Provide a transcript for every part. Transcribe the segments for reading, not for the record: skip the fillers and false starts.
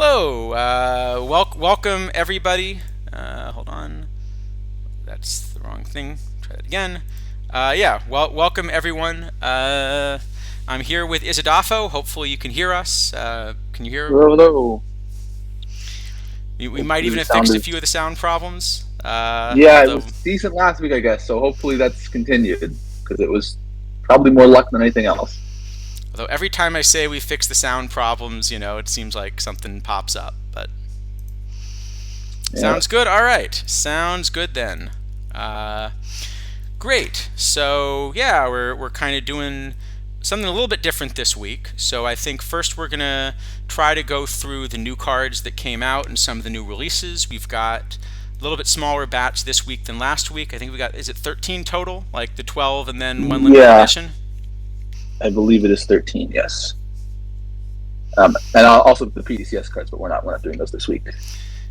Hello, welcome everybody. Hold on, that's the wrong thing. Try that again. Yeah, welcome everyone. I'm here with Isidafo. Hopefully you can hear us. Can you hear? Hello, hello. We might Hopefully even the have sound fixed a is. few of the sound problems. Yeah, it Although, was decent last week, I guess. So hopefully that's continued because it was probably more luck than anything else. although every time I say we fix the sound problems, it seems like something pops up. But Yeah. sounds good. All right, sounds good then. Uh, Great. So yeah, we're kind of doing something a little bit different this week. So I think first we're gonna try to go through the new cards that came out and some of the new releases. We've got a little bit smaller batch this week than last week. I think we got, is it 13 total? Like the 12 and then one limited Yeah, edition? I believe it is 13. Yes. And also the PDCS cards, but we're not doing those this week.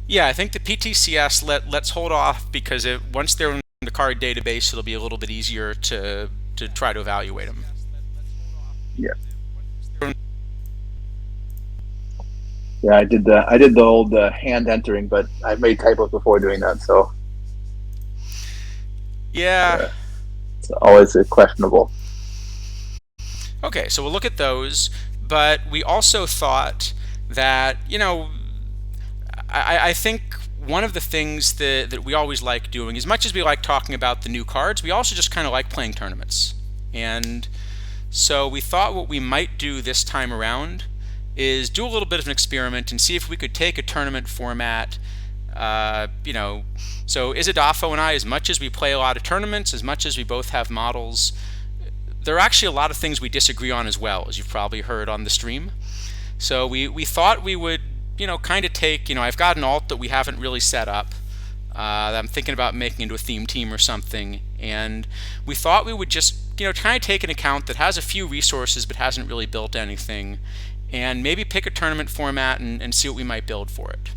Yeah, I think the PTCS let's hold off because once they're in the card database, it'll be a little bit easier to try to evaluate them. Yeah. Yeah, I did the old hand entering, but I've made typos before doing that, so Yeah. uh, it's always questionable. Okay, so we'll look at those, but we also thought that, I think one of the things that we always like doing, as much as we like talking about the new cards, we also just kind of like playing tournaments. And so we thought what we might do this time around is do a little bit of an experiment and see if we could take a tournament format. So Isidafo and I, as much as we play a lot of tournaments, as much as we both have models, there are actually a lot of things we disagree on as well, as you've probably heard on the stream. So we thought we would, kind of take, I've got an alt that we haven't really set up that I'm thinking about making into a theme team or something, and we thought we would just, try and take an account that has a few resources but hasn't really built anything, and maybe pick a tournament format and see what we might build for it.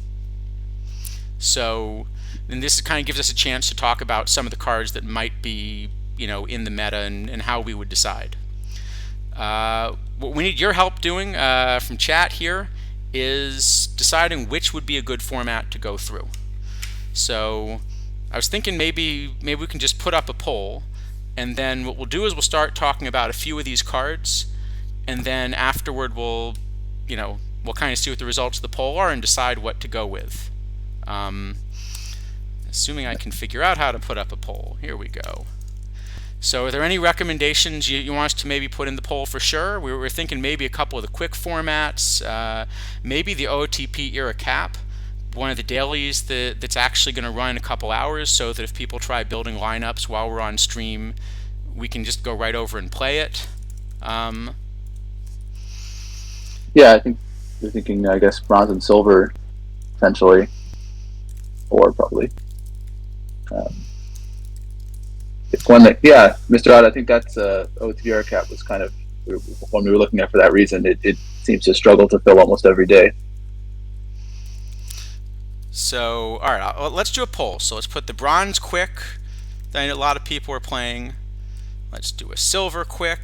So, and this kind of gives us a chance to talk about some of the cards that might be, in the meta and how we would decide. What we need your help doing from chat here is deciding which would be a good format to go through. So I was thinking maybe we can just put up a poll, and then what we'll do is we'll start talking about a few of these cards, and then afterward we'll kind of see what the results of the poll are and decide what to go with. Assuming I can figure out how to put up a poll. Here we go. So are there any recommendations you want us to maybe put in the poll for sure? We were thinking maybe a couple of the quick formats, maybe the OOTP era cap, one of the dailies that's actually going to run in a couple hours, so that if people try building lineups while we're on stream, we can just go right over and play it. Yeah, I think you're thinking, I guess, bronze and silver, potentially, or probably. It's one that, yeah, Mr. Odd, I think that's OTVR cap was kind of when we were looking at for that reason. It seems to struggle to fill almost every day. So, all right, let's do a poll. So let's put the bronze quick that a lot of people are playing. Let's do a silver quick.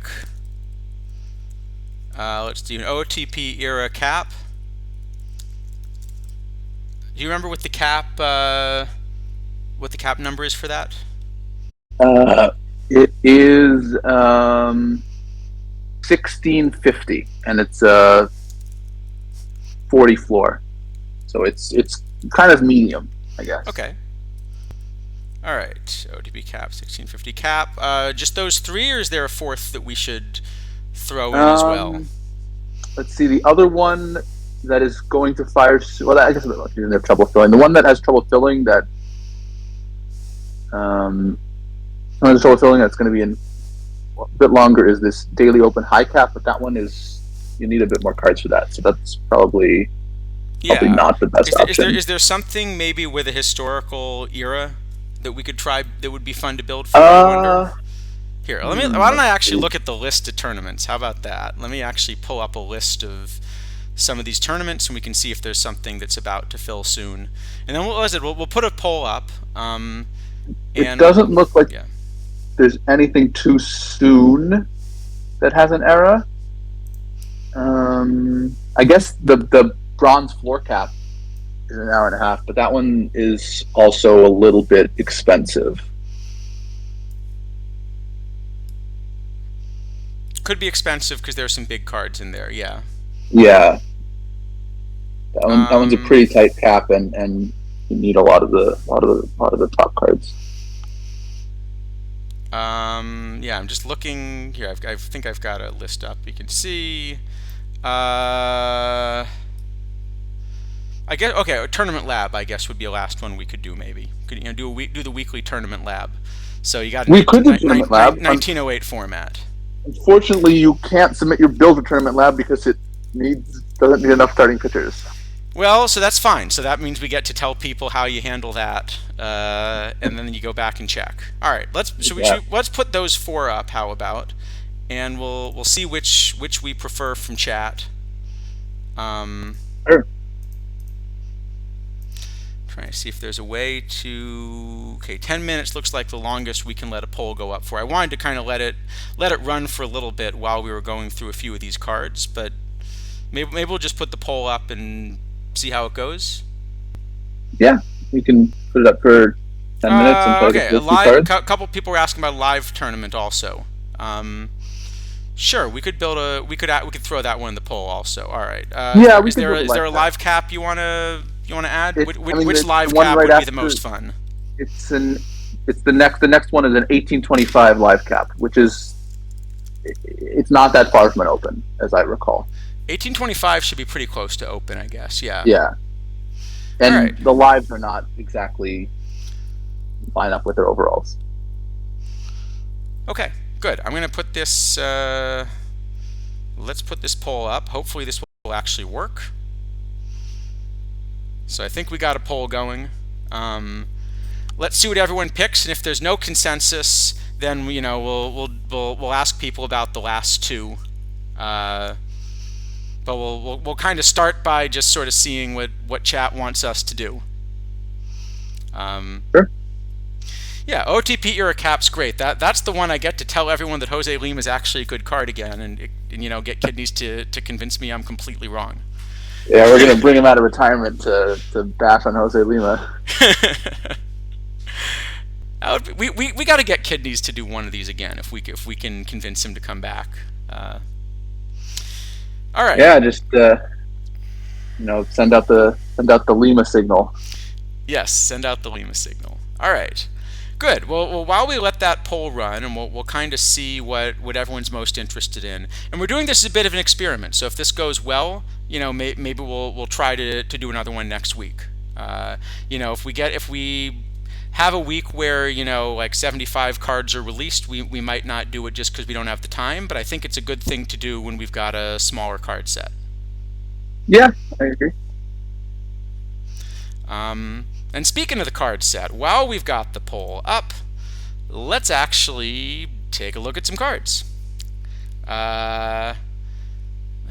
Let's do an OTP era cap. Do you remember what the cap number is for that? It is 1650, and it's 40 floor, so it's kind of medium, I guess. Okay. All right, OTP cap, 1650 cap. Just those three, or is there a fourth that we should throw in as well? Let's see, the other one that is going to fire. Well, I guess they have trouble filling. The one that has trouble filling that. There's trouble filling that's going to be in a bit longer is this daily open high cap, but that one is you need a bit more cards for that, so that's probably not the best option. Is there something maybe with a historical era that we could try that would be fun to build for? I wonder. Here, why don't I actually look at the list of tournaments? How about that? Let me actually pull up a list of some of these tournaments, and we can see if there's something that's about to fill soon. And then we'll put a poll up. It doesn't look like there's anything too soon that has an era. I guess the bronze floor cap is an hour and a half, but that one is also a little bit expensive. Could be expensive because there's some big cards in there. Yeah. Yeah. That one's a pretty tight cap, and you need a lot of the top cards. Yeah, I'm just looking here. I think I've got a list up. You can see. I guess okay. A tournament lab, I guess, would be the last one we could do. Maybe could do the weekly tournament lab. So you got we could do tournament lab 1908 format. Unfortunately, you can't submit your build to tournament lab because it doesn't need enough starting pitchers. Well, so that's fine. So that means we get to tell people how you handle that, and then you go back and check. All right, let's put those 4 up. How about? And we'll see which we prefer from chat. Sure. Trying to see if there's a way to. Okay, 10 minutes looks like the longest we can let a poll go up for. I wanted to kind of let it run for a little bit while we were going through a few of these cards, but maybe we'll just put the poll up and see how it goes. Yeah, we can put it up for 10 minutes and try to get a couple people were asking about a live tournament also. Sure, we could throw that one in the poll also. All right. Yeah, is there a live cap you want to add? Which live cap right would be the most fun? The next one is an 1825 live cap, which is it's not that far from an open, as I recall. 1825 should be pretty close to open, I guess. Yeah. Yeah. And the lives are not exactly line up with their overalls. Okay, good. I'm going to put this. Let's put this poll up. Hopefully, this will actually work. So I think we got a poll going. Let's see what everyone picks, and if there's no consensus, then we'll ask people about the last 2. But we'll kind of start by just sort of seeing what chat wants us to do. Sure. Yeah, OTP era cap's great. That's the one I get to tell everyone that Jose Lima is actually a good card again, and get kidneys to convince me I'm completely wrong. Yeah, we're gonna bring him out of retirement to bash on Jose Lima. We got to get kidneys to do one of these again if we can convince him to come back. All right. Yeah, just send out the Lima signal. Yes, send out the Lima signal. All right. Good. Well, while we let that poll run, and we'll kind of see what everyone's most interested in, and we're doing this as a bit of an experiment. So if this goes well, maybe we'll try to do another one next week. If we have a week where like 75 cards are released, we might not do it just because we don't have the time. But I think it's a good thing to do when we've got a smaller card set. Yeah, I agree. And speaking of the card set, while we've got the poll up, let's actually take a look at some cards. Let's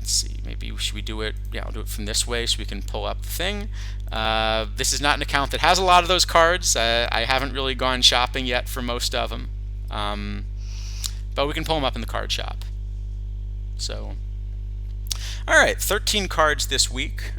see, maybe should we do it? Yeah, I'll do it from this way so we can pull up the thing. This is not an account that has a lot of those cards. I haven't really gone shopping yet for most of them, but we can pull them up in the card shop. So, all right, 13 cards this week.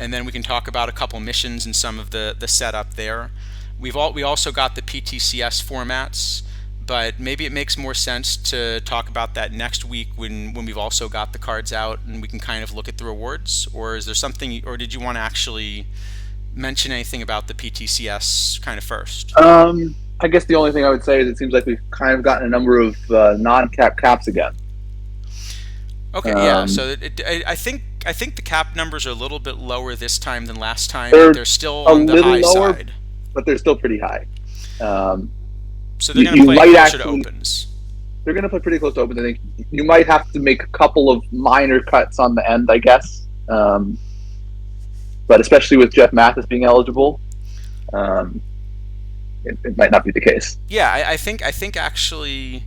And then we can talk about a couple missions and some of the setup there. We also got the PTCS formats, but maybe it makes more sense to talk about that next week when we've also got the cards out and we can kind of look at the rewards. Or is there something, or did you want to actually mention anything about the PTCS kind of first? I guess the only thing I would say is it seems like we've kind of gotten a number of non-cap caps again. Okay, yeah. So I think the cap numbers are a little bit lower this time than last time. But they're still on the high side, but they're still pretty high. So they're going to play closer to opens. They're going to play pretty close to opens. I think you might have to make a couple of minor cuts on the end, I guess. But especially with Jeff Mathis being eligible, it might not be the case. Yeah, I think actually,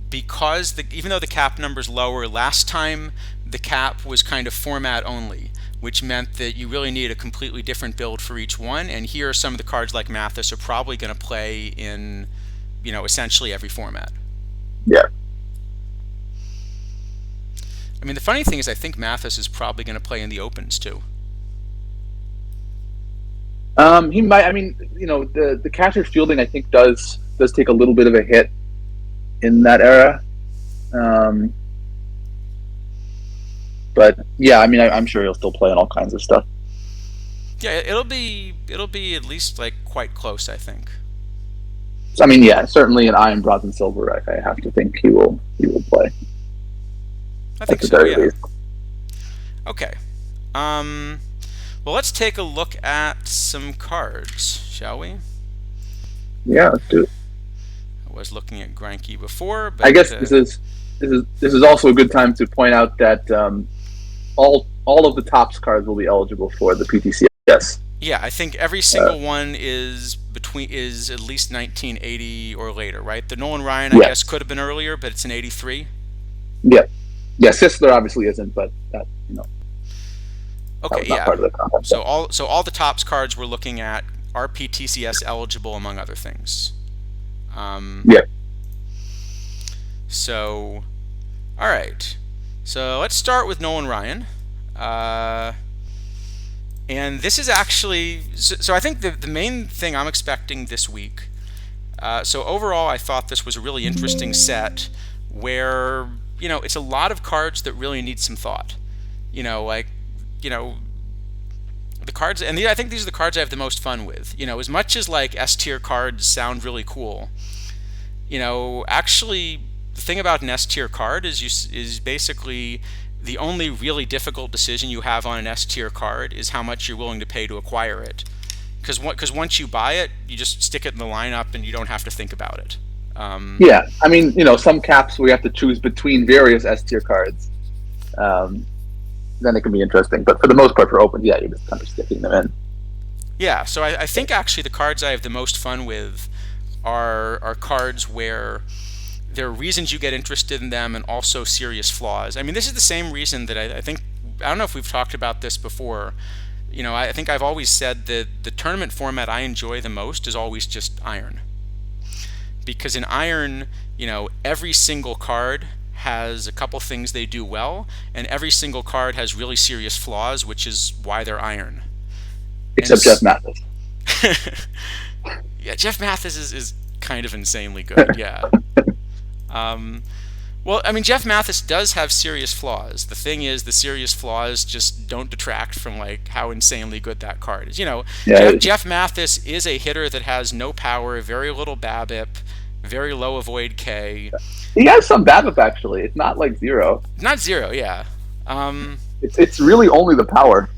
because even though the cap number's lower, last time the cap was kind of format only, which meant that you really need a completely different build for each one. And here, some of the cards like Mathis are probably going to play in, essentially every format. Yeah. I mean, the funny thing is, I think Mathis is probably going to play in the Opens too. He might. I mean, the catcher fielding I think does take a little bit of a hit in that era. But yeah, I mean, I'm sure he'll still play on all kinds of stuff. Yeah, it'll be at least like quite close, I think. I mean, yeah, certainly in iron, bronze, and silver, I have to think he will play. I think so. Yeah. Least. Okay. Well, let's take a look at some cards, shall we? Yeah, let's do it. I was looking at Greinke before, but I guess this is also a good time to point out that all of the Topps cards will be eligible for the PTCS. Yeah, I think every single one is at least 1980 or later, right? The Nolan Ryan, I guess, could have been earlier, but it's an 83. Yeah, Sisler obviously isn't, but that Okay, yeah. Part of the concept. So all the Topps cards we're looking at are PTCS eligible, among other things. Yeah. So, all right. So let's start with Nolan Ryan. And this is actually, so I think the main thing I'm expecting this week, so overall I thought this was a really interesting set where, it's a lot of cards that really need some thought. The cards, and I think these are the cards I have the most fun with. As much as like S tier cards sound really cool, actually the thing about an S tier card is basically the only really difficult decision you have on an S tier card is how much you're willing to pay to acquire it. Because once you buy it, you just stick it in the lineup and you don't have to think about it. Yeah, I mean, some caps we have to choose between various S tier cards. Then it can be interesting. But for the most part, for open, yeah, you're just kind of sticking them in. Yeah, so I think actually the cards I have the most fun with are cards where there are reasons you get interested in them and also serious flaws. I mean, this is the same reason that I don't know if we've talked about this before. I think I've always said that the tournament format I enjoy the most is always just Iron. Because in Iron, every single card has a couple things they do well, and every single card has really serious flaws, which is why they're Iron. Except Jeff Mathis. Yeah, Jeff Mathis is kind of insanely good, yeah. Well, I mean, Jeff Mathis does have serious flaws. The thing is, the serious flaws just don't detract from like how insanely good that card is. Jeff Mathis is a hitter that has no power, very little BABIP, very low avoid K. He has some BABIP actually. It's not like zero. Not zero, yeah. It's really only the power.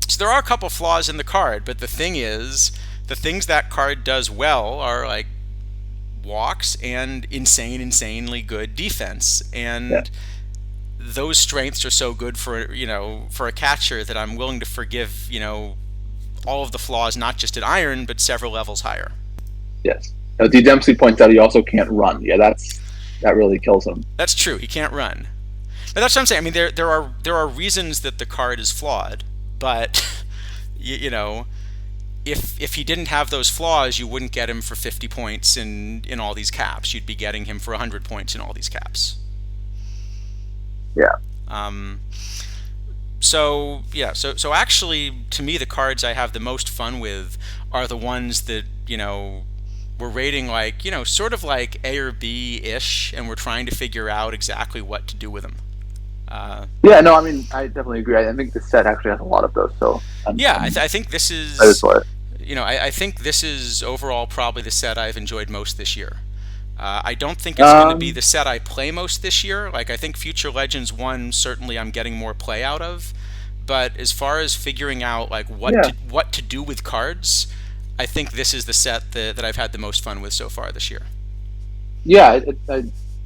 So there are a couple flaws in the card, but the thing is, the things that card does well are like walks and insanely good defense, and those strengths are so good for a catcher that I'm willing to forgive all of the flaws, not just at Iron but several levels higher. Yes. Now, D. Dempsey points out he also can't run. Yeah, that really kills him. That's true. He can't run. But that's what I'm saying. I mean, there are reasons that the card is flawed, but if he didn't have those flaws, you wouldn't get him for 50 points in all these caps. You'd be getting him for 100 points in all these caps. Yeah. So actually, to me, the cards I have the most fun with are the ones that we're rating like sort of like A or B ish, and we're trying to figure out exactly what to do with them. Yeah, no, I mean, I definitely agree. I think the set actually has a lot of those. So I think this is. I think this is overall probably the set I've enjoyed most this year. I don't think it's going to be the set I play most this year. Like, I think Future Legends 1 certainly I'm getting more play out of, but as far as figuring out like what to do with cards, I think this is the set that I've had the most fun with so far this year. Yeah,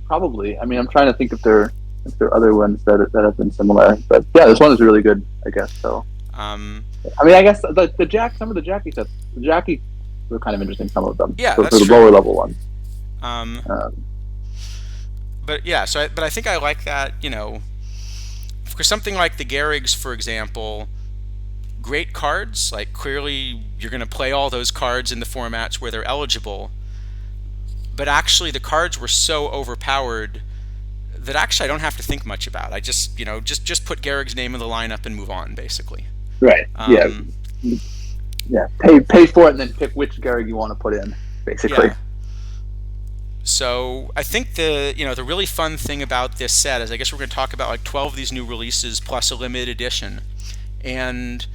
probably. I mean, I'm trying to think if there are other ones that have been similar, but yeah, this one is really good, I guess. So, I mean, I guess some of the Jackie sets, the Jackie were kind of interesting. Some of them, yeah, for that's the true. Lower level ones. But yeah, but I think I like that. For something like the Garrigs, for example, great cards. Like, clearly, you're going to play all those cards in the formats where they're eligible. But actually, the cards were so overpowered that actually I don't have to think much about. I just just put Gehrig's name in the lineup and move on, basically. Right. Yeah. Pay for it and then pick which Gehrig you want to put in, basically. Yeah. So I think the really fun thing about this set is I guess we're going to talk about like 12 of these new releases plus a limited edition, and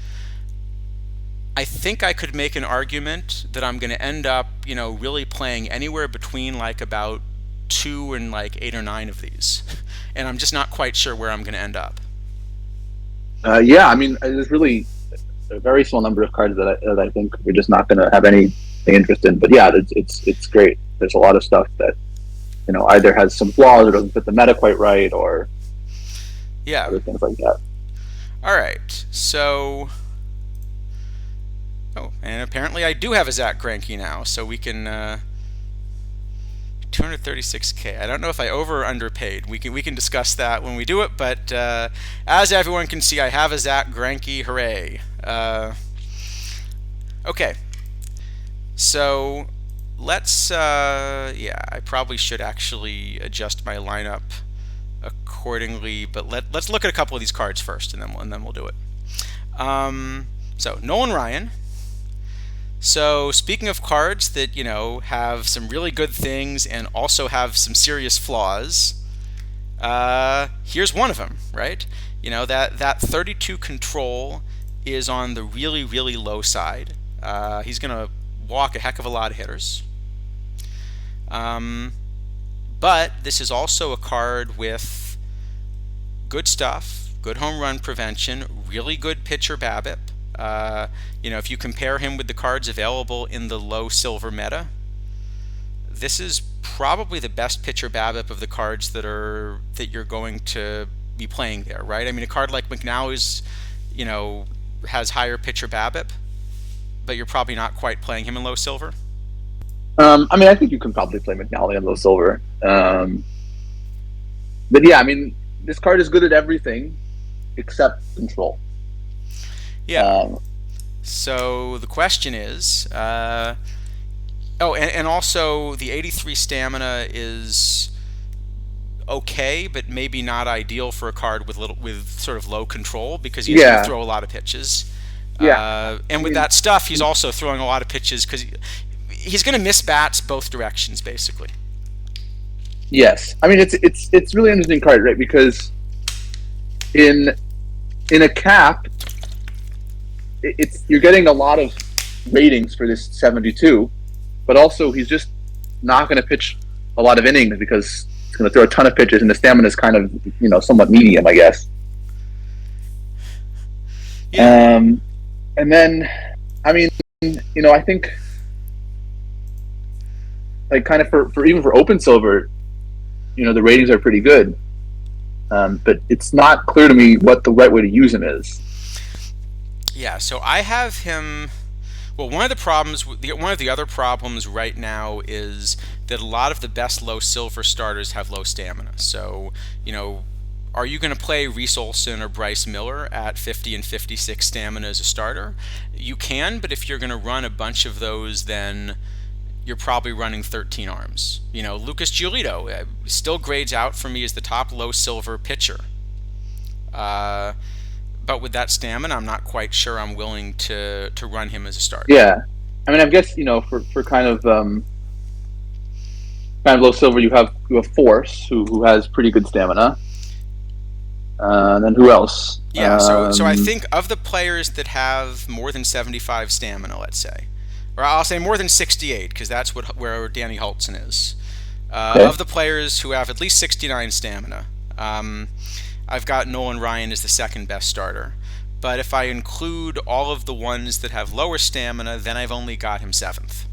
I think I could make an argument that I'm going to end up really playing anywhere between like about 2 and like 8 or 9 of these, and I'm just not quite sure where I'm going to end up. Yeah, I mean, there's really a very small number of cards that I think we're just not going to have any interest in. But yeah, it's great. There's a lot of stuff that either has some flaws or doesn't fit the meta quite right, or other things like that. All right, so and apparently I do have a Zach Greinke now, so we can 236K. I don't know if I over or underpaid. We can discuss that when we do it, but as everyone can see, I have a Zach Greinke. Hooray! Okay, so let's I probably should actually adjust my lineup accordingly, but let's look at a couple of these cards first, and then we'll do it. So Nolan Ryan. So speaking of cards that have some really good things and also have some serious flaws, here's one of them, right? That 32 control is on the really, really low side. He's going to walk a heck of a lot of hitters. But this is also a card with good stuff, good home run prevention, really good pitcher BABIP. If you compare him with the cards available in the low silver meta, this is probably the best pitcher BABIP of the cards that you're going to be playing there, right? I mean, a card like McNally's, has higher pitcher BABIP, but you're probably not quite playing him in low silver. I mean, I think you can probably play McNally in low silver. But yeah, I mean, this card is good at everything except control. Yeah. So the question is, and also the 83 stamina is okay, but maybe not ideal for a card with sort of low control, because he's going to throw a lot of pitches. Yeah. And with that stuff, he's also throwing a lot of pitches because he's going to miss bats both directions, basically. Yes, I mean it's really interesting card, right? Because in a cap, you're getting a lot of ratings for this 72, but also he's just not going to pitch a lot of innings because he's going to throw a ton of pitches, and the stamina is kind of somewhat medium, I guess. Yeah. And then, I mean, I think like kind of for even for open silver, the ratings are pretty good, but it's not clear to me what the right way to use him is. Yeah, so I have him. Well, one of the other problems right now is that a lot of the best low silver starters have low stamina. So, are you going to play Reese Olson or Bryce Miller at 50 and 56 stamina as a starter? You can, but if you're going to run a bunch of those, then you're probably running 13 arms. Lucas Giolito still grades out for me as the top low silver pitcher. But with that stamina, I'm not quite sure I'm willing to run him as a starter. Yeah, I mean, I guess for kind of low silver, you have Force, who has pretty good stamina. And then who else? Yeah, so I think of the players that have more than 75 stamina, let's say, or I'll say more than 68, because that's where Danny Hultzen is. Okay. Of the players who have at least 69 stamina, I've got Nolan Ryan as the second best starter. But if I include all of the ones that have lower stamina, then I've only got him 7th.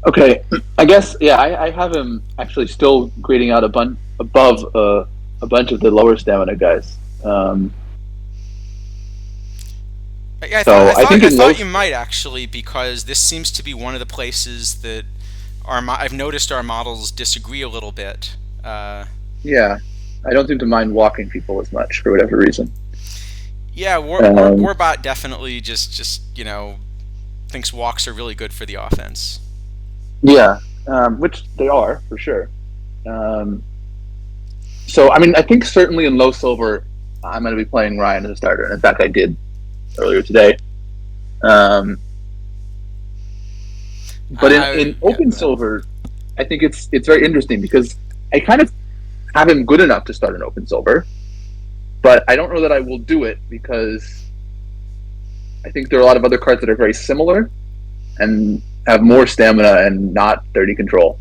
Okay, I guess, yeah, I have him actually still grading out above a bunch of the lower stamina guys. I thought you might actually, because this seems to be one of the places that I've noticed our models disagree a little bit. Yeah, I don't seem to mind walking people as much for whatever reason. Yeah, Warbot definitely just thinks walks are really good for the offense. Yeah, which they are for sure. Um, so I mean, I think certainly in low silver, I'm going to be playing Ryan as a starter. And in fact, I did earlier today. Um, but in Yeah, open silver, I think it's very interesting because I kind of have him good enough to start in open silver, but I don't know that I will do it because I think there are a lot of other cards that are very similar and have more stamina and not 30 control.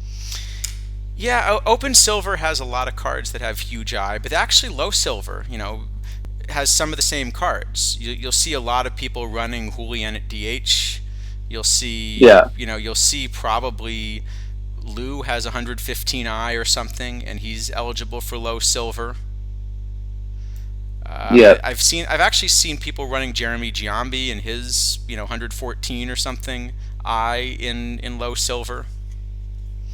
yeah. Open silver has a lot of cards that have huge eye, but actually low silver, has some of the same cards. You'll see a lot of people running Julian at DH. You'll see, Yeah, you'll see probably Lou has 115 eye or something, and he's eligible for low silver. yeah, I've actually seen people running Jeremy Giambi and his, 114 or something eye in low silver.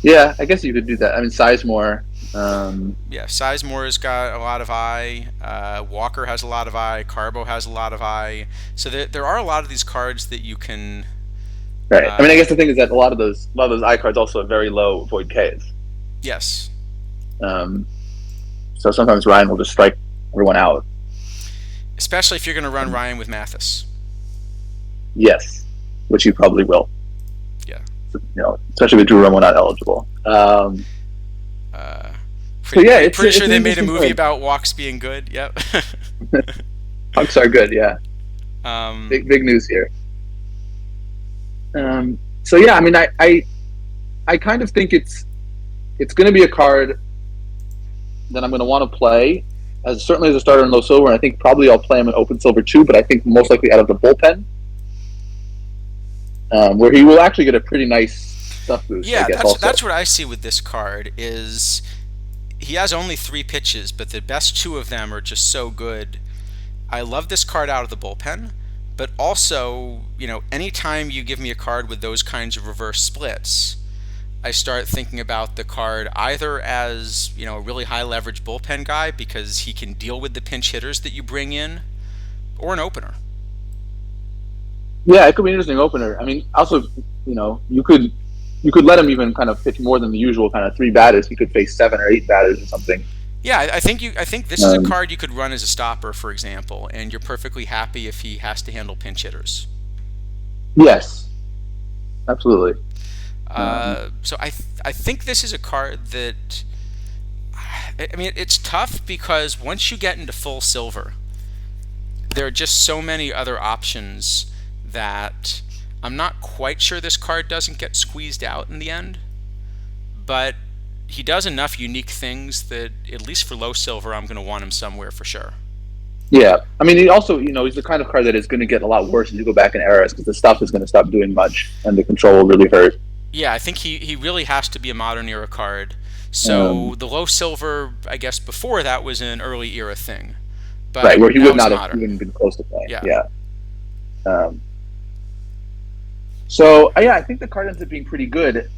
yeah. I guess you could do that. I mean, Sizemore. Yeah, Sizemore's got a lot of eye. Walker has a lot of eye. Carbo has a lot of eye. So there are a lot of these cards that you can. Right. I mean, I guess the thing is that a lot of those eye cards also have very low void Ks. Yes. Um, so sometimes Ryan will just strike everyone out. Especially if you're going to run Ryan with Mathis. Yes, which you probably will. Yeah. Especially with Drew Romo not eligible. Pretty sure they made a movie about walks being good. Yep. Pucks are good. Yeah. um, Big news here. So yeah, I mean, I kind of think it's going to be a card that I'm going to want to play certainly as a starter in low silver, and I think probably I'll play him in open silver too. But I think most likely out of the bullpen, where he will actually get a pretty nice stuff boost. yeah, I guess that's what I see with this card is he has only 3 pitches, but the best 2 of them are just so good. I love this card out of the bullpen, but also, anytime you give me a card with those kinds of reverse splits, I start thinking about the card either as, a really high leverage bullpen guy because he can deal with the pinch hitters that you bring in, or an opener. Yeah, it could be an interesting opener. I mean, also, you could let him even kind of pitch more than the usual kind of 3 batters. He could face 7 or 8 batters or something. Yeah, I think this is a card you could run as a stopper, for example, and you're perfectly happy if he has to handle pinch hitters. Yes, absolutely. So I think this is a card that, I mean, it's tough because once you get into full silver, there are just so many other options that I'm not quite sure this card doesn't get squeezed out in the end, but he does enough unique things that at least for low silver, I'm going to want him somewhere for sure. Yeah, I mean, he also, he's the kind of card that is going to get a lot worse as you go back in eras because the stuff is going to stop doing much and the control will really hurt. Yeah, I think he really has to be a modern era card. So the low silver, I guess before that was an early era thing. But right, where he would not modern. have even been close to playing. Yeah. So yeah, I think the card ends up being pretty good.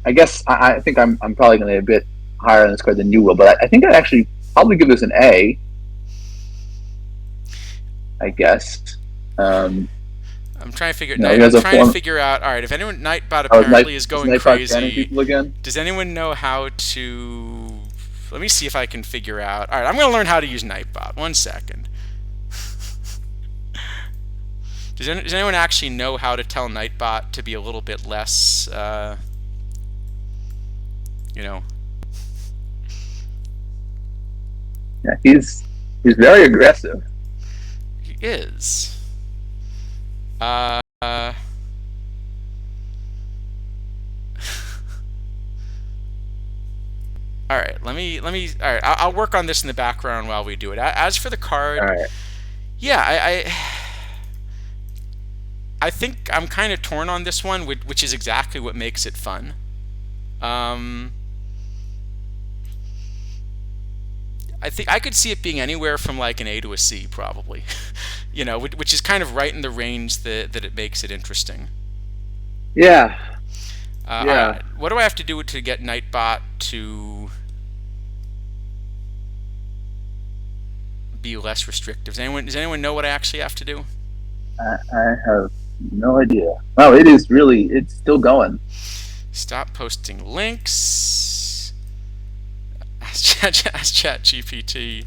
I guess I think I'm probably going to be a bit higher on this card than you will, but I think I'd actually probably give this an A. I guess. I'm trying to figure. To figure out. All right, if anyone Nightbot apparently is going crazy. Does anyone know how to? Let me see if I can figure out. All right, I'm going to learn how to use Nightbot. 1 second. Does anyone actually know how to tell Nightbot to be a little bit less? Yeah, he's very aggressive. He is. All right, let me. All right, I'll work on this in the background while we do it. As for the card, All right. Yeah, I think I'm kind of torn on this one, which is exactly what makes it fun. I think I could see it being anywhere from like an A to a C, probably. Which is kind of right in the range that it makes it interesting. Yeah. All right. What do I have to do to get Nightbot to be less restrictive? Does anyone know what I actually have to do? I have no idea. Oh, it's still going. Stop posting links. Ask ChatGPT.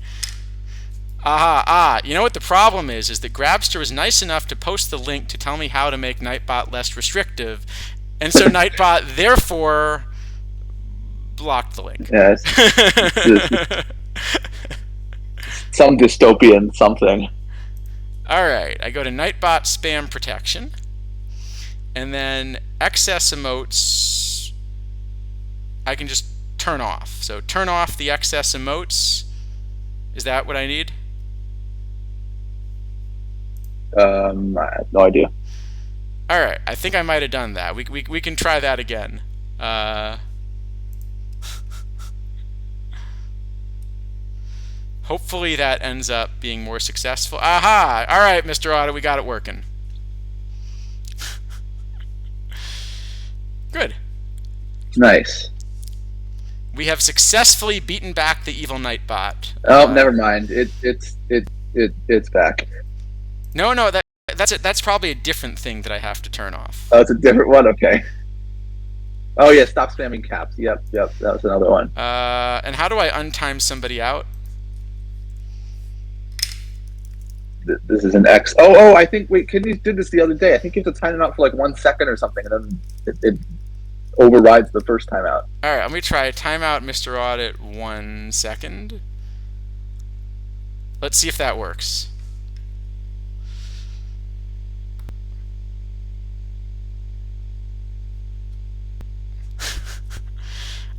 You know what the problem is that Grabster was nice enough to post the link to tell me how to make Nightbot less restrictive, and so Nightbot therefore blocked the link. Yeah, some dystopian something. All right, I go to Nightbot spam protection, and then excess emotes I can just turn off. So turn off the excess emotes. Is that what I need? I have no idea. All right, I think I might have done that. We can try that again. Hopefully that ends up being more successful. Aha! All right, Mr. Auto, we got it working. Good. Nice. We have successfully beaten back the evil Nightbot. Oh, never mind. It's back. No, that's probably a different thing that I have to turn off. Oh, it's a different one. Okay. Oh yeah, stop spamming caps. Yep. That was another one. And how do I untime somebody out? This is an X. Oh, I think. Wait, Kidneys did this the other day. I think you have to time it out for like 1 second or something, and then it overrides the first timeout. All right, let me try timeout Mr. Audit 1 second. Let's see if that works.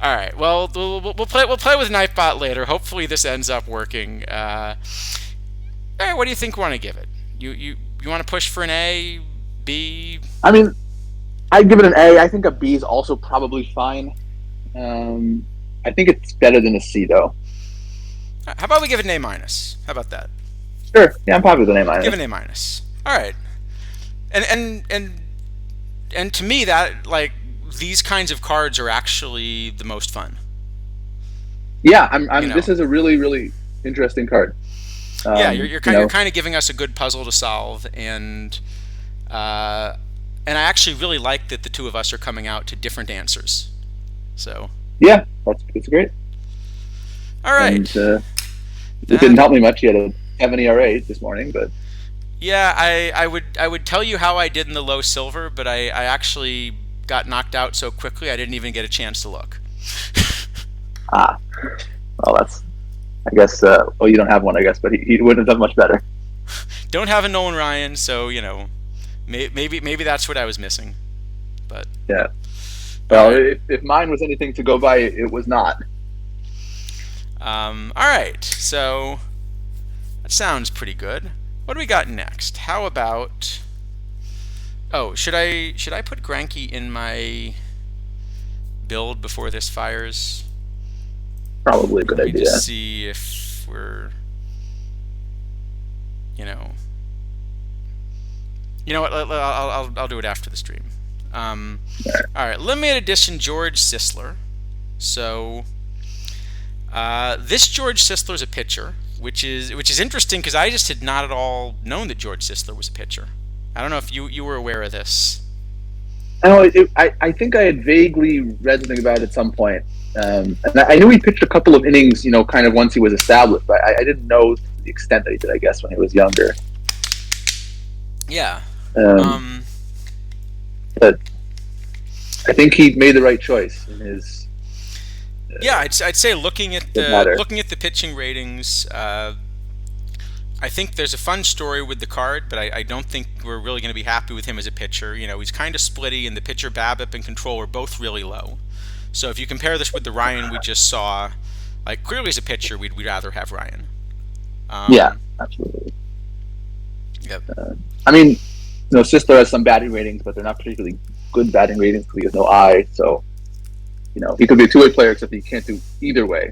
All right. Well, we'll play with Nightbot later. Hopefully, this ends up working. All right. What do you think we want to give it? You want to push for an A, B? I mean, I'd give it an A. I think a B is also probably fine. I think it's better than a C though. How about we give it an A minus? How about that? Sure. Yeah, I'm probably with an A minus. Give it an A minus. All right. And to me, that like these kinds of cards are actually the most fun. Yeah, I'm. This is a really, really interesting card. Yeah, you're kind of giving us a good puzzle to solve, and I actually really like that the two of us are coming out to different answers. So yeah, it's great. All right. And, it didn't help me much. You had a 7 ERA this morning, but yeah, I would tell you how I did in the low silver, but I actually got knocked out so quickly I didn't even get a chance to look. Well, that's. I guess. Well, you don't have one, I guess, but he wouldn't have done much better. Don't have a Nolan Ryan, so maybe that's what I was missing. But yeah. Well, if mine was anything to go by, it was not. All right, so that sounds pretty good. What do we got next? How about? Oh, should I put Granky in my build before this fires? Probably a good idea. Just see if we're, you know what? I'll do it after the stream. All right, limited edition George Sisler. So this George Sisler is a pitcher, which is interesting because I just had not at all known that George Sisler was a pitcher. I don't know if you were aware of this. I think I had vaguely read something about it at some point. And I knew he pitched a couple of innings, kind of once he was established, but I didn't know the extent that he did, I guess, when he was younger. Yeah. But I think he made the right choice in his. Yeah, I'd say looking at the pitching ratings, I think there's a fun story with the card, but I don't think we're really going to be happy with him as a pitcher. He's kind of splitty, and the pitcher BABIP and control are both really low. So if you compare this with the Ryan we just saw, like clearly as a pitcher, we'd rather have Ryan. Yeah, absolutely. Yep. I mean, Sisler has some batting ratings, but they're not particularly good batting ratings because he has no eye. So, he could be a two-way player, except he can't do either way.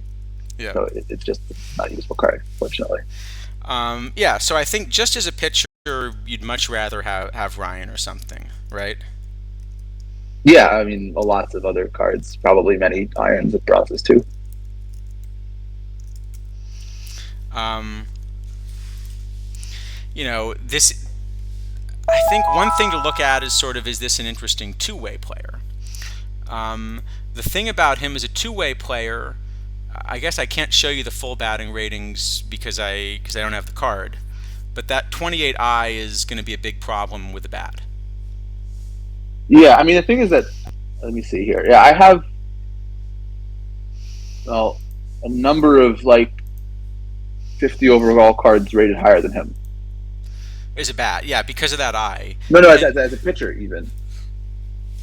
Yeah. So it's just not a useful card, fortunately. Yeah. So I think just as a pitcher, you'd much rather have Ryan or something, right? Yeah, I mean, lots of other cards, probably many irons and bronzes too. This. I think one thing to look at is is this an interesting two-way player? The thing about him as a two-way player, I guess I can't show you the full batting ratings because I don't have the card, but that 28i is going to be a big problem with the bat. Yeah, I mean the thing is that, let me see here. Yeah, I have a number of like 50 overall cards rated higher than him. Is a bat, yeah, because of that eye. No, as a pitcher even,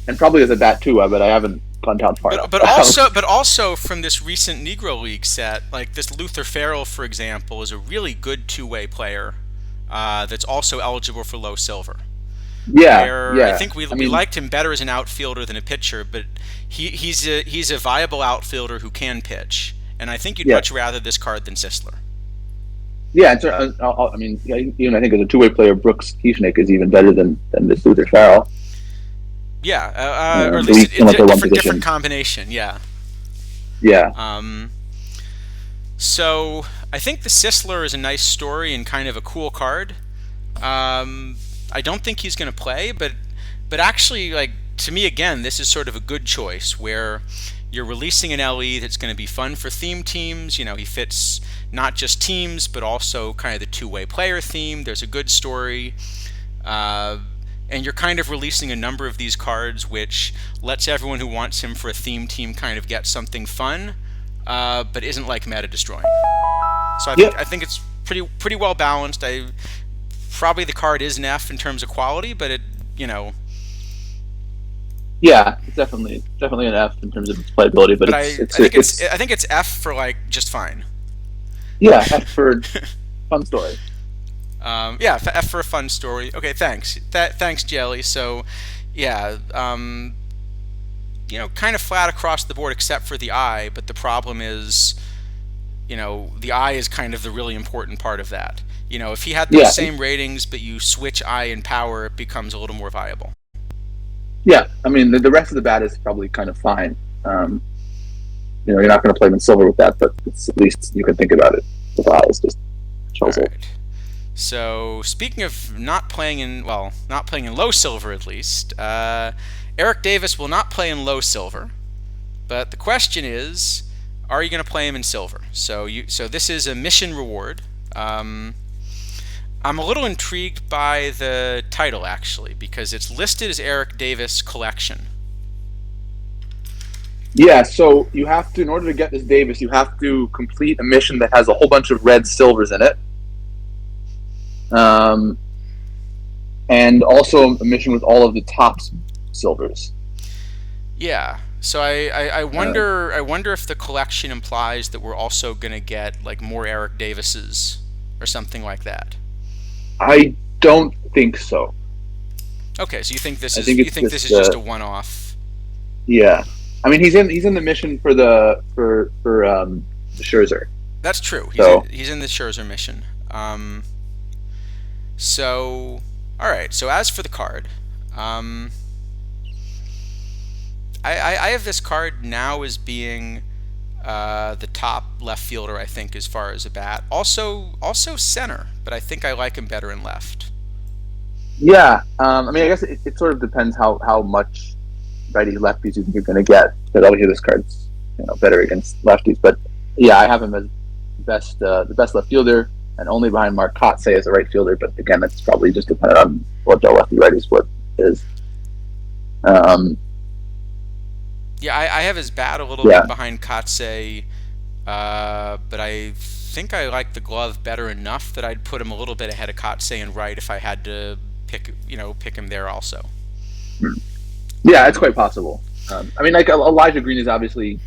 and probably as a bat too. But I haven't gone down far enough. But also from this recent Negro League set, like this Luther Farrell, for example, is a really good two-way player that's also eligible for low silver. Yeah. I think we liked him better as an outfielder than a pitcher, but he's a viable outfielder who can pitch, and I think you'd much rather this card than Sisler. Yeah, I mean, even I think as a two-way player, Brooks Kieschnick is even better than this Luther Farrell. Yeah, or at least a different combination. Yeah. Yeah. So I think the Sisler is a nice story and kind of a cool card. I don't think he's going to play, but actually, like, to me, again, this is sort of a good choice where you're releasing an LE that's going to be fun for theme teams. You know, he fits not just teams, but also kind of the two-way player theme. There's a good story. And you're kind of releasing a number of these cards, which lets everyone who wants him for a theme team kind of get something fun, but isn't like meta destroying. So I think it's pretty well balanced. Probably the card is an F in terms of quality, but it, you know. Yeah, it's definitely an F in terms of its playability, but I think it's F for like just fine. Yeah, F for fun story. Yeah, F for a fun story. Okay, thanks. Thanks, Jelly. So, yeah, you know, kind of flat across the board except for the eye, but the problem is, you know, the eye is kind of the really important part of that. You know, if he had those same ratings, but you switch eye and power, it becomes a little more viable. Yeah, I mean, the rest of the bat is probably kind of fine. You know, you're not going to play him in silver with that, but at least you can think about it. The eye is just shows it. Right. So, speaking of not playing in low silver at least, Eric Davis will not play in low silver, but the question is, are you going to play him in silver? So this is a mission reward. I'm a little intrigued by the title, actually, because it's listed as Eric Davis Collection. Yeah, so you have to, in order to get this Davis, you have to complete a mission that has a whole bunch of red silvers in it. And also a mission with all of the Topps silvers. Yeah, so I wonder if the collection implies that we're also going to get like more Eric Davises or something like that. I don't think so. Okay, so you think this is just a one-off? Yeah, I mean he's in the mission for the Scherzer. That's true. He's in the Scherzer mission. So all right. So as for the card, I have this card now as being the top left fielder, I think, as far as a bat. Also center, but I think I like him better in left. Yeah, I mean, I guess it sort of depends how much righty lefties you think you're going to get. Because obviously this card's better against lefties. But yeah, I have him as the best left fielder, and only behind Mark Kotsay as a right fielder. But again, that's probably just dependent on what the lefty-righty split is. Yeah, I have his bat a little bit behind Kotsay, but I think I like the glove better enough that I'd put him a little bit ahead of Kotsay in right if I had to pick him there also. Yeah, it's quite possible. I mean, like Elijah Green is obviously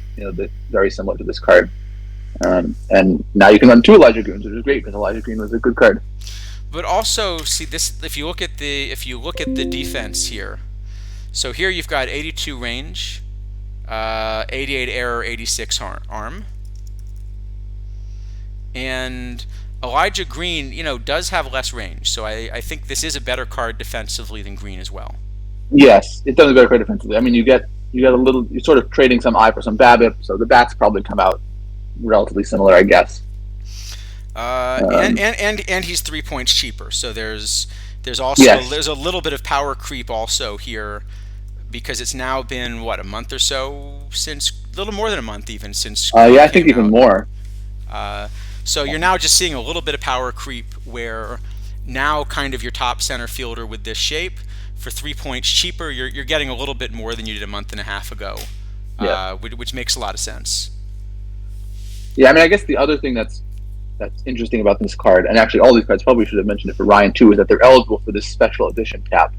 very similar to this card, and now you can run two Elijah Greens, which is great because Elijah Green was a good card. But also, see this if you look at the defense here. So here you've got 82 range. 88 error, 86 arm, and Elijah Green, does have less range. So I think this is a better card defensively than Green as well. Yes, it does a better card defensively. I mean, you get a little, you're sort of trading some eye for some BABIP, so the bats probably come out relatively similar, I guess. And he's 3 points cheaper. So there's also there's a little bit of power creep also here. because it's now been what, a month or so since, a little more than a month even since Yeah, Green I think came even out. more. So you're now just seeing a little bit of power creep where now kind of your top center fielder with this shape for 3 points cheaper, you're getting a little bit more than you did a month and a half ago, Yeah. which makes a lot of sense. Yeah, I mean, I guess the other thing that's interesting about this card, and actually all these cards, probably should have mentioned it for Ryan too, is that they're eligible for this special edition cap.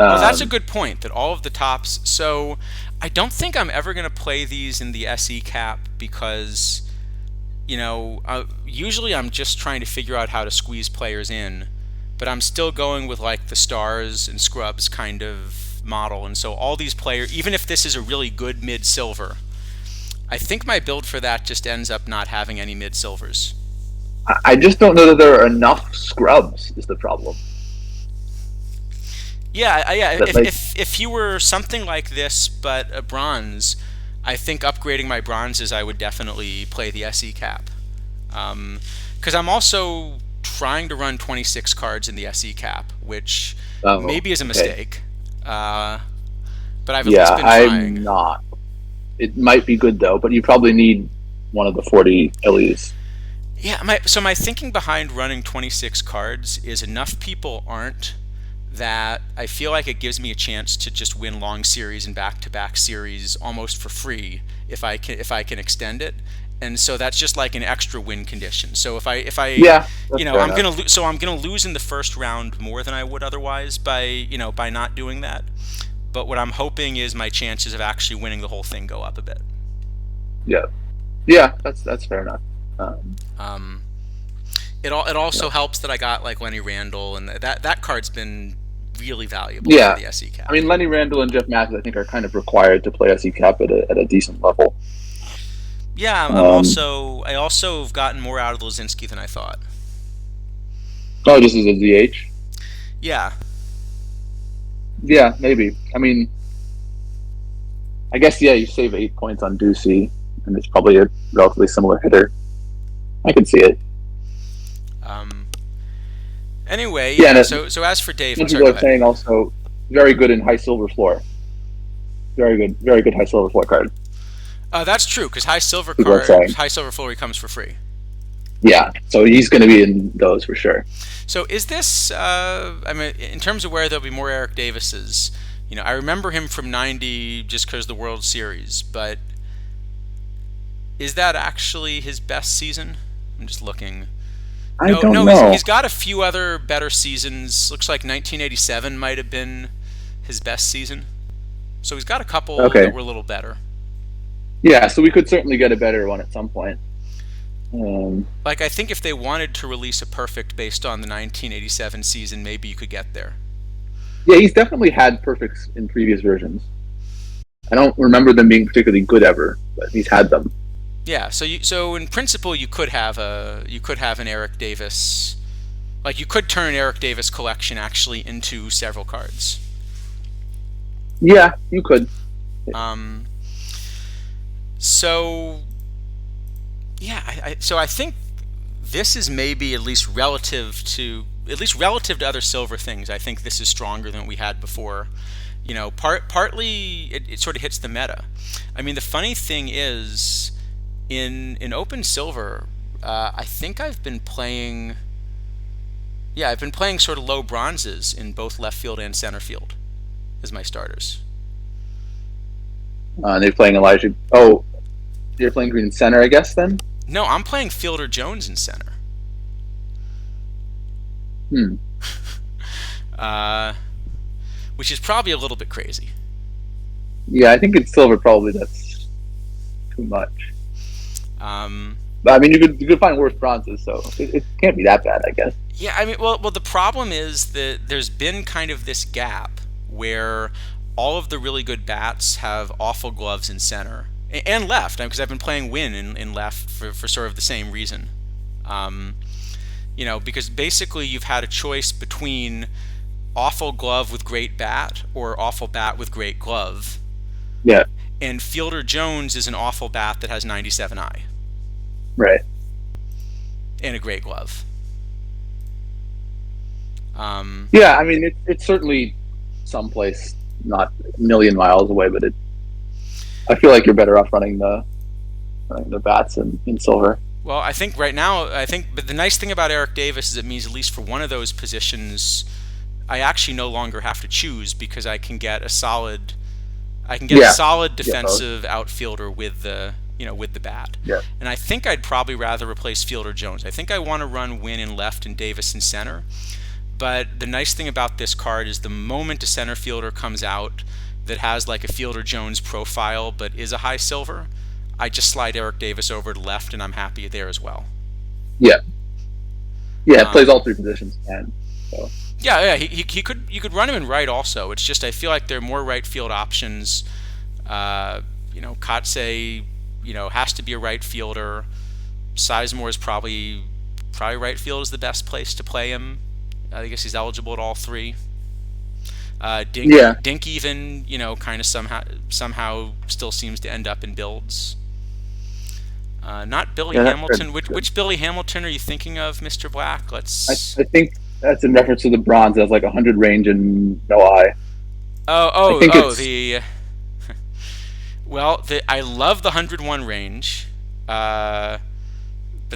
Oh, that's a Um, good point. That all of the tops. So I don't think I'm ever going to play these in the SE cap because usually I'm just trying to figure out how to squeeze players in, but I'm still going with like the stars and scrubs kind of model. And so all these players, even if this is a really good mid silver, I think my build for that just ends up not having any mid silvers. I just don't know that there are enough scrubs. Is the problem? Yeah. That like, If you were something like this but a bronze, I think upgrading my bronzes, I would definitely play the SE cap. Because I'm also trying to run 26 cards in the SE cap, which oh, maybe is a okay. mistake. But I've at least Yeah, been I'm trying. not. It might be good though, but you probably need one of the 40 Ellie's. Yeah, so my thinking behind running 26 cards is enough people aren't that I feel like it gives me a chance to just win long series and back-to-back series almost for free if I can extend it. And so that's just like an extra win condition. So if I Yeah, that's fair enough. I'm gonna lose in the first round more than I would otherwise by not doing that. But what I'm hoping is my chances of actually winning the whole thing go up a bit. Yeah, yeah, that's fair enough. Um, Um, it yeah. also helps that I got like Lenny Randall, and that card's been really valuable for Yeah, the SE I cap. mean Lenny Randall and Jeff Matthews, I think, are kind of required to play SE Cup at a decent level. Yeah, Um, I also have gotten more out of Lozinski than I thought. oh, just as a ZH. Yeah, Yeah, maybe. I mean, I guess yeah, you save 8 points on Ducey, and it's probably a relatively similar hitter. I can see it. um, anyway, Yeah, yeah. and So as for Dave, some sorry, people go are ahead. saying also very good in high silver floor. Very good high silver floor card. That's true because People are saying, high silver Flurry comes for free. yeah, so he's going to be in those for sure. So is this? I mean, in terms of where there'll be more Eric Davises, I remember him from '90 just because of the World Series, but is that actually his best season? I'm just looking. I No, don't no, know. he's got a few other better seasons. Looks like 1987 might have been his best season. So he's got a couple that Okay, were a little better. yeah, so we could certainly get a better one at some point. Um, Like I think if they wanted to release a perfect based on the 1987 season, maybe you could get there. yeah, he's definitely had perfects in previous versions. I don't remember them being particularly good ever, but he's had them. Yeah, so in principle you could have an Eric Davis, like you could turn an Eric Davis collection actually into several cards. Yeah, you could. Um, so yeah, so I think this is maybe at least relative to other silver things. I think this is stronger than we had before. Partly it sort of hits the meta. I mean, the funny thing is, in open silver, I think I've been playing. Yeah, I've been playing sort of low bronzes in both left field and center field as my starters. They're playing Elijah. Oh, they're playing Green Center, I guess. Then. No, I'm playing Fielder Jones in center. Hmm. uh, which is probably a little bit crazy. Yeah, I think in silver probably that's too much. Um, But I mean, you could find worse bronzes, so it can't be that bad, I guess. yeah, I mean, well, the problem is that there's been kind of this gap where all of the really good bats have awful gloves in center and left, because I've been playing Win in left for sort of the same reason. Um, because basically you've had a choice between awful glove with great bat or awful bat with great glove. Yeah. And Fielder Jones is an awful bat that has 97i Right. and a great glove. Yeah, I mean, it's certainly someplace not a million miles away, but I feel like you're better off running the bats in silver. Well, I think right now, but the nice thing about Eric Davis is it means at least for one of those positions, I actually no longer have to choose because I can get a solid defensive outfielder with the bat. Yeah. And I think I'd probably rather replace Fielder Jones. I think I want to run Wynn in left and Davis in center. But the nice thing about this card is the moment a center fielder comes out that has like a Fielder Jones profile but is a high silver, I just slide Eric Davis over to left and I'm happy there as well. Yeah. Yeah, it plays all three positions. And so. Yeah, you could run him in right also. It's just I feel like there are more right field options. Kotsay, has to be a right fielder. Sizemore is probably right field is the best place to play him. I guess he's eligible at all three. Dink even, kind of somehow still seems to end up in builds. Not Billy Hamilton. Which Billy Hamilton are you thinking of, Mr. Black? I think that's in reference to the bronze. That's like 100 range and no eye. I love the 101 range, but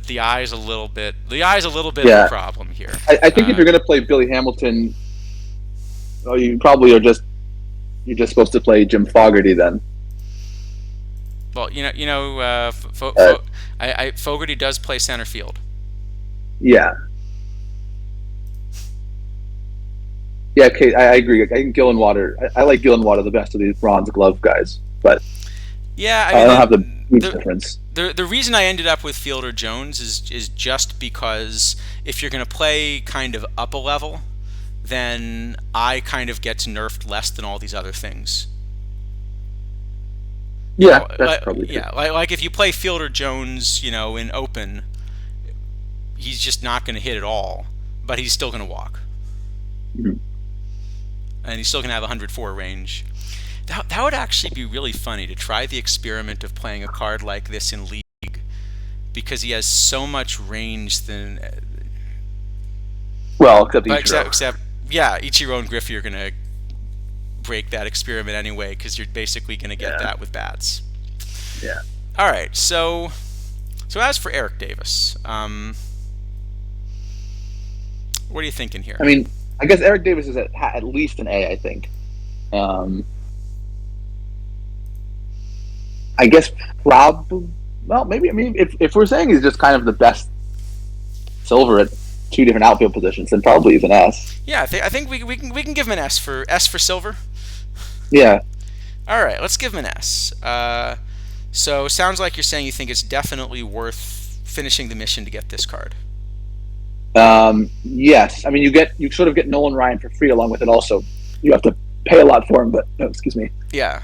the eye is a little bit of a problem here. I think if you're going to play Billy Hamilton, you probably you're just supposed to play Jim Fogarty then. Well, Fogarty does play center field. Yeah. Yeah, okay, I agree. I think Gillenwater. I like Gillenwater the best of these bronze glove guys, but yeah, I don't have the difference. The reason I ended up with Fielder Jones is just because if you're going to play kind of up a level, then I kind of gets nerfed less than all these other things. Yeah, that's probably true. Yeah, like if you play Fielder Jones, in open, he's just not going to hit at all, but he's still going to walk. Mm-hmm. And he's still going to have 104 range. That would actually be really funny to try the experiment of playing a card like this in League, because he has so much range than. Well, except Ichiro and Griffey are going to break that experiment anyway, because you're basically going to get that with bats. Yeah. All right. So as for Eric Davis, what are you thinking here? I mean, I guess Eric Davis is at least an A, I think. I guess probably. Well, maybe. I mean, if we're saying he's just kind of the best silver at two different outfield positions, then probably he's an S. Yeah, I think we can give him an S for silver. Yeah. All right, let's give him an S. So sounds like you're saying you think it's definitely worth finishing the mission to get this card. Yes. I mean, you sort of get Nolan Ryan for free along with it. Also, you have to pay a lot for him, but excuse me. Yeah.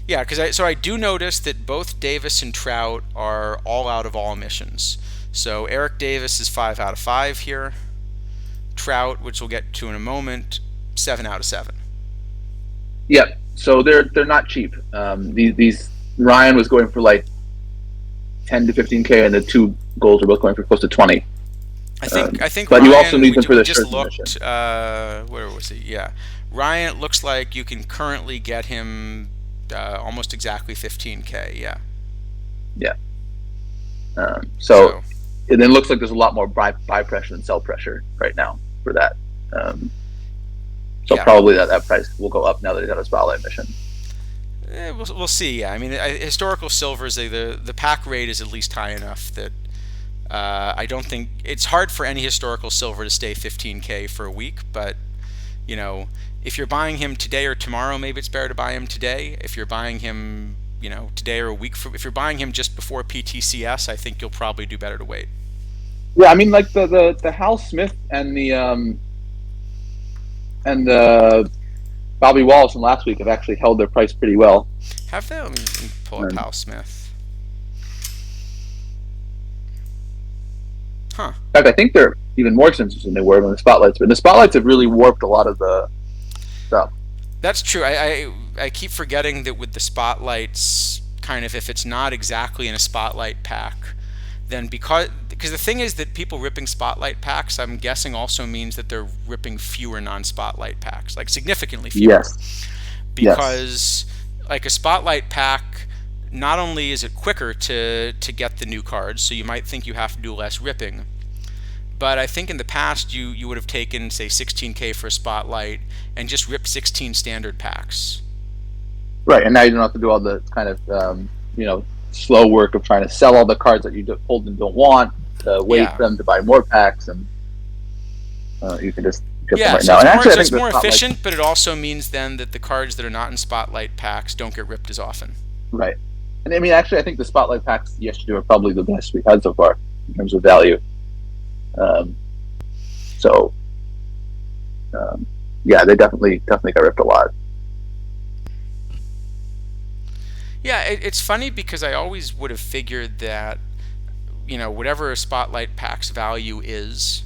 Yeah, because I do notice that both Davis and Trout are all out of all missions. So Eric Davis is 5 out of 5 here. Trout, which we'll get to in a moment, 7 out of 7. Yep. So they're not cheap. These Ryan was going for like 10 to 15K, and the two goals are both going for close to 20. I think. But Ryan, you also need them for the just shirt looked. mission. Where was he? Yeah, Ryan. It looks like you can currently get him almost exactly 15K. Yeah. Yeah. So it then looks like there's a lot more buy pressure than sell pressure right now for that. Probably that price will go up now that he's got a spotlight mission. We'll see. Yeah, I mean, historical silvers, the pack rate is at least high enough that I don't think it's hard for any historical silver to stay 15K for a week. But if you're buying him today or tomorrow, maybe it's better to buy him today. If you're buying him, today or a week if you're buying him just before PTCS, I think you'll probably do better to wait. Yeah, I mean, like the Hal Smith and the Bobby Wallace from last week have actually held their price pretty well. Have they? Let me pull up Hal Smith. Huh. In fact, I think they're even more expensive than they were when the spotlights. But the spotlights have really warped a lot of the stuff. That's true. I keep forgetting that with the spotlights, kind of if it's not exactly in a spotlight pack, then because the thing is that people ripping spotlight packs, I'm guessing also means that they're ripping fewer non-spotlight packs, like significantly fewer. Yes. because like a spotlight pack, not only is it quicker to get the new cards, so you might think you have to do less ripping, but I think in the past you would have taken, say, 16K for a spotlight and just ripped 16 standard packs. Right, and now you don't have to do all the kind of slow work of trying to sell all the cards that you pulled and don't want, to wait for them to buy more packs, and you can just get them right so now. And actually, it's more efficient, but it also means then that the cards that are not in spotlight packs don't get ripped as often. Right. And I mean, actually, I think the spotlight packs yesterday are probably the best we've had so far in terms of value. They definitely got ripped a lot. Yeah, it's funny because I always would have figured that, whatever a spotlight pack's value is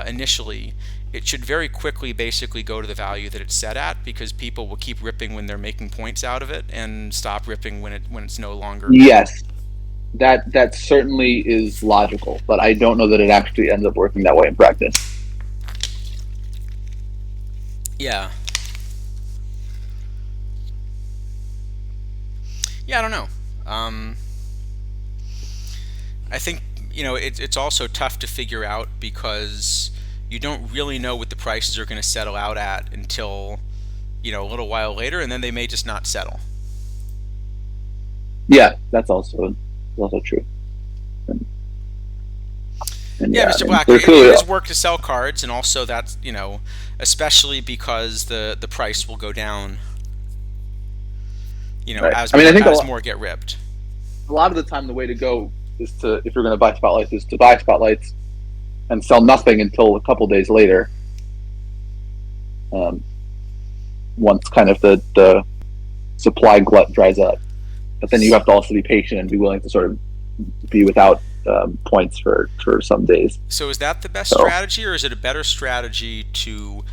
initially, it should very quickly basically go to the value that it's set at, because people will keep ripping when they're making points out of it and stop ripping when it's no longer. Yes, that certainly is logical, but I don't know that it actually ends up working that way in practice. Yeah. Yeah, I don't know. I think it's also tough to figure out because you don't really know what the prices are going to settle out at until a little while later, and then they may just not settle. Yeah, that's also true. And Mr. Black, it is work to sell cards, and also that's especially because the price will go down. Right. As more get ripped. A lot of the time, the way to go is if you're going to buy spotlights, is to buy spotlights and sell nothing until a couple days later. Once kind of the supply glut dries up, but then you have to also be patient and be willing to sort of be without points for some days. So is that the best strategy, or is it a better strategy to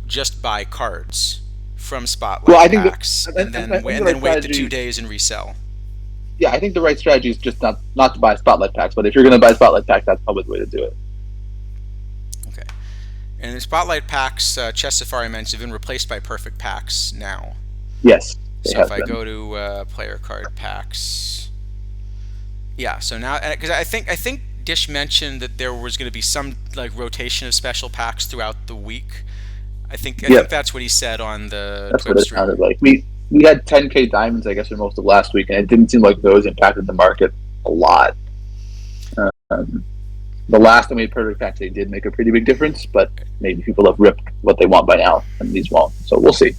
just buy cards from spotlight packs and then wait the 2 days and resell? Yeah, I think the right strategy is just not to buy spotlight packs, but if you're going to buy spotlight packs, that's probably the way to do it. Okay. And the spotlight packs, Chess Safari mentioned, have been replaced by perfect packs now. Yes. So if I go to player card packs, yeah. So now, because I think Dish mentioned that there was going to be some rotation of special packs throughout the week. I think that's what he said on the That's Twitch what it stream. sounded like. We had 10K diamonds, I guess, for most of last week, and it didn't seem like those impacted the market a lot. The last time we had perfect packs, they did make a pretty big difference, but maybe people have ripped what they want by now, and these won't. So we'll see.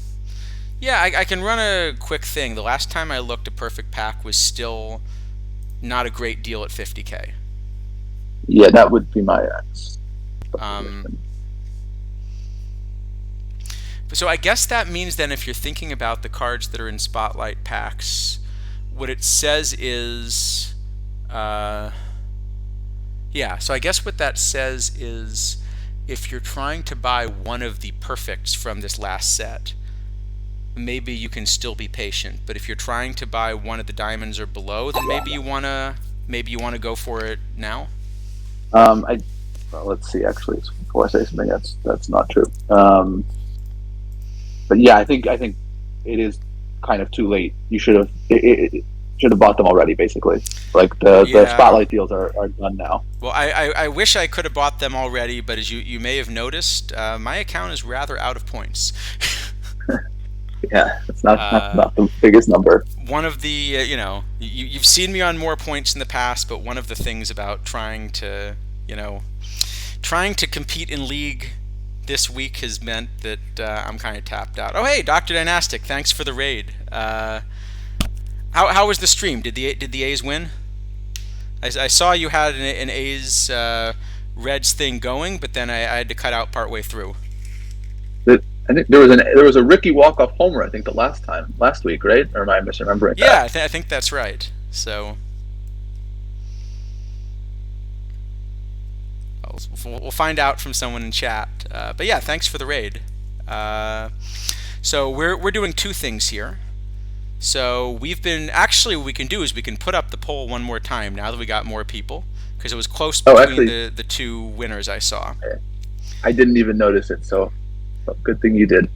Yeah, I can run a quick thing. The last time I looked, a perfect pack was still not a great deal at 50K. Yeah, that would be my ex. So I guess that means then, if you're thinking about the cards that are in spotlight packs, what it says is, so I guess what that says is, if you're trying to buy one of the perfects from this last set, maybe you can still be patient. But if you're trying to buy one of the diamonds or below, then maybe you wanna go for it now. Let's see. Actually, before I say something that's not true. But yeah, I think it is kind of too late. You should have bought them already, basically. Like the spotlight deals are done now. Well, I wish I could have bought them already, but as you may have noticed, my account is rather out of points. Yeah, it's not the biggest number. One of the you've seen me on more points in the past, but one of the things about trying to compete in League this week has meant that I'm kind of tapped out. Oh, hey, Dr. Dynastic, thanks for the raid. How was the stream? Did the A's win? I saw you had an A's Reds thing going, but then I had to cut out partway through. I think there was a Ricky walk-off homer, I think, last week, right? Or am I misremembering? Yeah, I think that's right. So we'll find out from someone in chat. But yeah, thanks for the raid. So we're doing two things here. So what we can do is we can put up the poll one more time now that we got more people, because it was close between the two winners I saw. I didn't even notice it, so good thing you did.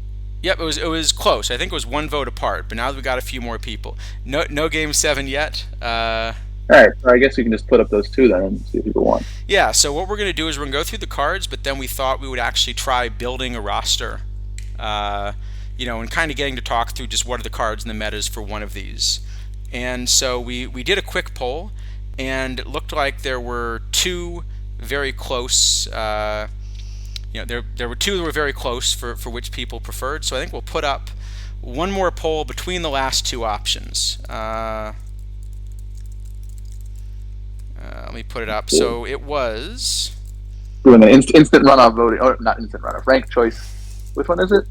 Yep, it was close. I think it was one vote apart, but now that we got a few more people. No game 7 yet. All right, so I guess we can just put up those two then and see if people want. Yeah, so what we're going to do is we're going to go through the cards, but then we thought we would actually try building a roster, and kind of getting to talk through just what are the cards and the metas for one of these. And so we did a quick poll, and it looked like there were two very close. There were two that were very close for which people preferred. So I think we'll put up one more poll between the last two options. Let me put it up. So it was doing an instant runoff voting, or not instant runoff, ranked choice. Which one is it?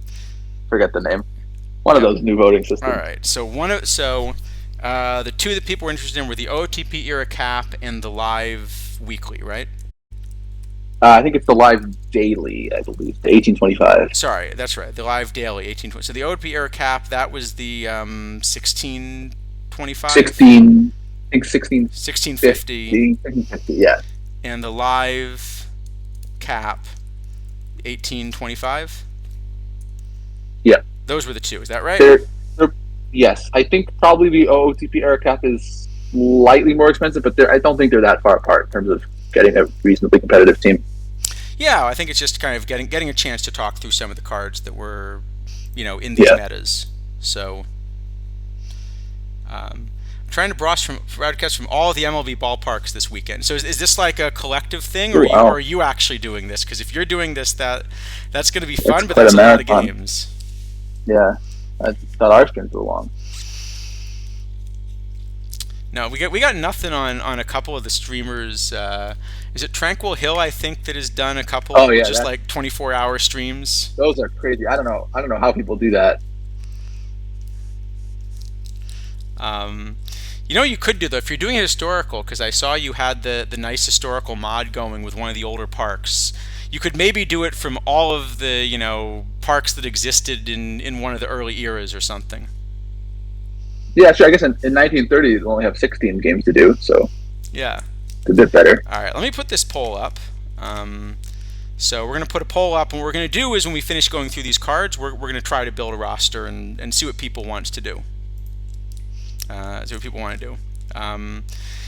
Forget the name. One of those new voting systems. All right. So the two that people were interested in were the OOTP era cap and the live weekly, right? I think it's the live daily, I believe, the 1825. Sorry, that's right. The live daily 1820. So the OOTP era cap, that was the 1625. 16. I think 1650. 1650, yeah. And the live cap 1825. Yeah. Those were the two. Is that right? Yes, I think probably the OOTP era cap is slightly more expensive, but I don't think they're that far apart in terms of getting a reasonably competitive team. Yeah, I think it's just kind of getting a chance to talk through some of the cards that were, in these metas. So, I'm trying to broadcast from all of the MLB ballparks this weekend. So is this like a collective thing, or are you actually doing this? Because if you're doing this, that's going to be fun, but that's a lot of games. Yeah, I thought our streams were long. No, we got nothing on a couple of the streamers. Is it Tranquil Hill? I think that has done a couple of just like 24-hour streams. Those are crazy. I don't know how people do that. You could do though if you're doing a historical, because I saw you had the nice historical mod going with one of the older parks. You could maybe do it from all of the parks that existed in one of the early eras or something. Yeah, sure. I guess in 1930 you only have 16 games to do, so yeah, it's a bit better. All right, let me put this poll up. So we're going to put a poll up, and what we're going to do is when we finish going through these cards, we're going to try to build a roster and see what people want to do. See what people want to do.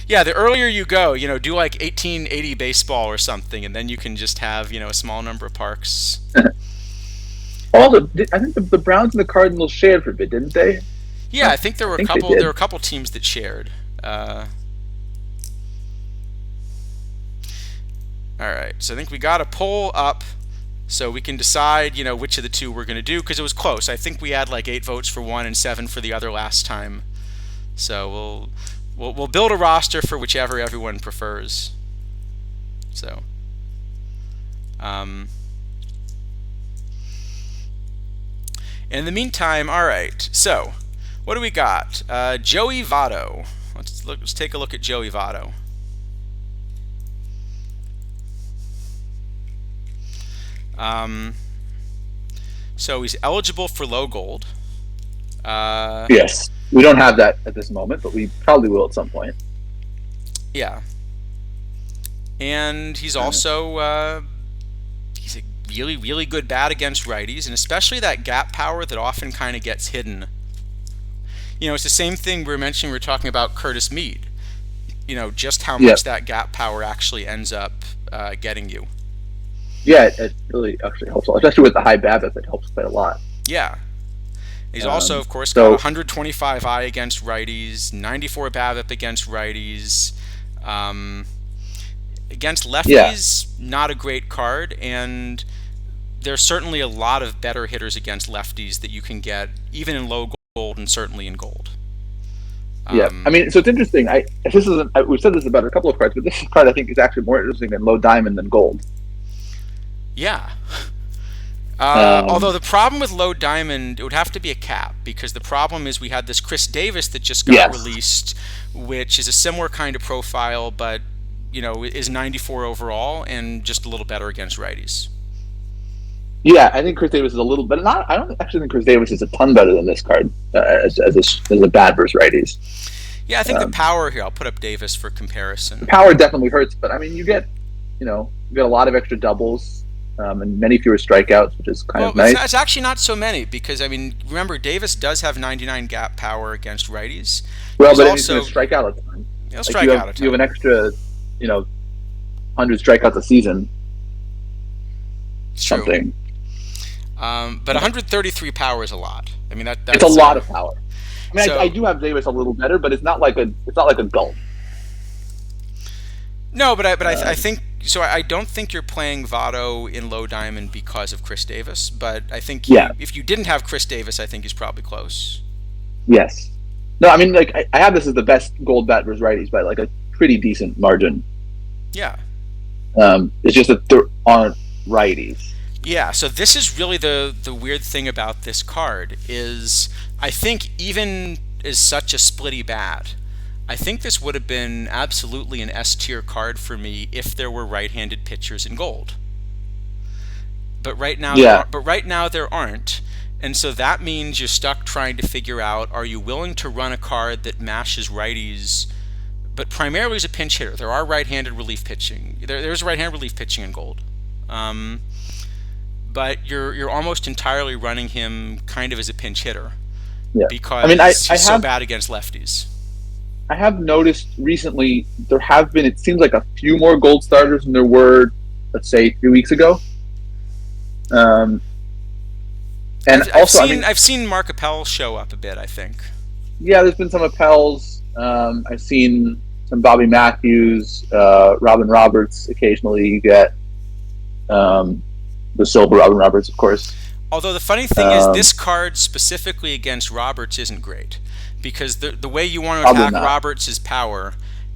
Yeah, the earlier you go, do like 1880 baseball or something, and then you can just have a small number of parks. Also, I think the Browns and the Cardinals shared for a bit, didn't they? Yeah, I think there were a couple. There were a couple teams that shared. All right, so I think we got a poll up, so we can decide, which of the two we're going to do, because it was close. I think we had like 8 votes for one and 7 for the other last time. So we'll build a roster for whichever everyone prefers. So. In the meantime, all right. So. What do we got? Joey Votto. Let's take a look at Joey Votto. So he's eligible for low gold. Yes, we don't have that at this moment, but we probably will at some point. Yeah, and he's also he's a really, really good bat against righties, and especially that gap power that often kind of gets hidden. It's the same thing we were talking about Curtis Mead. Just how much that gap power actually ends up getting you. Yeah, it really actually helps, especially with the high BABIP. It helps quite a lot. Yeah. He's also, of course, got 125 I against righties, 94 BABIP against righties. Against lefties, not a great card, and there's certainly a lot of better hitters against lefties that you can get, even in low gold and certainly in gold. Yeah, I mean, so it's interesting. We've said this about a couple of cards, but this card I think is actually more interesting than low diamond than gold. Yeah. Although the problem with low diamond, it would have to be a cap, because the problem is we had this Chris Davis that just got released, which is a similar kind of profile, but is 94 overall and just a little better against righties. Yeah, I think Chris Davis is a little bit. I don't actually think Chris Davis is a ton better than this card as a bat versus righties. Yeah, I think the power here. I'll put up Davis for comparison. Power definitely hurts, but I mean, you get a lot of extra doubles. and many fewer strikeouts, which is kind of nice. It's actually not so many because, I mean, remember, Davis does have 99 gap power against righties. Well, but he's going to strike out a ton. He'll strike out a ton. You have an extra, 100 strikeouts a season. It's something. True. But 133 power is a lot. I mean, that's it's a lot of power. I mean, I do have Davis a little better, but it's not like a gulp. No, but I think so. I don't think you're playing Votto in low diamond because of Chris Davis. But I think if you didn't have Chris Davis, I think he's probably close. Yes. No, I mean, like I have this as the best gold bat versus righties by like a pretty decent margin. Yeah. It's just that there aren't righties. Yeah. So this is really the weird thing about this card is I think even as such a splitty bat, I think this would have been absolutely an S tier card for me if there were right-handed pitchers in gold. But right now, there aren't, and so that means you're stuck trying to figure out: are you willing to run a card that mashes righties, but primarily as a pinch hitter? There are right-handed relief pitching. There's right-handed relief pitching in gold, but you're almost entirely running him kind of as a pinch hitter because he's so bad against lefties. I have noticed recently there have been, it seems like, a few more gold starters than there were, let's say, 3 weeks ago. And I've seen Mark Appel show up a bit, I think. Yeah, there's been some Appels. I've seen some Bobby Matthews, Robin Roberts. Occasionally you get the silver Robin Roberts, of course. Although the funny thing is this card specifically against Roberts isn't great. Because the way you want to attack Roberts is power,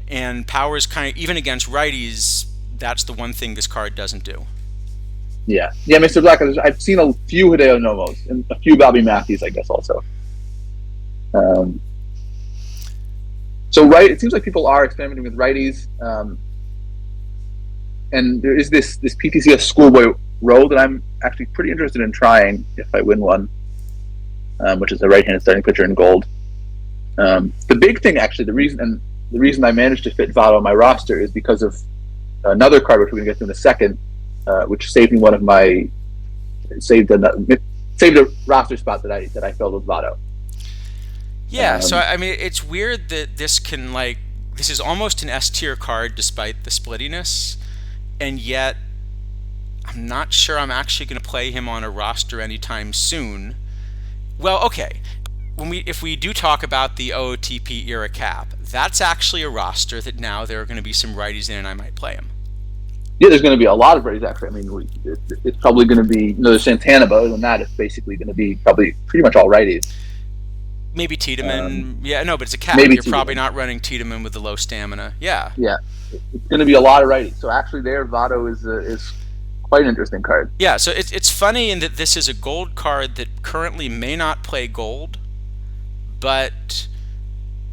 and power is kind of, even against righties, that's the one thing this card doesn't do. Yeah, Mr. Black, I've seen a few Hideo Nomos, and a few Bobby Matthews, I guess, also. It seems like people are experimenting with righties, and there is this PTCS Schoolboy Row that I'm actually pretty interested in trying if I win one, which is a right-handed starting pitcher in gold. The big thing, actually, the reason I managed to fit Votto on my roster is because of another card, which we're going to get to in a second, which saved me saved a roster spot that I filled with Votto. Yeah, so I mean, it's weird that this is almost an S tier card despite the splittiness, and yet I'm not sure I'm actually going to play him on a roster anytime soon. Well, okay. If we do talk about the OOTP era cap, that's actually a roster that now there are going to be some righties in, and I might play him. Yeah, there's going to be a lot of righties, actually. I mean, it's probably going to be there's Santana, but other than that, it's basically going to be probably pretty much all righties. Maybe Tiedemann. But it's a cap. You're probably not running Tiedemann with the low stamina. Yeah. Yeah, it's going to be a lot of righties. So actually, Votto is quite an interesting card. Yeah, so it's funny in that this is a gold card that currently may not play gold, but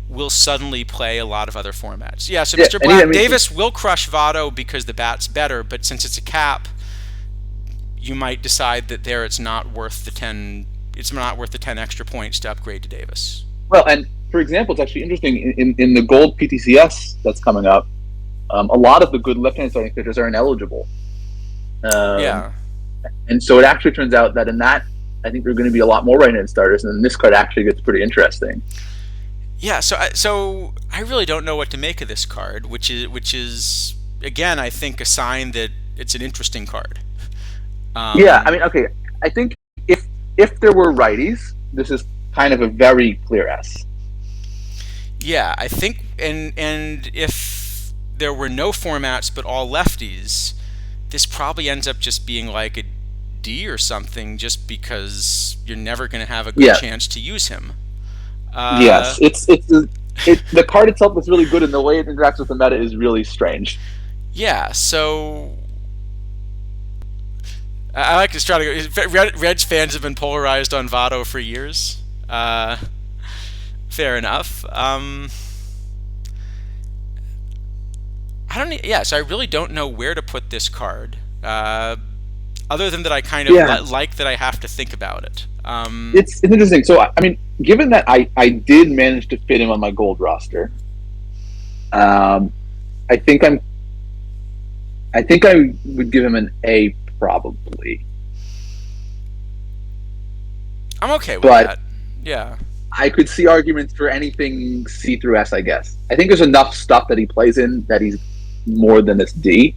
will suddenly play a lot of other formats. Yeah, so Mr. Black, Davis will crush Votto because the bat's better, but since it's a cap, you might decide that it's not worth the 10 extra points to upgrade to Davis. Well, and for example, it's actually interesting in the gold PTCS that's coming up, a lot of the good left-hand starting pitchers are ineligible. And so it actually turns out that in that, I think there are going to be a lot more right-hand starters, and then this card actually gets pretty interesting. Yeah, so I really don't know what to make of this card, which is again, I think, a sign that it's an interesting card. I mean, okay, I think if there were righties, this is kind of a very clear S. Yeah, I think, and if there were no formats but all lefties, this probably ends up just being like a D or something, just because you're never going to have a good chance to use him. Yes, the card itself is really good, and the way it interacts with the meta is really strange. Yeah, so I like to try to go. Reds fans have been polarized on Votto for years. Fair enough. So I really don't know where to put this card. Other than that, I kind of like that I have to think about it. It's interesting. So, I mean, given that I did manage to fit him on my gold roster, I think I would give him an A+. probably. I'm okay with But that. Yeah. I could see arguments for anything C through S, I guess. I think there's enough stuff that he plays in that he's more than this D.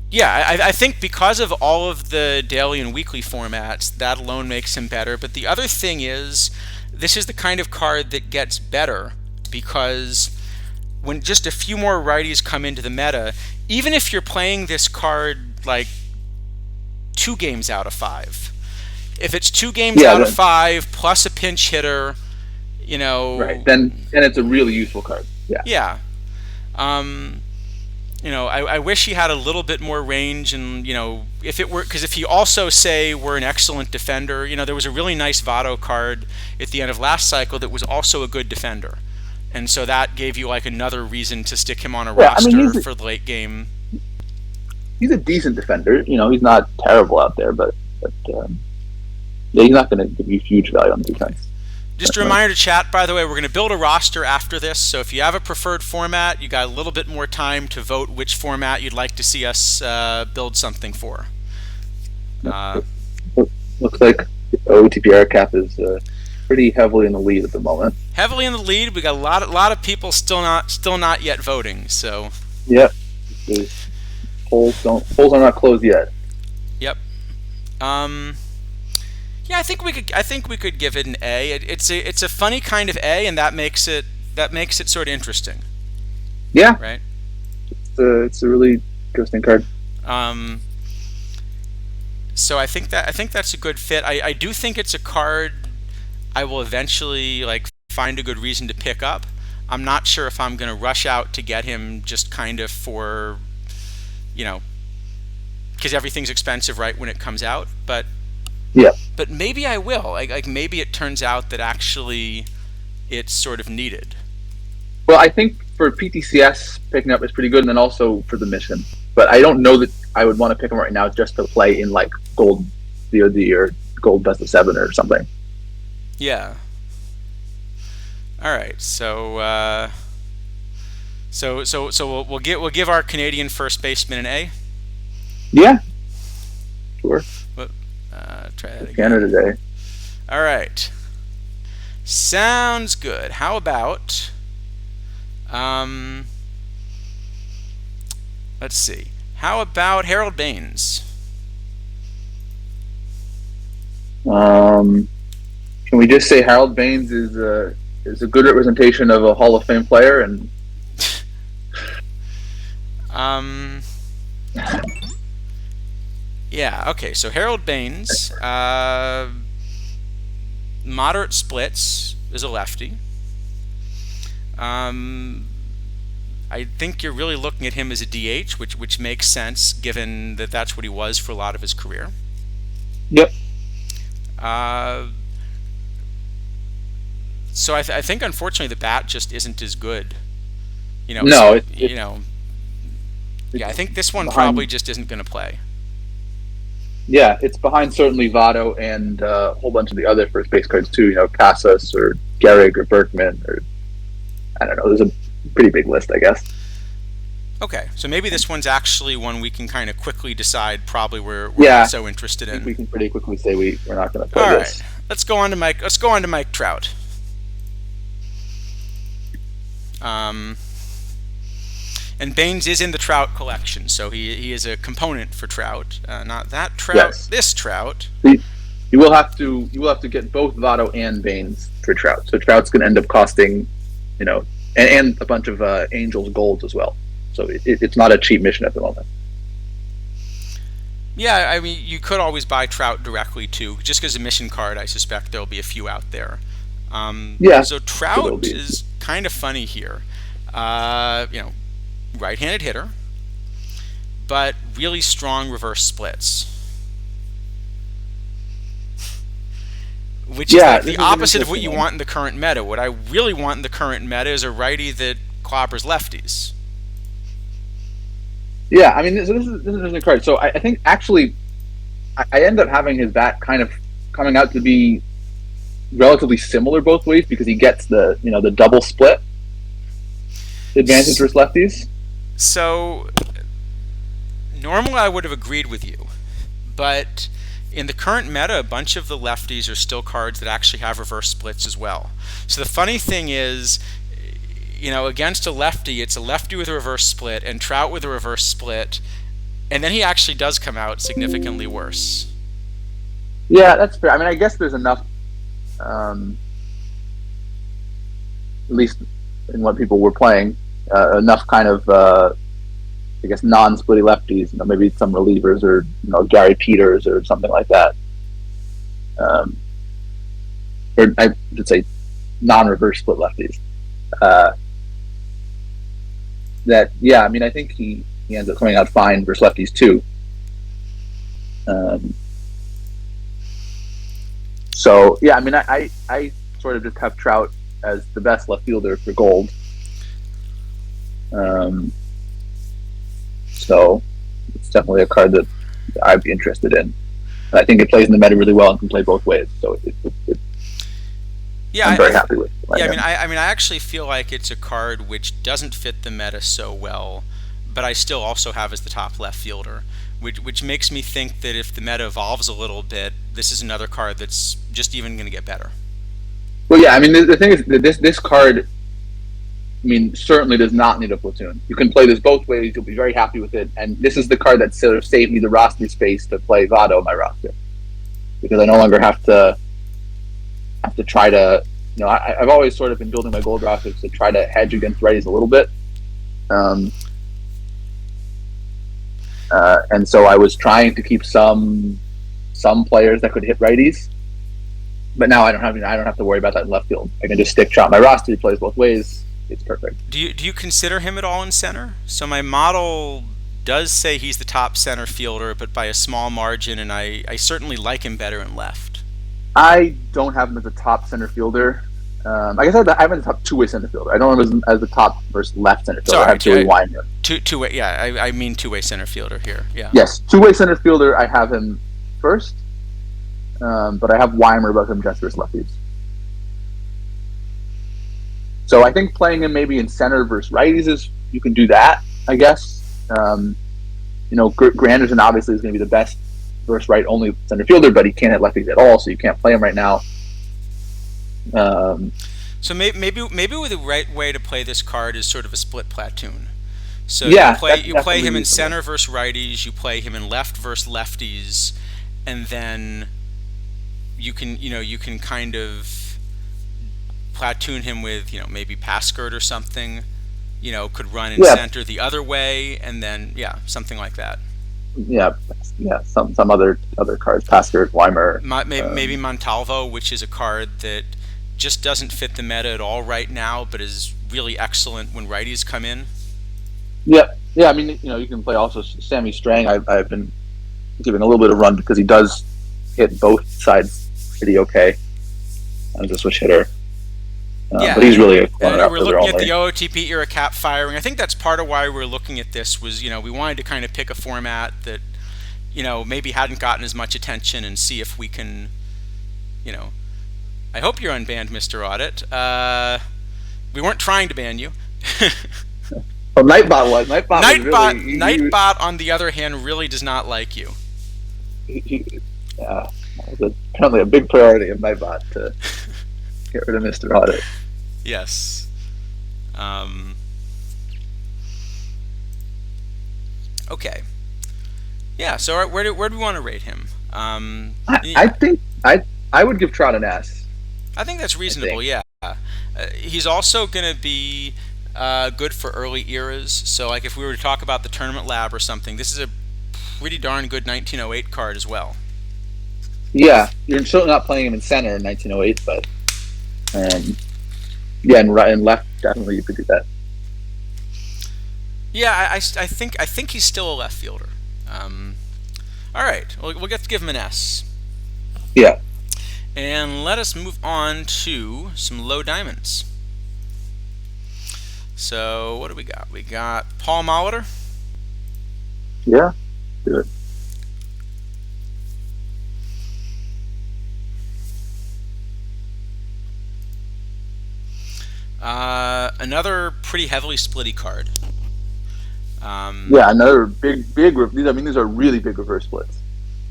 Yeah, I think because of all of the daily and weekly formats, that alone makes him better. But the other thing is, this is the kind of card that gets better because when just a few more righties come into the meta, even if you're playing this card like 2 games out of 5, if it's 2 games out of 5 plus a pinch hitter, right, then it's a really useful card. Yeah. I wish he had a little bit more range, and if it were, because if he also say were an excellent defender, there was a really nice Votto card at the end of last cycle that was also a good defender, and so that gave you like another reason to stick him on a roster for the late game. He's a decent defender. He's not terrible out there, but he's not going to give you huge value on defense. Just a reminder to chat, by the way, we're going to build a roster after this, so if you have a preferred format, you got a little bit more time to vote which format you'd like to see us build something for. Looks like OOTP air cap is pretty heavily in the lead at the moment. Heavily in the lead. We got a lot of people still not yet voting. So. Yep. Polls are not closed yet. Yep. Yeah, I think we could give it an A. It's a funny kind of A, and that makes it sort of interesting. Yeah. Right. It's a really interesting card. So I think that's a good fit. I do think it's a card I will eventually find a good reason to pick up. I'm not sure if I'm going to rush out to get him just kind of for, because everything's expensive right when it comes out, but. Yeah. But maybe I will. Maybe it turns out that actually it's sort of needed. Well, I think for PTCS picking up is pretty good, and then also for the mission. But I don't know that I would want to pick him right now just to play in gold VOD or gold best of 7 or something. Yeah. All right. So we'll give our Canadian first baseman an A. Yeah. Sure. Try that again. Canada Day. All right. Sounds good. How about let's see. How about Harold Baines? Can we just say Harold Baines is a good representation of a Hall of Fame player and Yeah, okay, so Harold Baines, moderate splits, is a lefty. I think you're really looking at him as a DH, which makes sense given that that's what he was for a lot of his career. Yep. So I think unfortunately the bat just isn't as good. No, I think this one probably just isn't going to play. Yeah, it's behind certainly Votto and a whole bunch of the other first base cards too. Casas or Gehrig or Berkman or I don't know. There's a pretty big list, I guess. Okay, so maybe this one's actually one we can kind of quickly decide. Probably we're not so interested in. We can pretty quickly say we're not going to play this. All right, let's go on to Mike Trout. And Baines is in the Trout collection, so he is a component for Trout. Not that Trout, yes. This Trout. You will have to get both Votto and Baines for Trout. So Trout's going to end up costing, and a bunch of Angels golds as well. So it's not a cheap mission at the moment. Yeah, I mean, you could always buy Trout directly too. Just because a mission card, I suspect there'll be a few out there. So Trout is kind of funny here. Right-handed hitter, but really strong reverse splits. Which is the opposite of what you want in the current meta. What I really want in the current meta is a righty that clobbers lefties. Yeah, I mean, this is an interesting card. So I think actually, I end up having his bat kind of coming out to be relatively similar both ways because he gets the the double split advantage versus lefties. So Normally I would have agreed with you, but in the current meta, a bunch of the lefties are still cards that actually have reverse splits as well. So the funny thing is, against a lefty, it's a lefty with a reverse split and Trout with a reverse split, and then he actually does come out significantly worse. Yeah, that's fair. I mean, I guess there's enough, at least in what people were playing, enough kind of, I guess, non-splitty lefties. Maybe some relievers or Gary Peters or something like that. Or I should say, non-reverse split lefties. I think he ends up coming out fine versus lefties too. So yeah, I mean, I sort of just have Trout as the best left fielder for gold. So it's definitely a card that I'd be interested in. I think it plays in the meta really well and can play both ways. So I'm very happy with it. I actually feel like it's a card which doesn't fit the meta so well, but I still also have as the top left fielder, which makes me think that if the meta evolves a little bit, this is another card that's just even going to get better. Well, yeah, I mean, the thing is that this card, certainly does not need a platoon. You can play this both ways. You'll be very happy with it. And this is the card that sort of saved me the roster space to play Votto on my roster, because I no longer have to try to. I've always sort of been building my gold rosters to try to hedge against righties a little bit. And so I was trying to keep some players that could hit righties, but now I don't have to worry about that in left field. I can just stick Trout my roster. He plays both ways. It's perfect. Do you consider him at all in center? So my model does say he's the top center fielder, but by a small margin, and I certainly like him better in left. I don't have him as a top center fielder. I guess I have him as a top two-way center fielder. I don't have him as the top versus left center fielder. I have Joey Weimer. Two-way, yeah. I mean two-way center fielder here. Yeah. Yes, two-way center fielder. I have him first, but I have Weimer above him just versus lefties. So I think playing him maybe in center versus righties you can do that, I guess. Granderson obviously is going to be the best versus right only center fielder, but he can't hit lefties at all, so you can't play him right now. So maybe the right way to play this card is sort of a split platoon. So yeah, you play him in center versus righties, you play him in left versus lefties, and then you can kind of platoon him with maybe Paskert or something. Could run in center the other way, and then something like that. Yeah. Some other cards, Paskert, Weimer, maybe Montalvo, which is a card that just doesn't fit the meta at all right now, but is really excellent when righties come in. Yeah. I mean, you can play also Sammy Strang. I've been giving a little bit of run because he does hit both sides pretty okay as a switch hitter. But he's really a we're looking at the OOTP era cap firing. I think that's part of why we're looking at this was, we wanted to kind of pick a format that, maybe hadn't gotten as much attention and see if we can, I hope you're unbanned, Mr. Audit. We weren't trying to ban you. Well, Nightbot was. Nightbot, on the other hand, really does not like you. It was apparently a big priority of Nightbot to get rid of Mr. Audit. Yes. Okay. Yeah. So where do we want to rate him? I think I would give Trout an S. I think that's reasonable. Yeah. He's also going to be good for early eras. So like if we were to talk about the Tournament Lab or something, this is a pretty darn good 1908 card as well. Yeah, you're certainly not playing him in center in 1908, but and left definitely you could do that. Yeah, I think he's still a left fielder. All right, we'll get to give him an S. Yeah. And let us move on to some low diamonds. So what do we got? We got Paul Molitor. Yeah, good. Another pretty heavily splitty card. Yeah, another big. These are really big reverse splits.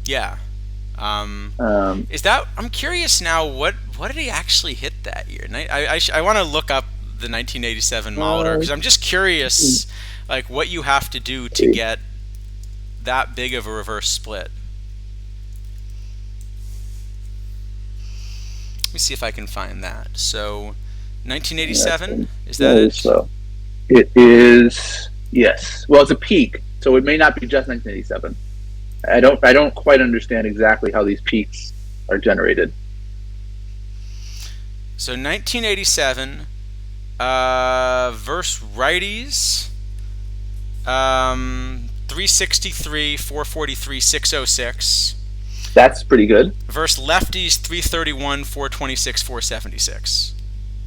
Yeah. Um, Um, is that? I'm curious now. What did he actually hit that year? And I want to look up the 1987 Molitor uh, because I'm just curious, like what you have to do to get that big of a reverse split. Let me see if I can find that. So, 1987, is that it? so it is, yes. Well, it's a peak, so it may not be just 1987. I don't quite understand exactly how these peaks are generated. So 1987 versus righties, 363, 443, 606. That's pretty good. Versus lefties, 331, 426, 476.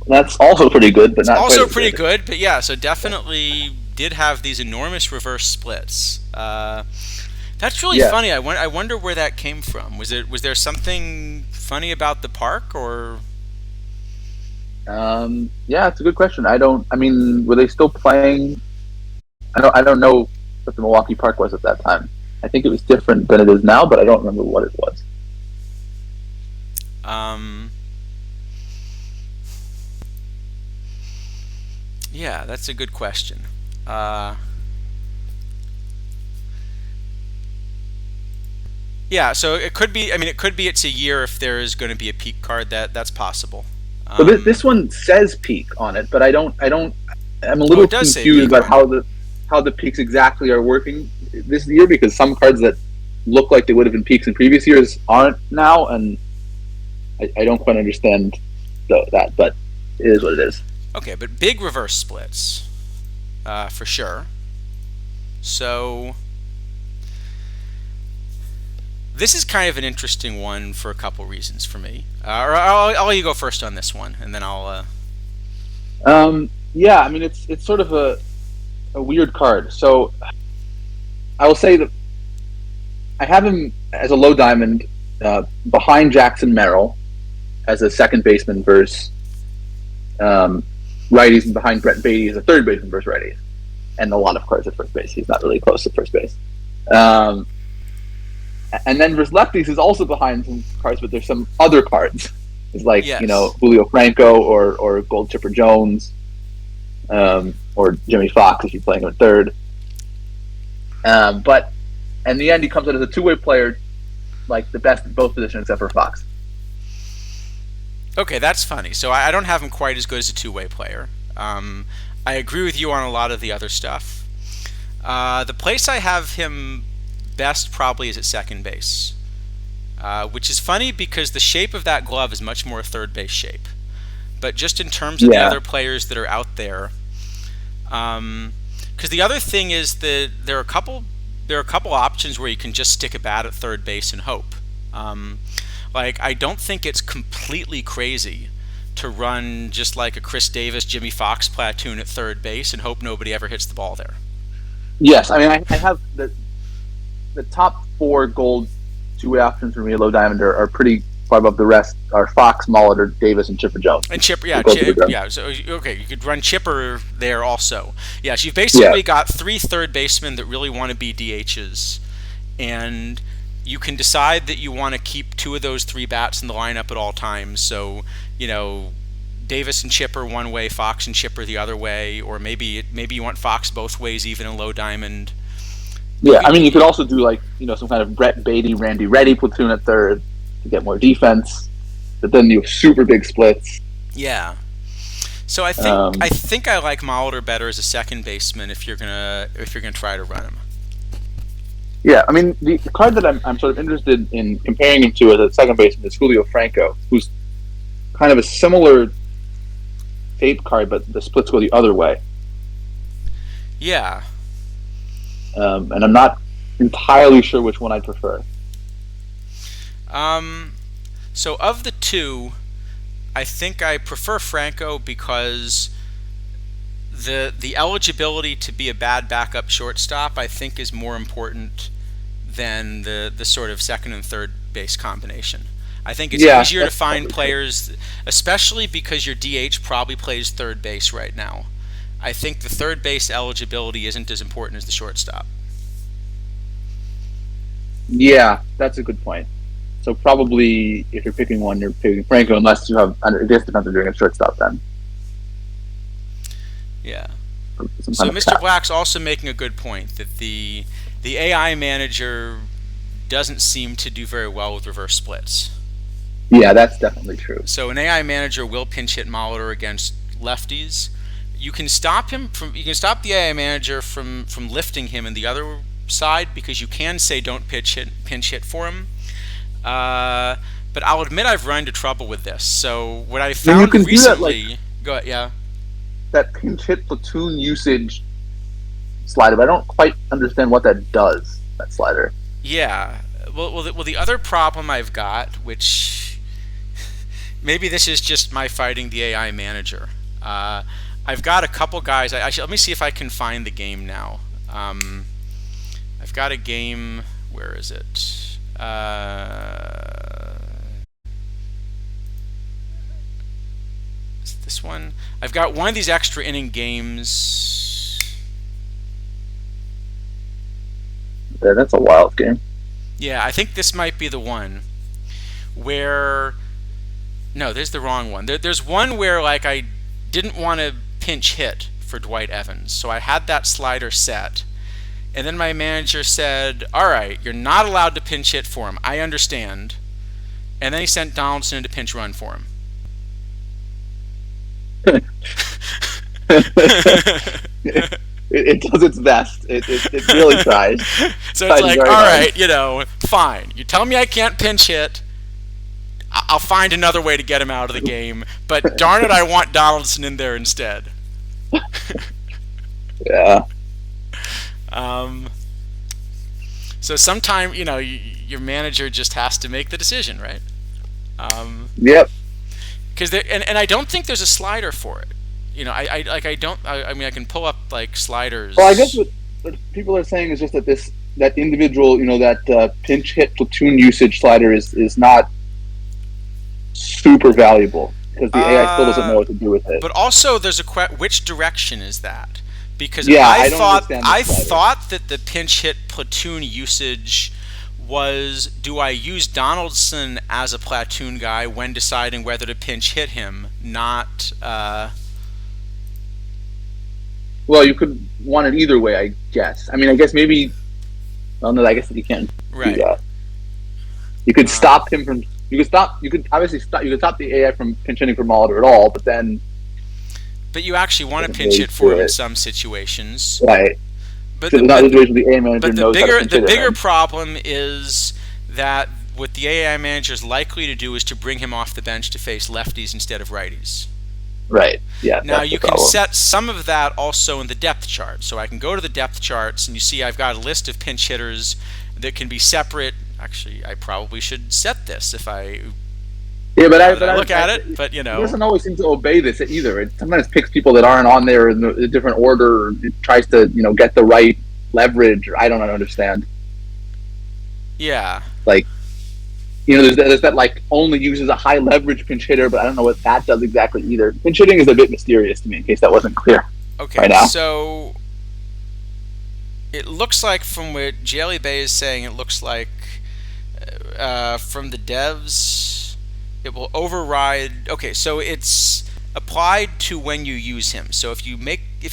That's also pretty good, but It's not also quite pretty good, but yeah, so definitely did have these enormous reverse splits. That's really funny. I wonder where that came from. Was there something funny about the park, or? Yeah, it's a good question. I mean, were they still playing? I don't know what the Milwaukee Park was at that time. I think it was different than it is now, but I don't remember what it was. Um, yeah, that's a good question. Uh, yeah, so it could be. I mean, it could be it's a year if there is going to be a peak card. That's possible. So this one says peak on it, but I'm a Oh, little it does say confused peak about how the peaks exactly are working this year, because some cards that look like they would have been peaks in previous years aren't now, and I don't quite understand that, but it is what it is. Okay, but big reverse splits, for sure. So this is kind of an interesting one for a couple reasons for me. Or I'll let you go first on this one, and then I'll. Yeah, I mean it's sort of a weird card. So I will say that I have him as a low diamond behind Jackson Merrill as a second baseman versus righties, and behind Brett Beatty as a third baseman versus righties, and a lot of cards at first base. He's not really close to first base. And then versus lefties is also behind some cards, but there's some other cards. It's like, Yes. Julio Franco or Gold Chipper Jones, or Jimmy Fox if you're playing him at third. But in the end, he comes out as a two-way player, like the best in both positions except for Fox. Okay, that's funny. So I don't have him quite as good as a two-way player. I agree with you on a lot of the other stuff. The place I have him best probably is at second base, which is funny because the shape of that glove is much more third base shape. But just in terms of the other players that are out there, because the other thing is that there are a couple options where you can just stick a bat at third base and hope. Like, I don't think it's completely crazy to run just like a Chris Davis, Jimmy Fox platoon at third base and hope nobody ever hits the ball there. Yes, I mean I have the top four gold two-way options for me at low diamond are pretty far above the rest. Are Fox, Molitor, Davis, and Chipper Jones. And Chipper, yeah. So okay, you could run Chipper there also. Yeah, so you've basically got three third basemen that really want to be DHs, and you can decide that you want to keep two of those three bats in the lineup at all times. So Davis and Chipper one way, Fox and Chipper the other way, or maybe you want Fox both ways, even in low diamond. Yeah, I mean you could also do like some kind of Brett Beatty, Randy Reddy platoon at third to get more defense, but then you have super big splits. Yeah. So I think I like Molitor better as a second baseman if you're gonna try to run him. Yeah, I mean the card that I'm sort of interested in comparing him to as a second baseman is Julio Franco, who's kind of a similar tape card, but the splits go the other way. Yeah. And I'm not entirely sure which one I'd prefer. So of the two, I think I prefer Franco because the eligibility to be a bad backup shortstop I think is more important than the sort of second and third base combination. I think it's easier to find players, especially because your DH probably plays third base right now. I think the third base eligibility isn't as important as the shortstop. Yeah, that's a good point. So probably if you're picking one, you're picking Franco, unless you have. I guess depends on doing a shortstop then. Yeah. Some So kind of Mr. cap. Black's also making a good point that the AI manager doesn't seem to do very well with reverse splits. Yeah, that's definitely true. So an AI manager will pinch hit Molitor against lefties. You can stop the AI manager from lifting him in the other side, because you can say don't pinch hit for him. But I'll admit I've run into trouble with this. So what I found you can recently, do that, go ahead, yeah. that pinch hit platoon usage slider, but I don't quite understand what that does. That slider. Yeah. Well, the other problem I've got, which maybe this is just my fighting the AI manager. I've got a couple guys. Let me see if I can find the game now. I've got a game. Where is it? Is it this one? I've got one of these extra inning games. Yeah, that's a wild game. Yeah, I think this might be the one where. No, there's the wrong one. There's one where like I didn't want to pinch hit for Dwight Evans, so I had that slider set, and then my manager said, "All right, you're not allowed to pinch hit for him. I understand." And then he sent Donaldson to pinch run for him. It does its best. It really tries. So it's like, all right, fine. You tell me I can't pinch hit. I'll find another way to get him out of the game. But darn it, I want Donaldson in there instead. Yeah. So sometime, your manager just has to make the decision, right? Yep. Because and I don't think there's a slider for it. I mean, I can pull up like sliders. Well, I guess what people are saying is just that that individual, that pinch hit platoon usage slider is not super valuable because the AI still doesn't know what to do with it. But also, there's which direction is that? Because yeah, I thought that the pinch hit platoon usage was, do I use Donaldson as a platoon guy when deciding whether to pinch hit him, not. Well, you could want it either way, I guess. I mean, I guess maybe. Well, no, I guess you can't do that. You could stop him from. You could obviously stop. You could stop the AI from pinch hitting for Molitor at all, but then. But you actually want to pinch hit for him in some situations, right? But the AI manager knows the bigger problem is that what the AI manager is likely to do is to bring him off the bench to face lefties instead of righties. Right. Yeah. Now you can set some of that also in the depth chart. So I can go to the depth charts and you see I've got a list of pinch hitters that can be separate. Actually, I probably should set this if I. Yeah, but I look at it. But it doesn't always seem to obey this either. It sometimes picks people that aren't on there in a different order. Or it tries to get the right leverage. Or I don't understand. Yeah. Like. There's that like only uses a high leverage pinch hitter, but I don't know what that does exactly either. Pinch hitting is a bit mysterious to me, in case that wasn't clear. Okay, right now. So it looks like from what Jelly Bay is saying, it looks like from the devs, it will override. Okay, so it's applied to when you use him. So if you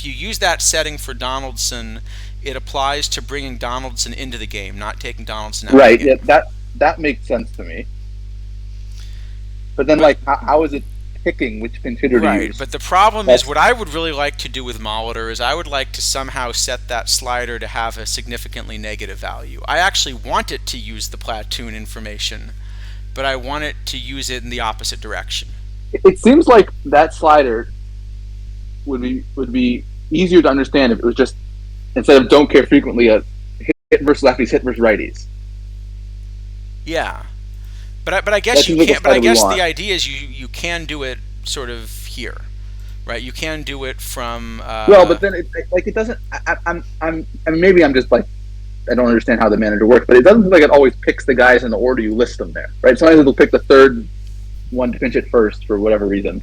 use that setting for Donaldson, it applies to bringing Donaldson into the game, not taking Donaldson out. Right. Of the game. Yeah. That makes sense to me. But then, how is it picking which pinch hitter to use? Right, but the problem is what I would really like to do with Molitor is I would like to somehow set that slider to have a significantly negative value. I actually want it to use the platoon information, but I want it to use it in the opposite direction. It seems like that slider would be easier to understand if it was just, instead of don't care frequently, a hit versus lefties, hit versus righties. Yeah, but I guess you can't. But I guess the idea is you can do it sort of here, right? You can do it from. Well, but then it doesn't. I mean, maybe I'm just like I don't understand how the manager works, but it doesn't seem like it always picks the guys in the order you list them there, right? Sometimes it'll pick the third one to pinch it first for whatever reason.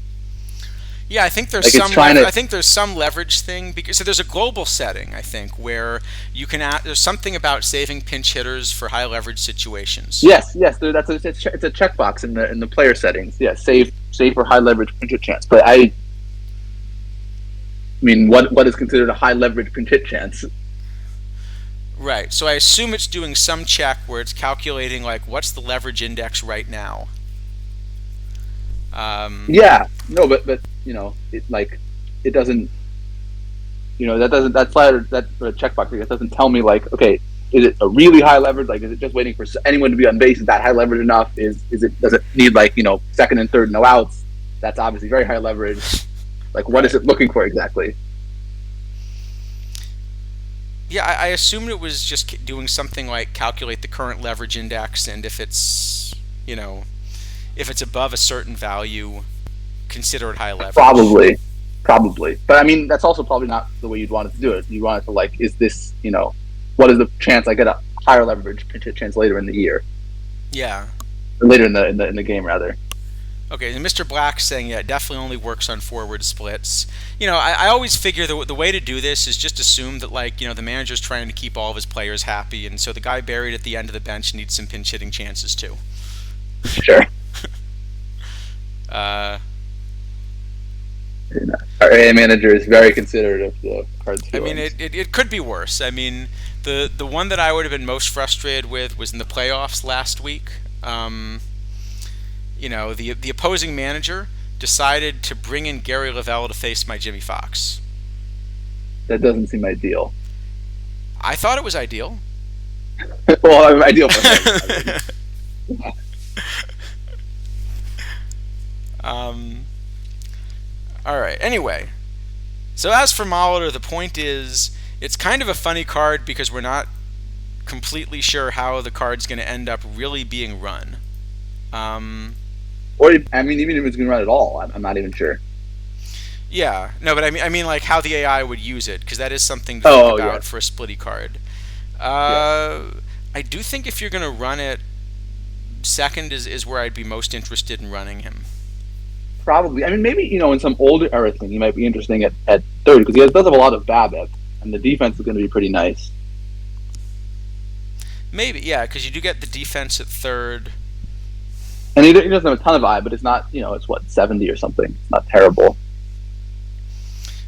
Yeah, I think there's Like it's some. trying to. I think there's some leverage thing because so there's a global setting I think where you can. There's something about saving pinch hitters for high leverage situations. Yes, yes. It's a checkbox in the player settings. Yes, save for high leverage pinch hit chance. But I mean, what is considered a high leverage pinch hit chance? Right. So I assume it's doing some check where it's calculating like what's the leverage index right now. Yeah, no, but it doesn't. That slider, that checkbox, it doesn't tell me like, okay, is it a really high leverage? Like, is it just waiting for anyone to be on base? Is that high leverage enough? Does it need like second and third no outs? That's obviously very high leverage. Like, what is it looking for exactly? Yeah, I assumed it was just doing something like calculate the current leverage index, and if it's if it's above a certain value, consider it high leverage. Probably. But I mean, that's also probably not the way you'd want it to do it. You want it to like, is this what is the chance I get a higher leverage pinch hit chance later in the year? Yeah. Or later in the game rather. Okay, and Mr. Black's saying, yeah, it definitely only works on forward splits. I always figure the way to do this is just assume that, like, the manager's trying to keep all of his players happy, and so the guy buried at the end of the bench needs some pinch hitting chances too. Sure. Uh, Our AA manager is very considerate of the card's feelings. I mean, it could be worse. I mean, the one that I would have been most frustrated with was in the playoffs last week. The opposing manager decided to bring in Gary Lavelle to face my Jimmy Fox. That doesn't seem ideal. I thought it was ideal. Well, ideal for him. All right. Anyway, so as for Molitor, the point is, it's kind of a funny card because we're not completely sure how the card's going to end up really being run. Or I mean, even if it's going to run at all, I'm not even sure. Yeah, no, but I mean, like how the AI would use it, because that is something to think about for a splitty card. Yes. I do think if you're going to run it, second is where I'd be most interested in running him. Probably. I mean, maybe in some older era thing, he might be interesting at third because he does have a lot of BABIP, and the defense is going to be pretty nice. Maybe, yeah, because you do get the defense at third. And he doesn't have a ton of I, but it's not, it's what, 70 or something. It's not terrible.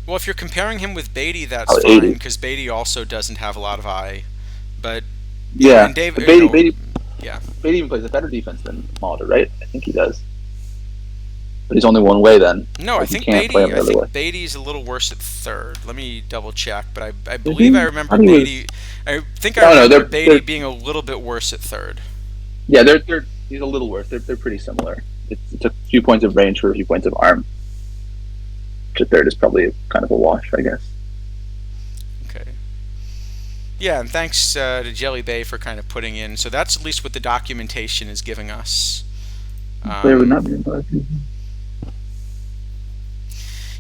Well, if you're comparing him with Beatty, that's fine, because Beatty also doesn't have a lot of I. But yeah, and David, Beatty even plays a better defense than Molitor, right? I think he does. But he's only one way then. No, I think Beatty's a little worse at third. Let me double check, but I believe I remember Beatty. I think I remember Beatty being a little bit worse at third. Yeah, he's a little worse. They're pretty similar. It's a few points of range for a few points of arm. Which at third is probably kind of a wash, I guess. Okay. Yeah, and thanks to Jelly Bay for kind of putting in. So that's at least what the documentation is giving us. Player would not be involved.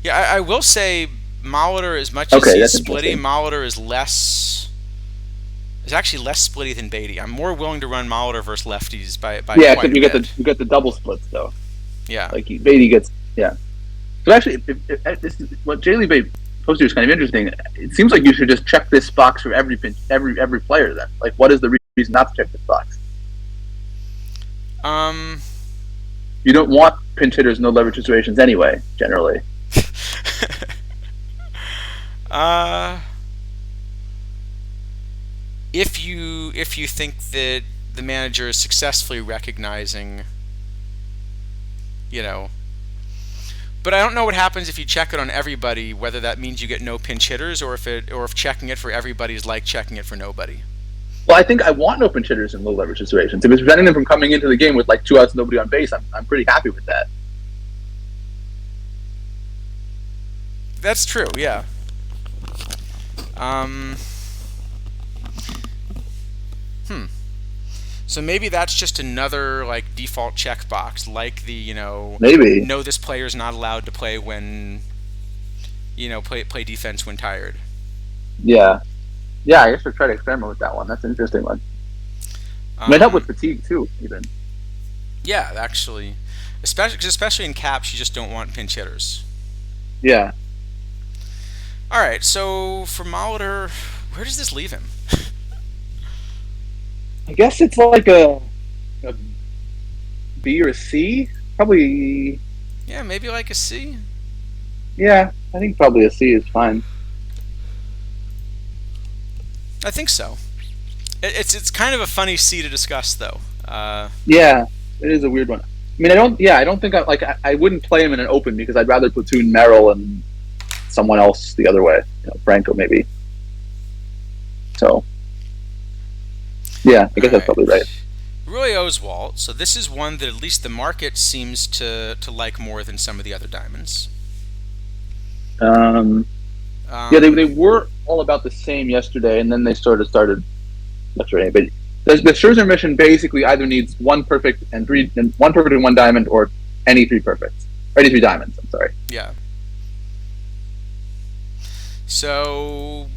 Yeah, I will say Molitor, as much as he's splitty, Molitor is actually less splitty than Beatty. I'm more willing to run Molitor versus lefties by yeah, because you get the double splits though. Yeah, like Beatty gets So actually, if this is what Jaley Bay posted is kind of interesting. It seems like you should just check this box for every player. Then, like, what is the reason not to check this box? You don't want pinch hitters in no leverage situations anyway, generally. If you think that the manager is successfully recognizing, but I don't know what happens if you check it on everybody, whether that means you get no pinch hitters or if checking it for everybody is like checking it for nobody. Well, I think I want no pinch hitters in low leverage situations. If it's preventing them from coming into the game with like 2 outs, nobody on base, I'm pretty happy with that. That's true, yeah. So maybe that's just another like default checkbox, like the maybe no, this player's not allowed to play when play defense when tired. Yeah, I guess we'll try to experiment with that one. That's an interesting one. Might help with fatigue too, even. Yeah, actually, especially in caps, you just don't want pinch hitters. Yeah. All right, so for Molitor, where does this leave him? I guess it's like a B or a C. Probably. Yeah, maybe like a C. Yeah, I think probably a C is fine. I think so. It's kind of a funny C to discuss, though. Yeah, it is a weird one. I mean, I don't think I wouldn't play him in an open because I'd rather platoon Merrill and someone else the other way, Franco maybe. So, yeah, I guess that's probably right. Roy Oswalt. So this is one that at least the market seems to like more than some of the other diamonds. Yeah, they were all about the same yesterday, and then they sort of started yesterday. But the Scherzer mission basically either needs one perfect and one diamond, or any three perfects, or any three diamonds. I'm sorry. Yeah. So,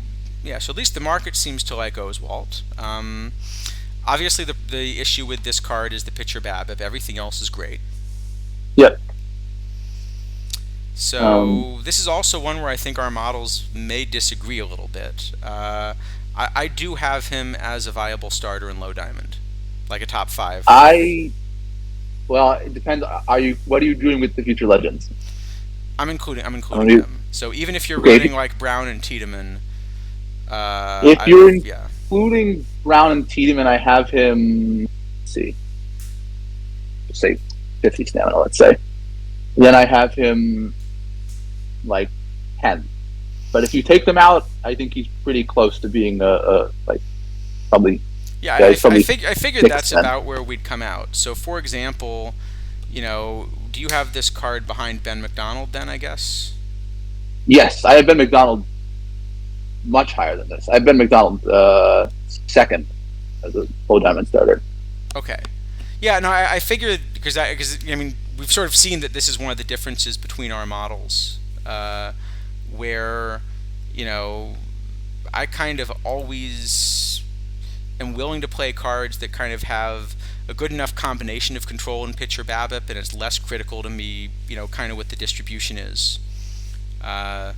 yeah. So at least the market seems to like Oswalt. Obviously, the issue with this card is the pitcher BABIP. Everything else is great. Yep. So this is also one where I think our models may disagree a little bit. I do have him as a viable starter in low diamond, like a top 5. Well, it depends. What are you doing with the future legends? I'm including them. So even if you're running like Brown and Tiedemann, if you're including Brown and Tiedemann, I have him. Let's see, say 50 stamina. Let's say. Then I have him like 10. But if you take them out, I think he's pretty close to being like probably. Yeah, I figured that's about where we'd come out. So, for example, do you have this card behind Ben McDonald then, I guess? Yes, I have Ben McDonald much higher than this. I have Ben McDonald second as a low diamond starter. Okay. Yeah, no, I figured because I mean, we've sort of seen that this is one of the differences between our models, where, I kind of always am willing to play cards that kind of have a good enough combination of control and pitcher BABIP, and it's less critical to me, kind of what the distribution is. And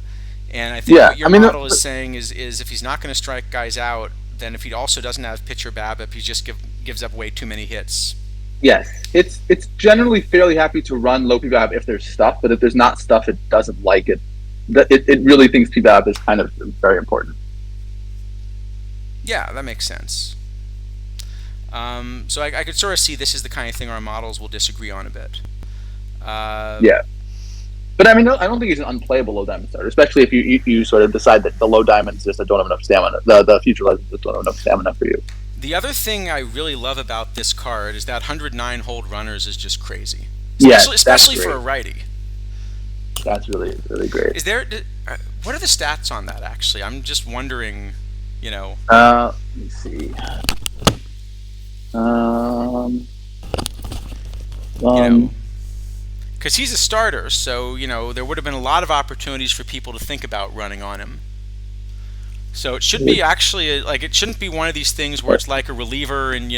I think what your model is saying is if he's not going to strike guys out, then if he also doesn't have pitcher BABIP, he just gives up way too many hits. Yes, it's generally fairly happy to run low PBAB if there's stuff, but if there's not stuff, it doesn't like it. It really thinks PBAB is kind of very important. Yeah, that makes sense. So I could sort of see this is the kind of thing our models will disagree on a bit. Yeah, but I mean, I don't think he's an unplayable low diamond starter, especially if you sort of decide that the low diamonds just don't have enough stamina. The future legends just don't have enough stamina for you. The other thing I really love about this card is that 109 hold runners is just crazy. Especially for a righty. That's really, really great. Is there? What are the stats on that? Actually, I'm just wondering. Let me see. Because he's a starter, so there would have been a lot of opportunities for people to think about running on him. So it should be actually it shouldn't be one of these things where it's like a reliever and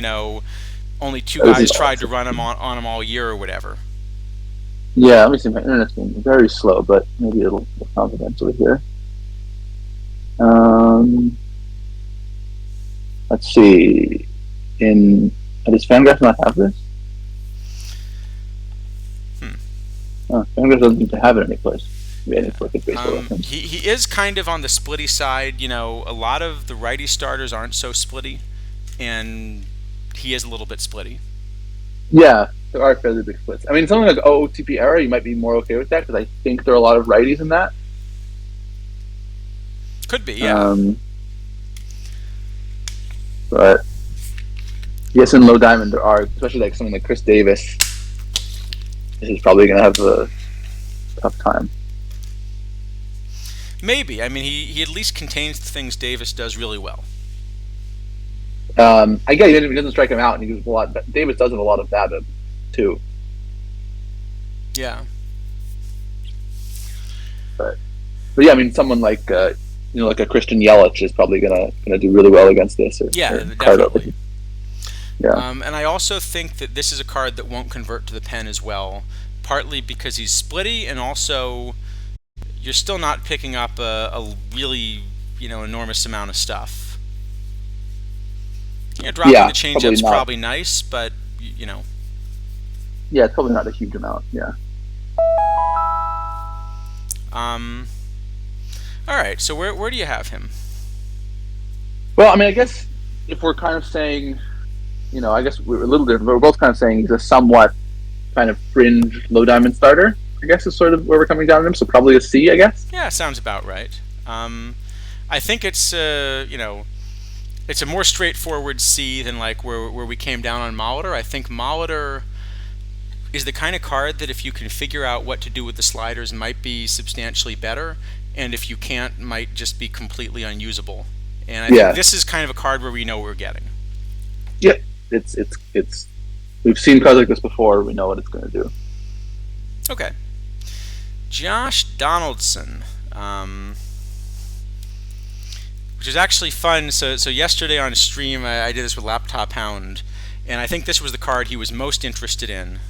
only 2 guys tried to run him on him all year or whatever. Yeah, let me see. My internet's been very slow, but maybe it'll come eventually here. Let's see. Does Fangraphs not have this? Fangraphs doesn't seem to have it anyplace. He is kind of on the splitty side. A lot of the righty starters aren't so splitty, and he is a little bit splitty. Yeah, there are fairly big splits. I mean, something like OOTP era, you might be more okay with that because I think there are a lot of righties in that. Could be, yeah. But yes, in low diamond there are, especially like something like Chris Davis. This is probably going to have a tough time. Maybe. I mean, he at least contains the things Davis does really well. I guess he doesn't strike him out, and he uses a lot. But Davis does have a lot of BABIP too. Yeah. But yeah, I mean, someone like like a Christian Yelich is probably gonna do really well against this. Definitely. Yeah. And I also think that this is a card that won't convert to the pen as well, partly because he's splitty, and also, you're still not picking up a really enormous amount of stuff. Dropping Yeah, the probably changeup's not. probably nice, but Yeah, it's probably not a huge amount. Yeah. Um, all right. So where do you have him? Well, I mean, I guess if we're kind of saying, I guess we're a little different, but we're both kind of saying he's a somewhat kind of fringe low diamond starter, I guess is sort of where we're coming down on him. So probably a C, I guess. Yeah, sounds about right. I think it's it's a more straightforward C than like where we came down on Molitor. I think Molitor is the kind of card that if you can figure out what to do with the sliders might be substantially better, and if you can't, might just be completely unusable. And I think this is kind of a card where we know what we're getting. Yep. It's we've seen cards like this before. We know what it's going to do. Okay. Josh Donaldson, which is actually fun. So yesterday on stream, I did this with Laptop Hound, and I think this was the card he was most interested in.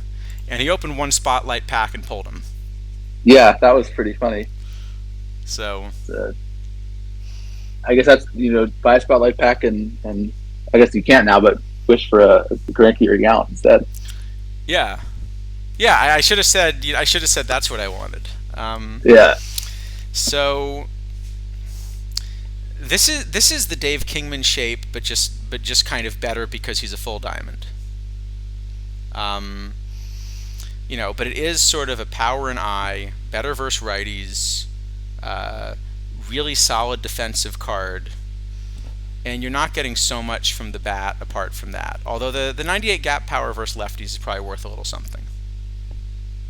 And he opened one Spotlight pack and pulled him. Yeah, that was pretty funny. So I guess that's buy a Spotlight pack and I guess you can't now, but wish for a Granky or Yount instead. Yeah, I should have said that's what I wanted. Yeah. So this is the Dave Kingman shape, but just kind of better because he's a full diamond. But it is sort of a power and eye, better versus righties, really solid defensive card, and you're not getting so much from the bat apart from that. Although the 98 gap power versus lefties is probably worth a little something.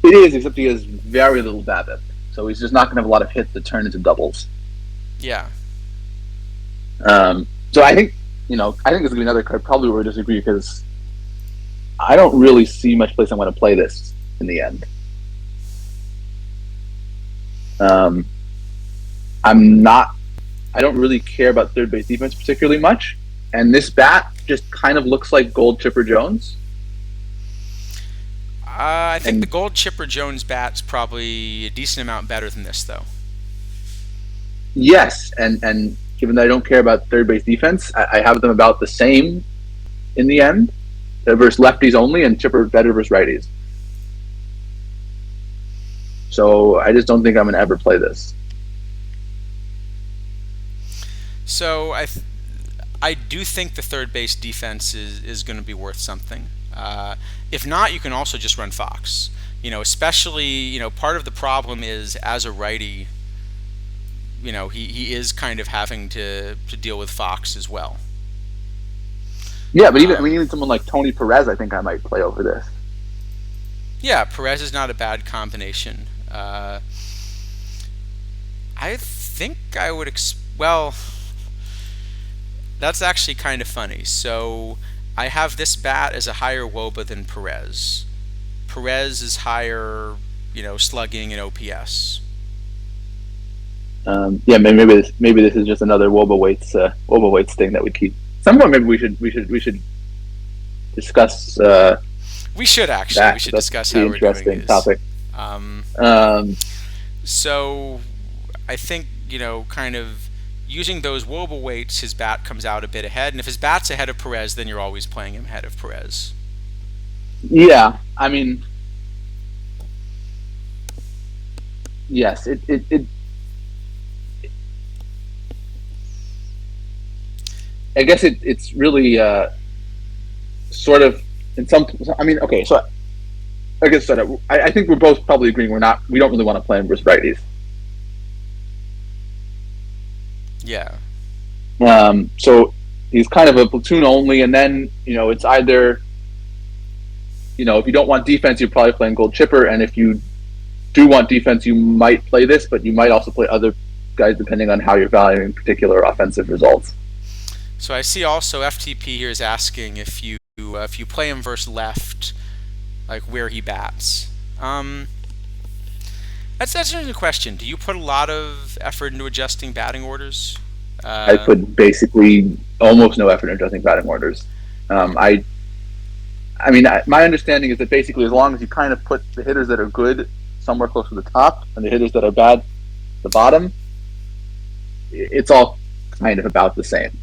It is, except he has very little BABIP, so he's just not going to have a lot of hits that turn into doubles. Yeah. So I think it's going to be another card probably where we disagree because I don't really see much place I'm going to play this in the end. I don't really care about third base defense particularly much, and this bat just kind of looks like Gold Chipper Jones. I think the Gold Chipper Jones bat's probably a decent amount better than this, though. Yes, and given that I don't care about third base defense, I have them about the same in the end, versus lefties only, and Chipper better versus righties. So I just don't think I'm going to ever play this. So I do think the third base defense is going to be worth something. If not, you can also just run Fox. Especially part of the problem is as a righty, he is kind of having to deal with Fox as well. Yeah, but even someone like Tony Perez, I think I might play over this. Yeah, Perez is not a bad combination. I think I would that's actually kind of funny. So I have this bat as a higher WOBA than Perez. Perez is higher, slugging and OPS. Yeah, maybe this is just another WOBA weights thing that we keep. Some point, maybe we should discuss. We should actually. We should discuss how we're doing this. Topic. So I think kind of using those WOBA weights, his bat comes out a bit ahead, and if his bat's ahead of Perez, then you're always playing him ahead of Perez. Yeah, I mean, yes, it I guess it's really sort of in some. I mean, okay, so like I said, I think we're both probably agreeing we don't really want to play him versus righties. Yeah. So he's kind of a platoon only, and then it's either if you don't want defense, you're probably playing Gold Chipper, and if you do want defense, you might play this, but you might also play other guys depending on how you're valuing particular offensive results. So I see also FTP here is asking if you play him versus left, like where he bats. That's an interesting question. Do you put a lot of effort into adjusting batting orders? I put basically almost no effort into adjusting batting orders. I mean, my understanding is that basically as long as you kind of put the hitters that are good somewhere close to the top and the hitters that are bad the bottom, it's all kind of about the same.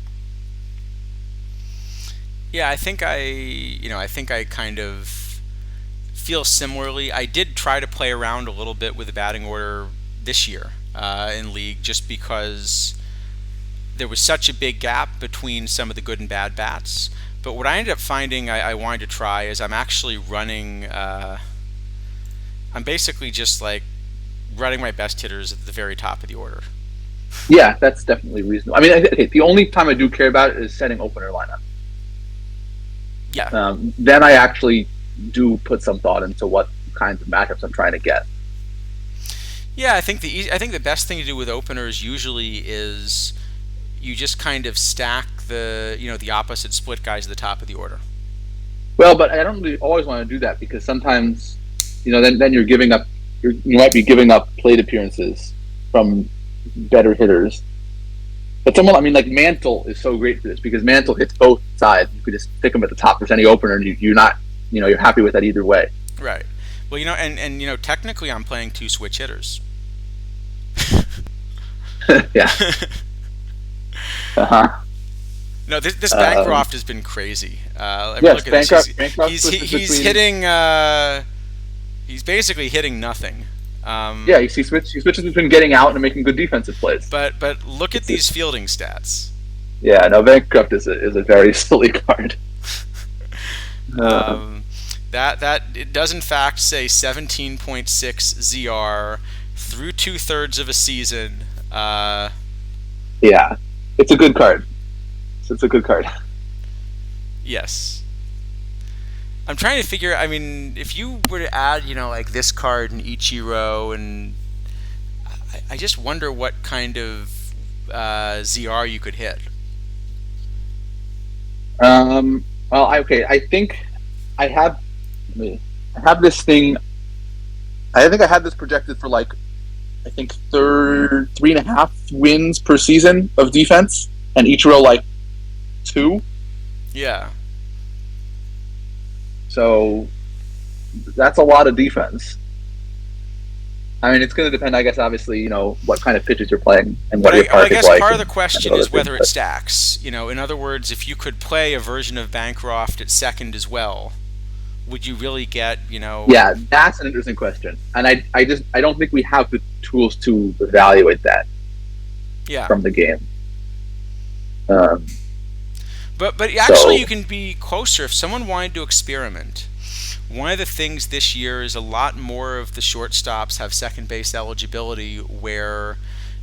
Yeah, I think I kind of feel similarly. I did try to play around a little bit with the batting order this year in League, just because there was such a big gap between some of the good and bad bats. But what I ended up finding I wanted to try is I'm actually running. I'm basically just like running my best hitters at the very top of the order. Yeah, that's definitely reasonable. I mean, okay, the only time I do care about it is setting opener lineup. Yeah. Then I actually do put some thought into what kinds of matchups I'm trying to get. Yeah, I think the best thing to do with openers usually is you just kind of stack the opposite split guys at the top of the order. Well, but I don't really always want to do that, because sometimes, then you're giving up. You might be giving up plate appearances from better hitters. But like Mantle is so great for this, because Mantle hits both sides. You could just pick him at the top for any opener, and you're happy with that either way. Right. Well, and technically I'm playing two switch hitters. Yeah. No, this Bancroft has been crazy. Yes, Bancroft he's hitting. He's basically hitting nothing. Yeah, he switches between getting out and making good defensive plays. But look at these fielding stats. Yeah, no, Bancroft is a very silly card. That it does in fact say 17.6 ZR through 2/3 of a season. Yeah, it's a good card. It's a good card. Yes. I'm trying to figure. I mean, if you were to add, like this card and Ichiro, and I just wonder what kind of ZR you could hit. Well, I think I have this thing. I think I had this projected for 3.5 wins per season of defense, and Ichiro 2. Yeah. So that's a lot of defense. I mean, it's going to depend, I guess, obviously, what kind of pitches you're playing and what your park is like. I guess part of the question is whether it stacks. In other words, if you could play a version of Bancroft at second as well, would you really get, Yeah, that's an interesting question, and I don't think we have the tools to evaluate that. Yeah. From the game. But actually, you can be closer if someone wanted to experiment. One of the things this year is a lot more of the shortstops have second base eligibility, where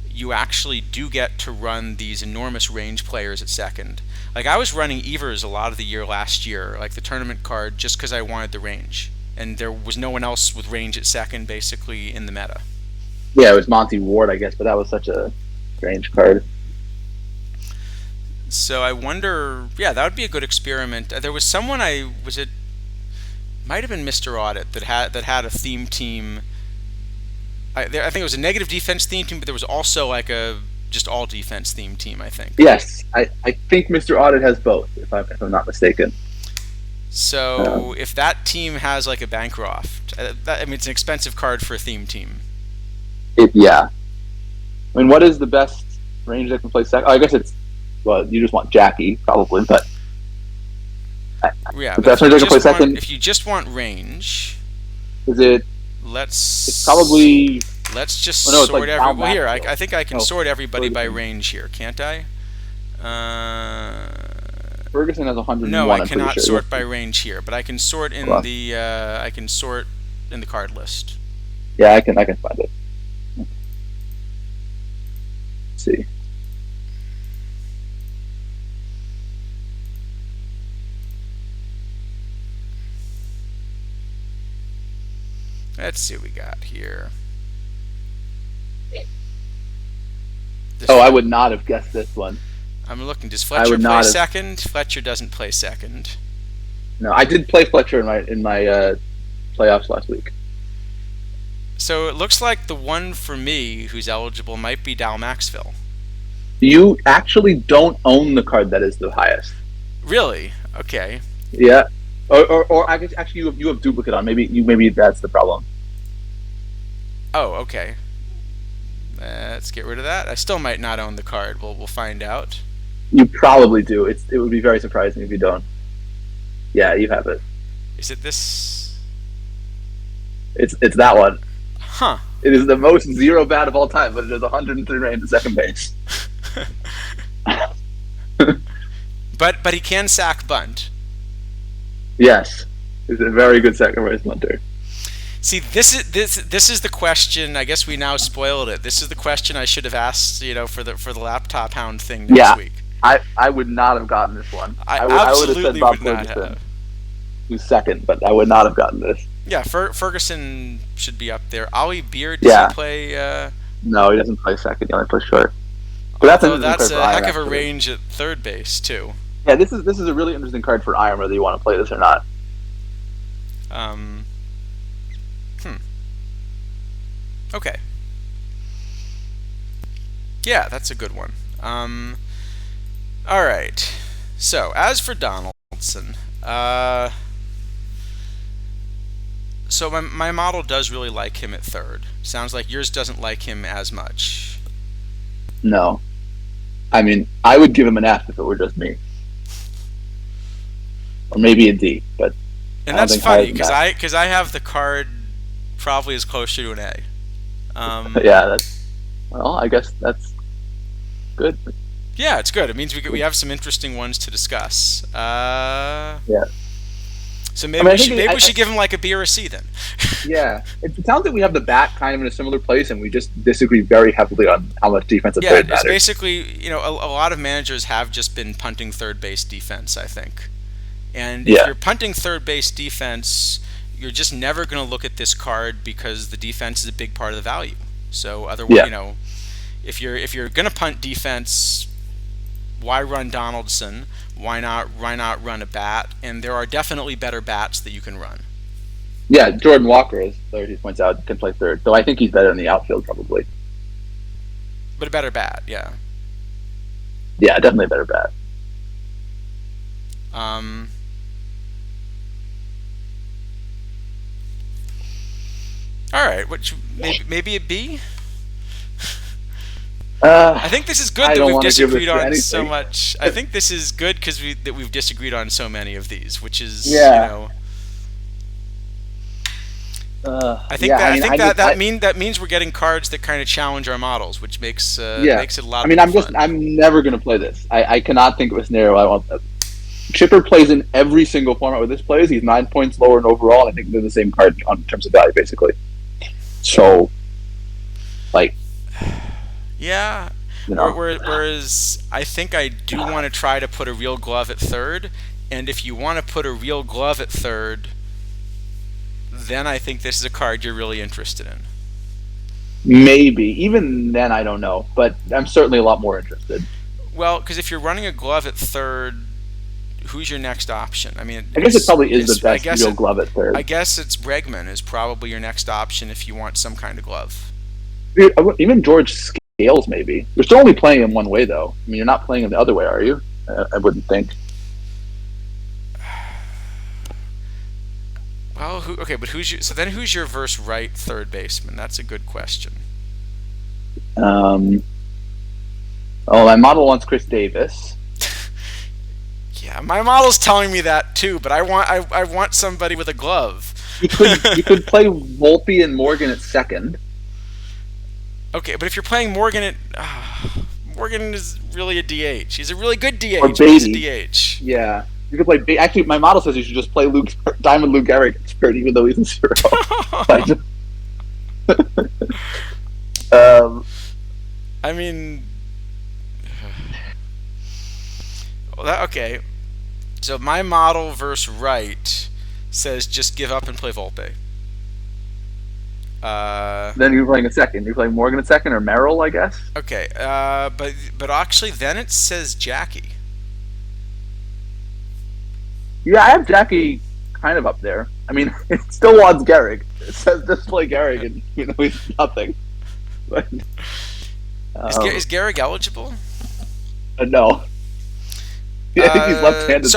you actually do get to run these enormous range players at second. Like I was running Evers a lot of the year last year, like the tournament card, just because I wanted the range, and there was no one else with range at second basically in the meta. Yeah, it was Monty Ward, I guess, but that was such a strange card. So I wonder, yeah, that would be a good experiment. There was someone might have been Mr. Audit that had a theme team. I think it was a negative defense theme team, but there was also like a just all defense theme team, I think. Yes, I think Mr. Audit has both, if I'm not mistaken. So if that team has like a Bancroft, it's an expensive card for a theme team. Yeah. I mean, what is the best range that can play second? I guess you just want Jackie, probably, but... Yeah, but if you just want range... Is it... It's probably... Let's just sort everyone. Well, here, I think I can sort everybody by range here, can't I? Ferguson has 101. No, I cannot sort by range here, but I can sort in the card list. Yeah, I can find it. Let's see. Let's see what we got here. I would not have guessed this one. I'm looking. Does Fletcher play second? Fletcher doesn't play second. No, I did play Fletcher in my playoffs last week. So it looks like the one for me who's eligible might be Dal Maxville. You actually don't own the card that is the highest. Really? Okay. Yeah. Or actually, you have duplicate on. Maybe that's the problem. Oh, okay. Let's get rid of that. I still might not own the card. We'll find out. You probably do. It would be very surprising if you don't. Yeah, you have it. Is it this? It's that one. Huh. It is the most zero bat of all time, but it is 103 range at second base. But he can sack bunt. Yes, he's a very good second base bunter. See, this is the question. I guess we now spoiled it. This is the question I should have asked, for the laptop hound thing next week. I would not have gotten this one. I would have said Bob Ferguson, who's second, but I would not have gotten this. Yeah, Ferguson should be up there. Ollie Beard, does he play? No, he doesn't play second. He only plays short. But that's a heck of a range at third base too. Yeah, this is a really interesting card for Iron, whether you want to play this or not. Okay. Yeah, that's a good one. All right. So as for Donaldson, so my model does really like him at third. Sounds like yours doesn't like him as much. No. I mean, I would give him an F if it were just me. Or maybe a D, but... And that's funny, because I have the card probably as closer to an A. Yeah, I guess that's good. Yeah, it's good. It means we have some interesting ones to discuss. Yeah. So maybe we should give him like a B or a C then. Yeah, it sounds like we have the bat kind of in a similar place, and we just disagree very heavily on how much defensive third matters. Yeah, it's basically, a lot of managers have just been punting third base defense, I think. And if you're punting third base defense, you're just never going to look at this card because the defense is a big part of the value. So otherwise, if you're going to punt defense, why run Donaldson? Why not run a bat? And there are definitely better bats that you can run. Yeah, Jordan Walker, as Larry points out, can play third. So I think he's better in the outfield probably. But a better bat, yeah. Yeah, definitely a better bat. All right, maybe a B? I think this is good that we've disagreed on so much. I think this is good because we've disagreed on so many of these, which is I think that means we're getting cards that kind of challenge our models, which makes it a lot. I mean, I'm never going to play this. I cannot think of a scenario I want. Chipper plays in every single format where this plays. He's 9 points lower in overall. And I think they're the same card in terms of value, basically. So, yeah. Whereas I think I do want to try to put a real glove at third, and if you want to put a real glove at third, then I think this is a card you're really interested in. Maybe. Even then, I don't know. But I'm certainly a lot more interested. Well, because if you're running a glove at third, who's your next option? I mean, I guess it probably is the best real glove at third. I guess it's Bregman is probably your next option if you want some kind of glove. Even George Scales, maybe. You're still only playing him one way, though. I mean, you're not playing him the other way, are you? I wouldn't think. Well, but who's your verse right third baseman? That's a good question. My model wants Chris Davis. Yeah, my model's telling me that too, but I want somebody with a glove. You could play Volpe and Morgan at second. Okay, but if you're playing Morgan Morgan is really a DH. He's a really good DH. Or But he's a DH. Yeah. You could play. Actually, my model says you should just play Diamond Lou Gehrig at third, even though he's a zero. I mean, okay. So my model versus right says just give up and play Volpe. Then you're playing a second. You're playing Morgan at second or Merrill, I guess. Okay. But actually, then it says Jackie. Yeah, I have Jackie kind of up there. I mean, it still wants Gehrig. It says just play Gehrig, and he's nothing. But, is Gehrig eligible? No. I think he's left-handed.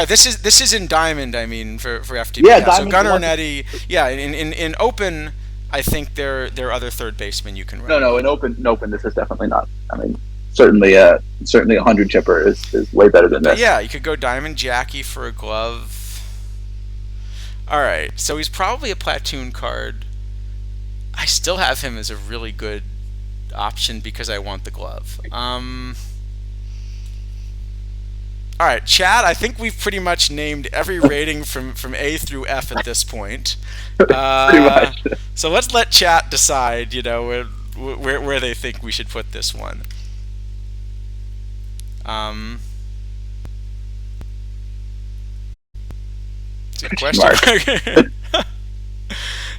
This is in Diamond. I mean, for FTP. Yeah, So Gunnar and Eddie. Yeah, in Open, I think there are other third basemen you can No, run. no, in open, this is definitely not. I mean, certainly a 100 chipper is way better than But this. yeah, you could go Diamond Jackie for a glove. All right, so he's probably a platoon card. I still have him as a really good option because I want the glove. All right, Chad, I think we've pretty much named every rating from A through F at this point. Pretty much. So let's let chat decide, where they think we should put this one. Good question.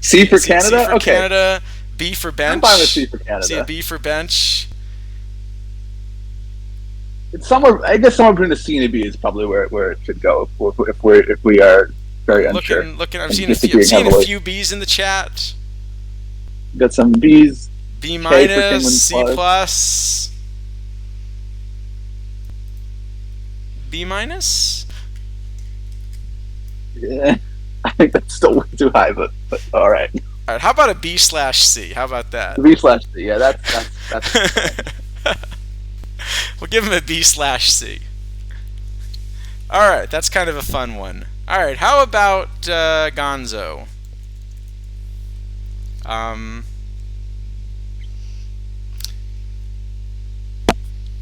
C for Canada? C for Okay. Canada. B for bench. I'm fine with C for Canada. C, B for bench. It's somewhere. I guess somewhere between a C and a B is probably where it should go if we are very unsure. Looking. I'm seeing a few B's in the chat. Got some B's. B minus, C plus. B minus. Yeah, I think that's still way too high, but all right. All right. How about a B/C? How about that? B/C. Yeah, that's We'll give him a B/C. All right, that's kind of a fun one. All right, how about Gonzo?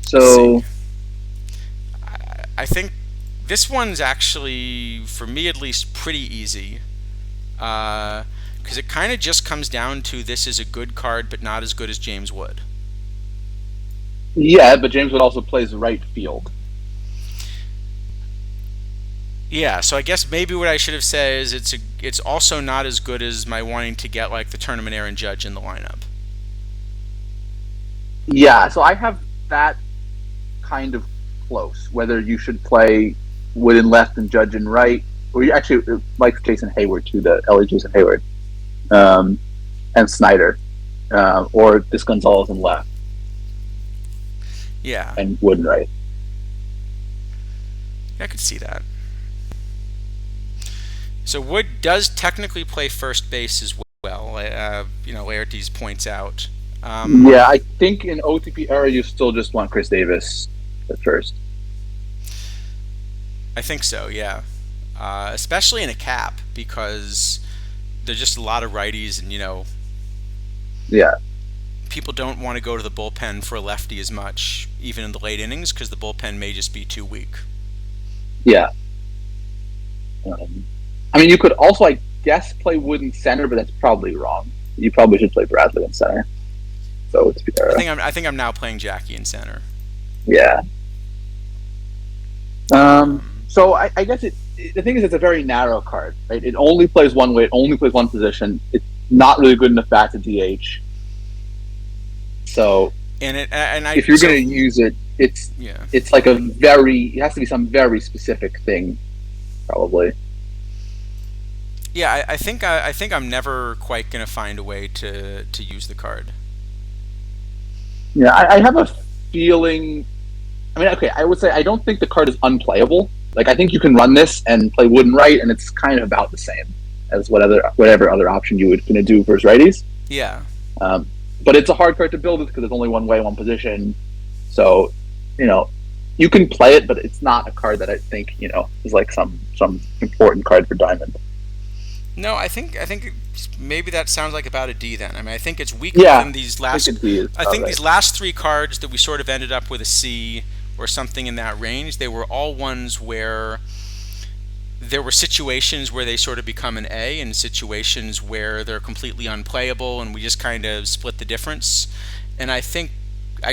So I think this one's actually, for me at least, pretty easy. Because it kind of just comes down to this is a good card, but not as good as James Wood. Yeah, but James Wood also plays right field. Yeah, so I guess maybe what I should have said is it's also not as good as my wanting to get like the tournament Aaron Judge in the lineup. Yeah, so I have that kind of close. Whether you should play Wood in left and Judge in right, or you actually like Jason Hayward too, the LA Jason Hayward, and Snyder, or this Gonzalez in left. Yeah. And Wood in right. I could see that. So Wood does technically play first base as well. Laertes points out. Yeah, I think in OTP era you still just want Chris Davis at first. I think so, yeah. Especially in a cap, because there's just a lot of righties, and yeah, people don't want to go to the bullpen for a lefty as much, even in the late innings, because the bullpen may just be too weak. Yeah. I mean, you could also, I guess, play Wood in center, but that's probably wrong. You probably should play Bradley in center. So it's I think I'm now playing Jackie in center. Yeah. So I guess the thing is, it's a very narrow card, right? It only plays one way. It only plays one position. It's not really good enough back to DH. So if you're going to use it, it's like it has to be some very specific thing, probably. Yeah, I think I'm never quite going to find a way to use the card. Yeah, I have a feeling. I mean, okay, I would say I don't think the card is unplayable. Like, I think you can run this and play Wood and right, and it's kind of about the same as whatever other option you were going to do versus righties. Yeah. But it's a hard card to build it because there's only one way, one position. So, you can play it, but it's not a card that I think is like some important card for Diamond. No, I think maybe that sounds like about a D then. I mean, I think it's weaker than these last. I think these last three cards that we sort of ended up with a C or something in that range. They were all ones where there were situations where they sort of become an A, and situations where they're completely unplayable, and we just kind of split the difference. And I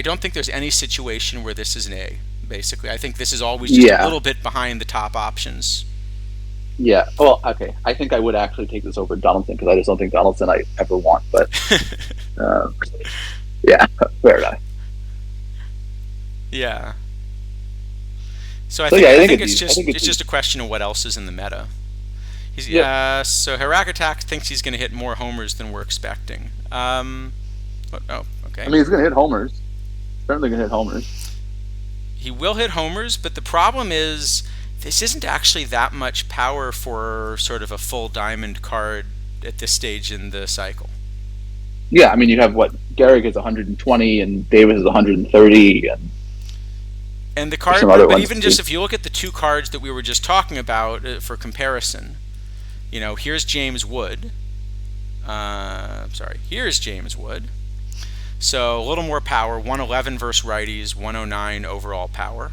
don't think there's any situation where this is an A. Basically, I think this is always just a little bit behind the top options. Yeah. Well, okay. I think I would actually take this over Donaldson because I just don't think Donaldson I ever want. But yeah, fair enough. Yeah. So I think it's just a question of what else is in the meta. So Herakatak thinks he's going to hit more homers than we're expecting. Okay. I mean, he's going to hit homers. Certainly going to hit homers. He will hit homers, but the problem is, this isn't actually that much power for sort of a full diamond card at this stage in the cycle. Yeah, I mean, you have what Garrick is 120 and Davis is 130, And the there's some card, other but ones even too. just if you look at the two cards that we were just talking about for comparison, here's James Wood. Here's James Wood. So a little more power, 111 versus righties, 109 overall power.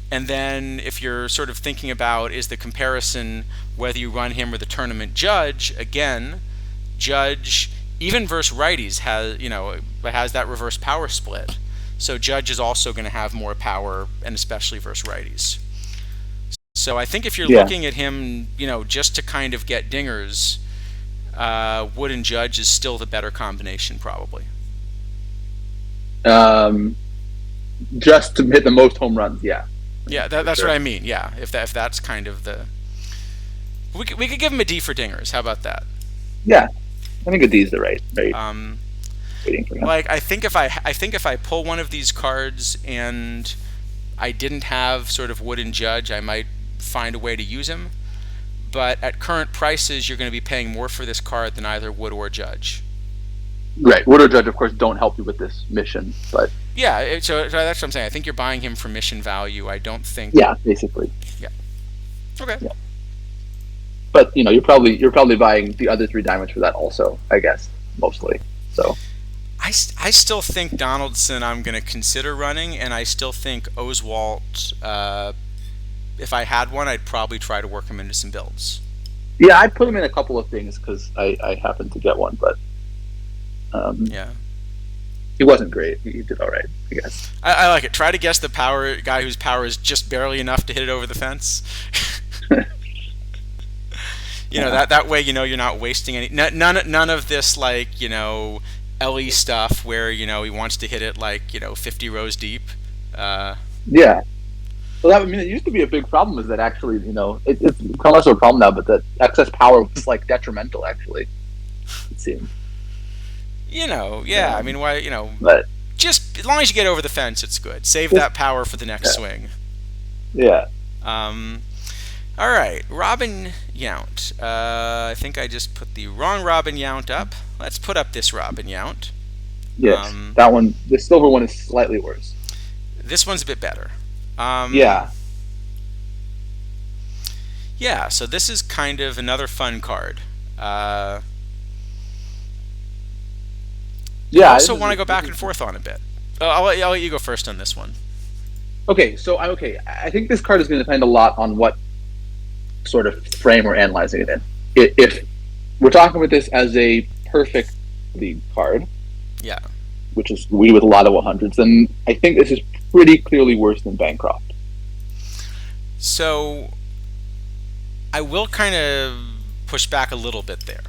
And then if you're sort of thinking about is the comparison whether you run him or the tournament judge, again, Judge even versus righties has that reverse power split. So Judge is also going to have more power, and especially versus righties. So I think if you're Yeah. looking at him, just to kind of get dingers, Wood and Judge is still the better combination, probably. Just to hit the most home runs, yeah. Yeah, that's sure what I mean. Yeah, if that's kind of the, we could give him a D for dingers. How about that? Yeah, I think a D is the right waiting for him. Like I think if I pull one of these cards and I didn't have sort of Wood and Judge, I might find a way to use him. But at current prices, you're going to be paying more for this card than either Wood or Judge. Right, Wood or Judge, of course, don't help you with this mission, but yeah, so that's what I'm saying. I think you're buying him for mission value. I don't think. Yeah, basically. Yeah. Okay. Yeah. But you're probably buying the other three diamonds for that also, I guess, mostly. So. I still think Donaldson I'm going to consider running, and I still think Oswalt, if I had one, I'd probably try to work him into some builds. Yeah, I put him in a couple of things because I happened to get one, but yeah, he wasn't great. He did all right, I guess. I like it. Try to guess the power guy whose power is just barely enough to hit it over the fence. That way you're not wasting any none of this LE stuff where he wants to hit it 50 rows deep. Yeah. Well, it used to be a big problem. Is that actually it's become less of a problem now, but that excess power was detrimental. Actually, it seemed. Yeah. I mean, why? But just as long as you get over the fence, it's good. Save that power for the next swing. Yeah. All right, Robin Yount. I think I just put the wrong Robin Yount up. Let's put up this Robin Yount. Yes, that one. The silver one is slightly worse. This one's a bit better. Yeah. Yeah, so this is kind of another fun card. Yeah. I also want to go back and forth on a bit. I'll let you go first on this one. Okay, so I think this card is going to depend a lot on what sort of frame we're analyzing it in. If we're talking about this as a perfect league card, yeah, which is we with a lot of 100s, then I think this is pretty clearly worse than Bancroft. So I will kind of push back a little bit there.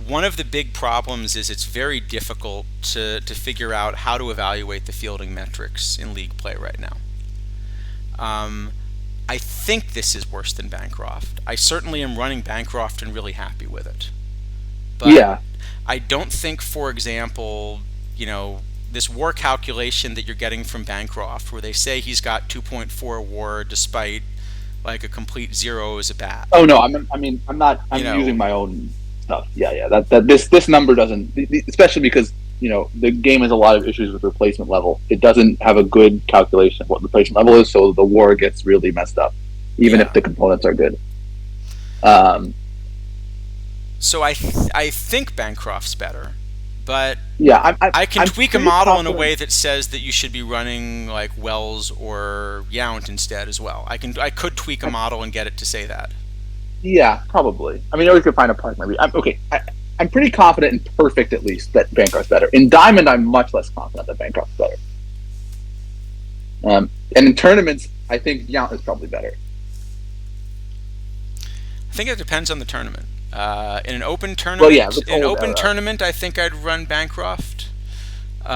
One of the big problems is it's very difficult to figure out how to evaluate the fielding metrics in league play right now. I think this is worse than Bancroft. I certainly am running Bancroft and really happy with it. But yeah. I don't think, for example, this WAR calculation that you're getting from Bancroft, where they say he's got 2.4 WAR despite a complete 0 as a bat. Oh no, I'm not. I'm using my own stuff. Yeah. That this number doesn't, especially because the game has a lot of issues with replacement level. It doesn't have a good calculation of what replacement level is, so the WAR gets really messed up, even if the components are good. So I think Bancroft's better, but yeah, I can tweak a model in a way that says that you should be running Wells or Yount instead as well. I could tweak a model and get it to say that. Yeah, probably. I mean, you always could find a part maybe. I'm pretty confident in perfect, at least, that Bancroft's better. In Diamond, I'm much less confident that Bancroft's better. And in tournaments, I think Yount is probably better. I think it depends on the tournament. In an open tournament, tournament, I think I'd run Bancroft. In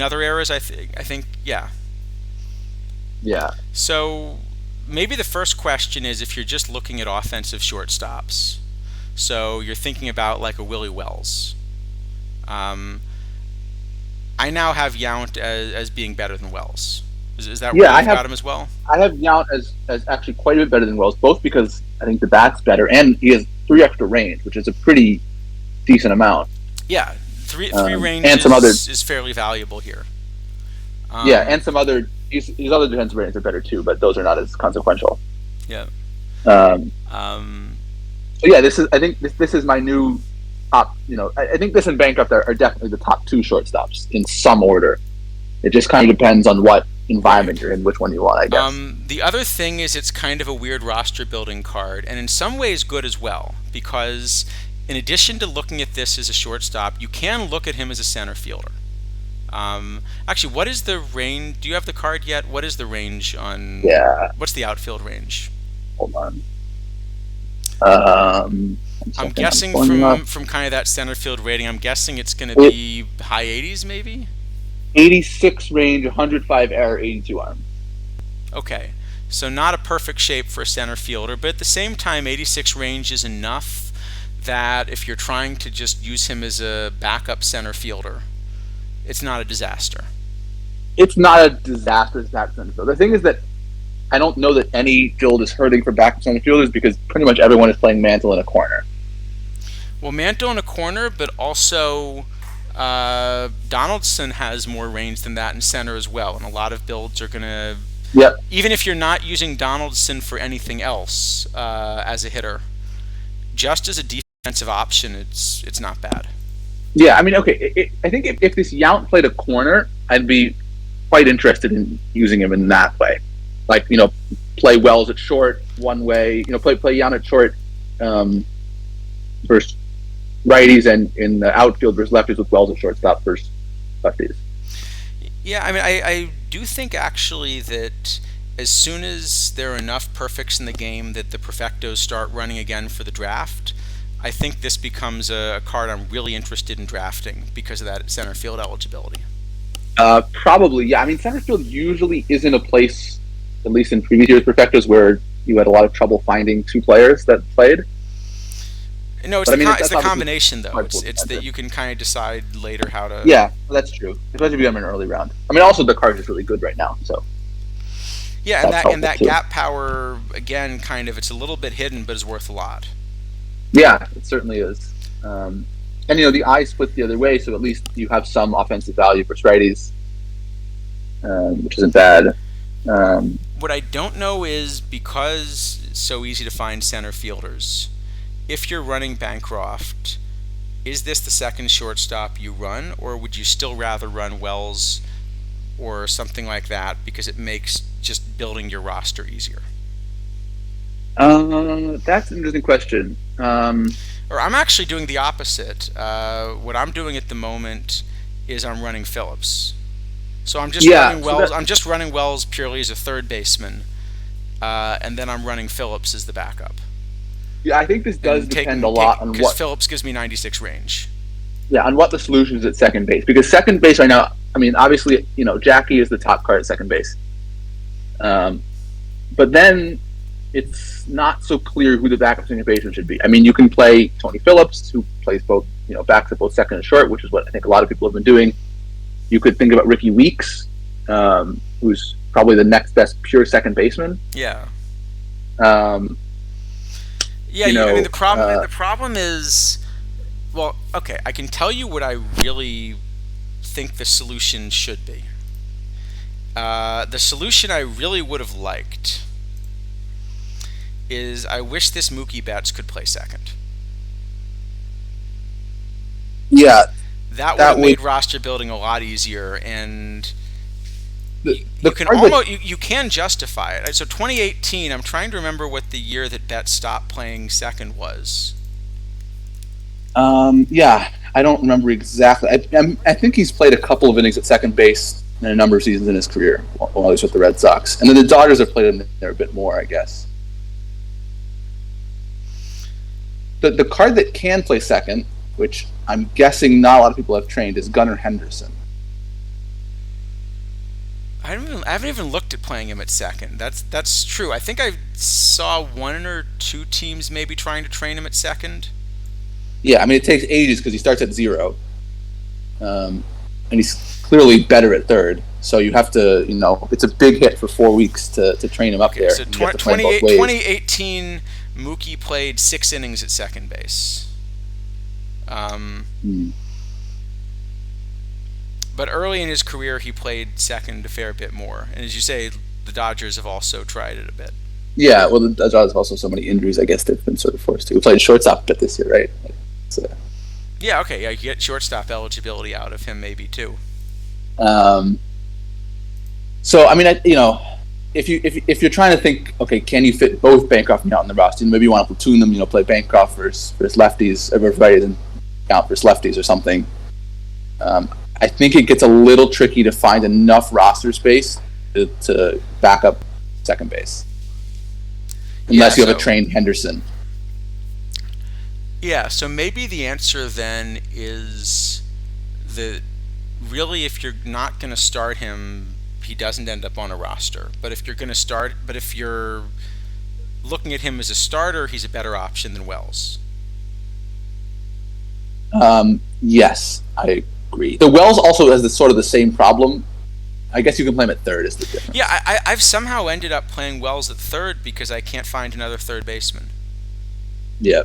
other eras, I think, yeah. Yeah. So maybe the first question is if you're just looking at offensive shortstops. So you're thinking about a Willie Wells. I now have Yount as being better than Wells. Is that where Yeah, you've got him as well? I have Yount as actually quite a bit better than Wells, both because I think the bat's better and he has 3 extra range, which is a pretty decent amount. Yeah, three range And some other, is fairly valuable here. yeah, and some other these other defensive ratings are better too, but those are not as consequential. Yeah. Um, Um, so yeah, I think this is my new top. I think this and Bancroft are definitely the top 2 shortstops in some order. It just kind of depends on what environment you're in, which one you want, I guess. The other thing is it's kind of a weird roster building card, and in some ways good as well, because in addition to looking at this as a shortstop, you can look at him as a center fielder. Actually, what is the range? Do you have the card yet? What is the range on? Yeah. What's the outfield range? Hold on. I'm guessing from kind of that center field rating, I'm guessing it's going to be high 80s maybe? 86 range, 105 error, 82 arm. Okay, so not a perfect shape for a center fielder, but at the same time, 86 range is enough that if you're trying to just use him as a backup center fielder, it's not a disaster. It's not a disastrous backup center fielder. The thing is that I don't know that any field is hurting for backup center fielders because pretty much everyone is playing Mantle in a corner. Well, Mantle in a corner, but also Donaldson has more range than that in center as well, and a lot of builds are going to, even if you're not using Donaldson for anything else as a hitter, just as a defensive option, it's not bad. Yeah, I mean, okay, I think if this Yount played a corner, I'd be quite interested in using him in that way. Like, play Wells at short one way, play Yount at short versus righties, and in the outfield versus lefties with Wells at shortstop versus lefties. Yeah, I mean, I do think actually that as soon as there are enough perfects in the game that the perfectos start running again for the draft, I think this becomes a card I'm really interested in drafting because of that center field eligibility. Probably, yeah. I mean, center field usually isn't a place, at least in previous years' perfectos, where you had a lot of trouble finding 2 players that played. No, it's the combination, though. It's that you can kind of decide later how to... Yeah, that's true. Especially if you have an early round. I mean, also the card is really good right now, so... Yeah, and that gap power, again, kind of, it's a little bit hidden, but is worth a lot. Yeah, it certainly is. And, the eye split the other way, so at least you have some offensive value for righties, which isn't bad. What I don't know is, because it's so easy to find center fielders, if you're running Bancroft, is this the second shortstop you run, or would you still rather run Wells or something like that because it makes just building your roster easier? That's an interesting question. Or I'm actually doing the opposite. What I'm doing at the moment is I'm running Phillips. So I'm just running Wells. I'm just running Wells purely as a third baseman, and then I'm running Phillips as the backup. Yeah, I think this does depend a lot on what... Because Phillips gives me 96 range. Yeah, on what the solution is at second base. Because second base right now, I mean, obviously, Jackie is the top card at second base. But then it's not so clear who the backup second baseman should be. I mean, you can play Tony Phillips, who plays both, backs at both second and short, which is what I think a lot of people have been doing. You could think about Ricky Weeks, who's probably the next best pure second baseman. Yeah. Yeah, I mean, the problem is, well, okay, I can tell you what I really think the solution should be. The solution I really would have liked is I wish this Mookie Betts could play second. Yeah. That would have made roster building a lot easier, and you can justify it. So 2018, I'm trying to remember what the year that Betts stopped playing second was. Yeah, I don't remember exactly. I think he's played a couple of innings at second base in a number of seasons in his career while he was with the Red Sox. And then the Dodgers have played him there a bit more, I guess. The card that can play second, which I'm guessing not a lot of people have trained, is Gunnar Henderson. I haven't even looked at playing him at second. That's true. I think I saw 1 or 2 teams maybe trying to train him at second. Yeah, I mean, it takes ages because he starts at 0. And he's clearly better at third. So you have to, it's a big hit for 4 weeks to train him up there. So 2018, Mookie played 6 innings at second base. But early in his career, he played second a fair bit more. And as you say, the Dodgers have also tried it a bit. Yeah, well, the Dodgers have also so many injuries, I guess they've been sort of forced to. We played shortstop a bit this year, right? Yeah, okay, yeah, you get shortstop eligibility out of him maybe too. So I mean, if you're trying to think, okay, can you fit both Bancroft and Yount on the roster? Maybe you want to platoon them, play Bancroft versus lefties, or everybody then Yount versus lefties or something. I think it gets a little tricky to find enough roster space to back up second base, unless you have a trained Henderson. Yeah, so maybe the answer then is that really, if you're not going to start him, he doesn't end up on a roster. But if you're looking at him as a starter, he's a better option than Wells. Yes, I agree. The Wells also has sort of the same problem. I guess you can play him at third is the difference. Yeah, I've somehow ended up playing Wells at third because I can't find another third baseman. Yeah.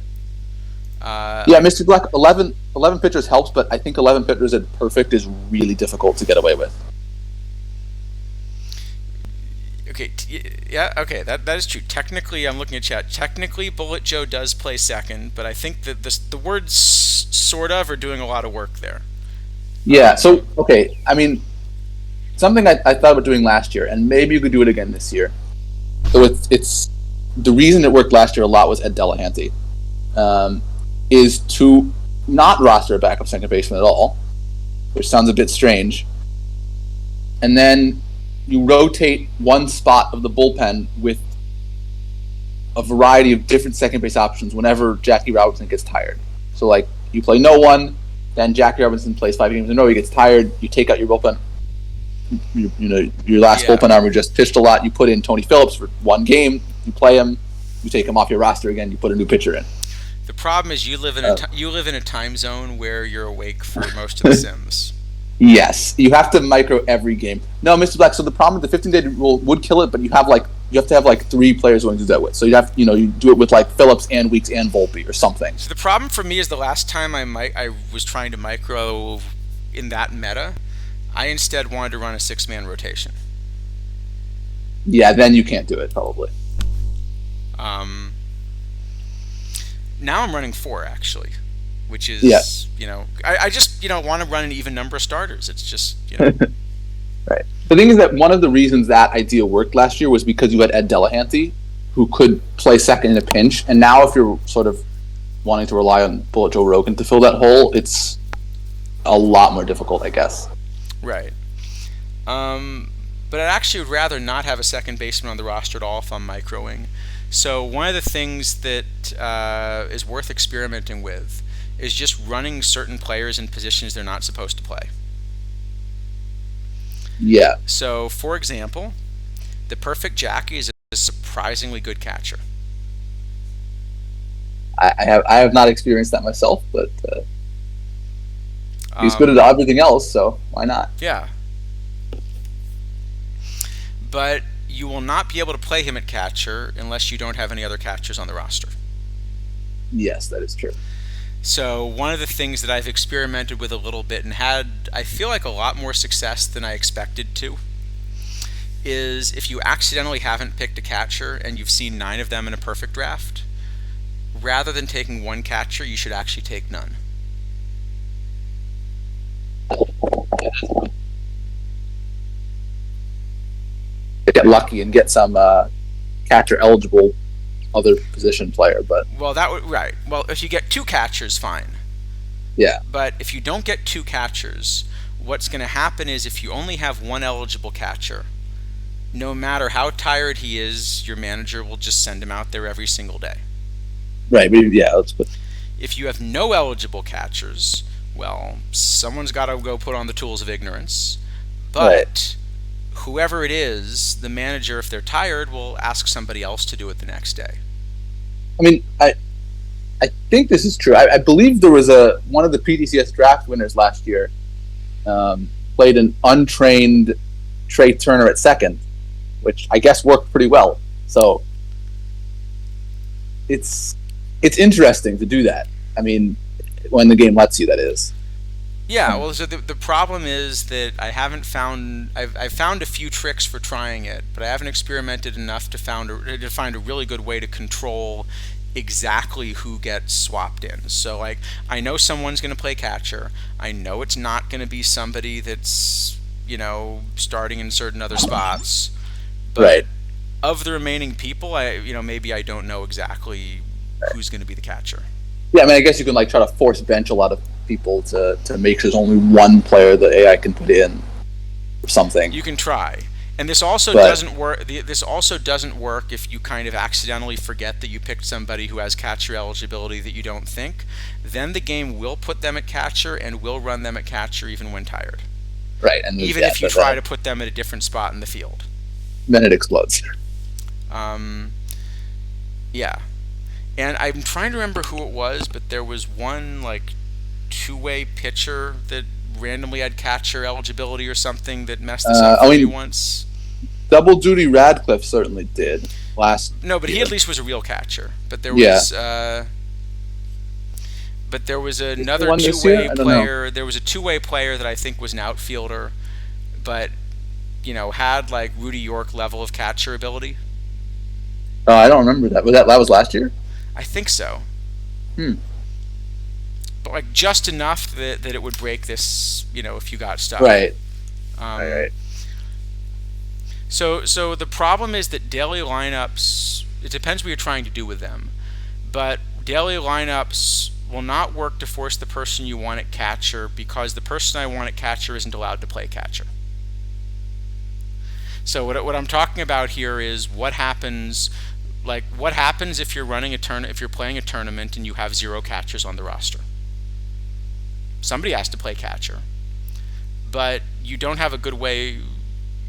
Mr. Black, 11 pitchers helps, but I think 11 pitchers at perfect is really difficult to get away with. Okay, okay, that is true. Technically, I'm looking at chat. Technically, Bullet Joe does play second, but I think that the words sort of are doing a lot of work there. Yeah, so, okay, I mean, something I thought about doing last year, and maybe you could do it again this year. So it's the reason it worked last year a lot was Ed Delahanty. Is to not roster a backup second baseman at all, which sounds a bit strange, and then you rotate one spot of the bullpen with a variety of different second base options whenever Jackie Robinson gets tired. So, like, you play no one, then Jackie Robinson plays 5 games in a row, he gets tired, you take out your bullpen. Your last bullpen arm just pitched a lot, you put in Tony Phillips for 1 game, you play him, you take him off your roster again, you put a new pitcher in. The problem is you live in a time zone where you're awake for most of the Sims. Yes, you have to micro every game. No, Mr. Black. So the problem with the 15-day rule would kill it, but you have to have 3 players willing to do that with. So you have you do it with Phillips and Weeks and Volpe or something. So the problem for me is the last time I was trying to micro in that meta, I instead wanted to run a 6-man rotation. Yeah, then you can't do it probably. Now I'm running 4 actually, which is I just want to run an even number of starters. It's just Right. The thing is that one of the reasons that idea worked last year was because you had Ed Delahanty, who could play second in a pinch, and now if you're sort of wanting to rely on Bullet Joe Rogan to fill that hole, it's a lot more difficult, I guess. Right. But I actually would rather not have a second baseman on the roster at all if I'm microing. So one of the things that is worth experimenting with is just running certain players in positions they're not supposed to play. Yeah. So, for example, the perfect Jackie is a surprisingly good catcher. I have not experienced that myself, but he's good at everything else, so why not? Yeah. But you will not be able to play him at catcher unless you don't have any other catchers on the roster. Yes, that is true. So one of the things that I've experimented with a little bit and had, I feel like, a lot more success than I expected to, is if you accidentally haven't picked a catcher and you've seen 9 of them in a perfect draft, rather than taking 1 catcher, you should actually take none. Get lucky and get some catcher eligible other position player, but right. Well, if you get 2 catchers, fine. Yeah. But if you don't get 2 catchers, what's going to happen is if you only have 1 eligible catcher, no matter how tired he is, your manager will just send him out there every single day. Right. Yeah. If you have no eligible catchers, well, someone's got to go put on the tools of ignorance. But whoever it is, the manager, if they're tired, will ask somebody else to do it the next day. I mean, I think this is true. I believe there was one of the PDCS draft winners last year played an untrained Trey Turner at second, which I guess worked pretty well. So it's interesting to do that. I mean, when the game lets you, that is. Yeah, well, so the problem is that I haven't found... I've found a few tricks for trying it, but I haven't experimented enough to find a really good way to control exactly who gets swapped in. So, like, I know someone's going to play catcher. I know it's not going to be somebody that's, starting in certain other spots. But right. Of the remaining people, maybe I don't know exactly who's going to be the catcher. Yeah, I mean, I guess you can try to force bench a lot of people to make sure there's only one player the AI can put in or something. You can try. And this also doesn't work. This also doesn't work if you kind of accidentally forget that you picked somebody who has catcher eligibility that you don't think. Then the game will put them at catcher and will run them at catcher even when tired. Right, and even if you try to put them at a different spot in the field. Then it explodes. Yeah. And I'm trying to remember who it was, but there was one two-way pitcher that randomly had catcher eligibility or something that messed us up for me once. Double Duty Radcliffe certainly did last. No, but year. He at least was a real catcher. But there was, another two-way player. There was a two-way player that I think was an outfielder, but had Rudy York level of catcher ability. Oh, I don't remember that. That was last year? I think so. But just enough that it would break this, if you got stuck. Right. Right. So the problem is that daily lineups, it depends what you're trying to do with them, but daily lineups will not work to force the person you want at catcher because the person I want at catcher isn't allowed to play catcher. So what I'm talking about here is what happens if you're if you're playing a tournament and you have 0 catchers on the roster. Somebody has to play catcher, but you don't have a good way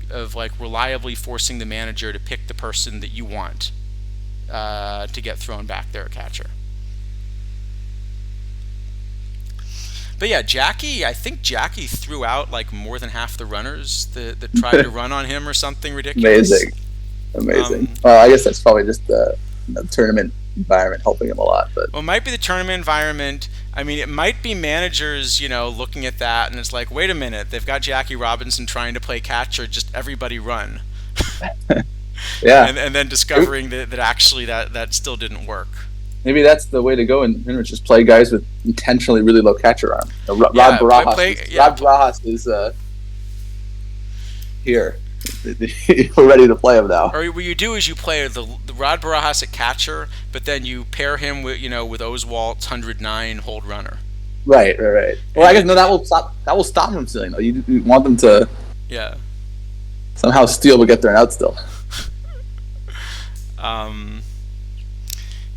of reliably forcing the manager to pick the person that you want to get thrown back there at catcher. But yeah, I think Jackie threw out more than half the runners that tried to run on him or something ridiculous. Amazing. Well, I guess that's probably just the tournament environment helping him a lot. But it might be the tournament environment. I mean, it might be managers, looking at that and it's wait a minute, they've got Jackie Robinson trying to play catcher, just everybody run. Yeah. And then discovering that actually that still didn't work. Maybe that's the way to go and just play guys with intentionally really low catcher arm. Rob Barajas is here. We're ready to play him now. Or what you do is you play the Rod Barajas at catcher, but then you pair him with with Oswalt's 109 hold runner. Right. Well, I guess that will stop him from stealing though. You want them to somehow steal but get there and out still.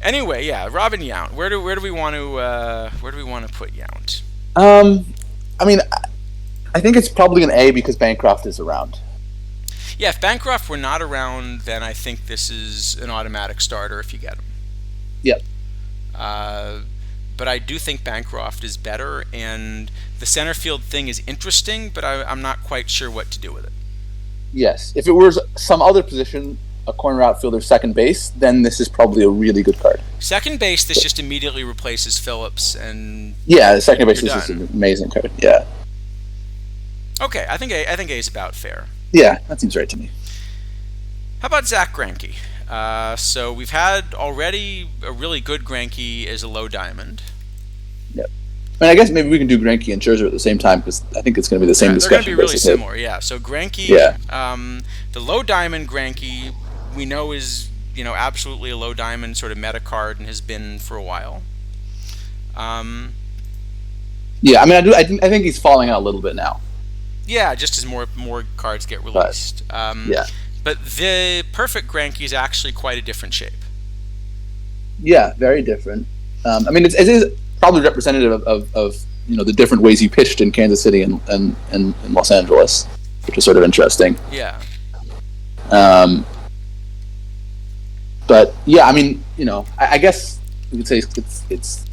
Anyway, Robin Yount. Where do we want to put Yount? I mean, I think it's probably an A because Bancroft is around. Yeah, if Bancroft were not around, then I think this is an automatic starter if you get him. Yep. But I do think Bancroft is better, and the center field thing is interesting, but I'm not quite sure what to do with it. Yes. If it were some other position, a corner outfielder, second base, then this is probably a really good card. Second base, this just immediately replaces Phillips, and the second base is just an amazing card. Yeah. Okay, I think A is about fair. Yeah, that seems right to me. How about Zach Greinke? So we've had already a really good Greinke as a low diamond. Yep. I mean, I guess maybe we can do Greinke and Scherzer at the same time because I think it's going to be the same discussion. They're going to be really similar, yeah. So Greinke, the low diamond Greinke, we know is absolutely a low diamond sort of meta card and has been for a while. Yeah, I mean, I think he's falling out a little bit now. Yeah, just as more cards get released. But the perfect Greinke is actually quite a different shape. Yeah, very different. I mean, it is probably representative of the different ways he pitched in Kansas City and Los Angeles, which is sort of interesting. Yeah. But yeah, I mean, I guess we could say it's.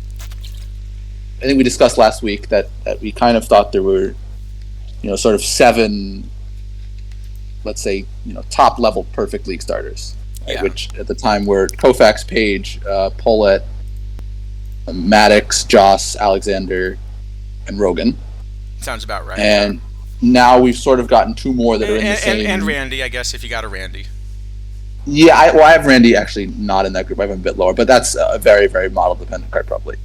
I think we discussed last week that we kind of thought there were, sort of 7 let's say, top level perfect league starters, right? Yeah. Which at the time were Koufax, Page, Polet, Maddox, Joss, Alexander, and Rogan. Sounds about right. And now we've sort of gotten two more that are in the same. And Randy, I guess, if you got a Randy. Yeah, I have Randy actually not in that group. I have him a bit lower, but that's a very, very model dependent card probably.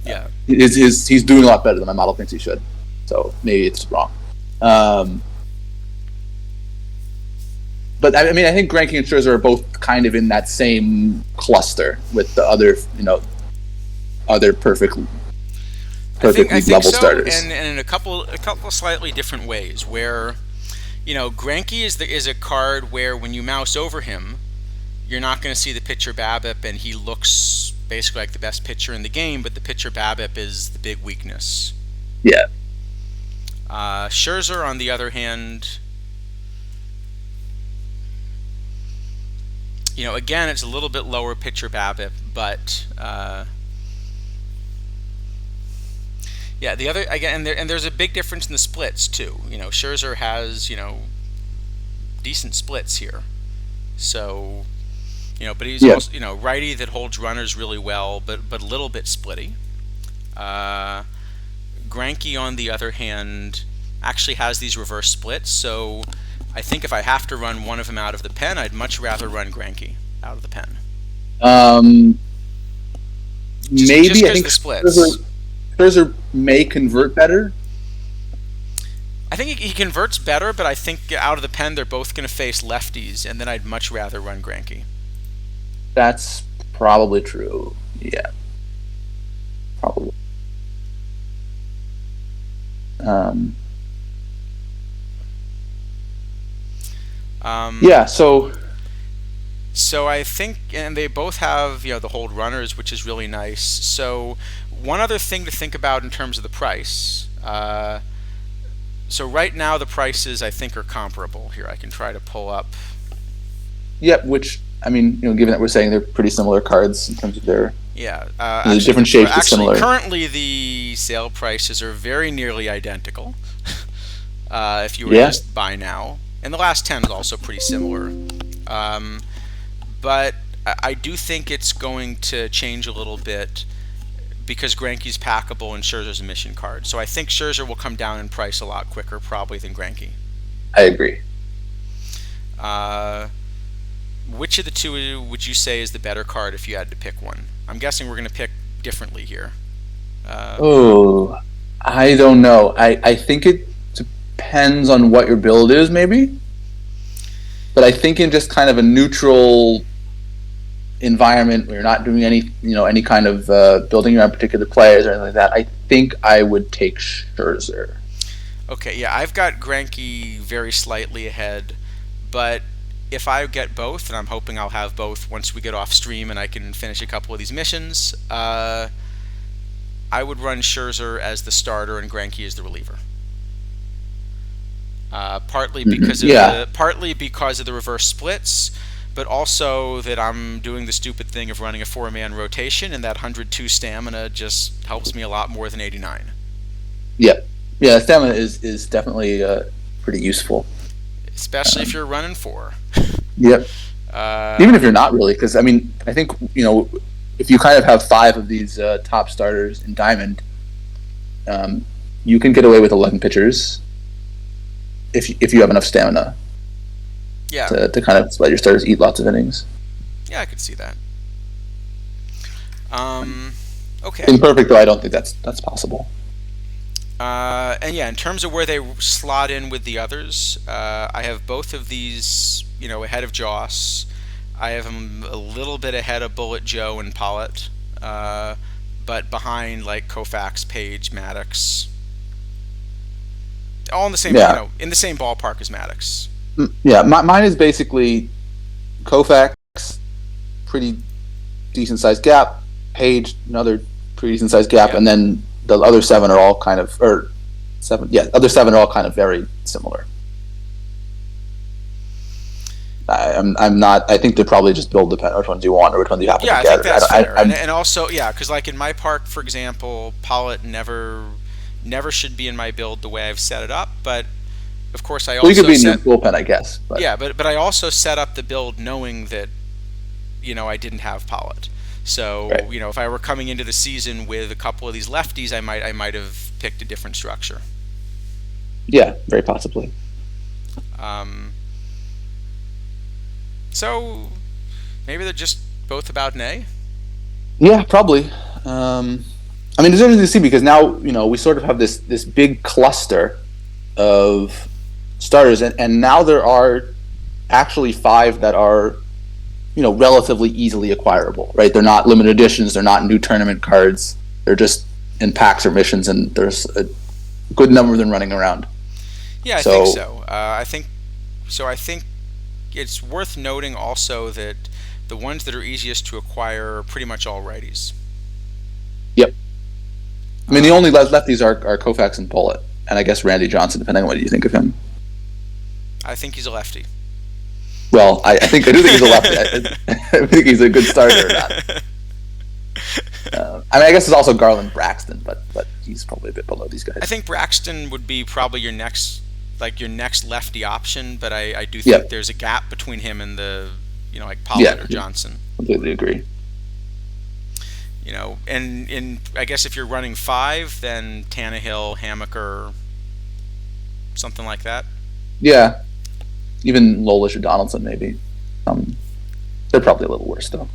Yeah. He's doing a lot better than my model thinks he should. So maybe it's wrong. But I mean, I think Greinke and Scherzer are both kind of in that same cluster with the other, other perfect I think level so, starters. and in a couple slightly different ways. Where, Greinke is a card where when you mouse over him, you're not going to see the pitcher BABIP, and he looks basically like the best pitcher in the game, but the pitcher BABIP is the big weakness. Yeah. Scherzer, on the other hand, again, it's a little bit lower pitcher BABIP, but yeah, the other again, and there's a big difference in the splits too. Scherzer has decent splits here, so but he's also righty that holds runners really well, but a little bit splitty. Greinke, on the other hand, actually has these reverse splits, so I think if I have to run one of them out of the pen, I'd much rather run Greinke out of the pen. Maybe just I think the splits. Scherzer may convert better. I think he converts better, but I think out of the pen they're both going to face lefties, and then I'd much rather run Greinke. That's probably true. Yeah, probably. Yeah. So I think, and they both have the hold runners, which is really nice. So one other thing to think about in terms of the price. So right now the prices I think are comparable. Here I can try to pull up. Yep. Which I mean, given that we're saying they're pretty similar cards in terms of their actually, different shapes, but similar. Currently the sale prices are very nearly identical. If you were to just buy now, and the last 10 is also pretty similar. But I do think it's going to change a little bit because Greinke's packable and Scherzer's a mission card. So I think Scherzer will come down in price a lot quicker probably than Greinke. I agree. Which of the two would you say is the better card if you had to pick one? I'm guessing we're going to pick differently here. I don't know. I think it depends on what your build is, maybe. But I think in just kind of a neutral environment where you're not doing any kind of building around particular players or anything like that, I think I would take Scherzer. Okay, yeah, I've got Greinke very slightly ahead, but if I get both, and I'm hoping I'll have both once we get off stream and I can finish a couple of these missions, I would run Scherzer as the starter and Greinke as the reliever. Partly because of the reverse splits, but also that I'm doing the stupid thing of running a 4-man rotation, and that 102 stamina just helps me a lot more than 89. Yeah, stamina is definitely pretty useful, especially if you're running 4. Yep. Even if you're not really, because I mean, I think if you kind of have 5 of these top starters in Diamond, you can get away with 11 pitchers. If you have enough stamina, to kind of let your starters eat lots of innings. Yeah, I could see that. Okay. Imperfect though, I don't think that's possible. And yeah, in terms of where they slot in with the others, I have both of these, ahead of Joss. I have them a little bit ahead of Bullet Joe and Pollitt, but behind like Koufax, Page, Maddox. All in the same, in the same ballpark as Maddox. Yeah, mine is basically Koufax, pretty decent sized gap. Page, another pretty decent sized gap, and then the other 7 are all kind of, other 7 are all kind of very similar. I'm not. I think they probably just build depending on which ones you want or which ones you happen to get. Yeah, I think that's fair. And also, because like in my park, for example, Pollitt never should be in my build the way I've set it up, but of course, I Well, you also could be in your bullpen, I guess. But. yeah, but I also set up the build knowing that I didn't have Pollitt. So Right. if I were coming into the season with a couple of these lefties, I might have picked a different structure. Yeah, very possibly. So maybe they're just both about an A. Yeah, probably. I mean, it's interesting to see because now we sort of have this big cluster of starters, and now there are actually 5 that are relatively easily acquirable. Right? They're not limited editions. They're not new tournament cards. They're just in packs or missions, and there's a good number of them running around. Yeah, I think so. I think it's worth noting also that the ones that are easiest to acquire are pretty much all righties. Yep. I mean, the only lefties are Koufax and Pollitt, and I guess Randy Johnson, depending on what you think of him. I think he's a lefty. Well, I do think he's a lefty. I think he's a good starter or not. I mean, I guess it's also Garland Braxton, but he's probably a bit below these guys. I think Braxton would be probably your next lefty option, but I do think there's a gap between him and the like Pollitt or Johnson. Completely agree. And I guess if you're running 5, then Tannehill, Hammaker, something like that. Yeah, even Lolish or Donaldson maybe. They're probably a little worse though.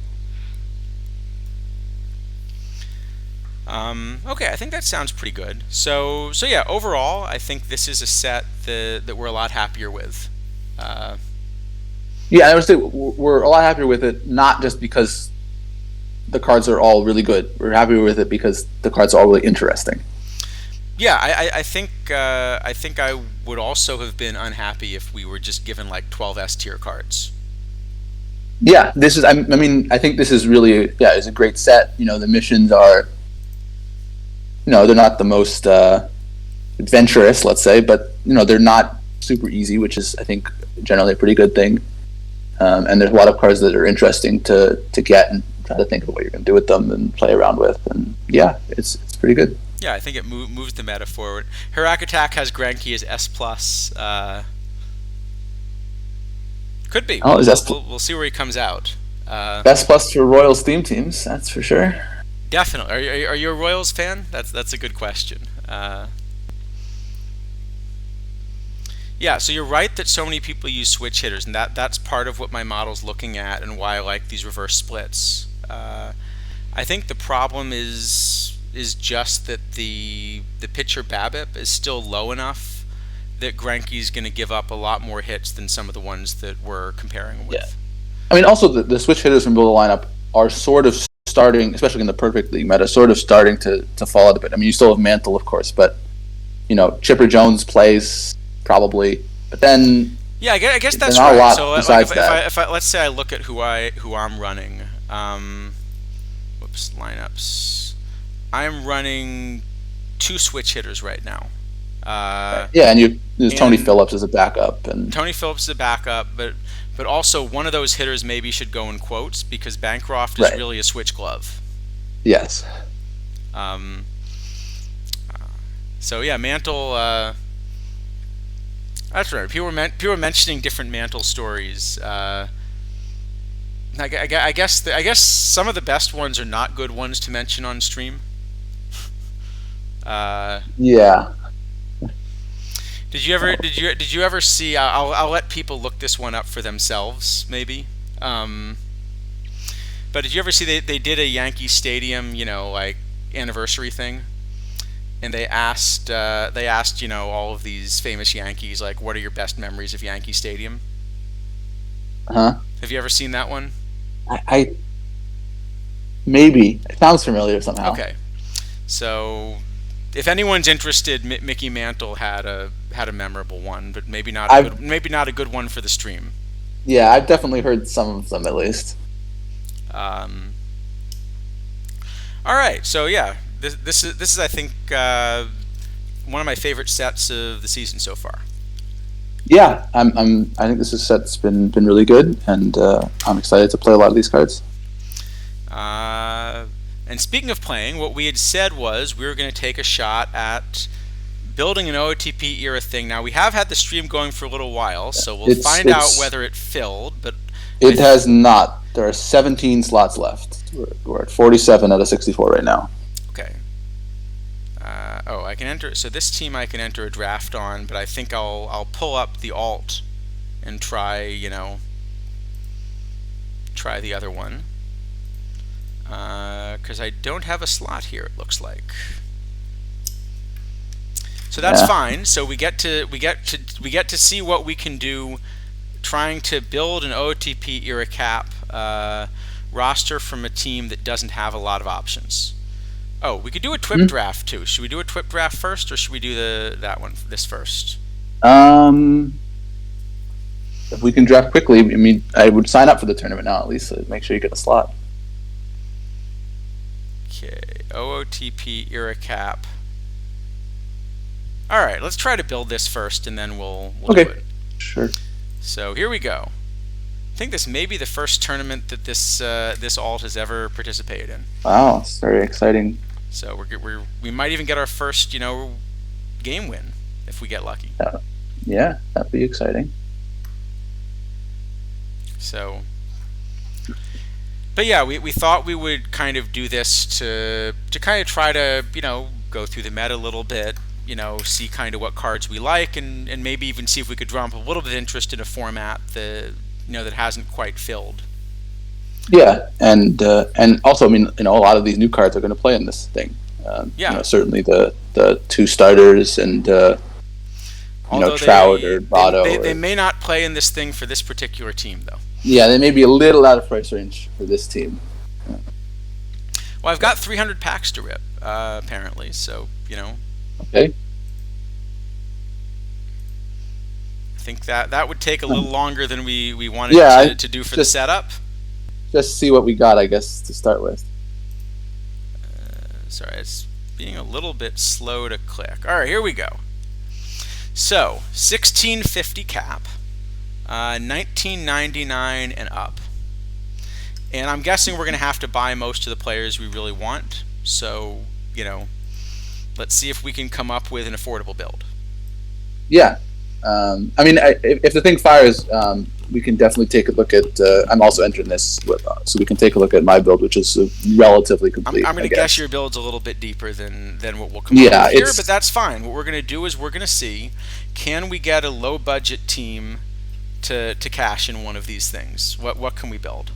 Okay, I think that sounds pretty good. So yeah, overall, I think this is a set that we're a lot happier with. Yeah, I would say we're a lot happier with it, not just because the cards are all really good. We're happy with it because the cards are all really interesting. Yeah, I think I would also have been unhappy if we were just given like 12 S tier cards. Yeah, this is. I mean, I think this is really it's a great set. The missions are. They're not the most adventurous, let's say, but they're not super easy, which is I think generally a pretty good thing. And there's a lot of cards that are interesting to get and try to think of what you're going to do with them and play around with. And yeah, it's pretty good. Yeah, I think it moves the meta forward. Harak Attack has Granky as S+. Could be. We'll see where he comes out. S+ for Royals theme teams, that's for sure. Definitely. Are you a Royals fan? That's a good question. Yeah, so you're right that so many people use switch hitters, and that's part of what my model's looking at and why I like these reverse splits. I think the problem is just that the pitcher BABIP is still low enough that Greinke's going to give up a lot more hits than some of the ones that we're comparing with. Yeah. I mean, also the switch hitters from below the lineup are sort of starting, especially in the perfect league meta, sort of starting to fall out a bit. I mean, you still have Mantle, of course, but Chipper Jones plays probably, but then yeah, I guess that's not right. a lot so besides if I let's say I look at who I'm running, lineups. I'm running 2 switch hitters right now. And there's Tony Phillips as a backup, and Tony Phillips is a backup, but also one of those hitters maybe should go in quotes because Bancroft is really a switch glove. Yes. So yeah, Mantle. That's right. People were mentioning different Mantle stories. I guess some of the best ones are not good ones to mention on stream. Yeah. Did you ever see? I'll let people look this one up for themselves, maybe. But did you ever see they did a Yankee Stadium, like anniversary thing, and they asked all of these famous Yankees like, what are your best memories of Yankee Stadium? Have you ever seen that one? I maybe it sounds familiar somehow. Okay, so if anyone's interested, Mickey Mantle had a memorable one, but maybe not a good one for the stream. Yeah, I've definitely heard some of them at least. All right, so yeah, this is I think one of my favorite sets of the season so far. Yeah, I think this set's been really good, and I'm excited to play a lot of these cards. And speaking of playing, what we had said was we were going to take a shot at building an OOTP era thing. Now we have had the stream going for a little while, so we'll find out whether it filled. But it has not. There are 17 slots left. We're at 47 out of 64 right now. Okay. Oh, I can enter. So this team I can enter a draft on, but I think I'll pull up the alt and try try the other one because I don't have a slot here. It looks like. So that's fine. So we get to see what we can do, trying to build an OOTP era cap roster from a team that doesn't have a lot of options. Oh, we could do a TWIP draft too. Should we do a TWIP draft first, or should we do this first? If we can draft quickly, I mean, I would sign up for the tournament now at least, so make sure you get a slot. Okay, OOTP era cap. All right, let's try to build this first, and then we'll do it. Sure. So here we go. I think this may be the first tournament that this alt has ever participated in. Wow, it's very exciting. So we might even get our first game win if we get lucky. Yeah, that'd be exciting. So, but yeah, we thought we would kind of do this to kind of try to go through the meta a little bit. See kind of what cards we like, and maybe even see if we could drum up a little bit of interest in a format that that hasn't quite filled. Yeah, and also, I mean, a lot of these new cards are going to play in this thing. Certainly the two starters and Trout or Votto. They may not play in this thing for this particular team, though. Yeah, they may be a little out of price range for this team. Well, I've got 300 packs to rip, apparently, so Okay. I think that would take a little longer than we wanted to do for the setup. Just see what we got, I guess, to start with. Sorry, it's being a little bit slow to click. All right, here we go. So, 1650 cap, 1999 and up. And I'm guessing we're going to have to buy most of the players we really want. So, let's see if we can come up with an affordable build. Yeah. I mean, if the thing fires, we can definitely take a look at. I'm also entering this, so we can take a look at my build, which is relatively complete. I'm going to guess your build's a little bit deeper than what we'll come up with here, but that's fine. What we're going to do is we're going to see, can we get a low budget team to cash in one of these things? What can we build?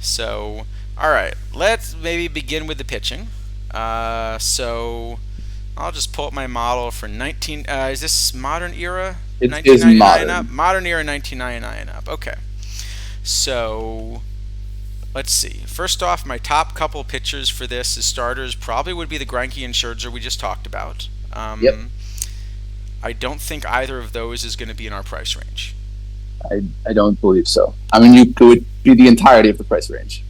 So, all right, let's maybe begin with the pitching. So I'll just pull up my model for is this modern era? It is modern. Up? Modern era 1999 up. Okay. So let's see. First off, my top couple pitchers for this as starters probably would be the Greinke and Scherzer we just talked about. Yep. I don't think either of those is going to be in our price range. I don't believe so. I mean, it would be the entirety of the price range.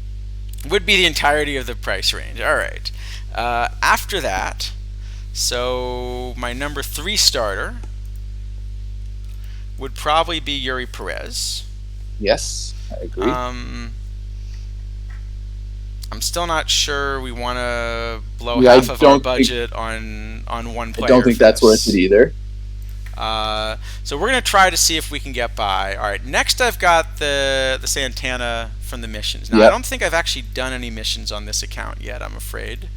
Would be the entirety of the price range. All right. After that, so my number 3 starter would probably be Yuri Perez. Yes, I agree. I'm still not sure we want to blow half of our budget on one player. I don't think that's worth it either. So we're going to try to see if we can get by. All right, next I've got the Santana from the missions. Now, I don't think I've actually done any missions on this account yet, I'm afraid.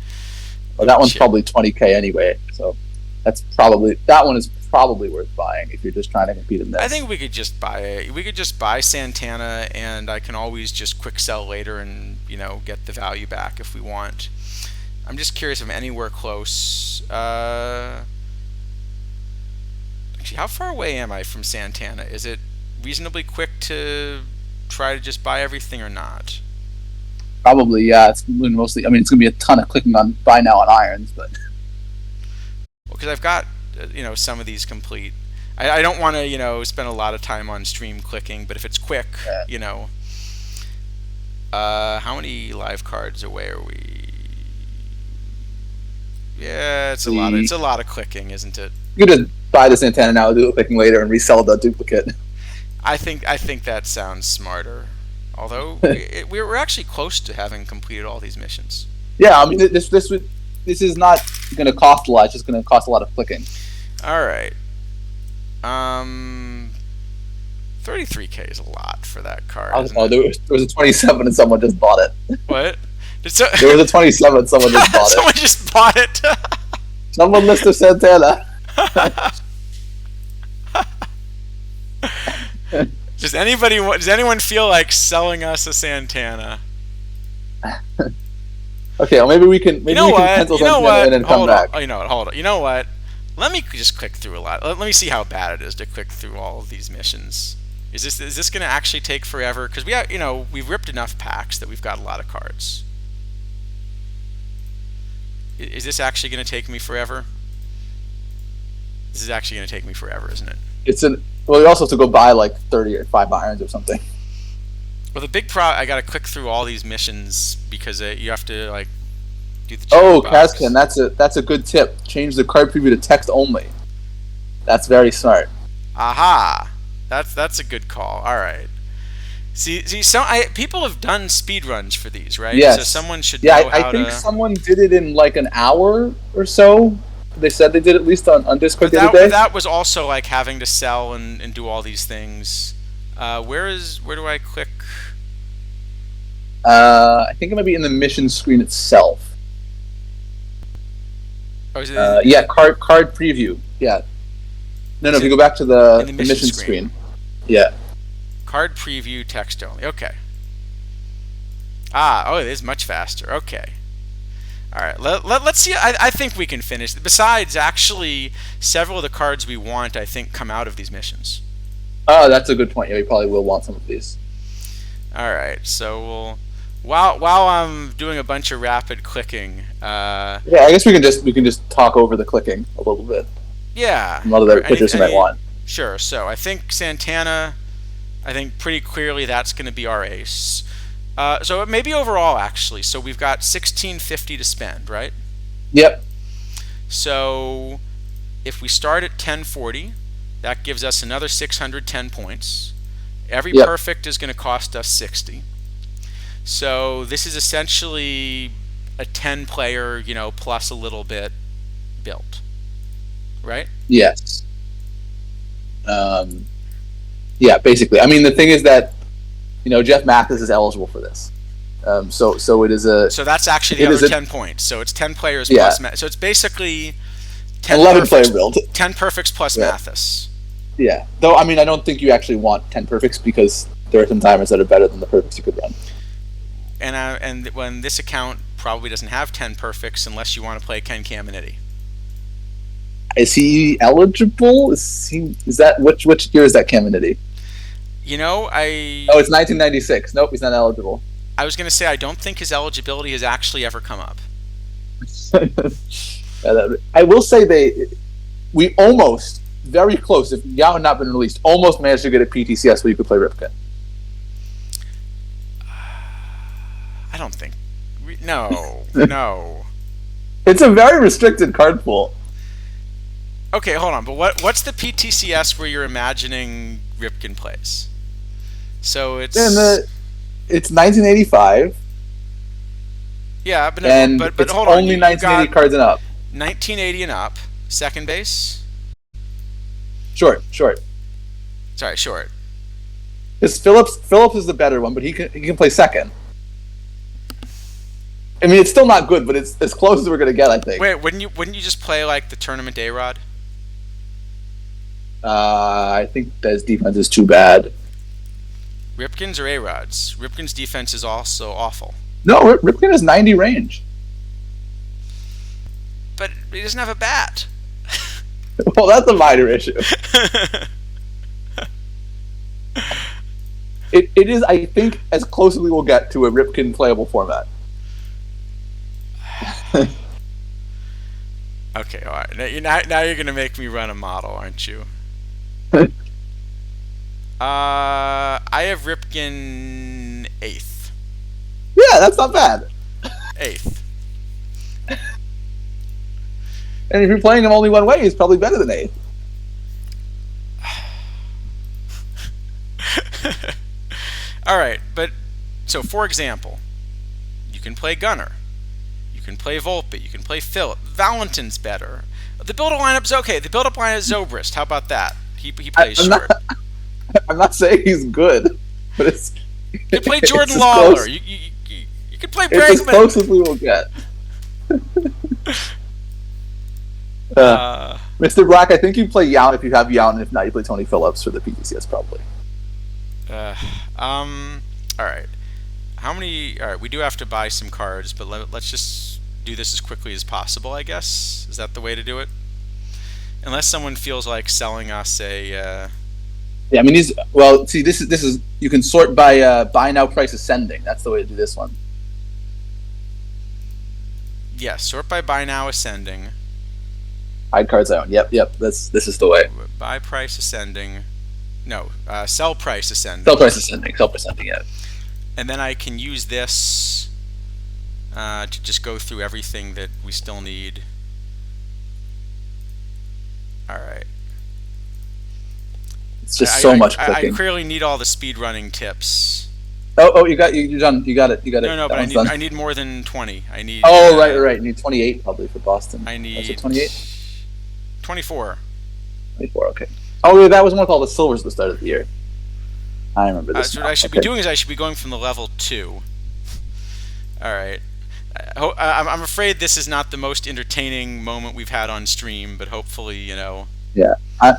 Well, that one's probably 20K anyway, so that one is probably worth buying if you're just trying to compete in this. I think we could just buy Santana, and I can always just quick sell later and get the value back if we want. I'm just curious if I'm anywhere close. Actually, how far away am I from Santana? Is it reasonably quick to try to just buy everything or not? Probably, yeah. It's mostly. I mean, it's gonna be a ton of clicking on buy now on irons, but. Well, because I've got some of these complete. I don't want to spend a lot of time on stream clicking, but if it's quick, how many live cards away are we? Yeah, it's a lot. It's a lot of clicking, isn't it? You could just buy the Santana now, do the clicking later, and resell the duplicate. I think that sounds smarter. Although we're actually close to having completed all these missions. Yeah, I mean this is not going to cost a lot. It's just going to cost a lot of clicking. All right. 33K is a lot for that card. There was a 27 and someone just bought it. What? There was a 27 and someone just bought it. Someone just bought it. Someone listed Santana. Does anyone feel like selling us a Santana? Okay, well maybe we can pencil Santana in and come back. Oh, hold on. You know what? Let me just click through a lot. Let me see how bad it is to click through all of these missions. Is this going to actually take forever? Because we've ripped enough packs that we've got a lot of cards. Is this actually going to take me forever? This is actually going to take me forever, isn't it? Well, you also have to go buy like 30 or 5 irons or something. Well, the big I got to click through all these missions because you have to like do the. Kazkin, that's a good tip. Change the card preview to text only. That's very smart. Aha, that's a good call. All right. See, people have done speed runs for these, right? Yes. So someone should know how to. I think someone did it in like an hour or so. They said they did at least on Discord the other day. That was also like having to sell and do all these things. Where do I click? I think it might be in the mission screen itself. Oh, is it? Yeah, card preview. Yeah. No, if you go back to the mission screen. Yeah. Card preview, text only. Okay. It is much faster. Okay. All right. Let's see. I think we can finish. Besides, actually, several of the cards we want, I think, come out of these missions. Oh, that's a good point. Yeah, we probably will want some of these. All right. So while I'm doing a bunch of rapid clicking. I guess we can just talk over the clicking a little bit. Yeah. Some other pictures you might want. Sure. So I think Santana. I think pretty clearly that's going to be our ace. So maybe overall, actually. So we've got $16.50 to spend, right? Yep. So if we start at 1040, that gives us another 610 points. Every perfect is going to cost us 60. So this is essentially a 10-player, plus a little bit built, right? Yes. Yeah, basically. I mean, the thing is that, Jeff Mathis is eligible for this. So it is a. So that's actually the other 10 points. So it's 10 players plus. So it's basically 11 player build. 10 perfects plus Mathis. Yeah. Though I don't think you actually want 10 perfects because there are some timers that are better than the perfects you could run. And when this account probably doesn't have 10 perfects unless you want to play Ken Caminiti. Is he eligible? Is that which year is that Caminiti? It's 1996. Nope, he's not eligible. I was going to say I don't think his eligibility has actually ever come up. I will say we almost, very close, if Yao had not been released, almost managed to get a PTCS where you could play Ripken. I don't think. No. It's a very restricted card pool. Okay, hold on. But what's the PTCS where you're imagining Ripken plays? So it's 1985. Yeah, but it's hold on. Only 1980 cards and up. 1980 and up. Second base. Short. Sorry, short. Because Phillips is the better one, but he can play second. I mean, it's still not good, but it's as close as we're gonna get, I think. Wait, wouldn't you just play like the tournament A-Rod? I think that his defense is too bad. Ripken's or A-Rod's? Ripken's defense is also awful. No, Ripken has 90 range. But he doesn't have a bat. Well, that's a minor issue. It is, I think, as close as we will get to a Ripken playable format. Okay, all right. Now you're going to make me run a model, aren't you? I have Ripken 8th. Yeah, that's not bad. 8th. And if you're playing him only one way, he's probably better than 8th. All right, but so for example, you can play Gunner. You can play Volpe. You can play Phillip. Valentin's better. The build-up lineup's okay. The build-up line is Zobrist. How about that? He plays short. I'm not saying he's good, but it's. You play Jordan Lawler. You can play Bregman. It's as close as we will get. Mr. Black, I think you play Yount if you have Yount, and if not, you play Tony Phillips for the PTCS probably. All right. How many? All right, we do have to buy some cards, but let's just do this as quickly as possible, I guess. Is that the way to do it? Unless someone feels like selling us a. Yeah, I mean this is you can sort by buy now price ascending. That's the way to do this one. Yeah, sort by buy now ascending. Hide cards out. Yep. This is the way. Buy price ascending. No, sell price ascending. Sell price ascending. Yeah. And then I can use this to just go through everything that we still need. All right. It's just so much clicking. I clearly need all the speed running tips. Oh, you're done. You got it. No, but I need more than 20. I need. Oh, right. You need 28 probably for Boston. I need 28. 24. 24. Okay. Oh, yeah, that was one with all the silvers at the start of the year. I remember this. So what I should be doing is I should be going from the level 2. All right. I'm afraid this is not the most entertaining moment we've had on stream, but hopefully, Yeah, I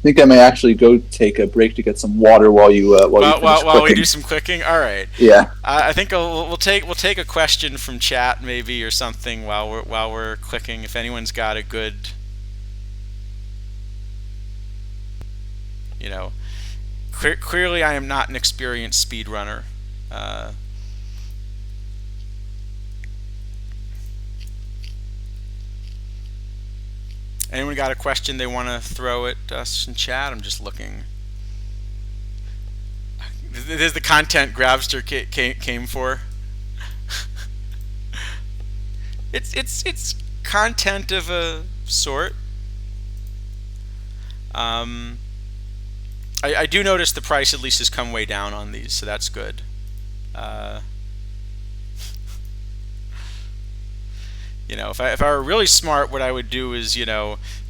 think I may actually go take a break to get some water while you while we do some clicking. All right. Yeah. I think we'll take a question from chat maybe or something while we're clicking. If anyone's got a good, clearly I am not an experienced speedrunner. Anyone got a question they want to throw at us in chat? I'm just looking. This is the content Grabster came for. It's content of a sort. I do notice the price at least has come way down on these, so that's good. If I were really smart, what I would do is,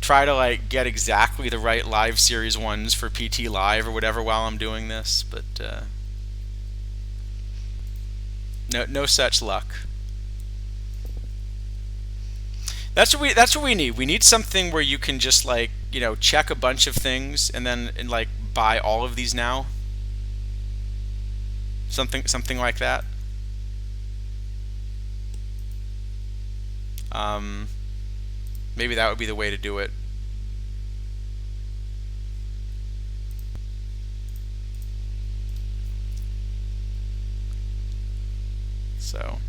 try to get exactly the right live series ones for PT Live or whatever while I'm doing this, but no such luck. That's what we need. We need something where you can just check a bunch of things and then buy all of these now. Something like that. Maybe that would be the way to do it. So,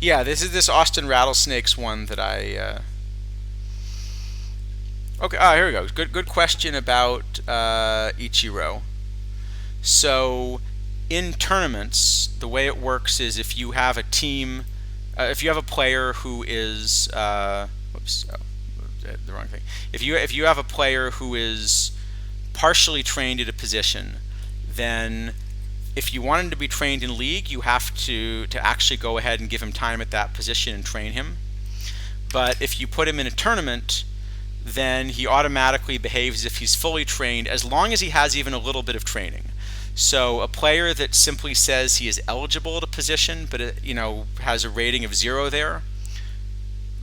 yeah, this is this Austin Rattlesnakes one that I. Okay, here we go. Good question about Ichiro. So, in tournaments, the way it works is if you have a team. If you have a player who is, whoops, the wrong thing. If you have a player who is partially trained at a position, then if you want him to be trained in league, you have to actually go ahead and give him time at that position and train him. But if you put him in a tournament, then he automatically behaves as if he's fully trained, as long as he has even a little bit of training. So a player that simply says he is eligible at a position, but has a rating of 0 there,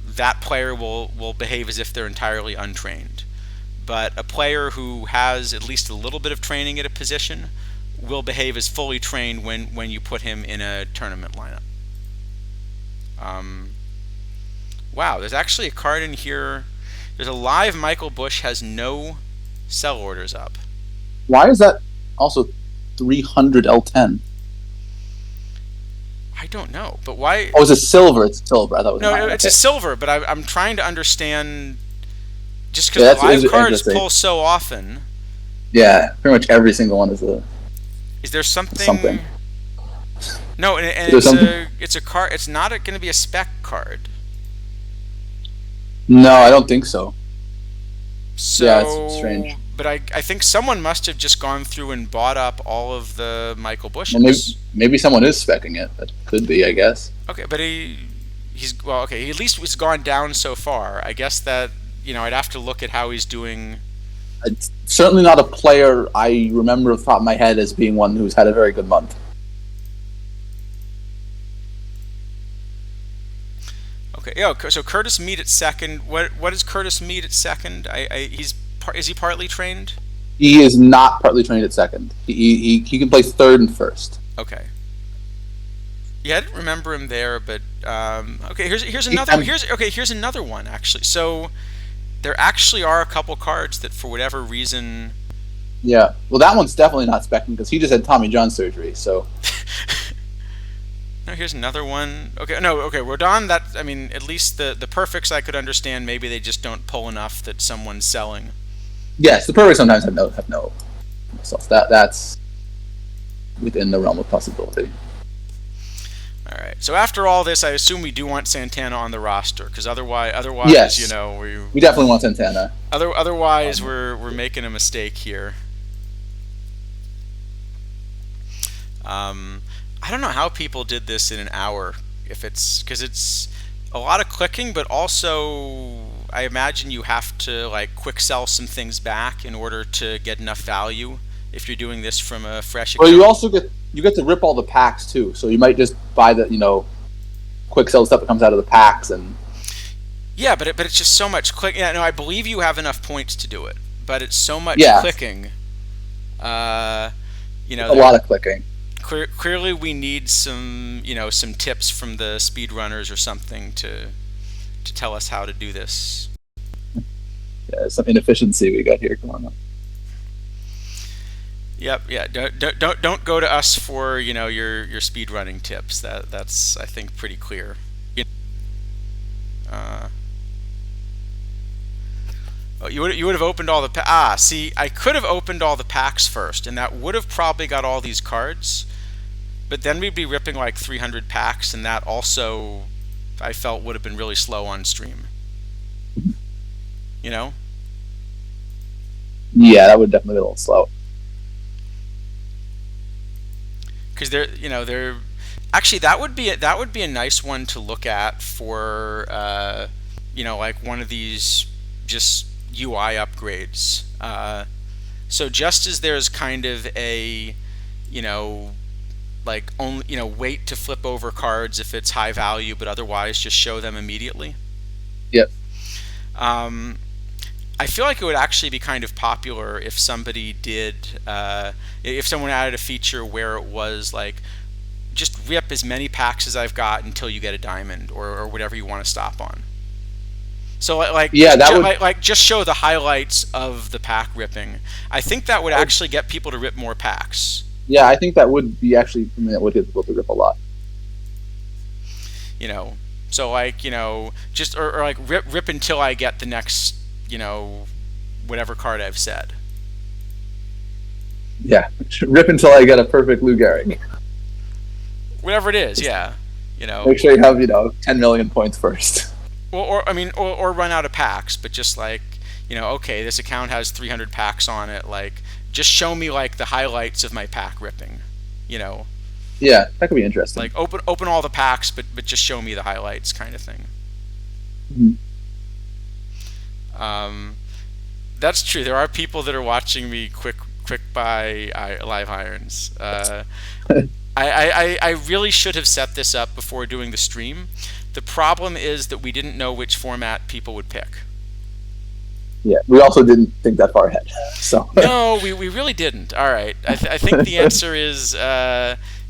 that player will behave as if they're entirely untrained. But a player who has at least a little bit of training at a position will behave as fully trained when you put him in a tournament lineup. Wow, there's actually a card in here. There's a live Michael Bush has no sell orders up. Why is that also 300 L10? I don't know, but why? Oh, it's a silver. It's a silver. I thought it was no, it's a silver, but I'm trying to understand. Just because live cards pull so often. Yeah, pretty much every single one is a. Is there something? Something. No, and it's a card. It's not going to be a spec card. No, I don't think so. So, yeah, it's strange. But I think someone must have just gone through and bought up all of the Michael Bushes. Well, maybe someone is speccing it. That could be, I guess. Okay, but well, okay. He at least has gone down so far. I guess that I'd have to look at how he's doing. It's certainly not a player I remember off the top of my head as being one who's had a very good month. Okay, yeah. So Curtis Mead at second. What is Curtis Mead at second? Is he partly trained? He is not partly trained at second. He can play third and first. Okay. Yeah, I didn't remember him there, but okay. Here's another. Here's another one actually. So there actually are a couple cards that, for whatever reason. Yeah, well, that one's definitely not specking because he just had Tommy John surgery. So. No, here's another one. Okay, no, okay, Rodon. At least the perfects I could understand. Maybe they just don't pull enough that someone's selling. Yes, the perfects sometimes have no. So that's within the realm of possibility. All right. So after all this, I assume we do want Santana on the roster because otherwise, yes, we definitely want Santana. Otherwise, we're making a mistake here. I don't know how people did this in an hour. Because it's a lot of clicking, but also I imagine you have to like quick sell some things back in order to get enough value. If you're doing this from a fresh account. Well, you also get to rip all the packs too. So you might just buy the quick sell stuff that comes out of the packs and. Yeah, but it's just so much click. Yeah, no, I believe you have enough points to do it, but it's so much clicking. A lot of clicking. Clearly, we need some tips from the speedrunners or something to tell us how to do this. Yeah, some inefficiency we got here going on. Yep. Yeah. Don't go to us for your speedrunning tips. That's I think pretty clear. You would have opened all the see, I could have opened all the packs first, and that would have probably got all these cards. But then we'd be ripping like 300 packs, and that also I felt would have been really slow on stream. Yeah, that would definitely be a little slow. Because they're actually that would be a nice one to look at for like one of these just UI upgrades. So just as there's kind of a like only wait to flip over cards if it's high value, but otherwise just show them immediately. Yep. I feel like it would actually be kind of popular if somebody did, if someone added a feature where it was like, just rip as many packs as I've got until you get a diamond or whatever you want to stop on. So just show the highlights of the pack ripping. I think that would actually get people to rip more packs. Yeah, I think that would be actually something that would get people to rip a lot. So like just or like rip until I get the next whatever card I've said. Yeah, rip until I get a perfect Lou Gehrig. Whatever it is, yeah. Make sure you have 10 million points first. Or run out of packs, but just like okay, this account has 300 packs on it. Like, just show me like the highlights of my pack ripping. Yeah, that could be interesting. Like open all the packs, but just show me the highlights, kind of thing. Mm-hmm. That's true. There are people that are watching me quick buy live irons. I really should have set this up before doing the stream. The problem is that we didn't know which format people would pick. Yeah, we also didn't think that far ahead. So no, we really didn't. All right, I think the answer is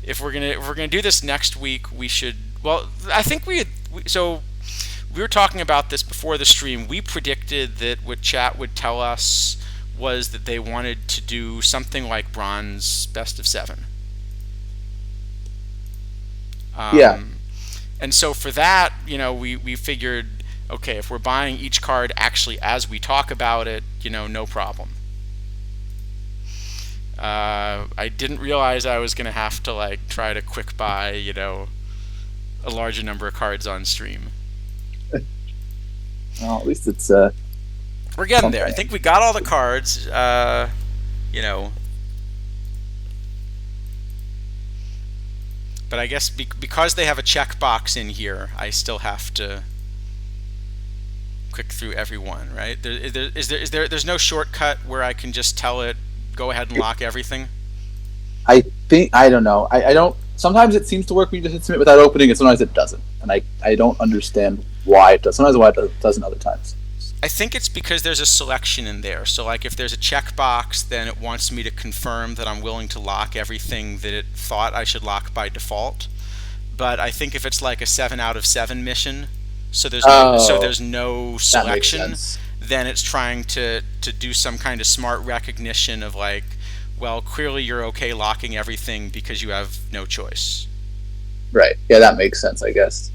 if we're gonna do this next week, we should. Well, I think we were talking about this before the stream. We predicted that what chat would tell us was that they wanted to do something like bronze best of 7. Yeah. And so for that, we figured, okay, if we're buying each card actually as we talk about it, no problem. I didn't realize I was going to have to like try to quick buy, a larger number of cards on stream. Well, at least it's we're getting there. I think we got all the cards. But I guess because they have a checkbox in here, I still have to click through every one, right? There's no shortcut where I can just tell it, go ahead and lock everything? I think, I don't know. I don't, sometimes it seems to work when you just hit submit without opening it, sometimes it doesn't. And I don't understand why it does. Sometimes why it doesn't other times. I think it's because there's a selection in there. So like if there's a checkbox, then it wants me to confirm that I'm willing to lock everything that it thought I should lock by default. But I think if it's like a 7 out of 7 mission, so there's no selection, then it's trying to do some kind of smart recognition of like, well, clearly you're okay locking everything because you have no choice. Right. Yeah, that makes sense, I guess.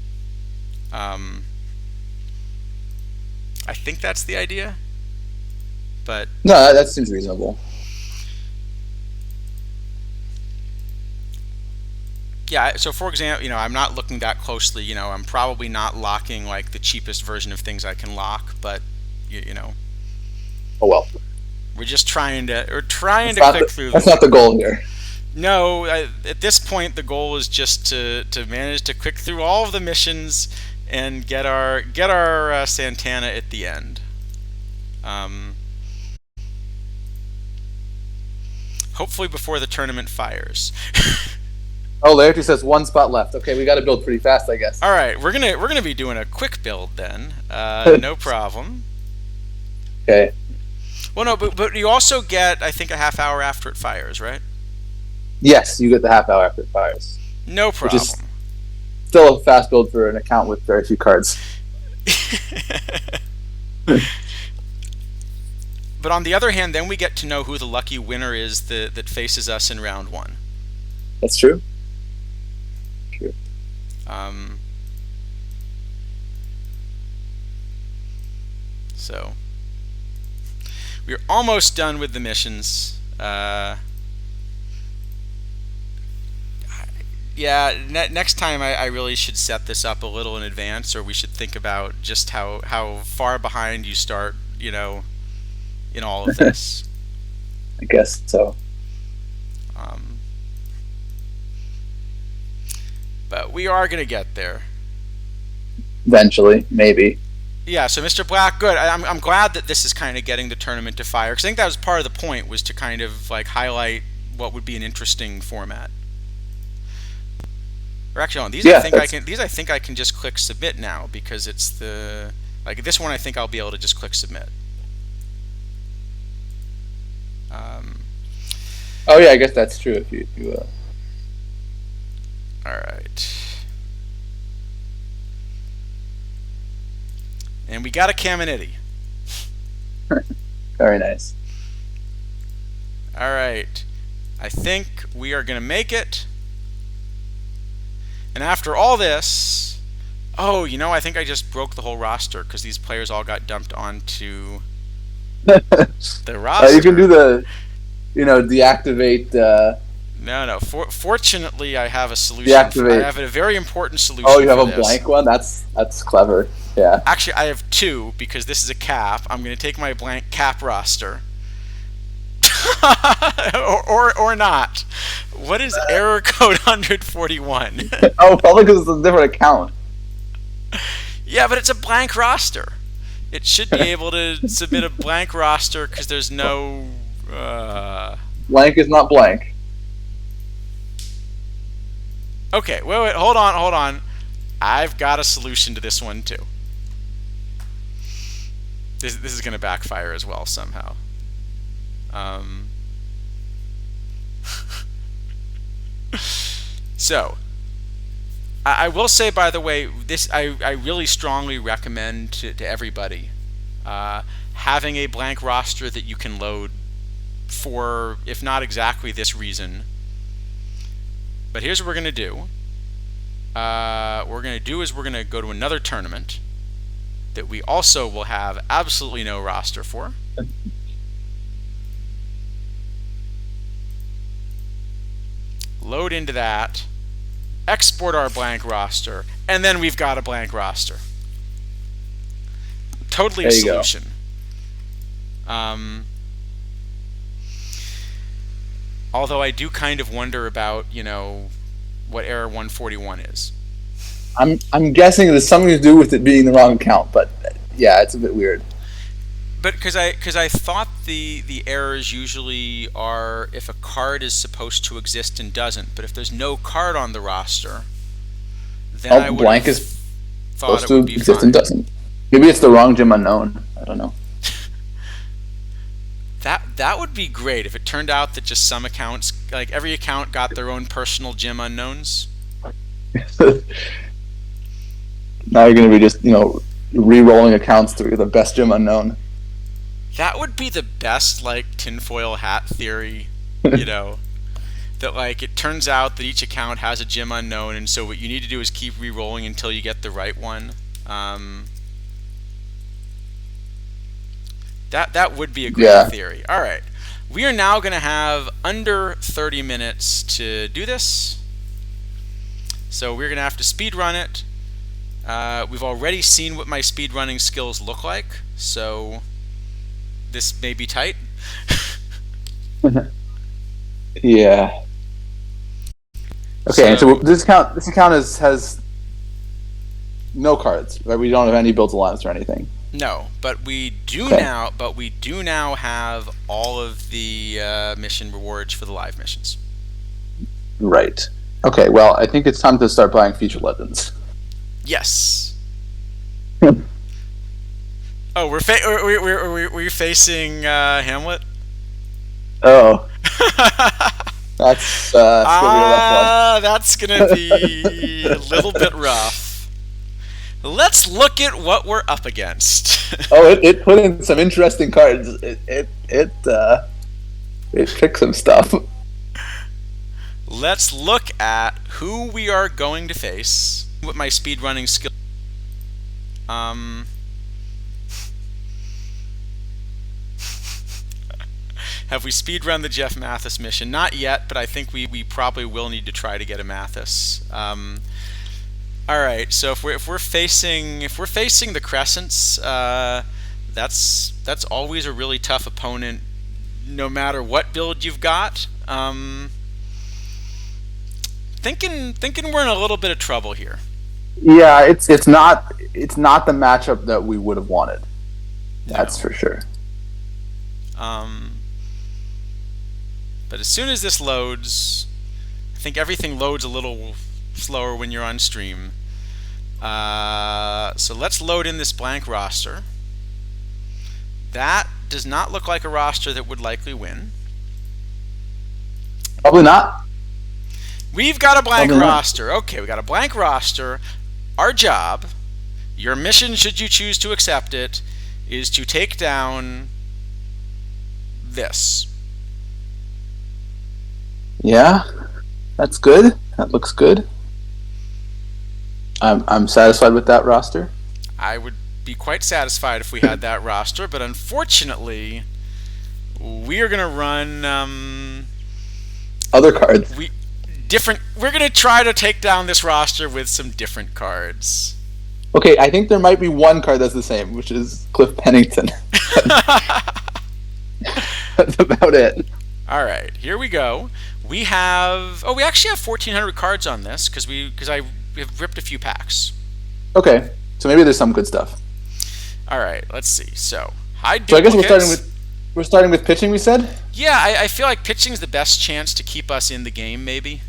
I think that's the idea, but no, that seems reasonable. Yeah. So for example, I'm not looking that closely. I'm probably not locking like the cheapest version of things I can lock, but Oh well. We're just trying to click through. That's not the goal here. No, at this point the goal is just to manage to click through all of the missions and get our Santana at the end. Hopefully before the tournament fires. Oh, Laertes says 1 spot left. Okay, we got to build pretty fast, I guess. All right, we're gonna be doing a quick build then. No problem. Okay. Well, no, but you also get, I think, a half hour after it fires, right? Yes, you get the half hour after it fires. No problem. Which is still a fast build for an account with very few cards. But on the other hand, then we get to know who the lucky winner is that faces us in round 1. That's true. So we're almost done with the missions. Yeah, next time I really should set this up a little in advance, or we should think about just how far behind you start, in all of this. I guess so. But we are going to get there. Eventually, maybe. Yeah, so Mr. Black, good. I'm glad that this is kind of getting the tournament to fire, because I think that was part of the point, was to kind of like highlight what would be an interesting format. Or actually, these I think I can just click submit now, because it's this one I think I'll be able to just click submit. Oh yeah, I guess that's true. If you All right. And we got a Caminiti. Very nice. All right. I think we are going to make it. And after all this, I think I just broke the whole roster because these players all got dumped onto the roster. You can do the, deactivate. No. Fortunately, I have a solution. Deactivate. I have a very important solution. Oh, you have for a this. blank one? That's clever. Yeah. Actually, I have 2 because this is a cap. I'm going to take my blank cap roster. or not. What is error code 141? Oh, probably because it's a different account. Yeah, but it's a blank roster. It should be able to submit a blank roster because there's no... Blank is not blank. Okay, wait, hold on. I've got a solution to this one too. This is going to backfire as well somehow. So, I will say, by the way, this I really strongly recommend to everybody having a blank roster that you can load for, if not exactly this reason. But here's what we're going to do. What we're going to do is we're going to go to another tournament that we also will have absolutely no roster for. Load into that, export our blank roster, and then we've got a blank roster. Totally a solution. Although I do kind of wonder about, what error 141 is. I'm guessing there's something to do with it being the wrong account, but yeah, it's a bit weird. But because I thought the errors usually are if a card is supposed to exist and doesn't, but if there's no card on the roster, then I would blank is thought supposed it to would be exist fine. and doesn't. Maybe it's the wrong gym unknown. I don't know. That would be great if it turned out that just some accounts, like every account, got their own personal gym unknowns. Now you're going to be just re-rolling accounts through the best gym unknown. That would be the best like tinfoil hat theory, that like it turns out that each account has a gym unknown, and so what you need to do is keep re-rolling until you get the right one. That would be a great theory. All right, we are now going to have under 30 minutes to do this, so we're going to have to speed run it. We've already seen what my speed running skills look like, so this may be tight. Yeah. Okay, so this account has no cards, right? We don't have any build alliance or anything. No, but we do now. But we do now have all of the mission rewards for the live missions. Right. Okay. Well, I think it's time to start buying feature legends. Yes. Oh, we're facing Hamlet. Oh. That's gonna be a rough one. That's gonna be a little bit rough. Let's look at what we're up against. Oh, it put in some interesting cards. It picked some stuff. Let's look at who we are going to face. What my speedrunning skill. Have we speedrun the Jeff Mathis mission? Not yet, but I think we probably will need to try to get a Mathis. All right, so if we're facing the Crescents, that's always a really tough opponent, no matter what build you've got. Thinking we're in a little bit of trouble here. Yeah, it's not the matchup that we would have wanted. That's for sure. But as soon as this loads, I think everything loads a little slower when you're on stream. So let's load in this blank roster. That does not look like a roster that would likely win. Probably not. We've got a blank roster. Okay, we got a blank roster. Our job, your mission, should you choose to accept it, is to take down this. Yeah, that's good. That looks good. I'm satisfied with that roster. I would be quite satisfied if we had that roster, but unfortunately, we are going to run other cards. We're going to try to take down this roster with some different cards. Okay, I think there might be one card that's the same, which is Cliff Pennington. That's about it. All right, here we go. We actually have 1,400 cards on this because I have ripped a few packs. Okay, so maybe there's some good stuff. All right, let's see. So I guess we're starting with pitching. We said. Yeah, I feel like pitching is the best chance to keep us in the game, maybe.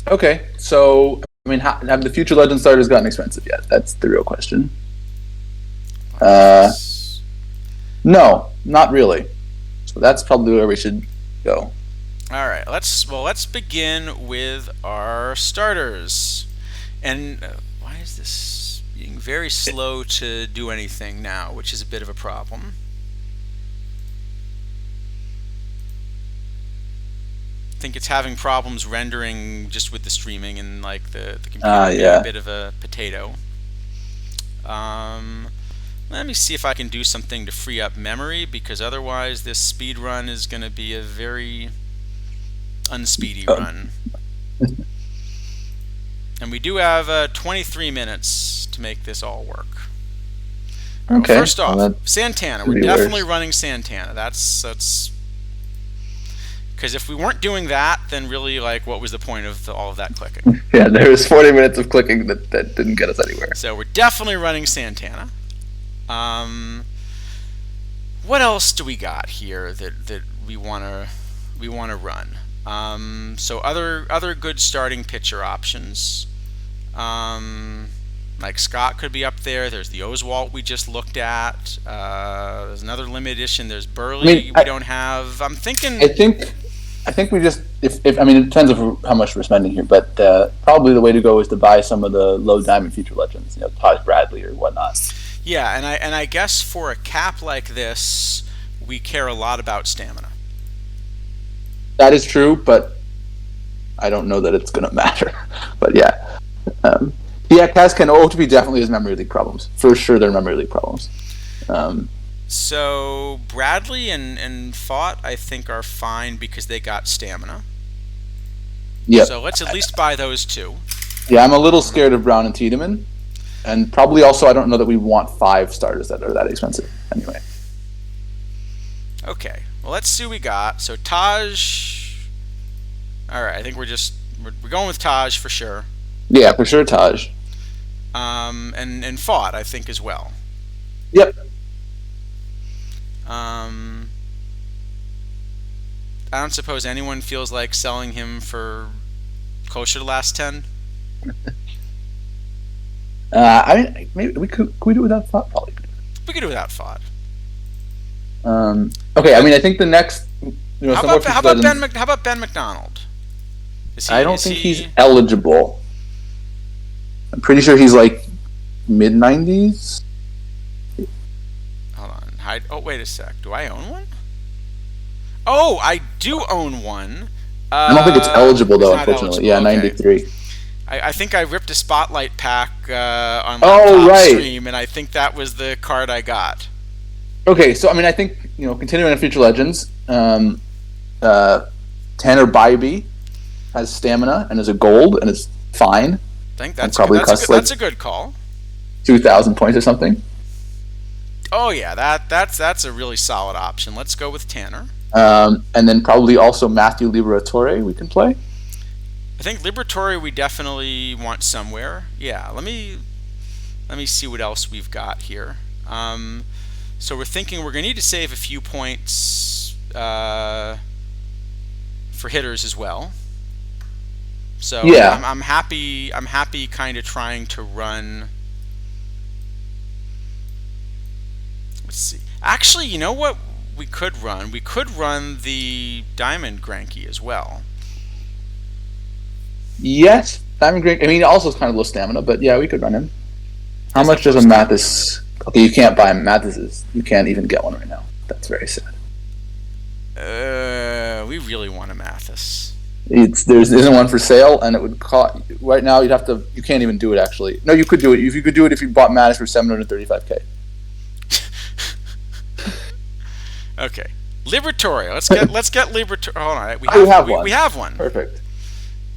Okay, so I mean, have the Future Legend starters gotten expensive yet? That's the real question. No, not really. So that's probably where we should go. All right, let's begin with our starters. And why is this being very slow to do anything now, which is a bit of a problem. I think it's having problems rendering just with the streaming, and like the computer being a bit of a potato. Let me see if I can do something to free up memory, because otherwise this speed run is going to be a very unspeedy run. And we do have 23 minutes to make this all work. Okay. Well, first off, Santana. We're definitely running Santana. That's Because if we weren't doing that, then really, like, what was the point of all of that clicking? Yeah, there was 40 minutes of clicking that didn't get us anywhere. So we're definitely running Santana. What else do we got here that we wanna run? So other good starting pitcher options. Like Scott could be up there. There's the Oswalt we just looked at. There's another limited edition. There's Burley we don't have. I'm thinking. I think we just if I mean, it depends on how much we're spending here, but probably the way to go is to buy some of the low diamond future legends, Taj Bradley or whatnot. Yeah, and I guess for a cap like this, we care a lot about stamina. That is true, but I don't know that it's going to matter. But yeah. Kazkan OOTP definitely has memory leak problems. For sure, they're memory leak problems. So Bradley and Fought, I think, are fine because they got stamina. Yeah. So let's at least buy those two. Yeah, I'm a little scared of Brown and Tiedemann. And probably also, I don't know that we want 5 starters that are that expensive anyway. Okay. Well, let's see what we got. So Taj. All right. I think we're going with Taj for sure. Yeah, for sure, Taj. And Fought, I think, as well. Yep. I don't suppose anyone feels like selling him for closer to last 10. I mean, maybe we could do it without Fought? Probably. We could do without Fought. Okay, I mean, I think the next. How about Ben McDonald? I don't think he's eligible. I'm pretty sure he's like mid-90s. Hold on. Oh, wait a sec. Do I own one? Oh, I do own one. I don't think it's eligible though, unfortunately. Eligible. Yeah, 93. I think I ripped a spotlight pack on my top stream, and I think that was the card I got. Okay, so I mean, I think continuing on Future Legends, Tanner Bybee has stamina and is a gold and is fine. I think that's a good call. 2,000 points or something. Oh yeah, that's a really solid option. Let's go with Tanner. And then probably also Matthew Liberatore we can play. I think Liberatore we definitely want somewhere. Yeah, let me see what else we've got here. So we're thinking we're going to need to save a few points for hitters as well. So yeah. I'm happy kind of trying to run. Let's see. Actually, you know what we could run? We could run the Diamond Granky as well. Yes, Diamond Granky. I mean, also it's kind of low stamina, but yeah, we could run him. How much does a Mathis? Okay, you can't buy Mathises. You can't even get one right now. That's very sad. We really want a Mathis. There isn't one for sale, and it would cost right now. You can't even do it actually. No, you could do it. If you could do it, if you bought Mathis for $735K. Okay, Liberatore. Let's get Liberatore. Hold on, we have one. Perfect.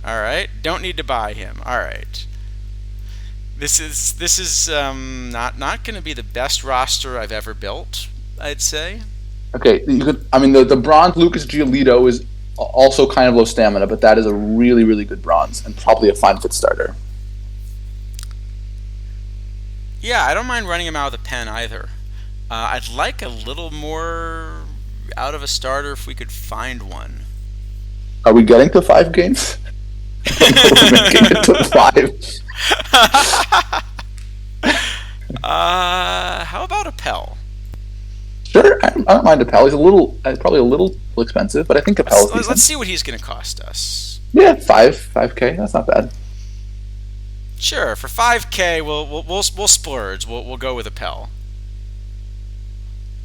All right, don't need to buy him. All right. This is not going to be the best roster I've ever built, I'd say. Okay, the bronze Lucas Giolito is also kind of low stamina, but that is a really, really good bronze and probably a fine fit starter. Yeah, I don't mind running him out of the pen either. I'd like a little more out of a starter if we could find one. Are we getting to 5 games? We're making it to 5. How about Appel? Sure, I don't mind Appel. He's probably a little expensive, but I think Appel is decent. Let's see what he's going to cost us. Yeah, 5K. That's not bad. Sure, for 5K, we'll splurge. We'll go with Appel.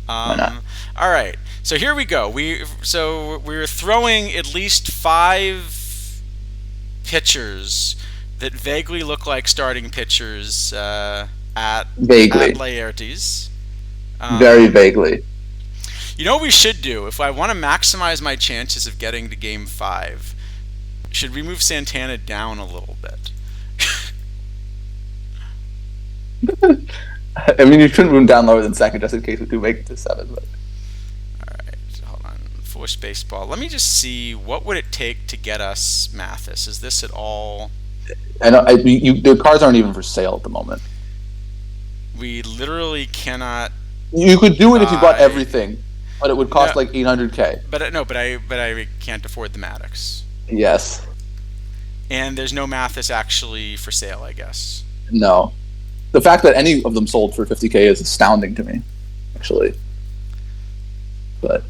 Why not? All right, so here we go. We're throwing at least 5 pitchers that vaguely look like starting pitchers at Laertes. Very vaguely. You know what we should do? If I want to maximize my chances of getting to Game 5, should we move Santana down a little bit? I mean, you shouldn't move him down lower than second, just in case we do make it to 7. But. All right, hold on. published baseball. Let me just see, what would it take to get us Mathis? Is this at all? And the cards aren't even for sale at the moment. We literally cannot. You could do it if you bought everything, but it would cost like $800K. But I can't afford the Maddox. Yes. And there's no Mathis actually for sale, I guess. No. The fact that any of them sold for $50K is astounding to me, actually. But.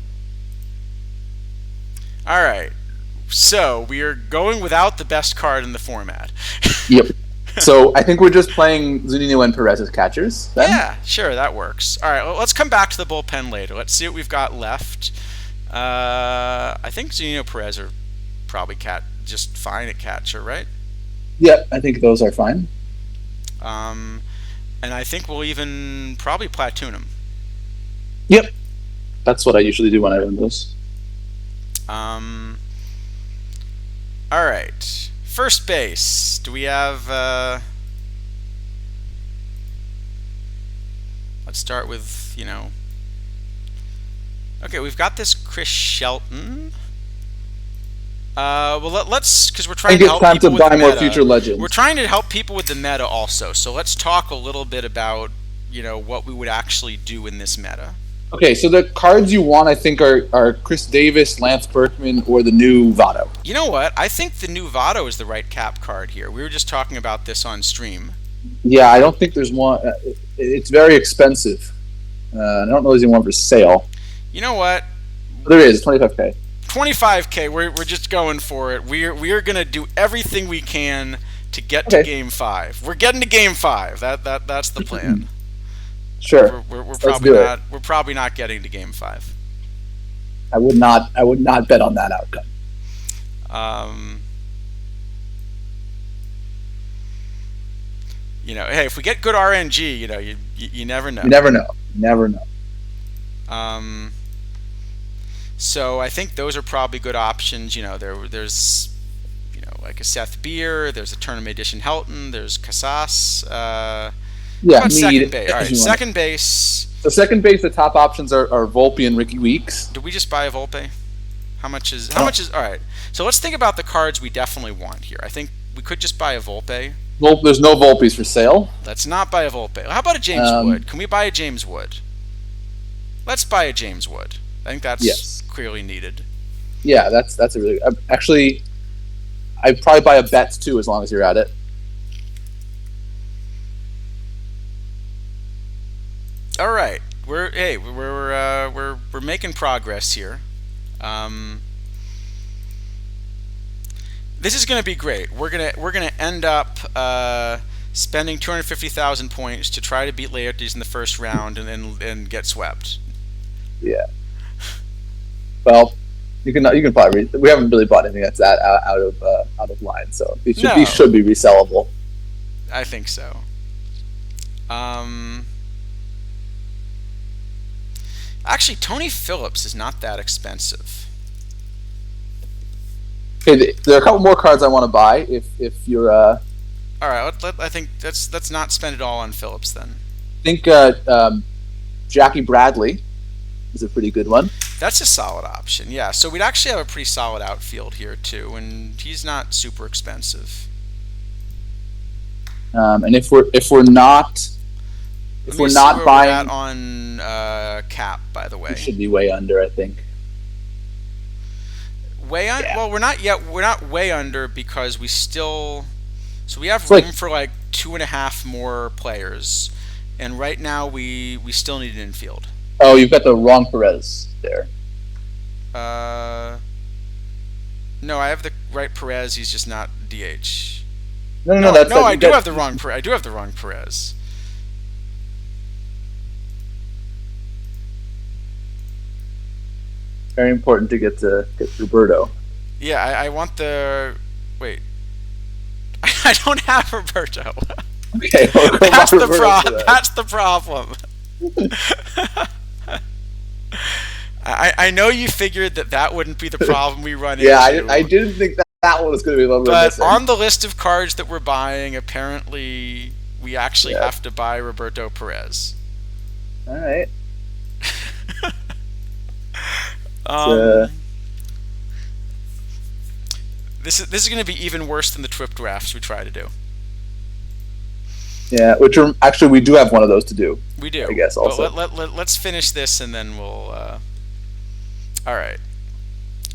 All right. So we are going without the best card in the format. Yep. So I think we're just playing Zunino and Perez as catchers then? Yeah, sure, that works. All right, well, let's come back to the bullpen later. Let's see what we've got left. I think Zunino, Perez are probably just fine at catcher, right? Yeah, I think those are fine. And I think we'll even probably platoon them. Yep. That's what I usually do when I run those. All right. First base. Do we have... let's start with, Okay, we've got this Chris Shelton. Well, let's... Because we're trying to help people with the meta. More future legends. We're trying to help people with the meta also. So let's talk a little bit about, what we would actually do in this meta. Okay, so the cards you want, I think, are Chris Davis, Lance Berkman, or the new Votto. You know what? I think the new Votto is the right cap card here. We were just talking about this on stream. Yeah, I don't think there's one. It's very expensive. I don't know if there's one for sale. You know what? There is, $25K. 25K. We're just going for it. We are going to do everything we can to get to Game 5. We're getting to Game 5. That's the plan. Sure. We're probably not getting to Game 5. I would not bet on that outcome. Hey, if we get good RNG, you never know. You never know. Never know. So I think those are probably good options. There's like a Seth Beer, there's a Tournament Edition Helton, there's Casas. Second base. All right, second base. So second base, the top options are Volpe and Ricky Weeks. Did we just buy a Volpe? How much is? All right. So let's think about the cards we definitely want here. I think we could just buy a Volpe. Well, there's no Volpes for sale. Let's not buy a Volpe. How about a James Wood? Can we buy a James Wood? Let's buy a James Wood. I think that's clearly needed. Yeah, that's a really actually. I'd probably buy a Betts too, as long as you're at it. All right, we're making progress here. This is going to be great. We're gonna end up spending 250,000 points to try to beat Laertes in the first round and get swept. Yeah. Well, you can probably we haven't really bought anything that's out of line, so these should be resellable. I think so. Actually, Tony Phillips is not that expensive. Okay, there are a couple more cards I want to buy. If you're all right, I think let's not spend it all on Phillips then. I think Jackie Bradley is a pretty good one. That's a solid option. Yeah, so we'd actually have a pretty solid outfield here too, and he's not super expensive. And if we're not buying that on cap, by the way, we should be way under, I think. Way under? Yeah. Well, we're not way under because we have room for like 2.5 more players, and right now we still need an infield. Oh, you've got the wrong Perez there. No, I have the right Perez. He's just not DH. No, I do have the wrong Perez. Very important to get Roberto. Yeah, I want the... Wait. I don't have Roberto. Okay, that's the problem. I know you figured that wouldn't be the problem we run into. Yeah, I didn't think that one was going to be the one. But on the list of cards that we're buying, apparently we actually have to buy Roberto Perez. All right. This is going to be even worse than the TWIP drafts we try to do. Yeah, which are actually we do have one of those to do. We do. I guess also. But let's finish this and then we'll. All right.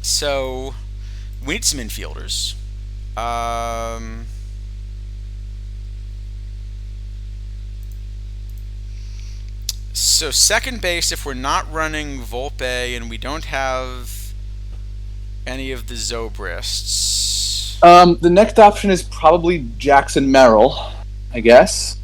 So we need some infielders. So second base, if we're not running Volpe and we don't have any of the Zobrists. The next option is probably Jackson Merrill, I guess.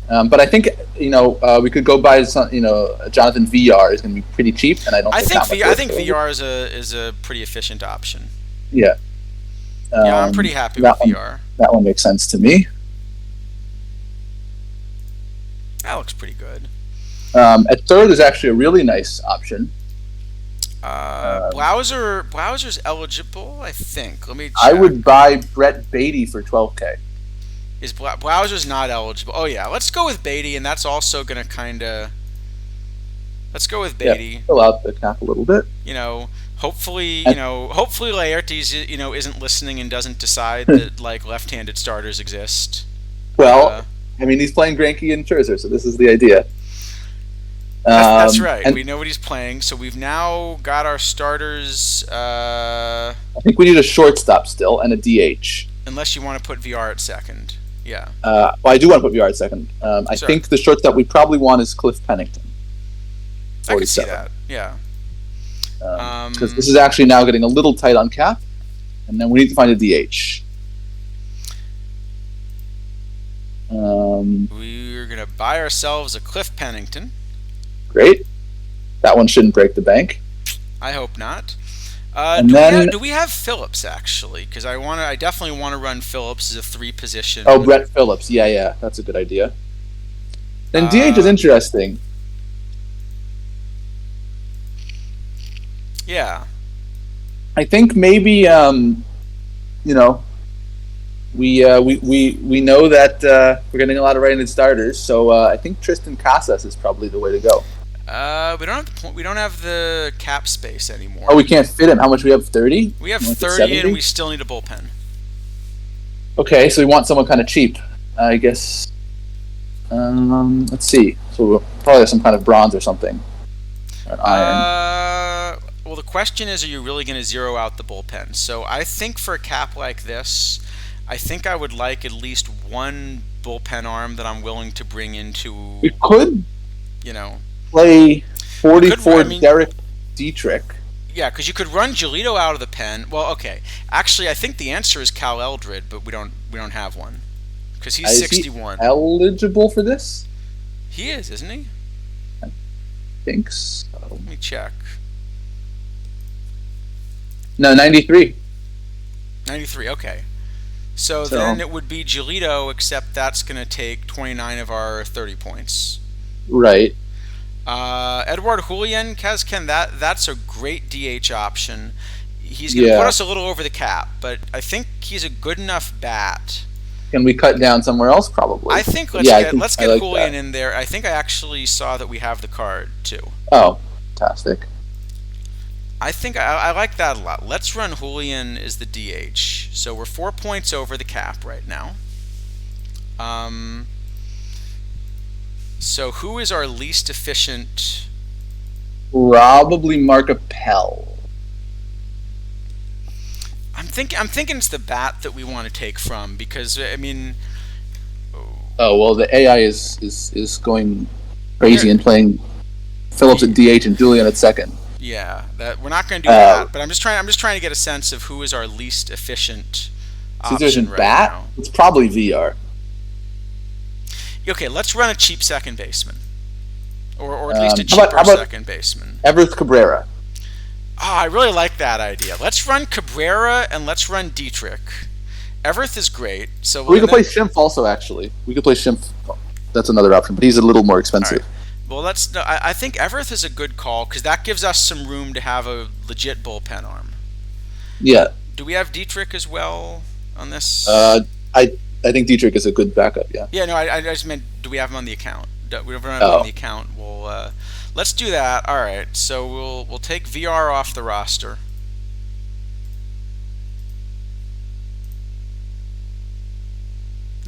But I think we could go by some, Jonathan VR is going to be pretty cheap, and I think VR is a pretty efficient option. Yeah. Yeah, I'm pretty happy with VR. That one makes sense to me. That looks pretty good. At third is actually a really nice option. Blauser's eligible, I think. Let me check. I would buy Brett Beatty for $12K. Is Blauser's not eligible? Oh yeah, let's go with Beatty, and that's also gonna kind of. Let's go with Beatty. Yeah, fill out the cap a little bit. Hopefully Laertes isn't listening and doesn't decide that like left-handed starters exist. Well, he's playing Greinke and Scherzer, so this is the idea. That's right. We know what he's playing, so we've now got our starters. I think we need a shortstop still and a DH. Unless you want to put VR at second. Yeah. Well, I do want to put VR at second. I think the shortstop we probably want is Cliff Pennington. 47. I can see that. Yeah. Because this is actually now getting a little tight on cap, and then we need to find a DH. We're gonna buy ourselves a Cliff Pennington. Great. That one shouldn't break the bank. I hope not. Do we have Phillips actually? Because I definitely want to run Phillips as a 3-position. Oh, Brett Phillips. Yeah, that's a good idea. Then DH is interesting. Yeah. I think maybe we know that we're getting a lot of right-handed starters, so I think Tristan Casas is probably the way to go. We don't have the cap space anymore. Oh, we can't fit him. How much we have? 30? We have 30, and we still need a bullpen. Okay, so we want someone kind of cheap, I guess. Let's see. So we'll probably have some kind of bronze or something. Or an iron. Well, the question is, are you really going to zero out the bullpen? So I think for a cap like this, I think I would like at least one bullpen arm that I'm willing to bring into. We could, play 44 Derek Dietrich. Yeah, because you could run Giolito out of the pen. Well, okay. Actually, I think the answer is Cal Eldred, but we don't have one because he's 61. He eligible for this? He is, isn't he? I think so. Let me check. No, 93. 93. Okay. So then it would be Giolito, except that's going to take 29 of our 30 points. Right. Edward Julian, that's a great DH option. He's going to put us a little over the cap, but I think he's a good enough bat. Can we cut down somewhere else? Probably. I think let's get Julian in there. I think I actually saw that we have the card too. Oh, fantastic. I think I like that a lot. Let's run Julian as the DH. So we're 4 points over the cap right now. So who is our least efficient? Probably Mark Appel. I'm thinking it's the bat that we want to take from because Oh well, the AI is going crazy and playing Phillips at DH and Julian at second. Yeah, that we're not going to do that. But I'm just trying to get a sense of who is our least efficient option right now. It's probably VR. Okay, let's run a cheap second baseman, or at least a cheaper second baseman. Everett Cabrera. Oh, I really like that idea. Let's run Cabrera and let's run Dietrich. Everett is great. So we could play Schimpf also. Actually, we could play Schimpf. That's another option, but he's a little more expensive. Well, I think Everett is a good call because that gives us some room to have a legit bullpen arm. Yeah. Do we have Dietrich as well on this? I think Dietrich is a good backup. Yeah. Yeah. No, I just meant, do we have him on the account? We don't have him on the account. Well, let's do that. All right. So we'll take VR off the roster.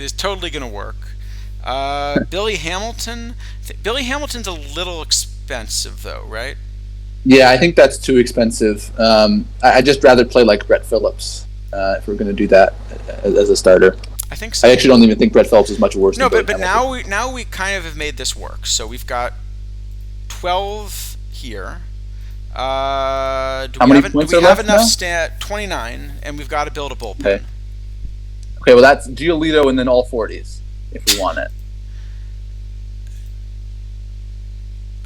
It's totally going to work. Billy Hamilton. Billy Hamilton's a little expensive, though, right? Yeah, I think that's too expensive. I'd just rather play like Brett Phillips if we're going to do that as a starter. I think so. I actually don't even think Brett Phillips is much worse. No, than but now we kind of have made this work. So we've got 12 here. How many points are left enough now? 29, and we've got to build a bullpen. Okay, well that's Giolito and then all 40s if we want it.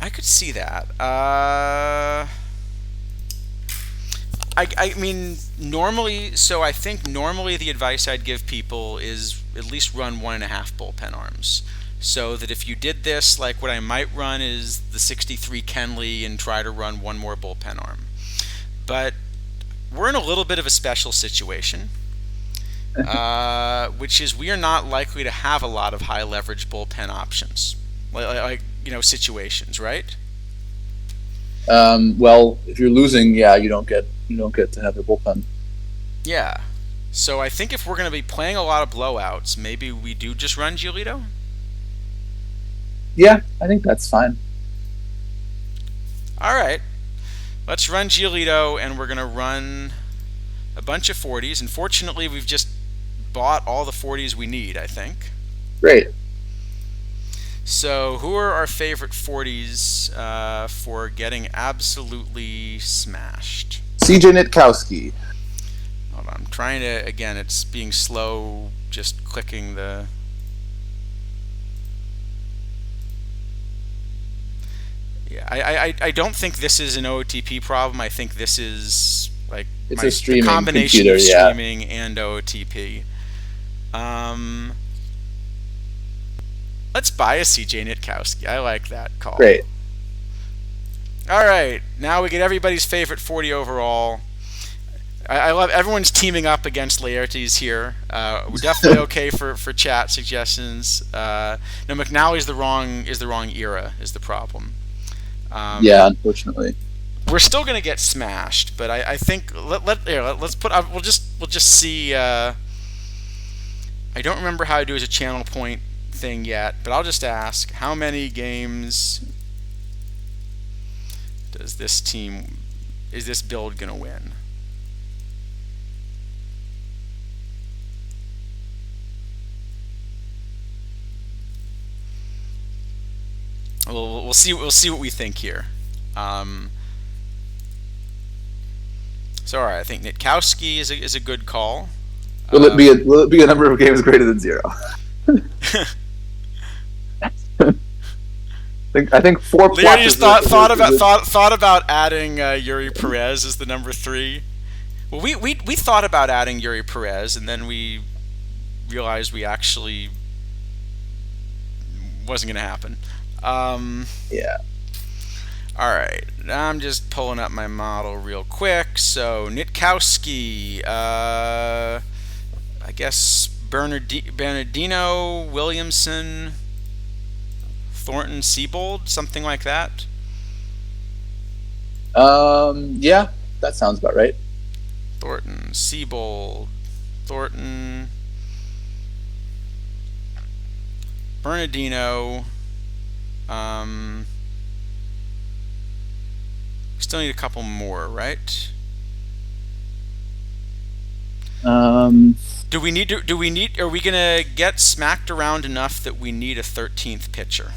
I could see that. I mean, normally, so I think normally the advice I'd give people is at least run 1.5 bullpen arms. So that if you did this, like what I might run is the 63 Kenley and try to run one more bullpen arm. But we're in a little bit of a special situation, which is we are not likely to have a lot of high leverage bullpen options, like situations, right? Well, if you're losing, yeah, you don't get to have your bullpen. Yeah. So I think if we're going to be playing a lot of blowouts, maybe we do just run Giolito. Yeah, I think that's fine. All right. Let's run Giolito, and we're going to run a bunch of 40s. And fortunately, we've just bought all the 40s we need, I think. Great. So who are our favorite 40s for getting absolutely smashed? CJ Nitkowski. Hold on. I'm trying to, again, it's being slow just clicking the... Yeah, I don't think this is an OOTP problem. I think this is like it's a streaming combination computer, of streaming and OOTP. Let's buy a CJ Nitkowski. I like that call. Great. All right, now we get everybody's favorite 40 overall. I love everyone's teaming up against Laertes here. We're definitely okay for chat suggestions. No, McNally's the wrong era is the problem. Yeah, unfortunately. We're still gonna get smashed, but I think let's put we'll just see. I don't remember how to do as a channel point thing yet, but I'll just ask: how many games does this build gonna win? We'll see what we think here. So all right, I think Nitkowski is a good call. Will it be a number of games greater than 0? I think 4 plus. Leo just thought about adding Yuri Perez as the number 3. Well, we thought about adding Yuri Perez, and then we realized we actually wasn't going to happen. Yeah. All right. Now I'm just pulling up my model real quick. So Nitkowski, I guess Bernardino, Williamson, Thornton, Siebold, something like that. Yeah, that sounds about right. Thornton, Siebold, Thornton, Bernardino. Still need a couple more, right? Are we gonna get smacked around enough that we need a 13th pitcher?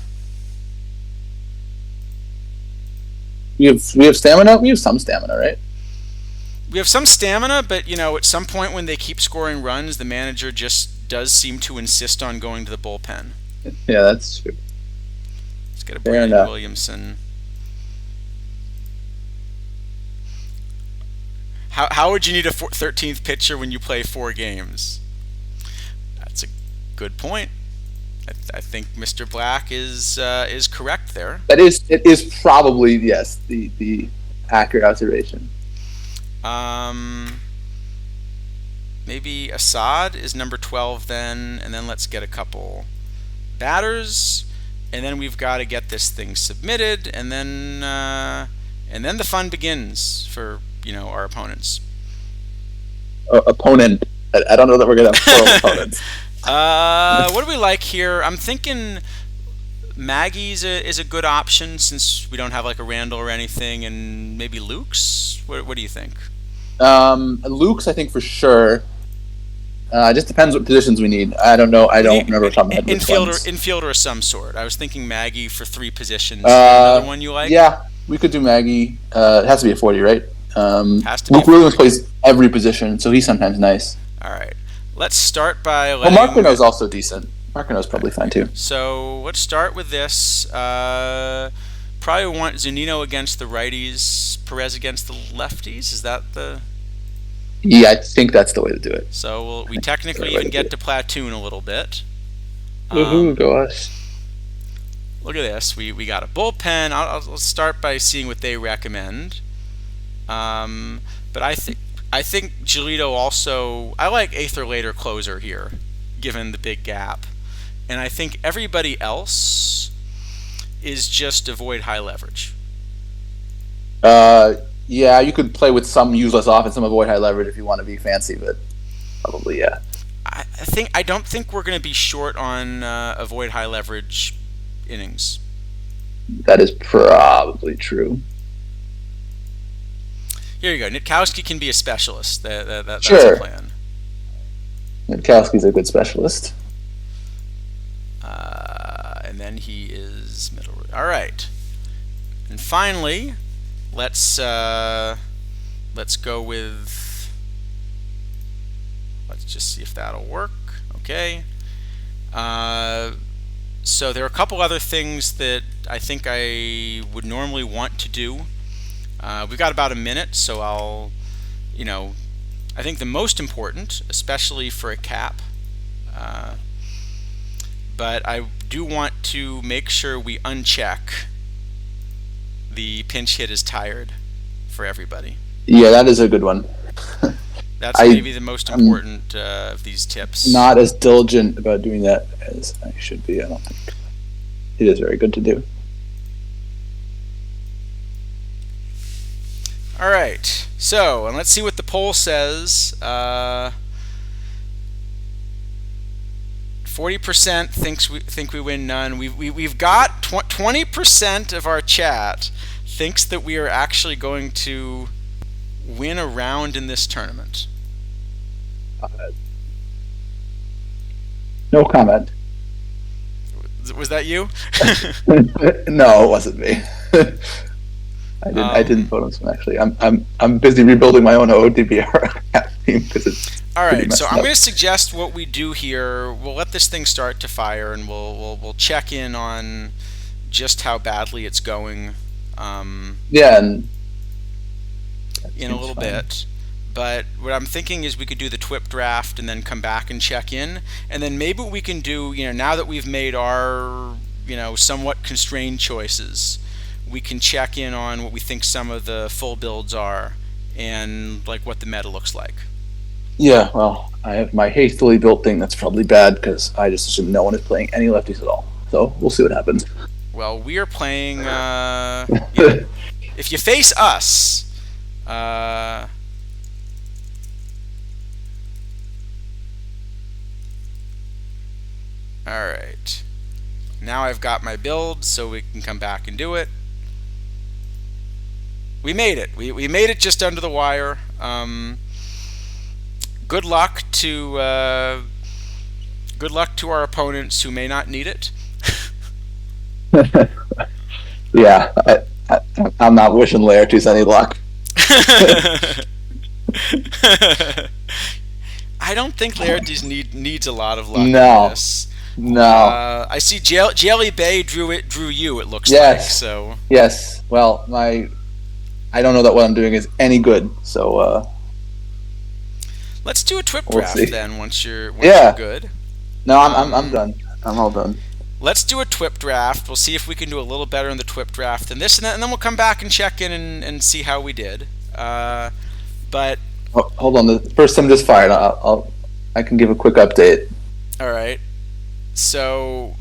We have stamina. We have some stamina, right? We have some stamina, but at some point when they keep scoring runs, the manager just does seem to insist on going to the bullpen. Yeah, that's true. Let's get a Brandon Williamson. How would you need a 13th pitcher when you play 4 games? That's a good point. I think Mr. Black is correct there. It is probably, yes, the accurate observation. Maybe Assad is number 12 then, and then let's get a couple batters, and then we've got to get this thing submitted, and then the fun begins for our opponents. Opponent. I don't know that we're gonna have 4 opponents. What do we like here? I'm thinking Maggie's is a good option since we don't have like a Randall or anything, and maybe Luke's. What do you think? Luke's, I think for sure. It just depends what positions we need. I don't know. I don't remember off the top of my head which ones. Infielder of some sort. I was thinking Maggie for 3 positions. Another one you like? Yeah, we could do Maggie. It has to be a 40, right? Has to be. Luke Williams plays every position, so he's sometimes nice. All right. Let's start by Well, Marquinhos also decent. Marquinhos probably fine too. So let's start with this. Probably want Zunino against the righties, Perez against the lefties. Is that the... Yeah, I think that's the way to do it. So we technically even get to platoon a little bit. Go us. Look at this. We got a bullpen. I'll start by seeing what they recommend. But I think Giolito also... I like 8th or later closer here, given the big gap. And I think everybody else is just avoid high leverage. Yeah, you could play with some use less off and some avoid high leverage if you want to be fancy, but probably, yeah. I don't think we're going to be short on avoid high leverage innings. That is probably true. Here you go. Nitkowski can be a specialist. That's sure. the plan. Nitkowski's a good specialist. And then he is middle. All right. And finally, let's go with. Let's just see if that'll work. Okay. So there are a couple other things that I think I would normally want to do. We've got about a minute, so I think the most important, especially for a cap, but I do want to make sure we uncheck the pinch hit is tired for everybody. Yeah, that is a good one. That's maybe the most important of these tips. Not as diligent about doing that as I should be, I don't think. It is very good to do. All right, so, and let's see what the poll says. 40% think we win none. We've got 20% of our chat thinks that we are actually going to win a round in this tournament. No comment. Was that you? No, it wasn't me. I didn't vote on this one actually. I'm busy rebuilding my own OOTP team because it's all right. So I'm going to suggest what we do here. We'll let this thing start to fire, and we'll check in on just how badly it's going. Yeah, and in a little bit. But what I'm thinking is we could do the TWIP draft and then come back and check in, and then maybe we can do, now that we've made our, somewhat constrained choices, we can check in on what we think some of the full builds are and like what the meta looks like. Yeah, well, I have my hastily built thing that's probably bad because I just assume no one is playing any lefties at all. So we'll see what happens. Well, we are playing. If you face us, all right. Now I've got my build, so we can come back and do it. We made it. We made it just under the wire. Good luck to our opponents who may not need it. Yeah, I'm not wishing Laertes any luck. I don't think Laertes needs a lot of luck. No. In this. No. I see Jelly Bay drew you, it looks like. So. Yes. Well, I don't know that what I'm doing is any good, so let's do a TWIP draft then once you're good. No, I'm done. I'm all done. Let's do a TWIP draft. We'll see if we can do a little better in the TWIP draft than this, and then we'll come back and check in and see how we did. But hold on, the first time just fired. I can give a quick update. All right. So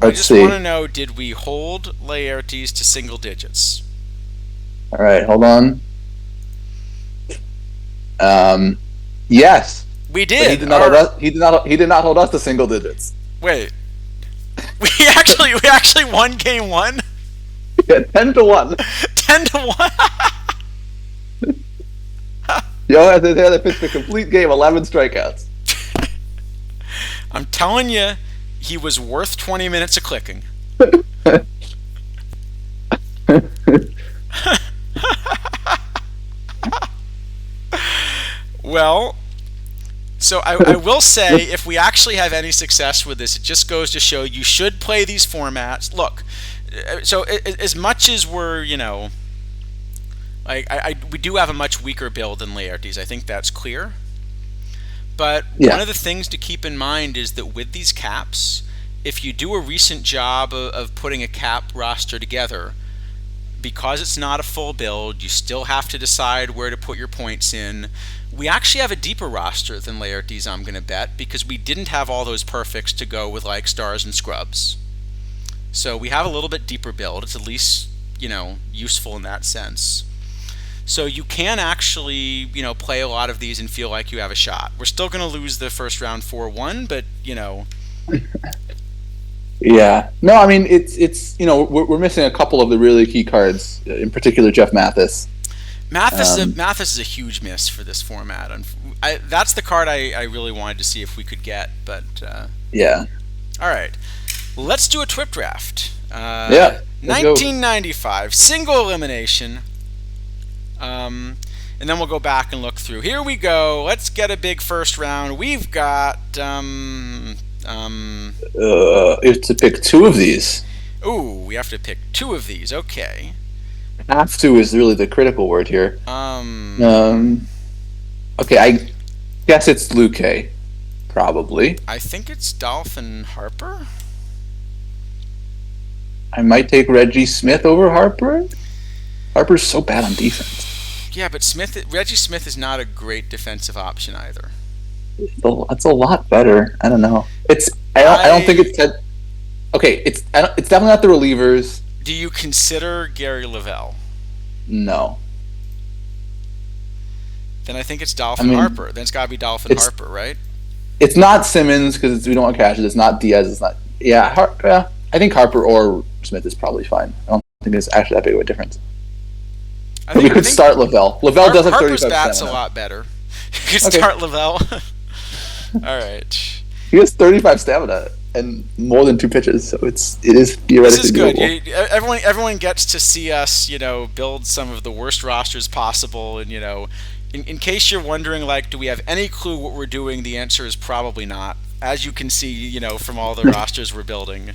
I just want to know: did we hold Laertes to single digits? All right, hold on. Yes. We But he did. did not hold us. He did not hold us to single digits. Wait. We actually won game one. Yeah, 10-1. 10-1. Yo had to pitch the complete game, 11 strikeouts. I'm telling you, he was worth 20 minutes of clicking. Well, so I will say, if we actually have any success with this, it just goes to show you should play these formats. Look, so as much as we're, we do have a much weaker build than Laertes. I think that's clear. But one of the things to keep in mind is that with these caps, if you do a recent job of putting a cap roster together, because it's not a full build, you still have to decide where to put your points in. We actually have a deeper roster than Laertes, I'm going to bet, because we didn't have all those perfects to go with like stars and scrubs. So we have a little bit deeper build. It's at least, useful in that sense. So you can actually, play a lot of these and feel like you have a shot. We're still going to lose the first round 4-1, but, Yeah. No, I mean, it's we're missing a couple of the really key cards, in particular Jeff Mathis. Mathis is a huge miss for this format. That's the card I really wanted to see if we could get, but... Yeah. All right. Let's do a TWIP draft. 1995, single elimination. And then we'll go back and look through. Here we go. Let's get a big first round. We've got... you have to pick two of these. Ooh, we have to pick two of these. Okay. Have to is really the critical word here. Okay, I guess it's Luque, probably. I think it's Dolphin Harper. I might take Reggie Smith over Harper. Harper's so bad on defense. Yeah, but Reggie Smith is not a great defensive option either. That's a lot better. I don't know. I don't think it's okay. It's definitely not the relievers. Do you consider Gary Lavelle? No. Then I think it's Dolphin Harper. Then it's got to be Dolphin Harper, right? It's not Simmons because we don't want catches. It's not Diaz. It's not. Yeah, I think Harper or Smith is probably fine. I don't think there's actually that big of a difference. We could start Lavelle. Lavelle does have 35 Harper's bat's stamina. a lot better. You could start Lavelle. All right. He has 35 stamina and more than 2 pitches, so it is theoretically This is good. doable. Everyone gets to see us, build some of the worst rosters possible, and in case you're wondering, like, do we have any clue what we're doing? The answer is probably not. As you can see, from all the rosters we're building.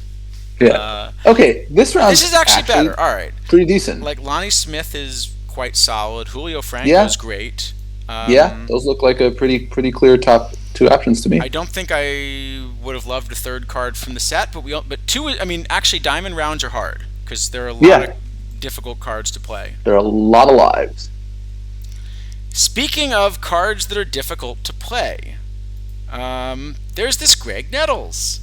Yeah. Okay, this round. This is actually better. All right. Pretty decent. Like Lonnie Smith is quite solid. Julio Franco is great. Those look like a pretty clear top 2 options to me. I don't think I would have loved a third card from the set, but two. I mean, actually, diamond rounds are hard because there are a lot of difficult cards to play. There are a lot of lives. Speaking of cards that are difficult to play, there's this Greg Nettles.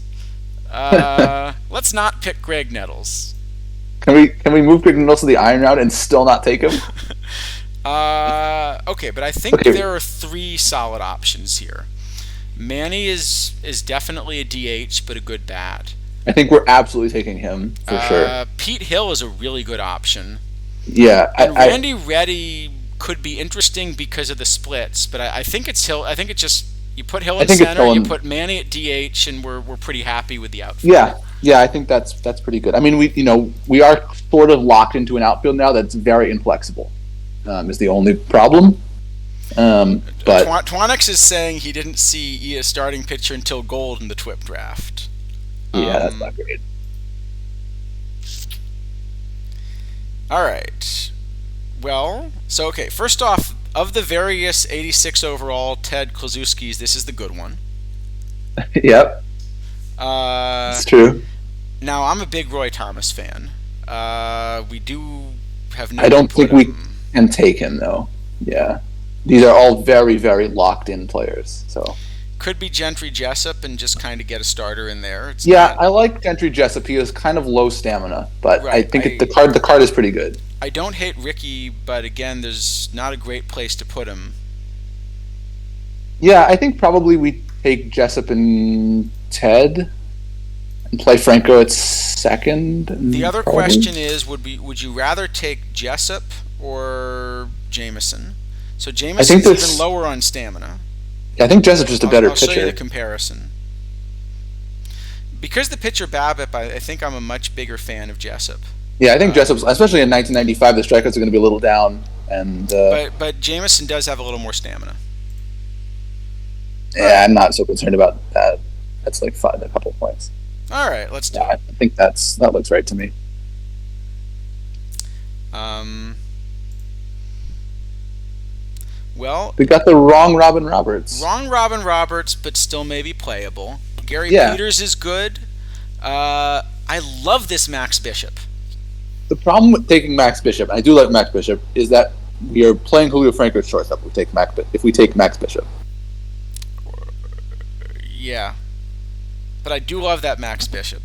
Let's not pick Greg Nettles. Can we move Greg Nettles to the iron round and still not take him? Okay, but I think there are 3 solid options here. Manny is definitely a DH, but a good bat. I think we're absolutely taking him for sure. Pete Hill is a really good option. Yeah, and Randy Reddy could be interesting because of the splits, but I think it's Hill. I think it's just you put Hill in center, you put Manny at DH, and we're pretty happy with the outfield. Yeah, I think that's pretty good. I mean, we are sort of locked into an outfield now that's very inflexible. Is the only problem. But Twanix is saying he didn't see a starting pitcher until Gold in the TWIP draft. Yeah, that's not great. All right. Well, so okay. First off, of the various 86 overall Ted Klazuskis, this is the good one. Yep. It's true. Now, I'm a big Roy Thomas fan. We do have no. I don't think we can take him though. Yeah. These are all very, very locked-in players. So could be Gentry Jessup and just kind of get a starter in there. I like Gentry Jessup. He is kind of low stamina, but I think the card is pretty good. I don't hate Ricky, but again, there's not a great place to put him. Yeah, I think probably we take Jessup and Ted and play Franco at second. The other Probably. question is, would you rather take Jessup or Jameson? So I think Jameson's even this. lower on stamina. I think Jessup's just a better I'll show you pitcher. the comparison. Because the pitcher BABIP, I think I'm a much bigger fan of Jessup. Yeah, I think Jessup's, especially in 1995, the strikeouts are going to be a little down, and But Jameson does have a little more stamina. yeah, I'm not so concerned about that. That's like a couple of points. All right, let's do Yeah, I it. think that looks right to me. Well, We got the wrong Robin Roberts. wrong Robin Roberts, but still maybe playable. Gary Yeah. Peters is good. I love this Max Bishop. The problem with taking Max Bishop, and I do like Max Bishop, is that we are playing Julio Franco shortstop. If we take Max Bishop. Yeah, but I do love that Max Bishop.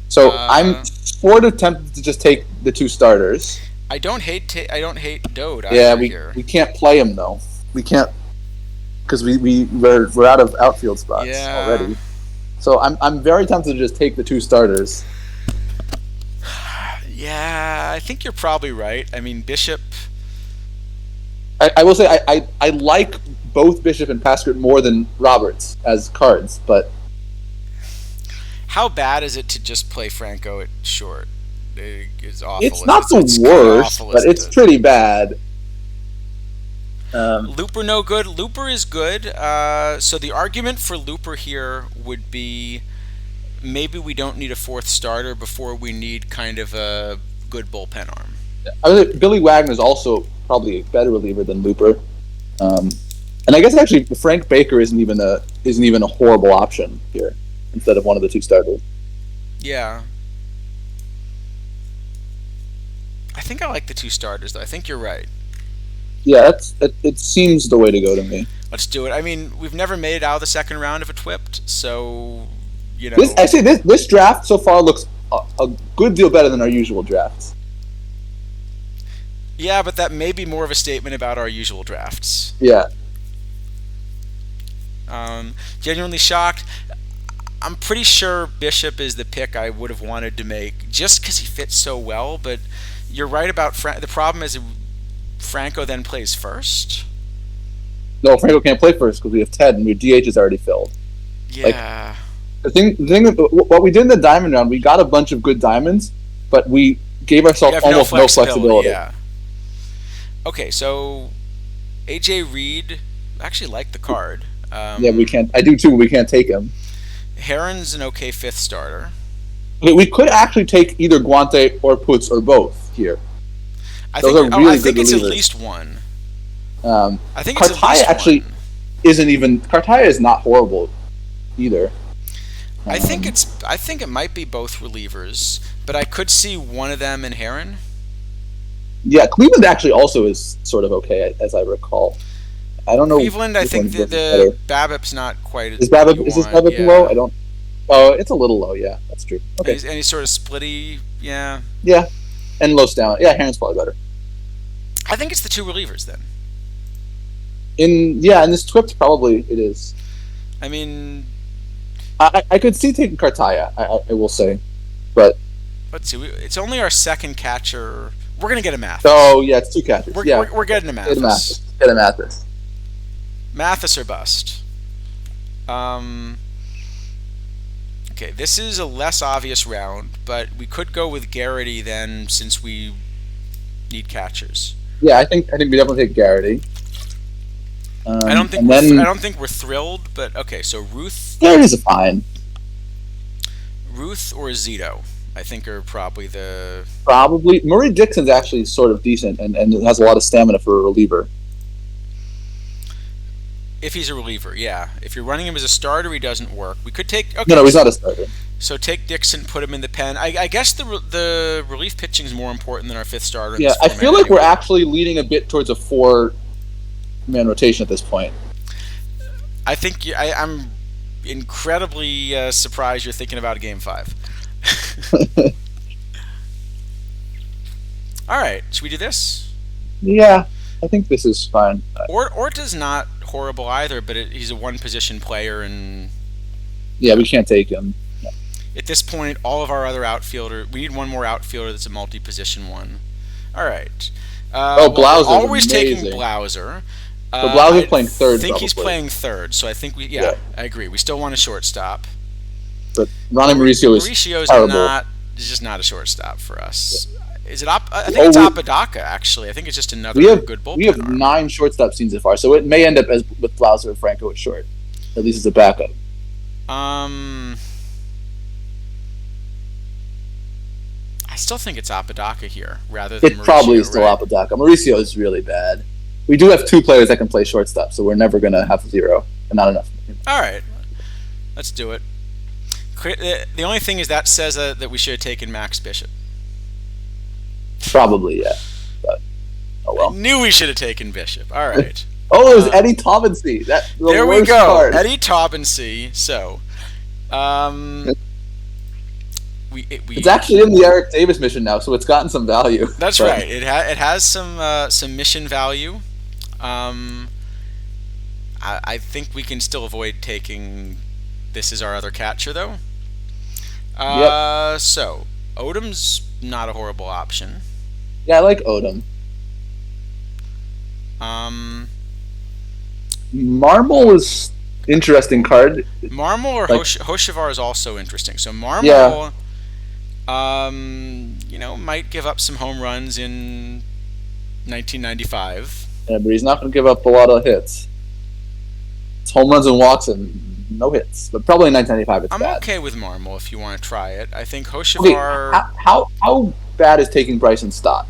So I'm sort of tempted to just take the two starters. I don't hate Dode. Yeah, here. we can't play him though. We can't because we're out of outfield spots already. So I'm very tempted to just take the two starters. Yeah, I think you're probably right. I mean, Bishop. I will say I like both Bishop and Paskert more than Roberts as cards, but How bad is it to just play Franco at short? It's awful. it's not the worst, but it's pretty bad. Looper no good. Looper is good. So the argument for Looper here would be maybe we don't need a fourth starter before we need kind of a good bullpen arm. I would say Billy Wagner's also probably a better reliever than Looper, and I guess actually Frank Baker isn't even a horrible option here instead of one of the two starters. Yeah. I think I like the two starters, though. I think you're right. Yeah, it seems the way to go to me. Let's do it. I mean, we've never made it out of the second round if it whipped, so you know. This draft so far looks a good deal better than our usual drafts. Yeah, but that may be more of a statement about our usual drafts. Yeah. Genuinely shocked. I'm pretty sure Bishop is the pick I would have wanted to make just because he fits so well, but you're right about the problem is Franco then plays first. No, Franco can't play first because we have Ted and your DH is already filled. Yeah. Like, what we did in the diamond round, we got a bunch of good diamonds, but we gave ourselves almost no flexibility. Yeah. Okay, so AJ Reed, I actually like the card. Yeah, we can't. I do too. We can't take him. Heron's an okay fifth starter. We could actually take either Guante or Putz or both here. I think it's at least one. I think it's Cartaya actually isn't even. Cartaya is not horrible either. I think it might be both relievers, but I could see one of them in Heron. Yeah, Cleveland actually also is sort of okay, as I recall. I don't know. Cleveland, I think the BABIP's not quite as. Is this BABIP low? I don't. Oh, it's a little low. Yeah, that's true. Okay. And he's sort of splitty. Yeah. Yeah, and low stamina. Yeah, Heron's probably better. I think it's the two relievers then. In this TWIP, probably it is. I mean, I could see taking Cartaya. I will say, but let's see. It's only our second catcher. We're gonna get a Mathis. Oh yeah, it's two catchers. We're getting a Mathis. Get a Mathis. Mathis or bust. Okay, this is a less obvious round, but we could go with Garrity then, since we need catchers. Yeah, I think we definitely take Garrity. I don't think we're thrilled, but okay. So Garrity's a fine. Ruth or Zito, I think are probably Murray Dixon's actually sort of decent and has a lot of stamina for a reliever. If he's a reliever, yeah. If you're running him as a starter, he doesn't work. We could take. Okay, No, he's not a starter. So take Dixon, put him in the pen. I guess the relief pitching is more important than our fifth starter. Yeah, I feel like we're actually leaning a bit towards a 4-man rotation at this point. I think I'm incredibly surprised you're thinking about a Game 5. All right, should we do this? Yeah, I think this is fine. Orta's not horrible either, but he's a one-position player, and yeah, we can't take him. No. At this point, all of our other outfielders, we need one more outfielder that's a multi-position one. All right. Blauser's always amazing. taking Blauser. But Blauser's playing third. I think probably. He's playing third, so I think I agree. We still want a shortstop. But Ronnie Mauricio's terrible. Is just not a shortstop for us. Yeah. Is it? I think it's Apodaca. Actually, I think it's just another good bullpen. We have 9 shortstop scenes so far, so it may end up as with Blauser and Franco at short, at least as a backup. I still think it's Apodaca here rather than Mauricio. It probably is still Apodaca. Mauricio is really bad. We do have 2 players that can play shortstop, so we're never going to have 0 and not enough. All right, let's do it. The only thing is that says that we should have taken Max Bishop. Probably, yeah. But, oh well. I knew we should have taken Bishop. All right. It was Eddie Taubensee. There we go. Card. Eddie Taubensee. So, it's actually in the Eric Davis mission now, so it's gotten some value. That's right. It has some mission value. I think we can still avoid taking this as our other catcher, though. Yep. So, Odom's not a horrible option. Yeah, I like Odom. Marmol is interesting card. Marmol or Hoshivar is also interesting. So Marmol, might give up some home runs in 1995. Yeah, but he's not going to give up a lot of hits. It's home runs and walks and no hits. But probably in 1995 it's bad. I'm okay with Marmol if you want to try it. I think Hoshivar... Okay, how bad is taking Bryson Stott?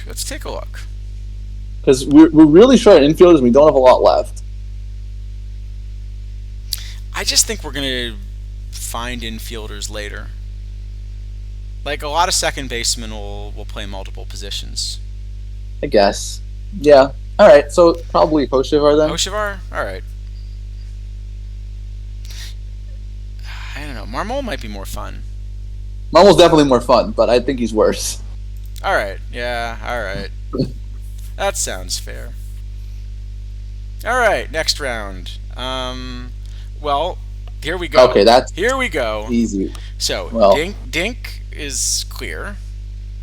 Let's take a look. Because we're really short on infielders and we don't have a lot left. I just think we're going to find infielders later. Like, a lot of second basemen will play multiple positions. I guess. Yeah. All right, so probably Hoshivar then? Hoshivar? All right. I don't know. Marmol might be more fun. Marmol's definitely more fun, but I think he's worse. All right. Yeah, all right. That sounds fair. All right, next round. Well, here we go. Okay, here we go. Easy. So, Dink is clear.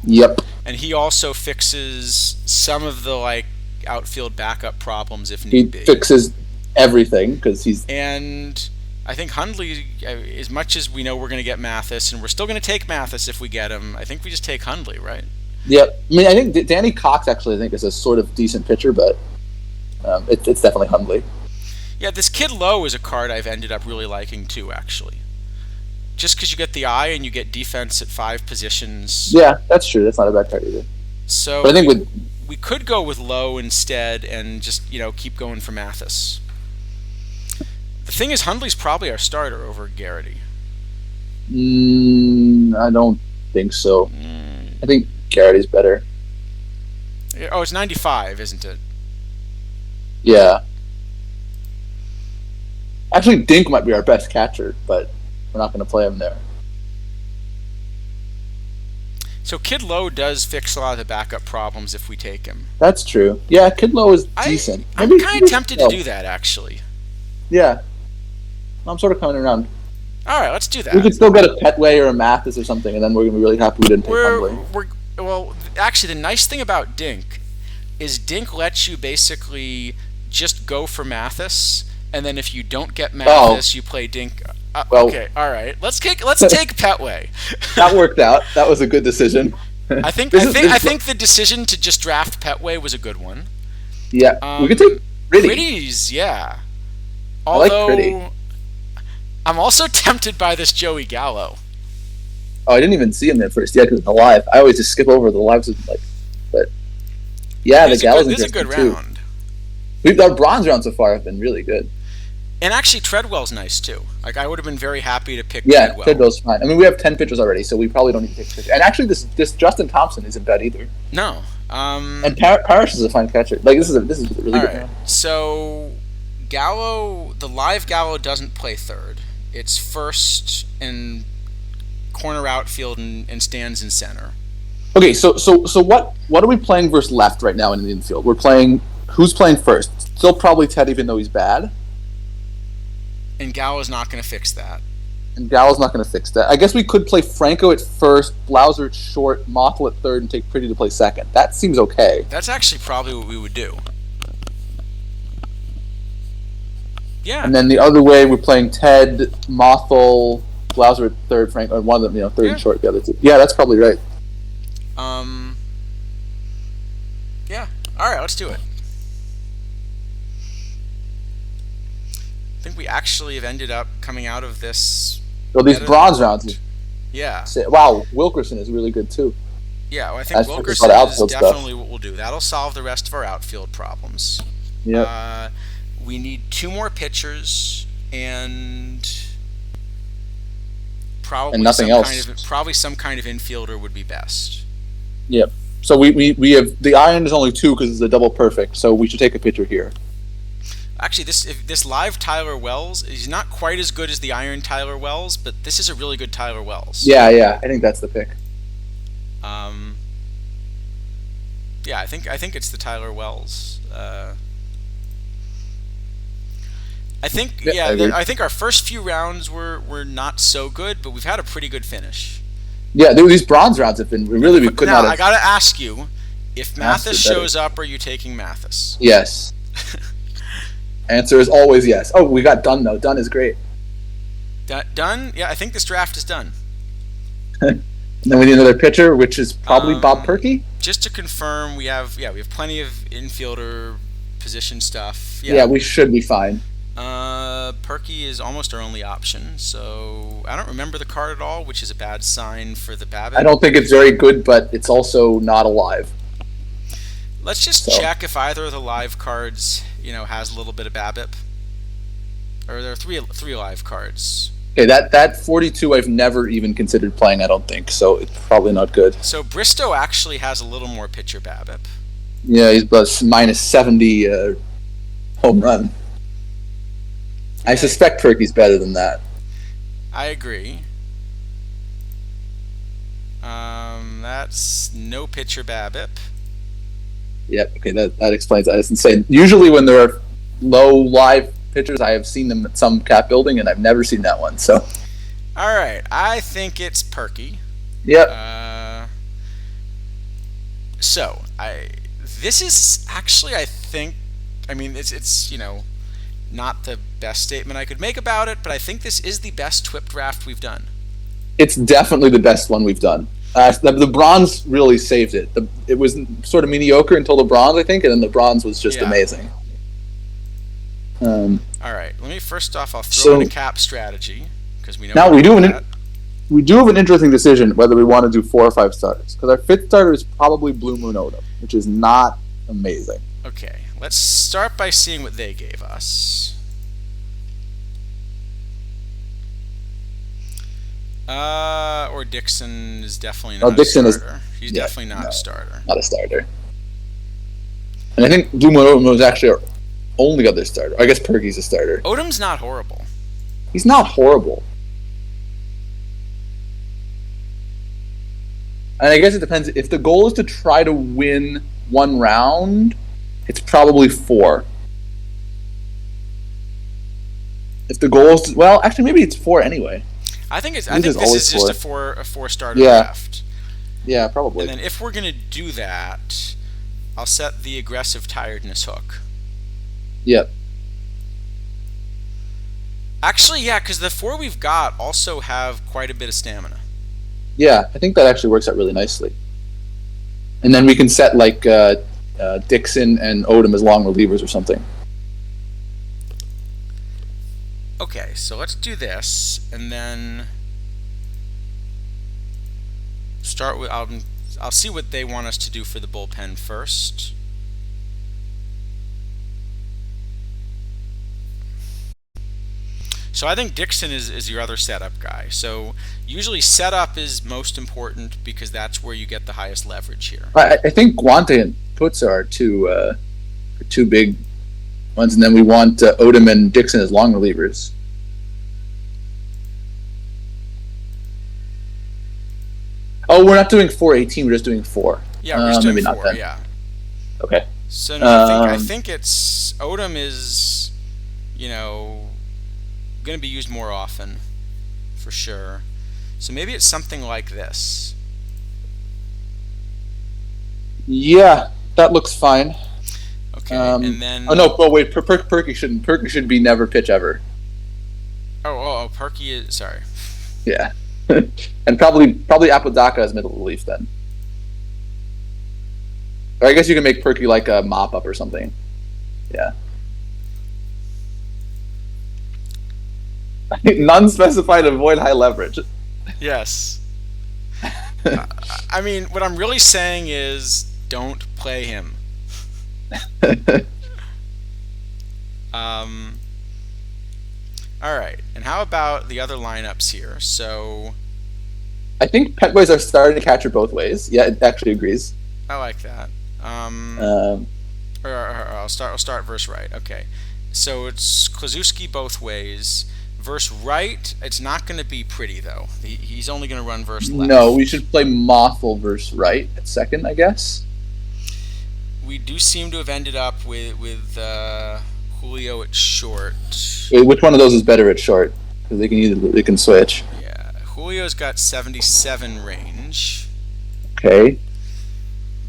Yep. And he also fixes some of the outfield backup problems if need be. He fixes everything because he's. And I think Hundley, as much as we know we're going to get Mathis, and we're still going to take Mathis if we get him, I think we just take Hundley, right? Yep. I mean, I think Danny Cox actually, I think, is a sort of decent pitcher, but it's definitely Hundley. Yeah, this Kid Lowe is a card I've ended up really liking too, actually. Just because you get the eye and you get defense at 5 positions. Yeah, that's true. That's not a bad card either. So but I think we could go with Lowe instead and just keep going for Mathis. The thing is, Hundley's probably our starter over Garrity. I don't think so. I think Garrity's better. Oh, it's 95, isn't it? Yeah. Actually, Dink might be our best catcher, but we're not going to play him there. So Kid Lowe does fix a lot of the backup problems if we take him. That's true. Yeah, Kid Lowe is decent. I'm kind of tempted to do that, actually. Yeah. I'm sort of coming around. All right, let's do that. We could still get a Petway or a Mathis or something, and then we're going to be really happy we didn't take Hundley. Well, actually, the nice thing about Dink is Dink lets you basically just go for Mathis, and then if you don't get Mathis, you play Dink. Okay, all right. Let's take Petway. That worked out. That was a good decision. I think the decision to just draft Petway was a good one. Yeah, we could take Pretty. Pretty's, yeah. Although, I like Pretty. I'm also tempted by this Joey Gallo. Oh, I didn't even see him there first. Yeah, because it's live. I always just skip over the lives. But yeah, the Gallo's interesting too. This is a good round. Our bronze rounds so far have been really good. And actually, Treadwell's nice too. I would have been very happy to pick. Yeah, Treadwell. Treadwell's fine. I mean, we have 10 pitchers already, so we probably don't need to pick pitchers. And actually, this Justin Thompson isn't bad either. No. And Parrish is a fine catcher. This is a really good round. So Gallo, the live Gallo doesn't play third. It's first and corner outfield and stands in center. Okay, so what are we playing versus left right now in the infield? We're playing. Who's playing first? Still probably Ted, even though he's bad. And Gallo's not going to fix that. And Gallo's not going to fix that. I guess we could play Franco at first, Blauser at short, Mothel at third, and take Pretty to play second. That seems okay. That's actually probably what we would do. Yeah. And then the other way, we're playing Ted, Mothel, Blauser at third, Franco, and one of them, third and short. The other two. Yeah, that's probably right. Yeah. All right, let's do it. I think we actually have ended up coming out of this. Well, these bronze rounds. Yeah. Wow, Wilkerson is really good too. Yeah, well, I think Wilkerson is definitely what we'll do. That'll solve the rest of our outfield problems. Yeah. We need 2 more pitchers and probably nothing else. Probably some kind of infielder would be best. Yep. So we have the iron is only 2 because it's a double perfect. So we should take a pitcher here. Actually, this live Tyler Wells, he's not quite as good as the iron Tyler Wells, but this is a really good Tyler Wells. Yeah, I think that's the pick. Yeah, I think it's the Tyler Wells. I think our first few rounds were not so good, but we've had a pretty good finish. Yeah, these bronze rounds have been we could not. I gotta ask you, if Mathis shows up, are you taking Mathis? Yes. Answer is always yes. Oh, we got Dunn though. Dunn is great. Dunn? Yeah, I think this draft is done. And then we need another pitcher, which is probably Bob Perky. Just to confirm, we have plenty of infielder position stuff. Yeah, we should be fine. Perky is almost our only option, so I don't remember the card at all, which is a bad sign for the BABIP. I don't think it's very good, but it's also not alive. Let's just check if either of the live cards, has a little bit of BABIP. Or there are three live cards. Okay, that 42 I've never even considered playing, I don't think, so it's probably not good. So Bristow actually has a little more pitcher BABIP. Yeah, he's plus minus 70 home run. I suspect Perky's better than that. I agree. That's no pitcher BABIP. Yep, okay, that explains that. It's insane. Usually when there are low live pitchers, I have seen them at some cap building, and I've never seen that one, so. All right, I think it's Perky. Yep. This is actually, I think, it's not the best statement I could make about it, but I think this is the best TWIP draft we've done. It's definitely the best one we've done. The bronze really saved it. It was sort of mediocre until the bronze, I think, and then the bronze was just amazing. All right, let me first off, I'll throw in a cap strategy because we know now we do have an interesting decision whether we want to do 4 or 5 starters, because our 5th starter is probably Blue Moon Odom, which is not amazing. Okay, let's start by seeing what they gave us. Or Dixon is definitely not a starter. He's definitely not a starter. Not a starter. And I think Blue Moon Odom was actually our only other starter. I guess Perky's a starter. Odom's not horrible. He's not horrible. And I guess it depends. If the goal is to try to win 1 round, it's probably 4. If the goal is actually maybe it's 4 anyway. I think this is just a four starter draft. Yeah, probably. And then if we're gonna do that, I'll set the aggressive tiredness hook. Yep. Actually, yeah, because the 4 we've got also have quite a bit of stamina. Yeah, I think that actually works out really nicely. And then we can set like Dixon and Odom as long relievers or something. Okay, so let's do this, and then start with. I'll see what they want us to do for the bullpen first. So I think Dixon is your other setup guy. So usually setup is most important because that's where you get the highest leverage here. I think Guante and Putza are two big ones, and then we want Odom and Dixon as long relievers. Oh, we're not doing 418. We're just doing 4. Yeah, we're just doing maybe 4. not then. Yeah. Okay. So no, I think it's Odom is, going to be used more often, for sure. So maybe it's something like this. Yeah, that looks fine. Okay, and then. Oh no! Oh wait, Perky shouldn't. Perky should be never pitch ever. Oh, Perky is sorry. Yeah, and probably Apodaca as middle relief then. Or I guess you can make Perky like a mop up or something. Yeah. Non-specified, avoid high leverage. Yes. I mean, what I'm really saying is don't play him. All right, and how about the other lineups here? So I think Pet Boys are starting to catch her both ways. Yeah, it actually agrees. I like that. Or I'll start verse right. Okay, so it's Klazuski both ways. Verse right, it's not going to be pretty though. He's only going to run verse left. No, we should play Mothel verse right at second, I guess. We do seem to have ended up with Julio at short. Wait, which one of those is better at short? Because they can switch. Yeah, Julio's got 77 range. Okay.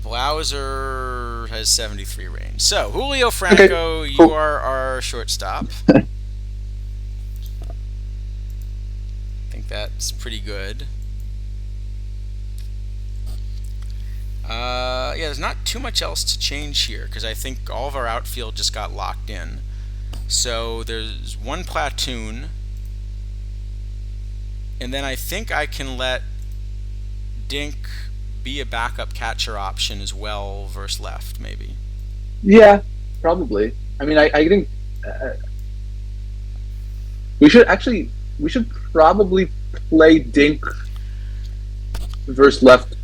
Blauser has 73 range. So Julio Franco, okay, cool. You are our shortstop. I think that's pretty good. Yeah, there's not too much else to change here because I think all of our outfield just got locked in. So there's one platoon, and then I think I can let Dink be a backup catcher option as well versus left, maybe. Yeah, probably. I mean, I think we should probably play Dink versus left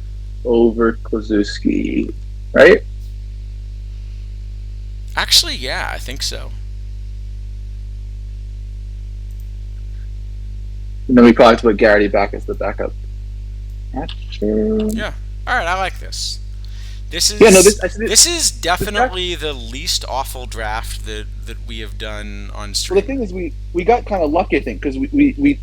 over Klazuski, right? Actually, yeah, I think so. And then we probably have to put Garrity back as the backup catcher. Yeah. All right, I like this. This is this is definitely the least awful draft that we have done on stream. Well, the thing is, we got kind of lucky, I think, because we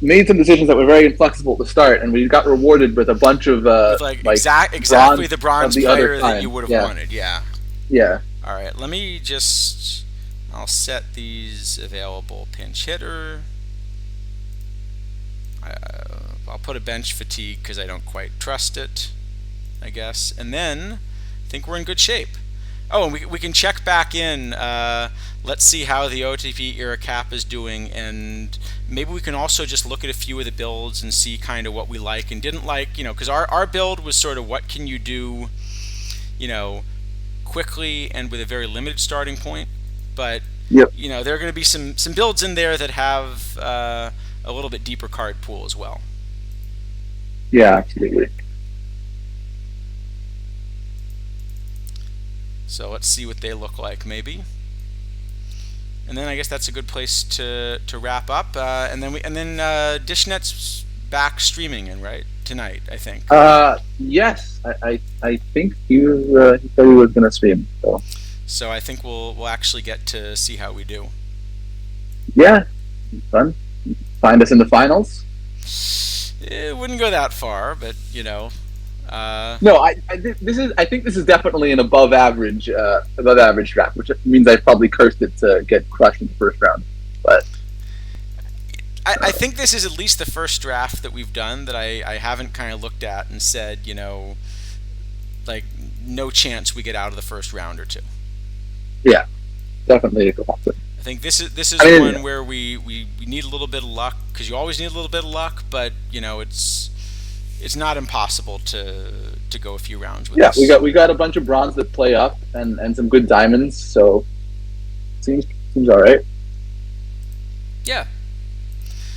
made some decisions that were very inflexible at the start, and we got rewarded with a bunch of exactly the bronze player that you would have wanted. Yeah. Yeah. All right, let me just. I'll set these available pinch hitter. I'll put a bench fatigue because I don't quite trust it, I guess. And then I think we're in good shape. Oh, and we can check back in. Let's see how the OOTP era cap is doing, and maybe we can also just look at a few of the builds and see kind of what we like and didn't like. Because our build was sort of what can you do, quickly and with a very limited starting point. But yep. There are going to be some builds in there that have a little bit deeper card pool as well. Yeah, absolutely. So let's see what they look like, maybe. And then I guess that's a good place to wrap up. And then Dishnet's back streaming, right, tonight, I think. Yes, I think he said he was going to stream. So I think we'll actually get to see how we do. Yeah, fun. Find us in the finals. It wouldn't go that far, but No, I think this is definitely an above average draft, which means I probably cursed it to get crushed in the first round. But I think this is at least the first draft that we've done that I haven't kind of looked at and said, like no chance we get out of the first round or two. Yeah, definitely a possibility. I think this is one where we need a little bit of luck, because you always need a little bit of luck, but it's not impossible to go a few rounds with this. Yeah, we got a bunch of bronze that play up and some good diamonds, so seems all right. Yeah.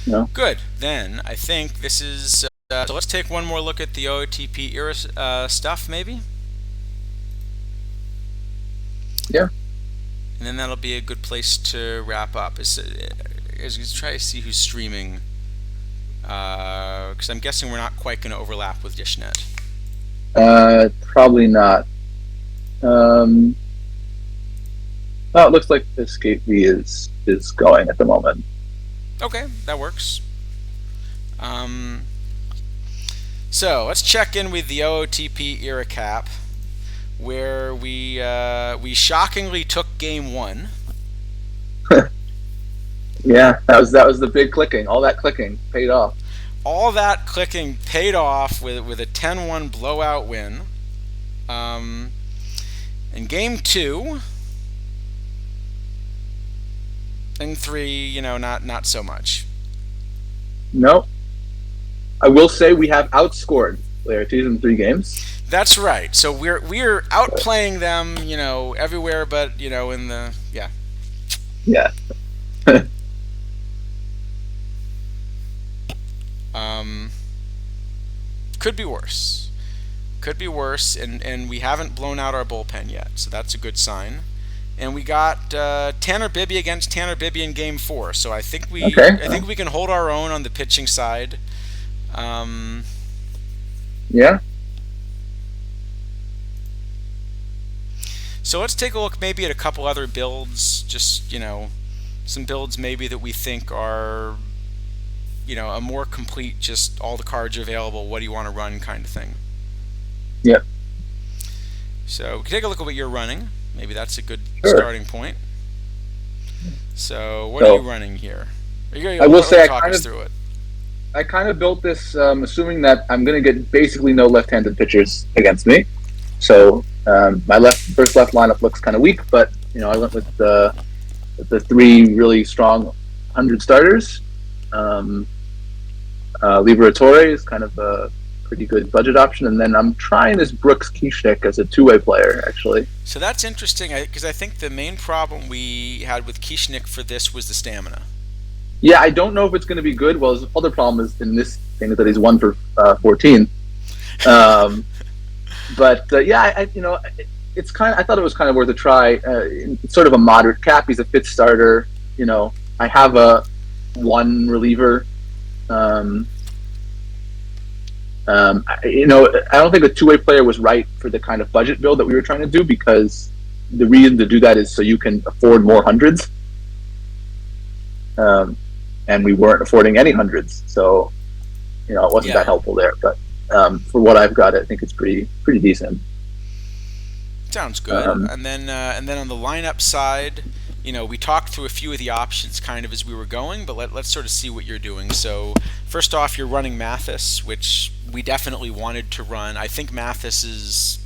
No. Good. Then I think this is so let's take one more look at the OOTP era stuff, maybe. Yeah. And then that'll be a good place to wrap up. As we try to see who's streaming, because Because I'm guessing we're not quite going to overlap with Dishnet. Probably not. Well, it looks like Escape V is going at the moment. Okay, that works. So let's check in with the OOTP era cap, where we shockingly took game 1. Yeah, that was the big clicking. All that clicking paid off. All that clicking paid off with a 10-1 blowout win. In game 2 and 3, not so much. No, I will say we have outscored Laertes in 3 games. That's right. So we're outplaying them, everywhere, but in the Yeah. Could be worse. Could be worse, and we haven't blown out our bullpen yet, so that's a good sign. And we got Tanner Bibby against Tanner Bibby in game 4, so I think we can hold our own on the pitching side. Yeah. So let's take a look maybe at a couple other builds, just some builds maybe that we think are a more complete, just all the cards are available, what do you want to run kind of thing. Yep. So we can take a look at what you're running. Maybe that's a good starting point. So what are you running here? I will say I kind of built this assuming that I'm going to get basically no left-handed pitchers against me. So my first left lineup looks kind of weak, but I went with the 3 really strong 100 starters. Liberatore is kind of a pretty good budget option, and then I'm trying this Brooks Kieschnick as a 2-way player, actually. So that's interesting, because I think the main problem we had with Kieschnick for this was the stamina. Yeah, I don't know if it's going to be good. Well, the other problem is in this thing is that he's 1 for 14. But yeah, it's kind of, I thought it was kind of worth a try. It's sort of a moderate cap. He's a 5th starter. I have a 1 reliever. I don't think a 2-way player was right for the kind of budget build that we were trying to do, because the reason to do that is so you can afford more hundreds. And we weren't affording any hundreds, so it wasn't that helpful there. But for what I've got, I think it's pretty decent. Sounds good. And then on the lineup side, we talked through a few of the options kind of as we were going, but let's sort of see what you're doing. So first off, you're running Mathis, which we definitely wanted to run. I think Mathis is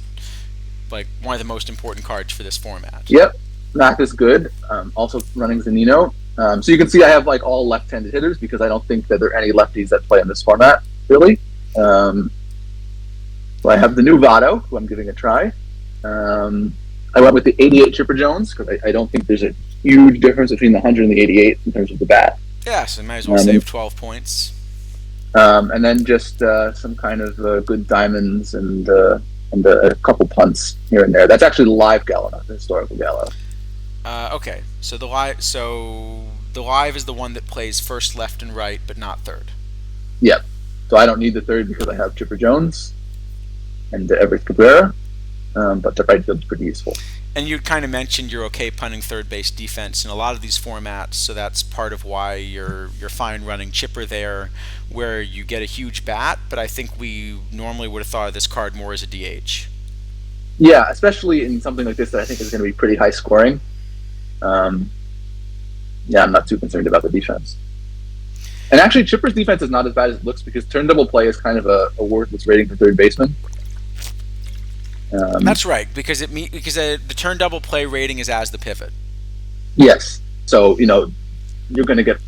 like one of the most important cards for this format. Yep, Mathis good. Also running Zanino. So you can see I have like all left-handed hitters, because I don't think that there are any lefties that play in this format, really. So I have the new Votto, who I'm giving a try. I went with the 88 Chipper Jones, because I don't think there's a huge difference between the 100 and the 88 in terms of the bat. Yeah, so you might as well save 12 points. And then just some kind of good diamonds and a couple punts here and there. That's actually the live Gallo, not the historical Gallo. Okay, so the live is the one that plays first, left, and right, but not third. Yep. So I don't need the third because I have Chipper Jones and Everett Cabrera, but the right field's pretty useful. And you kind of mentioned you're okay punting third base defense in a lot of these formats, so that's part of why you're fine running Chipper there, where you get a huge bat, but I think we normally would have thought of this card more as a DH. Yeah, especially in something like this that I think is going to be pretty high scoring. Yeah, I'm not too concerned about the defense. And actually, Chipper's defense is not as bad as it looks, because turn double play is kind of a worthless rating for third baseman. That's right, because the turn double play rating is as the pivot. Yes, so you're going to get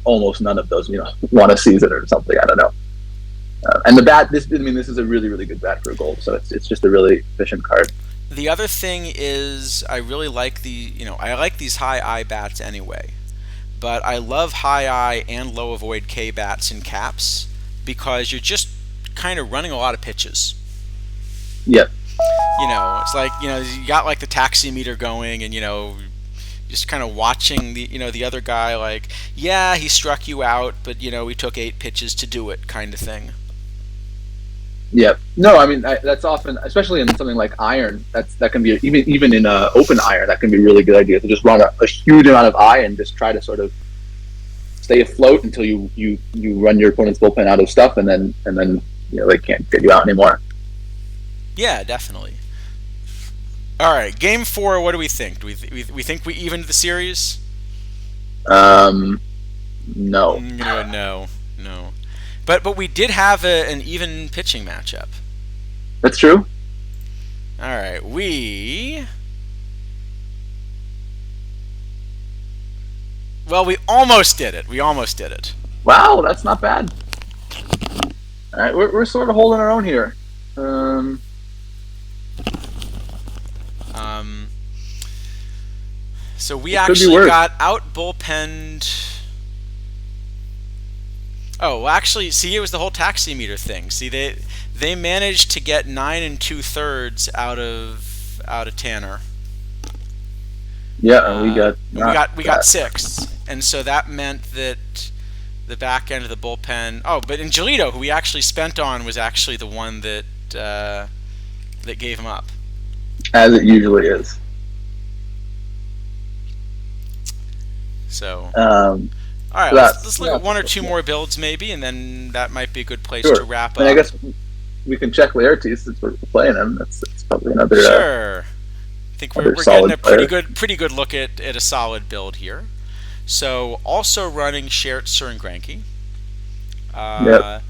almost none of those. One a season or something. I don't know. And the bat, this is a really, really good bat for a goal. So it's just a really efficient card. The other thing is I really like I like these high I bats anyway, but I love high I and low avoid K bats in caps, because you're just kind of running a lot of pitches. Yep. It's like you got like the taximeter going, and you're just kind of watching the other guy, like, yeah, he struck you out, but he took 8 pitches to do it, kind of thing. Yeah. No, I mean that's often, especially in something like iron. That can be even in open iron. That can be a really good idea to just run a huge amount of I and just try to sort of stay afloat until you run your opponent's bullpen out of stuff, and then they can't get you out anymore. Yeah, definitely. All right, game 4. What do we think? Do we think we evened the series? No. No. But we did have an even pitching matchup. That's true. All right, we almost did it. Wow, that's not bad. All right, we're sort of holding our own here. So we actually got out bullpenned. Oh, well, actually, see, it was the whole taximeter thing. See, they managed to get 9 2/3 out of Tanner. Yeah, and we got 6, and so that meant that the back end of the bullpen. Oh, but Angelito, who we actually spent on, was actually the one that gave him up. As it usually is. So, all right, let's look at 1 or 2 more builds maybe, and then that might be a good place to wrap up. And I guess we can check Laertes since we're playing him. That's probably another. Sure. I think we're getting a pretty good look at a solid build here. So also running Schertzer and Greinke. Yep.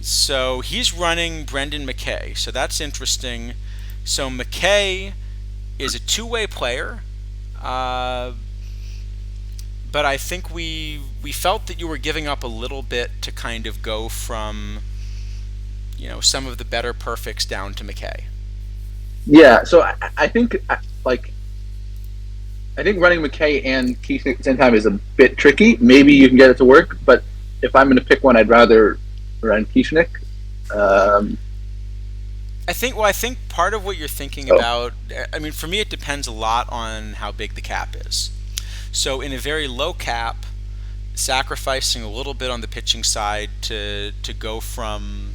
So he's running Brendan McKay. So that's interesting. So McKay is a two-way player. But I think we felt that you were giving up a little bit to kind of go from, some of the better perfects down to McKay. Yeah, so I think running McKay and Keith at the same time is a bit tricky. Maybe you can get it to work, but if I'm going to pick one, I'd rather run Kieschnick. I think part of what you're thinking about, I mean, for me, it depends a lot on how big the cap is. So in a very low cap, sacrificing a little bit on the pitching side to go from,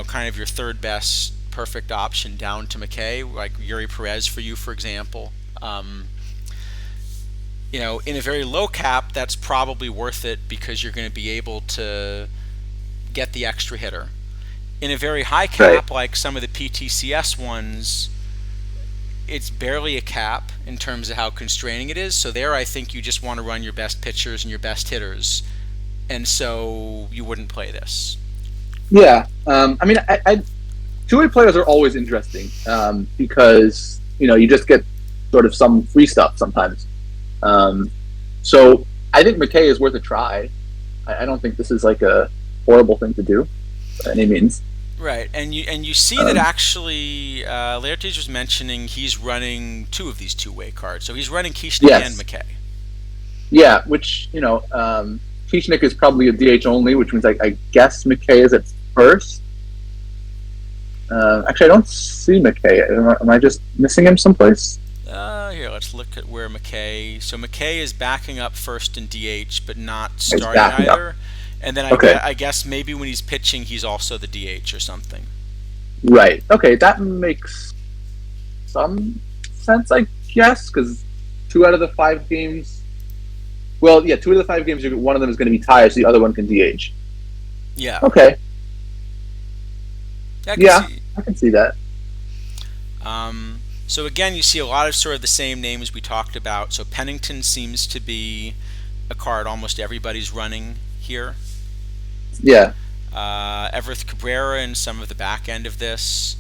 kind of your third best perfect option down to McKay, like Yuri Perez for you, for example. In a very low cap, that's probably worth it because you're going to be able to get the extra hitter. In a very high cap, like some of the PTCS ones, it's barely a cap in terms of how constraining it is. So there, I think you just want to run your best pitchers and your best hitters, and so you wouldn't play this. Yeah, I mean, two-way players are always interesting because you just get sort of some free stuff sometimes. So I think McKay is worth a try. I don't think this is like a horrible thing to do by any means. Right, and you see that actually Laertes was mentioning he's running 2 of these two-way cards. So he's running Kieschnick and McKay. Yeah, which, Kieschnick is probably a DH only, which means I guess McKay is at first. Actually, I don't see McKay. Am I just missing him someplace? Here, let's look at where McKay... So McKay is backing up first in DH, but not starting either. Up. And then I guess maybe when he's pitching, he's also the DH or something. Right. Okay, that makes some sense, I guess, because 2 out of the 5 games... Well, yeah, 2 out of the 5 games, one of them is going to be tied, so the other one can DH. Yeah. Okay. I can see that. So again, you see a lot of sort of the same names we talked about. So Pennington seems to be a card almost everybody's running here. Yeah. Everett Cabrera and some of the back end of this.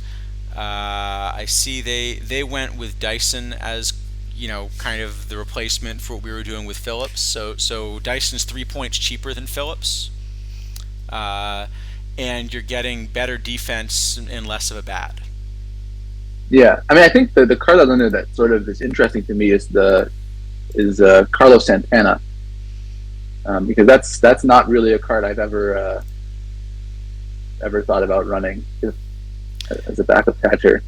I see they went with Dyson as kind of the replacement for what we were doing with Phillips. So Dyson's 3 points cheaper than Phillips, and you're getting better defense and less of a bat. Yeah, I mean, I think the card that sort of is interesting to me is Carlos Santana, because that's not really a card I've ever thought about running as a backup catcher.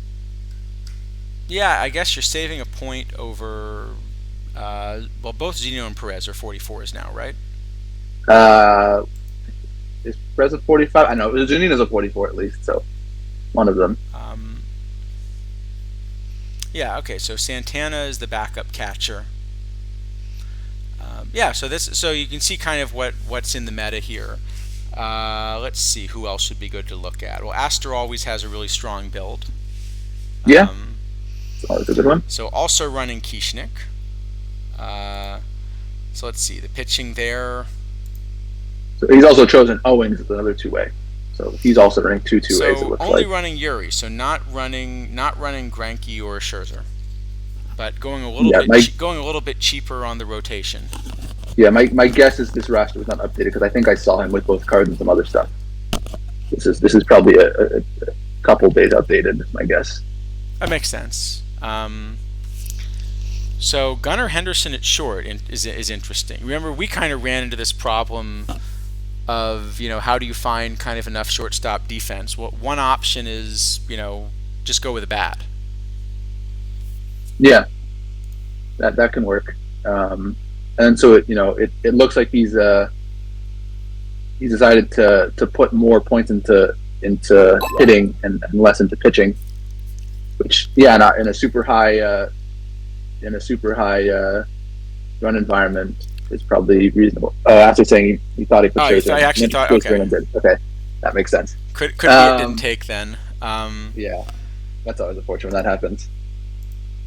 Yeah, I guess you're saving a point over Well, both Zeno and Perez are 44s now, right? Is Perez a 45? I know Zunino's a 44 at least, so one of them. Yeah. Okay. So Santana is the backup catcher. So you can see kind of what's in the meta here. Let's see who else would be good to look at. Well, Astor always has a really strong build. Yeah, that's a good one. So also running Kishnik. So let's see the pitching there. So he's also chosen Owens as another two-way. So he's also running two ways. So only running Yuri. So not running Greinke or Scherzer, but going a little bit cheaper on the rotation. Yeah, my guess is this roster was not updated because I think I saw him with both cards and some other stuff. This is probably a couple days outdated. My guess. That makes sense. So Gunnar Henderson at short is interesting. Remember, we kind of ran into this problem of, how do you find kind of enough shortstop defense? Well, one option is, just go with a bat. Yeah, that can work. And so it looks like he's decided to put more points into hitting and less into pitching, which in a super high run environment is probably reasonable. After saying he thought he could. I actually thought okay. Okay, that makes sense. Could be it didn't take then. Yeah, that's always unfortunate when that happens.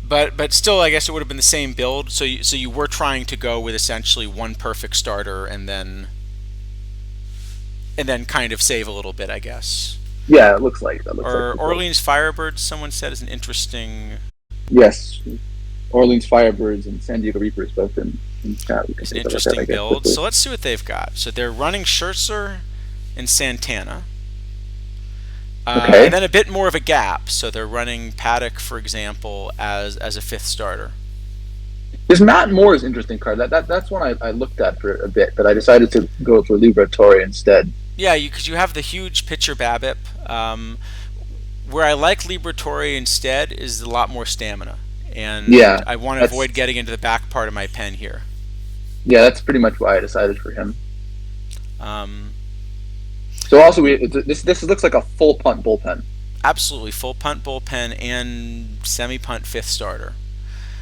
But still, I guess it would have been the same build. So you were trying to go with essentially one perfect starter and then kind of save a little bit, I guess. Yeah, it looks like that. Orleans Firebirds, someone said, is an interesting. Yes, Orleans Firebirds and San Diego Reapers both in chat. It's an interesting build. So let's see what they've got. So they're running Scherzer and Santana. Okay. And then a bit more of a gap. So they're running Paddock, for example, as a fifth starter. This Matt Moore's interesting card. That's one I looked at for a bit, but I decided to go for Liberatore instead. Yeah, because you have the huge pitcher BABIP. Where I like Liberatore instead is a lot more stamina. And I want to avoid getting into the back part of my pen here. Yeah, that's pretty much why I decided for him. So also, this looks like a full punt bullpen. Absolutely, full punt bullpen and semi-punt fifth starter.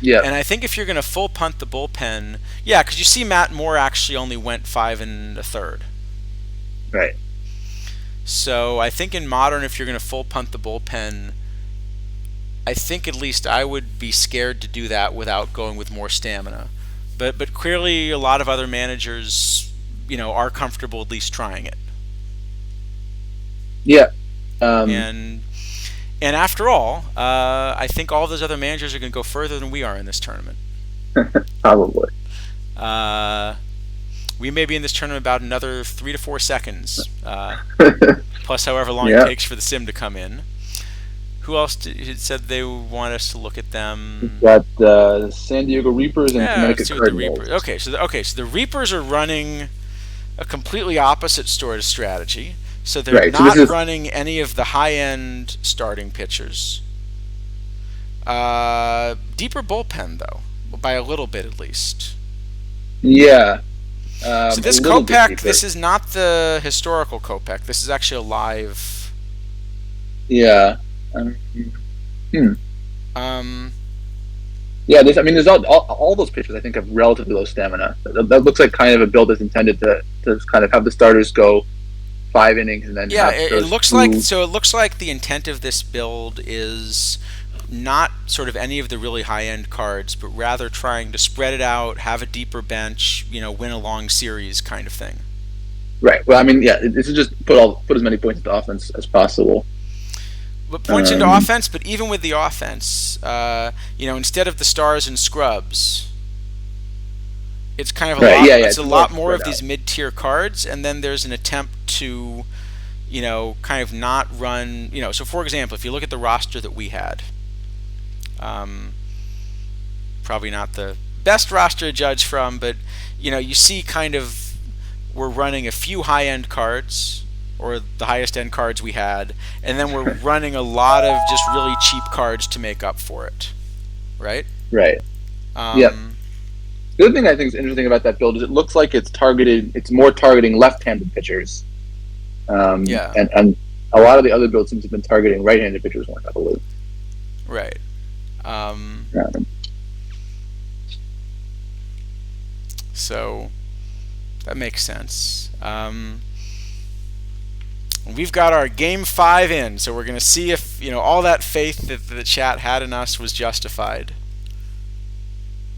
Yeah. And I think if you're going to full punt the bullpen, because you see Matt Moore actually only went 5 1/3. Right. So I think in Modern, if you're going to full punt the bullpen, I think at least I would be scared to do that without going with more stamina. But clearly a lot of other managers, are comfortable at least trying it. Yeah. And after all, I think all those other managers are going to go further than we are in this tournament. Probably. We may be in this tournament about another 3 to 4 seconds, plus however long it takes for the sim to come in. Who else said they want us to look at them? We've got the San Diego Reapers and Connecticut Cardinals. Okay, so the Reapers are running a completely opposite sort of strategy. So they're not running any of the high-end starting pitchers. Deeper bullpen, though, by a little bit at least. Yeah. So this Kopech, this is not the historical Kopech. This is actually a live. Yeah. Yeah. There's all those pitchers I think have relatively low stamina. That looks like kind of a build that's intended to kind of have the starters go 5 innings and then it looks like the intent of this build is not sort of any of the really high-end cards, but rather trying to spread it out, have a deeper bench, win a long series kind of thing. Right. Well, this is just put as many points into offense as possible. But points into offense, but even with the offense, instead of the stars and scrubs, it's kind of a lot more of these mid-tier cards, and then there's an attempt to, kind of not run, so for example, if you look at the roster that we had, probably not the best roster to judge from, but, you see kind of we're running a few high-end cards, or the highest end cards we had, and then we're running a lot of just really cheap cards to make up for it, right? Right. The other thing I think is interesting about that build is it looks like it's more targeting left-handed pitchers. Yeah. And a lot of the other builds seem to have been targeting right-handed pitchers more heavily. Right. Yeah. So that makes sense. We've got our game 5 in, so we're going to see if all that faith that the chat had in us was justified.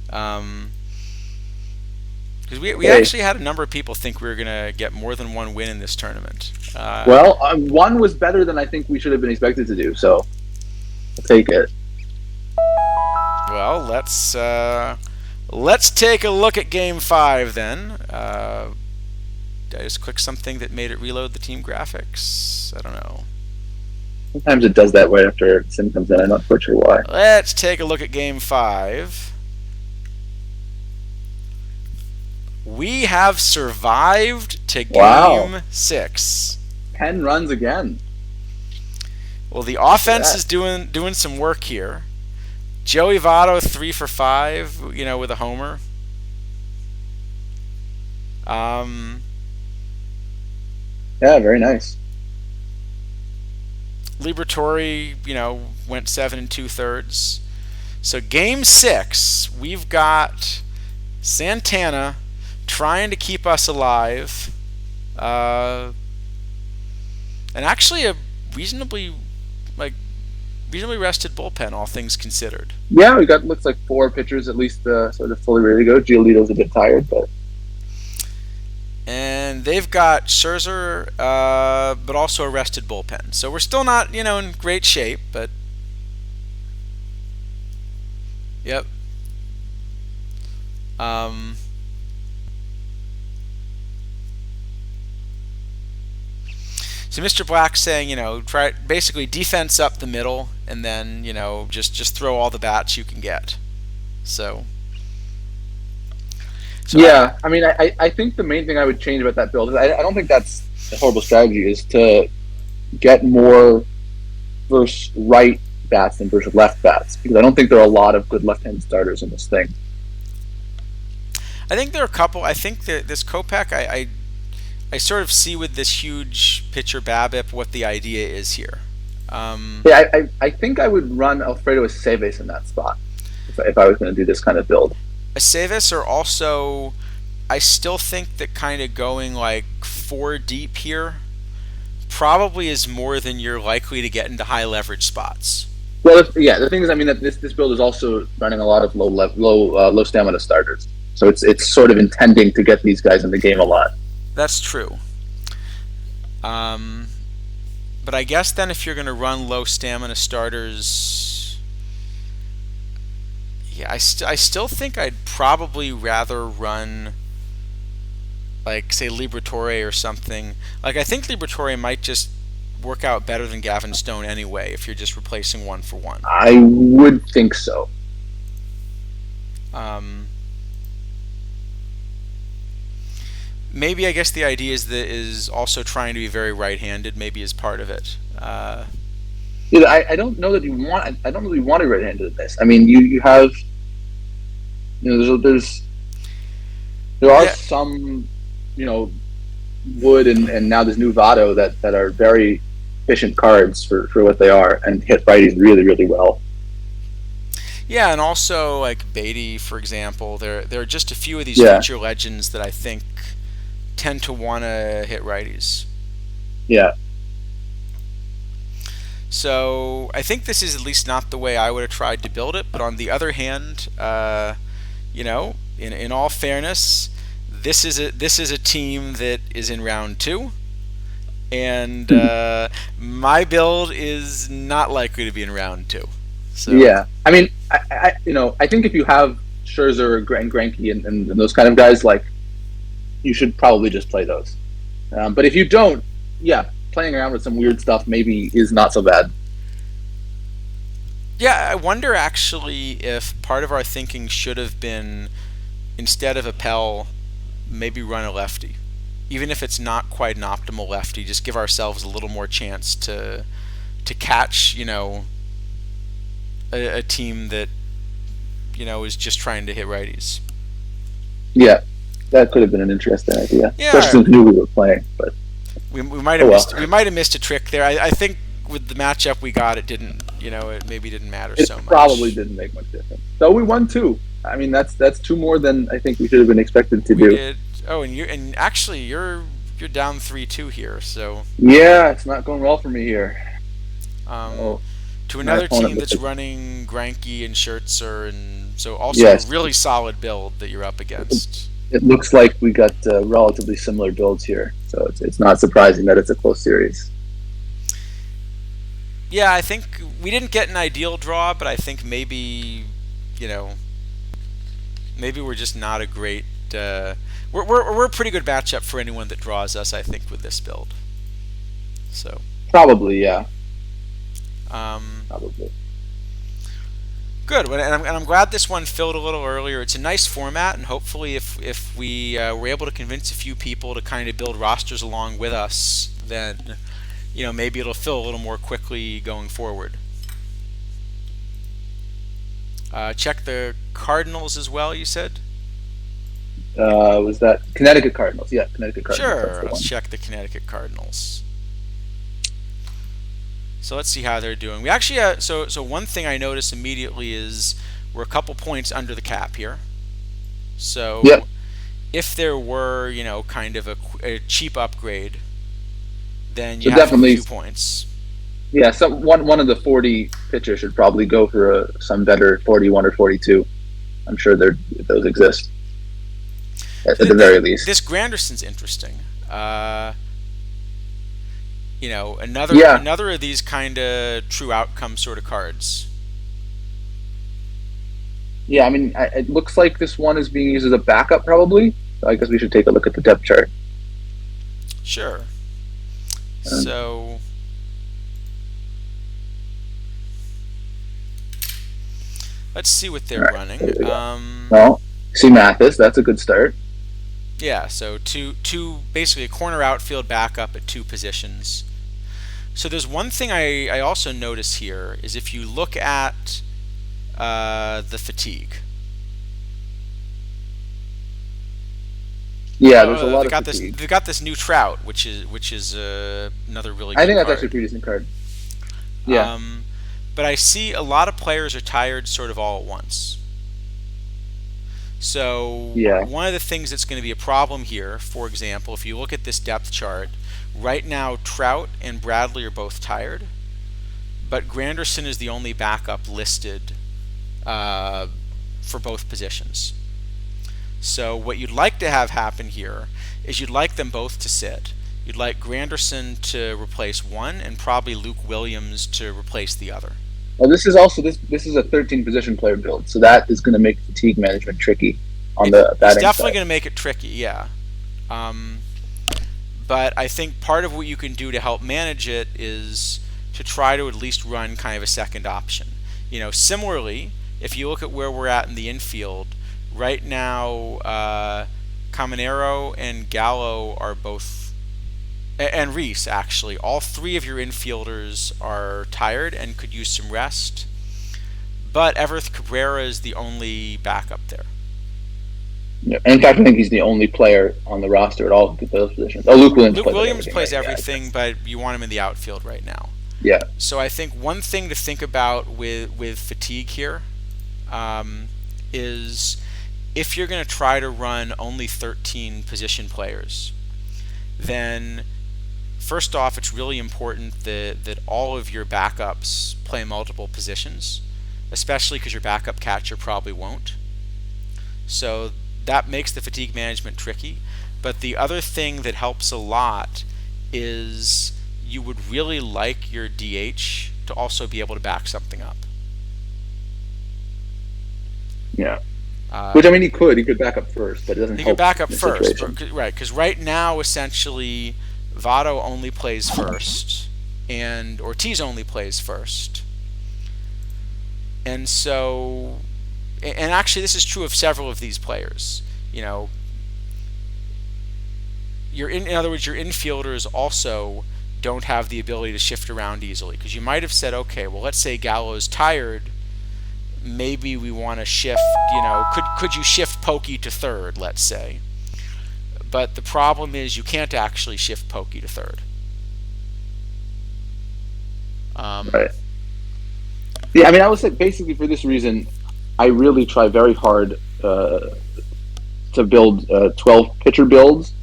Because we actually had a number of people think we were going to get more than one win in this tournament. One was better than I think we should have been expected to do, so I'll take it. Well, let's take a look at game 5 then. Did I just click something that made it reload the team graphics? I don't know. Sometimes it does that right after Sim comes in. I'm not quite sure why. Let's take a look at game 5. We have survived to game 6. 10 runs again. Well, the offense is doing some work here. Joey Votto 3 for 5, with a homer. Yeah, very nice. Liberatore, went 7 2/3. So game 6, we've got Santana trying to keep us alive, and actually a reasonably rested bullpen, all things considered. Yeah, we got looks like 4 pitchers at least sort of fully ready to go. Giolito's a bit tired, but. And they've got Scherzer, but also a rested bullpen. So we're still not, in great shape, but yep. So Mr. Black's saying, try basically defense up the middle, and then just throw all the bats you can get. So yeah, I think the main thing I would change about that build is I don't think that's a horrible strategy, is to get more versus right bats than versus left bats, because I don't think there are a lot of good left-handed starters in this thing. I think there are a couple. I think that this Kopech, I sort of see with this huge pitcher BABIP what the idea is here. I think I would run Alfredo Aceves in that spot if I was going to do this kind of build. Aceves, or also, I still think that kind of going like 4 deep here probably is more than you're likely to get into high leverage spots. Well, the thing is, that this build is also running a lot of low stamina starters, so it's sort of intending to get these guys in the game a lot. That's true. But I guess then if you're going to run low stamina starters, yeah, I still think I'd probably rather run, like, say, Liberatore or something. Like, I think Liberatore might just work out better than Gavin Stone anyway if you're just replacing 1 for 1. I would think so. Maybe, I guess the idea is also trying to be very right-handed. Maybe is part of it. I don't know that you want. I don't really want to right-handed in this. You have. There are some, Wood and now this new Votto that are very efficient cards for what they are and hit righties really, really well. Yeah, and also like Beatty, for example. There are just a few of these future legends that I think tend to want to hit righties. Yeah. So I think this is at least not the way I would have tried to build it. But on the other hand, in all fairness, this is a team that is in round 2, and my build is not likely to be in round 2. So yeah, I think if you have Scherzer and Greinke and those kind of guys, like, you should probably just play those. But if you don't, playing around with some weird stuff maybe is not so bad. Yeah, I wonder actually if part of our thinking should have been, instead of Appel, maybe run a lefty. Even if it's not quite an optimal lefty, just give ourselves a little more chance to catch, a team that, is just trying to hit righties. Yeah, that could have been an interesting idea, especially Yeah, since we knew we were playing. But we might oh have well, missed a trick there. I think with the matchup we got, it didn't, it maybe didn't matter it so probably much. didn't make much difference. So we won two. I mean, that's two more than I think we should have been expected to We do. did. Oh, and actually you're down 3-2 here. So Yeah, it's not going well for me here. um, Oh, to my another opponent team looks that's like running Granky and Schertzer, and so also a yes. really solid build that you're up against. It looks like we got relatively similar builds here, so it's not surprising that it's a close series. Yeah, I think we didn't get an ideal draw, but I think maybe, you know, maybe we're just not a great. We're a pretty good matchup for anyone that draws us, I think, with this build. So, Probably, yeah, um, probably. good. And I'm glad this one filled a little earlier. It's a nice format, and hopefully, if we were able to convince a few people to kind of build rosters along with us, then maybe it'll fill a little more quickly going forward. Check the Cardinals as well, you said? Was that Connecticut Cardinals? Yeah, Connecticut Cardinals. That's Sure, the let's one. check the Connecticut Cardinals. So let's see how they're doing. We actually, so one thing I noticed immediately is we're a couple points under the cap here. So Yep. if there were, kind of a cheap upgrade, then So you have a definitely, few points. yeah. So one of the 40 pitchers should probably go for some better 41 or 42. I'm sure those exist at the very least. This Granderson's interesting. Yeah, Another of these kind of true outcome sort of cards. yeah. I mean, it looks like this one is being used as a backup, probably. So I guess we should take a look at the depth chart. Sure. Um, So let's see what all they're right. running. There we go. Well, see Mathis. That's a good start. Yeah, so basically a corner outfield backup at two positions. So there's one thing I also notice here is if you look at the fatigue. Yeah, there's a lot of fatigue. They've got this new Trout, which is another really I good think that's card. actually a pretty decent card. Yeah. But I see a lot of players are tired sort of all at once. So Yeah. one of the things that's going to be a problem here, for example, if you look at this depth chart, right now Trout and Bradley are both tired, but Granderson is the only backup listed for both positions. So what you'd like to have happen here is you'd like them both to sit. You'd like Granderson to replace one and probably Luke Williams to replace the other. Well, this is also this is a 13 position player build, so that is going to make fatigue management tricky on the batting It's definitely side. going to make it tricky, yeah. But I think part of what you can do to help manage it is to try to at least run kind of a second option. Similarly, if you look at where we're at in the infield, right now, Caminero and Gallo are both, and Reese actually, all three of your infielders are tired and could use some rest. But Everth Cabrera is the only backup there. Yeah. And in fact, I think he's the only player on the roster at all at those positions. Oh, Luke Williams Plays right? everything, but you want him in the outfield right now. Yeah. So I think one thing to think about with fatigue here is if you're going to try to run only 13 position players, then first off, it's really important that all of your backups play multiple positions, especially because your backup catcher probably won't. So that makes the fatigue management tricky. But the other thing that helps a lot is you would really like your DH to also be able to back something up. Yeah. Which, I mean, he could back up first, but it doesn't He help could back up the first, situation. right? Because right now, essentially, Votto only plays first, and Ortiz only plays first. And so, and actually, this is true of several of these players. In other words, your infielders also don't have the ability to shift around easily. Because you might have said, okay, well, let's say Gallo's tired. Maybe we want to shift. Could you shift shift Pokey to third, let's say. But the problem is you can't actually shift Pokey to third. Right. Yeah, I mean, I would say basically for this reason, I really try very hard to build 12 pitcher builds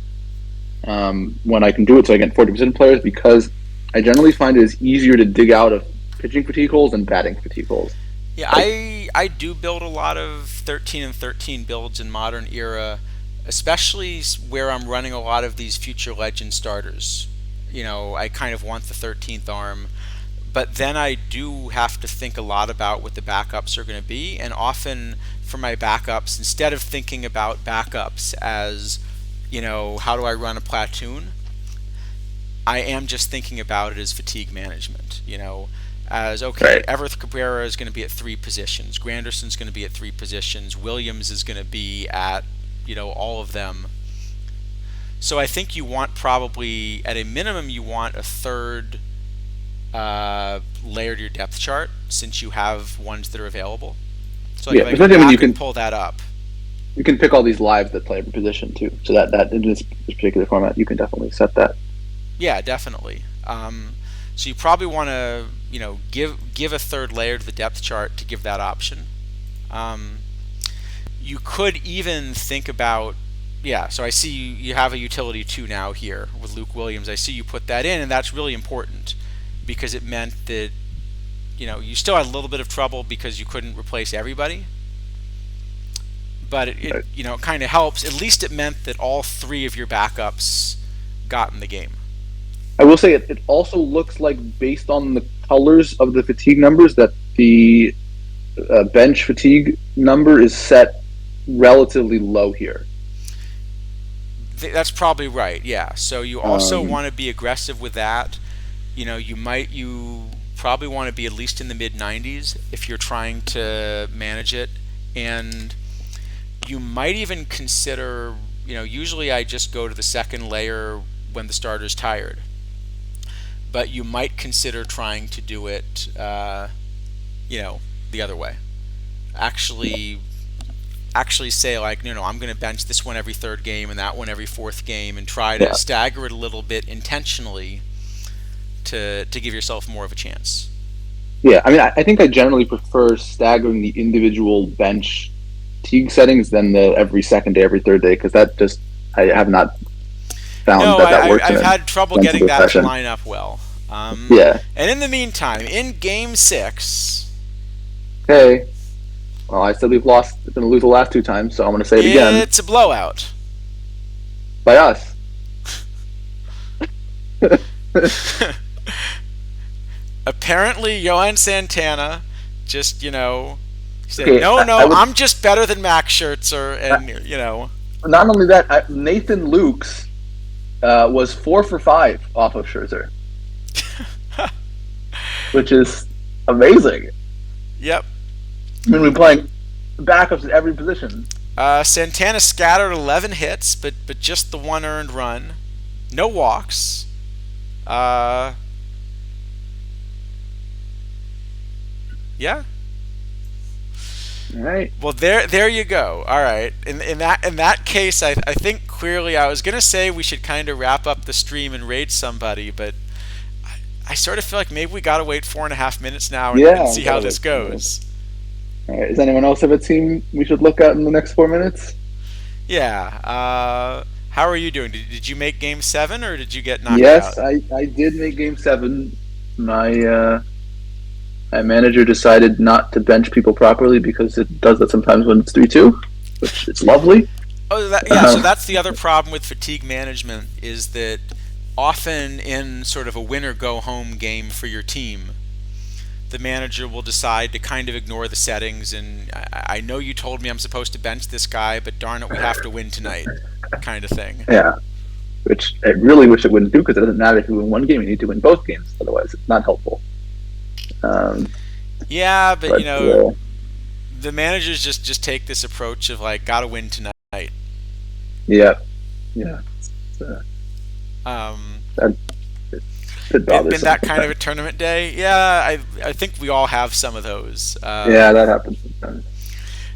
when I can do it, so I get 40% players, because I generally find it is easier to dig out of pitching fatigue holes and batting fatigue holes. Yeah, I do build a lot of 13 and 13 builds in Modern Era, especially where I'm running a lot of these future legend starters. I kind of want the 13th arm, but then I do have to think a lot about what the backups are going to be, and often for my backups, instead of thinking about backups as, how do I run a platoon, I am just thinking about it as fatigue management, as, okay, Right. Everett Cabrera is going to be at 3 positions, Granderson's going to be at 3 positions, Williams is going to be at, all of them. So I think you want probably, at a minimum, you want a third layer to your depth chart, since you have ones that are available. So Yeah, if I especially go when back you can and pull that up. You can pick all these lives that play every position too. So that in this particular format, you can definitely set that. Yeah, definitely. So you probably want to, give a third layer to the depth chart to give that option. You could even think about, so I see you have a utility 2 now here with Luke Williams. I see you put that in, and that's really important because it meant that, you still had a little bit of trouble because you couldn't replace everybody. But it Right. kind of helps. At least it meant that all 3 of your backups got in the game. I will say it also looks like, based on the colors of the fatigue numbers, that the bench fatigue number is set relatively low here. That's probably right. Yeah. So you also want to be aggressive with that. You probably want to be at least in the mid 90s if you're trying to manage it, and you might even consider. Usually I just go to the second layer when the starter's tired, but you might consider trying to do it, the other way. Actually say, like, I'm going to bench this one every third game and that one every fourth game, and try to stagger it a little bit intentionally to give yourself more of a chance. Yeah, I mean, I think I generally prefer staggering the individual bench fatigue settings than the every second day, every third day, because that just, I have not found that works. I've had trouble getting that to line up well. Yeah. And in the meantime, in Game 6... Okay. Well, I said we've lost, going to lose the last 2 times, so I'm going to say it again. It's a blowout. By us. Apparently, Johan Santana just, said, Okay, I'm just better than Max Scherzer, and, Not only that, Nathan Lukes was 4 for 5 off of Scherzer, which is amazing. Yep. I mean, we're playing backups at every position. Santana scattered 11 hits, but just the 1 earned run. No walks. Yeah. All right. Well, there you go. All right. In that case, I think clearly I was gonna say we should kind of wrap up the stream and raid somebody, but I sort of feel like maybe we gotta wait 4.5 minutes now and see how this goes. All right. Does anyone else have a team we should look at in the next 4 minutes? Yeah. How are you doing? Did you make Game 7 or did you get knocked out? Yes, I did make Game 7. My manager decided not to bench people properly because it does that sometimes when it's 3-2, which is lovely. Oh, so that's the other problem with fatigue management, is that often in sort of a win-or-go-home game for your team, the manager will decide to kind of ignore the settings, and I know you told me I'm supposed to bench this guy, but darn it, we have to win tonight, kind of thing. Yeah, which I really wish it wouldn't do, because it doesn't matter if you win one game, you need to win both games, otherwise it's not helpful. Yeah, but the managers just take this approach of, like, gotta win tonight. Yeah. Been that kind of a tournament day? Yeah, I think we all have some of those. Yeah, that happens sometimes.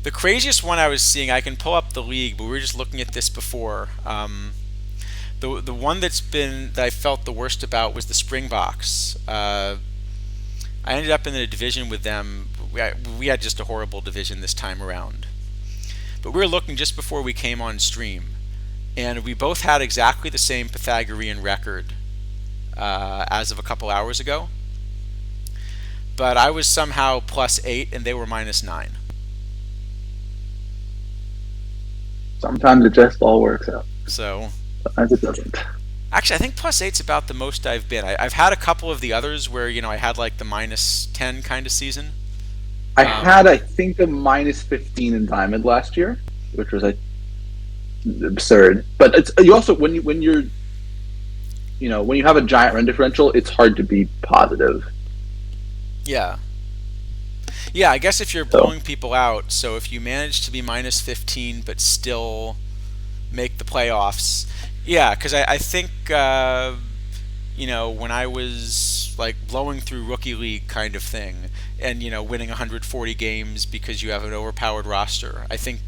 The craziest one I was seeing, I can pull up the league, but we were just looking at this before. The one that I felt the worst about was the Springboks. I ended up in the division with them. We had just a horrible division this time around. But we were looking just before we came on stream, and we both had exactly the same Pythagorean record as of a couple hours ago. But I was somehow +8 and they were -9. Sometimes it just all works out. So sometimes it doesn't. Actually, I think +8's about the most I've been. I've had a couple of the others where I had like the -10 kind of season. I had, I think, a -15 in Diamond last year, which was absurd. But it's you also when you have a giant run differential, it's hard to be positive. Yeah. Yeah, I guess if you're blowing people out, so if you manage to be -15 but still make the playoffs, yeah, because I think when I was like blowing through rookie league kind of thing, and winning 140 games because you have an overpowered roster, I think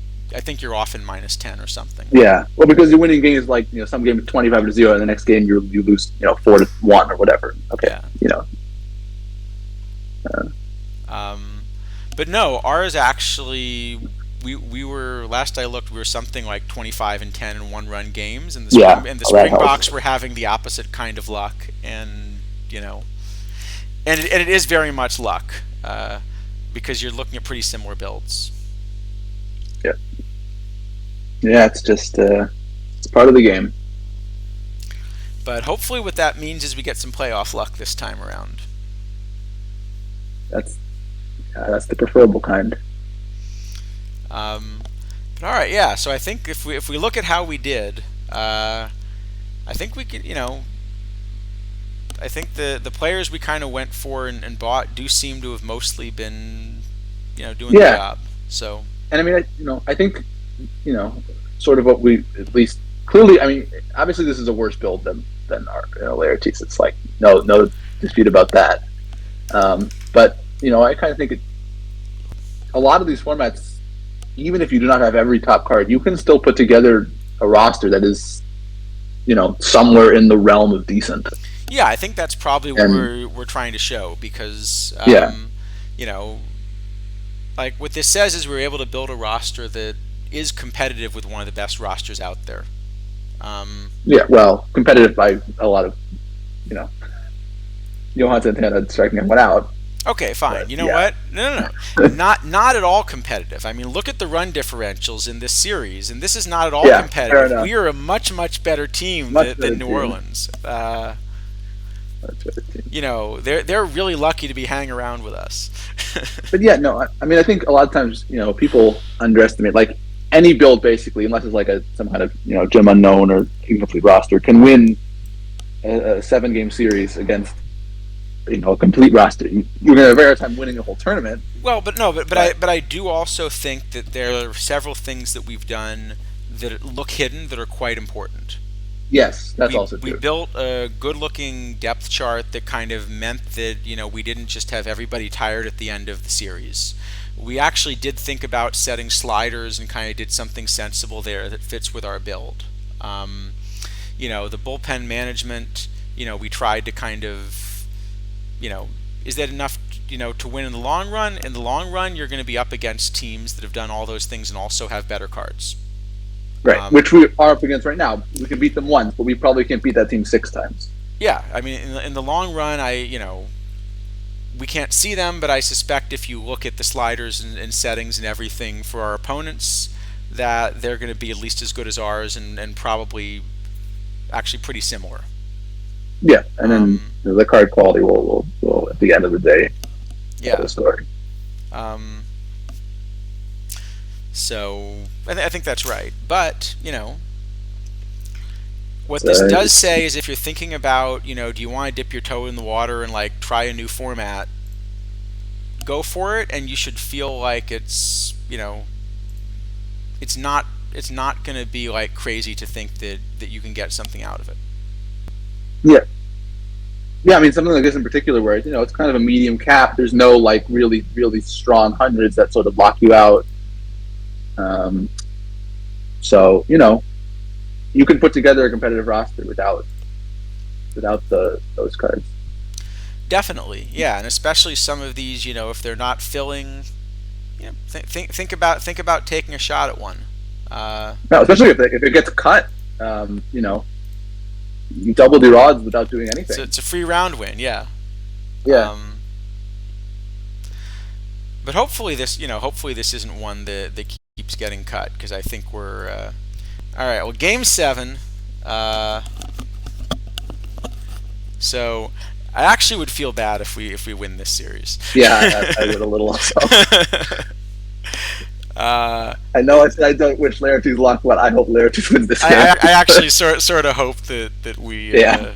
you're off in -10 or something. Yeah, well, because you're winning games like some games 25-0, and the next game you lose 4-1 or whatever. Okay, yeah. But no, ours actually, we were, last I looked, we were something like 25-10 in one-run games, and the Springboks were having the opposite kind of luck, and it is very much luck because you're looking at pretty similar builds. Yeah, it's just it's part of the game. But hopefully, what that means is we get some playoff luck this time around. That's the preferable kind. But all right, yeah. So I think if we look at how we did, I think we could, I think the players we kind of went for and bought do seem to have mostly been, doing the job. So. And I mean, I think, sort of what we at least clearly. I mean, obviously this is a worse build than our Laertes. It's like no dispute about that. But I kind of think a lot of these formats, even if you do not have every top card, you can still put together a roster that is, somewhere in the realm of decent. Yeah, I think that's probably what we're trying to show because, like what this says is we're able to build a roster that is competitive with one of the best rosters out there. Yeah, well, competitive by a lot of, Johan Santana striking everyone out. Okay, fine. But, you know what? No. Not at all competitive. I mean, look at the run differentials in this series, and this is not at all competitive. We are a much, much better team than New Orleans. They're really lucky to be hanging around with us. But yeah, no, I mean, I think a lot of times, people underestimate, like, any build basically, unless it's like some kind of, gem unknown or incomplete roster, can win a 7-game series against a complete roster. You're going to have a very hard time winning a whole tournament. Well, but I do also think that there are several things that we've done that look hidden that are quite important. Yes, that's also true. We built a good-looking depth chart that kind of meant that we didn't just have everybody tired at the end of the series. We actually did think about setting sliders and kind of did something sensible there that fits with our build. The bullpen management, we tried to kind of, is that enough, to win in the long run? In the long run, you're going to be up against teams that have done all those things and also have better cards. Right, which we are up against right now. We can beat them once, but we probably can't beat that team 6 times. Yeah, I mean, in the long run, we can't see them, but I suspect if you look at the sliders and settings and everything for our opponents, that they're going to be at least as good as ours and probably actually pretty similar. Yeah, and then the card quality will at the end of the day tell the story. So I think that's right. But, what this does say is if you're thinking about, do you want to dip your toe in the water and like try a new format, go for it, and you should feel like it's not going to be like crazy to think that you can get something out of it. Yeah, I mean, something like this in particular where, it's kind of a medium cap. There's no, like, really, really strong hundreds that sort of lock you out. Um, so you can put together a competitive roster without those cards. Definitely, yeah, and especially some of these, if they're not filling, think about taking a shot at one. No, especially if it gets cut, you double your odds without doing anything. It's a free round win, yeah. Yeah. But hopefully this isn't one that keeps getting cut, because I think we're all right. Well, game 7. So I actually would feel bad if we win this series. Yeah, I would a little also. I know I don't wish Laertes luck, but I hope Laertes wins this game. I actually sort of hope that we yeah.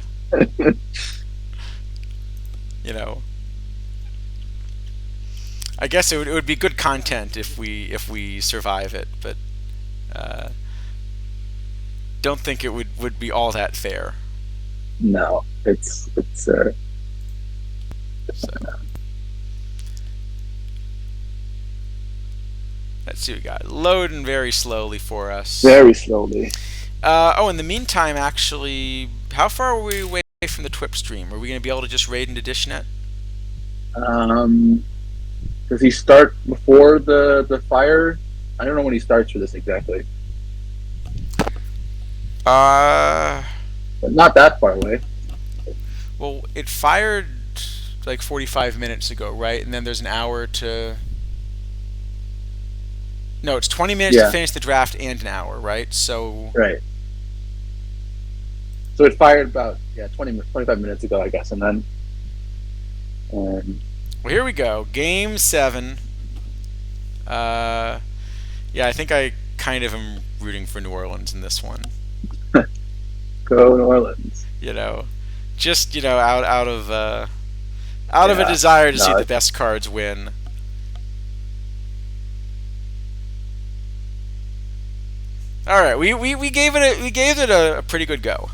I guess it would be good content if we survive it, but don't think it would be all that fair. No, it's so. Let's see what we got. Loading very slowly for us. Very slowly. In the meantime, actually, how far are we away from the TWIP stream? Are we going to be able to just raid into DishNet? Does he start before the fire? I don't know when he starts for this exactly. But not that far away. Well, it fired like 45 minutes ago, right? And then there's an hour to... No, it's 20 minutes to finish the draft and an hour, right? So... Right. So it fired about 25 minutes ago, I guess, and then... Well, here we go. Game 7. I think I kind of am rooting for New Orleans in this one. Go New Orleans. Just out of a desire to see the best cards win. All right, we gave it a pretty good go.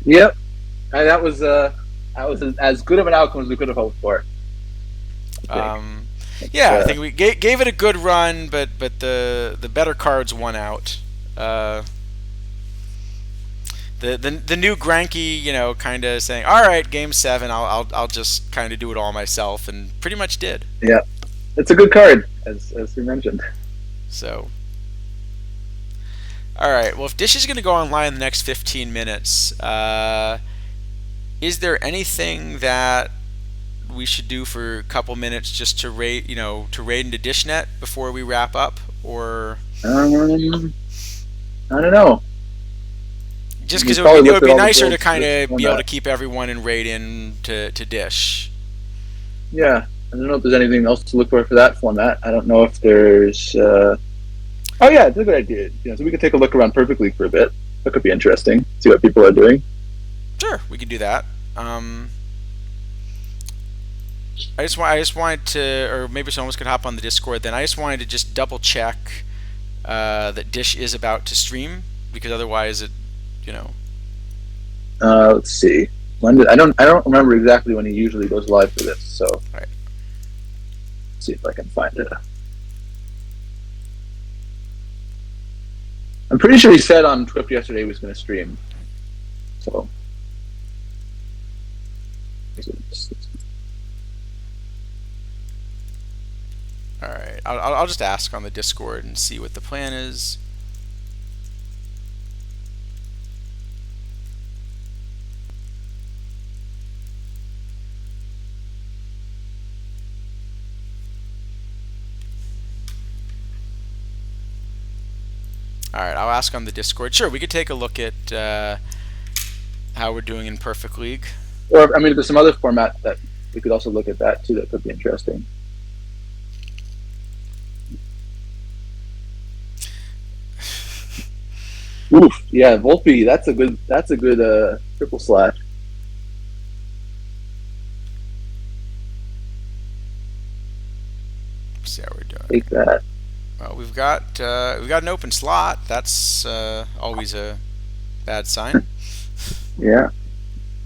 Yep, and that was as good of an outcome as we could have hoped for. I think we gave it a good run, but the better cards won out. The new Granky, kind of saying, "All right, game 7, I'll just kind of do it all myself," and pretty much did. Yeah, it's a good card, as we mentioned. So, all right. Well, if Dish is going to go online in the next 15 minutes, is there anything that we should do for a couple minutes just to raid into DishNet before we wrap up, or? I don't know. Just because it would be nicer to kind of be able to keep everyone in raid in to Dish. Yeah, I don't know if there's anything else to look for that format. I don't know if there's. Oh yeah, it's a good idea. So we could take a look around Perfect League for a bit. That could be interesting. See what people are doing. Sure, we could do that. I just wanted to, or maybe someone else could hop on the Discord. Then I just wanted to just double check that Dish is about to stream, because otherwise it. Let's see. I don't remember exactly when he usually goes live for this. So, all right. Let's see if I can find it. I'm pretty sure he said on Twip yesterday he was going to stream. So, all right. I'll just ask on the Discord and see what the plan is. Alright, I'll ask on the Discord. Sure, we could take a look at how we're doing in Perfect League. Or, there's some other format that we could also look at that too that could be interesting. Oof, yeah, Volpe, that's a good triple slash. Let's see how we're doing. Take that. Well, we've got an open slot. That's always a bad sign. Yeah,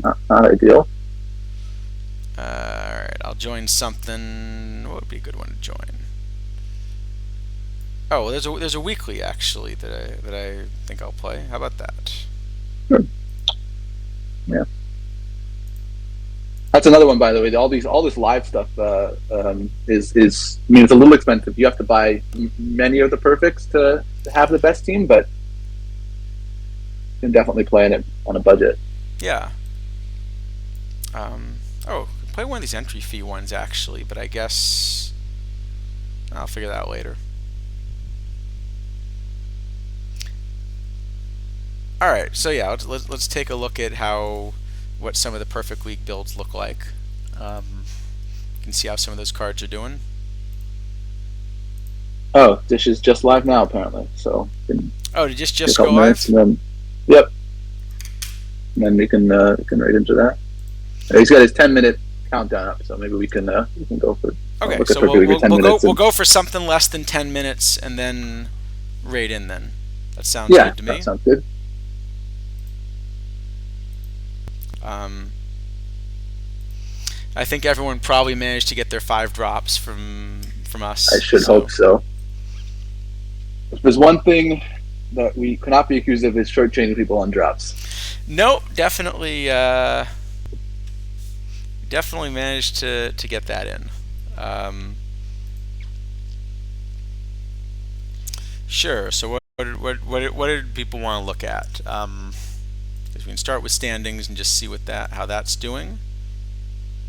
not ideal. All right, I'll join something. What would be a good one to join? Oh, there's a weekly actually that I think I'll play. How about that? Sure. Yeah. That's another one, by the way. All this live stuff is. I mean, it's a little expensive. You have to buy many of the perfects to have the best team, but you can definitely play in it on a budget. Yeah. Oh, play one of these entry fee ones actually, but I guess I'll figure that out later. All right, so yeah, let's take a look at what some of the Perfect League builds look like. You can see how some of those cards are doing. Oh, this is just live now, apparently. So. Oh, did it just go live? Yep. And then we can right into that. He's got his 10-minute countdown up, so maybe we can go for. Okay, so we'll go for something less than 10 minutes and then right in. Then that sounds good to me. That sounds good. I think everyone probably managed to get their 5 drops from us. I should hope so. If there's one thing that we cannot be accused of, is shortchanging people on drops. No, definitely managed to get that in. Sure. So what did people want to look at? We can start with standings and just see how that's doing.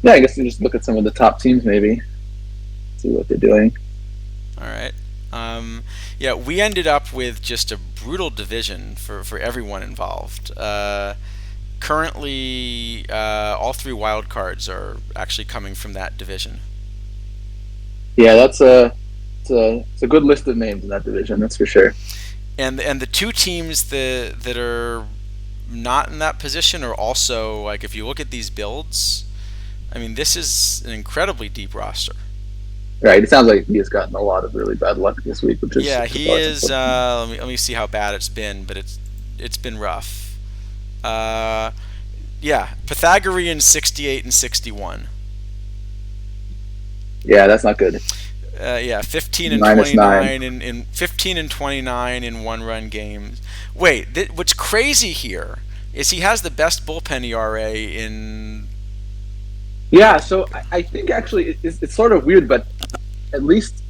Yeah, I guess we just look at some of the top teams, maybe see what they're doing. All right. Yeah, we ended up with just a brutal division for everyone involved. Currently, all 3 wild cards are actually coming from that division. Yeah, it's a good list of names in that division, that's for sure. And the 2 teams that are not in that position are also, like, if you look at these builds, I mean, this is an incredibly deep roster. Right. It sounds like he has gotten a lot of really bad luck this week, which is he is. Let me see how bad it's been, but it's been rough. Yeah, Pythagorean 68 and 61. Yeah, that's not good. Yeah, 15 and 29 in 15 and 29 in 1-run games. Wait, what's crazy here is he has the best bullpen ERA in. Yeah, so I think actually it's sort of weird, but at least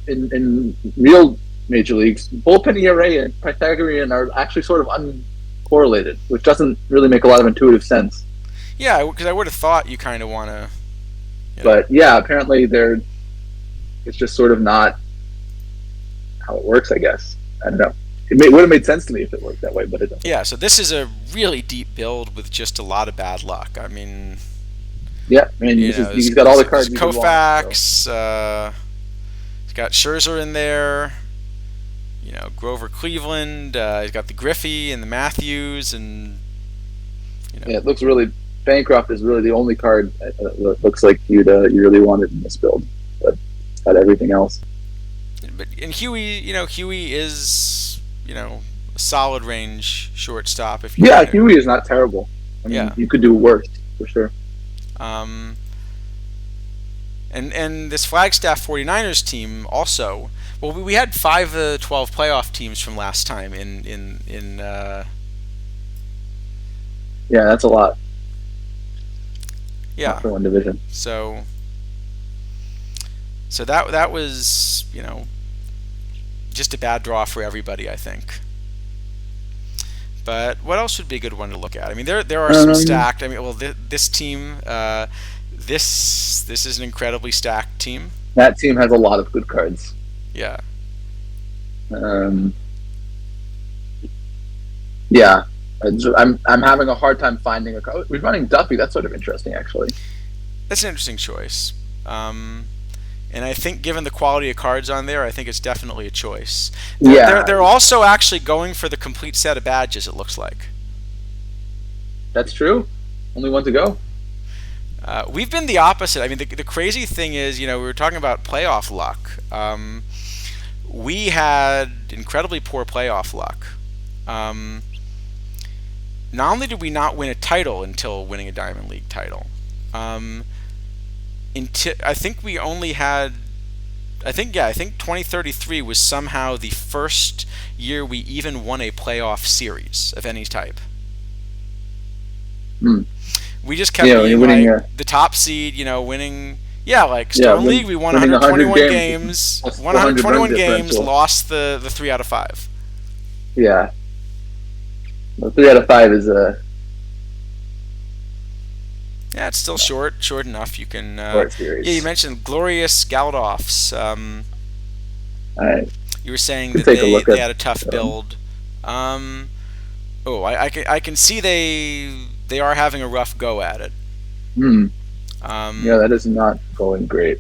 in real major leagues, bullpen ERA and Pythagorean are actually sort of uncorrelated, which doesn't really make a lot of intuitive sense. Yeah, because I would have thought you kind of want to. But yeah, apparently it's just sort of not how it works, I guess. I don't know. It would have made sense to me if it worked that way, but it doesn't. Yeah, so this is a really deep build with just a lot of bad luck. I mean. Yeah, I mean, he's got all the cards. Koufax, so. He's got Scherzer in there. Grover Cleveland. He's got the Griffey and the Matthews, and. Yeah, it looks really. Bancroft is really the only card that looks like you really wanted in this build, but it's got everything else. And Huey is a solid range shortstop. Huey is not terrible. I mean, you could do worse for sure. And this Flagstaff 49ers team also. Well, we had 5 of the 12 playoff teams from last time in. Yeah, that's a lot. Yeah. For one division. So that was just a bad draw for everybody, I think. But what else would be a good one to look at? I mean, there are some stacked. I mean, well, this team, this is an incredibly stacked team. That team has a lot of good cards. Yeah. Yeah, I'm having a hard time finding a card. We're running Duffy. That's sort of interesting, actually. That's an interesting choice. And I think, given the quality of cards on there, I think it's definitely a choice. They're also actually going for the complete set of badges, it looks like. That's true. Only one to go. We've been the opposite. I mean, the crazy thing is, we were talking about playoff luck. We had incredibly poor playoff luck. Not only did we not win a title until winning a Diamond League title, I think we only had I think 2033 was somehow the first year we even won a playoff series of any type. Hmm. We just kept being winning, like the top seed, winning. Yeah, like Stone League, we won 121 games, 121 games, lost the 3 out of 5. Yeah, well, 3 out of 5 is a. Yeah, it's still short enough. You can. Short series. Yeah, you mentioned glorious Galdolfs. Right. You were saying that they had a tough build. I can see they are having a rough go at it. Yeah, that is not going great.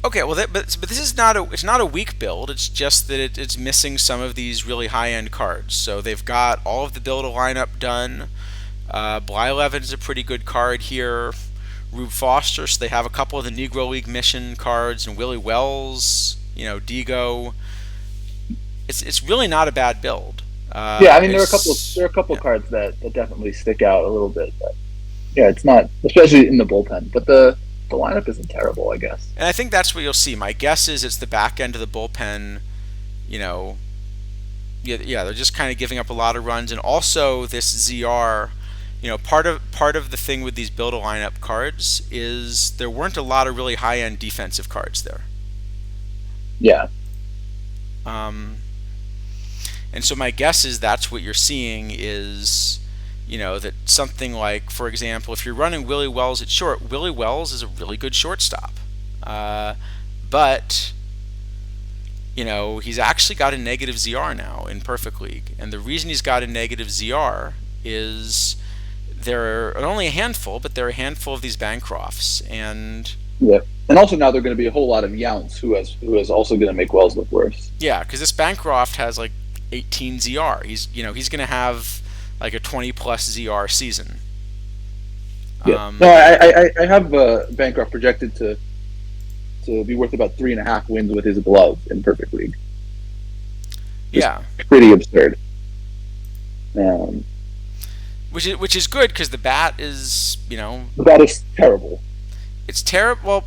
Okay, well, but this is not a weak build. It's just that it's missing some of these really high end cards. So they've got all of the build lineup done. Blyleven is a pretty good card here. Rube Foster, so they have a couple of the Negro League mission cards, and Willie Wells, Digo. It's really not a bad build. Yeah, I mean there are a couple cards that definitely stick out a little bit, but yeah, it's not, especially in the bullpen. But the lineup isn't terrible, I guess. And I think that's what you'll see. My guess is it's the back end of the bullpen. Yeah, they're just kind of giving up a lot of runs, and also this ZR. Part of the thing with these build a lineup cards is there weren't a lot of really high end defensive cards there. Yeah. And so my guess is that's what you're seeing is, that something like, for example, if you're running Willie Wells at short, Willie Wells is a really good shortstop. But, he's actually got a negative ZR now in Perfect League. And the reason he's got a negative ZR is there are only a handful, but there are a handful of these Bancrofts. And also now there are going to be a whole lot of Younts who is also going to make Wells look worse. Yeah, because this Bancroft has like 18 ZR. He's going to have like a 20 plus ZR season. Yeah. No, I have Bancroft projected to be worth about 3.5 wins with his glove in Perfect League. Yeah, pretty absurd. Which is good because the bat is the bat is terrible. It's terrible,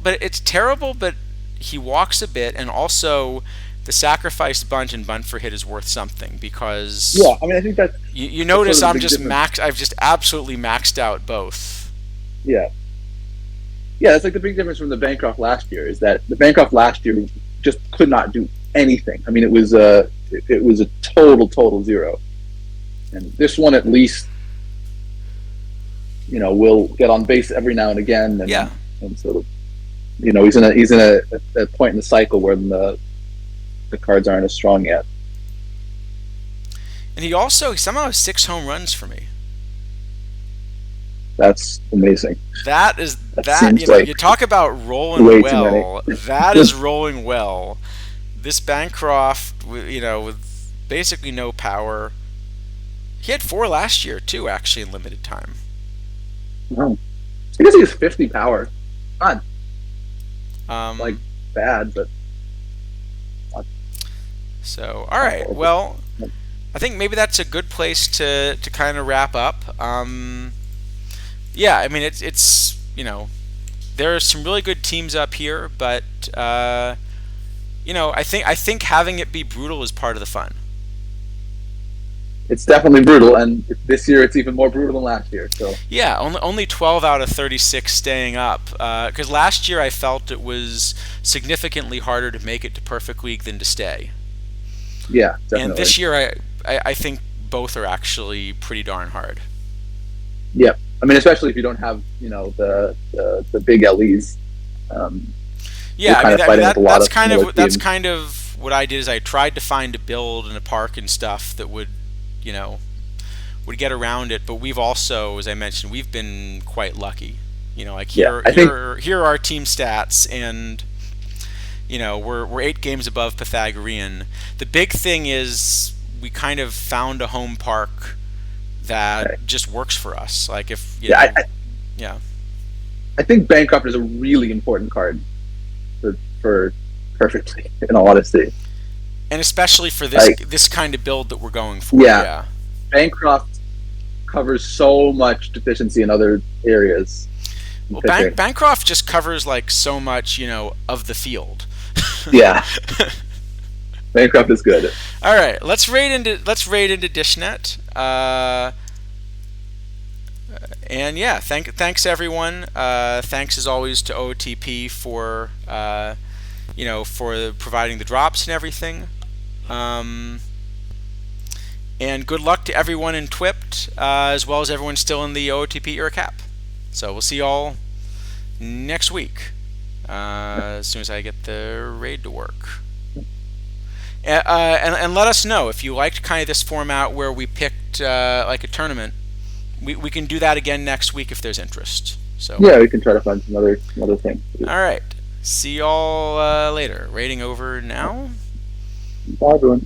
but he walks a bit, and also the sacrificed bunt and bunt for hit is worth something because I mean I think that you notice I've just absolutely maxed out both. Yeah, that's like the big difference from the Bancroft last year is that the Bancroft last year just could not do anything. I mean it was a total zero, and this one at least will get on base every now and again, and sort of he's in a point in the cycle where the cards aren't as strong yet. And he somehow has 6 home runs for me. That's amazing. That you talk about rolling well. That is rolling well. This Bancroft, with basically no power. He had 4 last year too, actually, in limited time. Wow. I guess he has 50 power. Not bad, but. So, all right. Well, I think maybe that's a good place to kind of wrap up. Yeah, I mean it's there are some really good teams up here, but I think having it be brutal is part of the fun. It's definitely brutal, and this year it's even more brutal than last year. So yeah, only 12 out of 36 staying up. Because last year I felt it was significantly harder to make it to Perfect League than to stay. Yeah, definitely. And this year I think both are actually pretty darn hard. Yeah, I mean, especially if you don't have the big LEs. Yeah, I mean that's kind of what I did is I tried to find a build in a park and stuff that would get around it. But we've also, as I mentioned, we've been quite lucky. Here are our team stats, and we're 8 games above Pythagorean. The big thing is we kind of found a home park that just works for us. Like if I think Bancroft is a really important card for Perfect League, in all honesty. And especially for this kind of build that we're going for. Yeah. Bancroft covers so much deficiency in other areas. Well, Bancroft just covers like so much, of the field. Yeah, Bancroft is good. All right, let's raid into DishNet. And yeah, thanks everyone. Thanks as always to OOTP for for providing the drops and everything. And good luck to everyone in Twipt, as well as everyone still in the OOTP era cap. So we'll see y'all next week, as soon as I get the raid to work. And let us know if you liked kind of this format where we picked like a tournament. We can do that again next week if there's interest. So yeah, we can try to find some other thing. All right. See y'all later. Rating over now. Bye, everyone.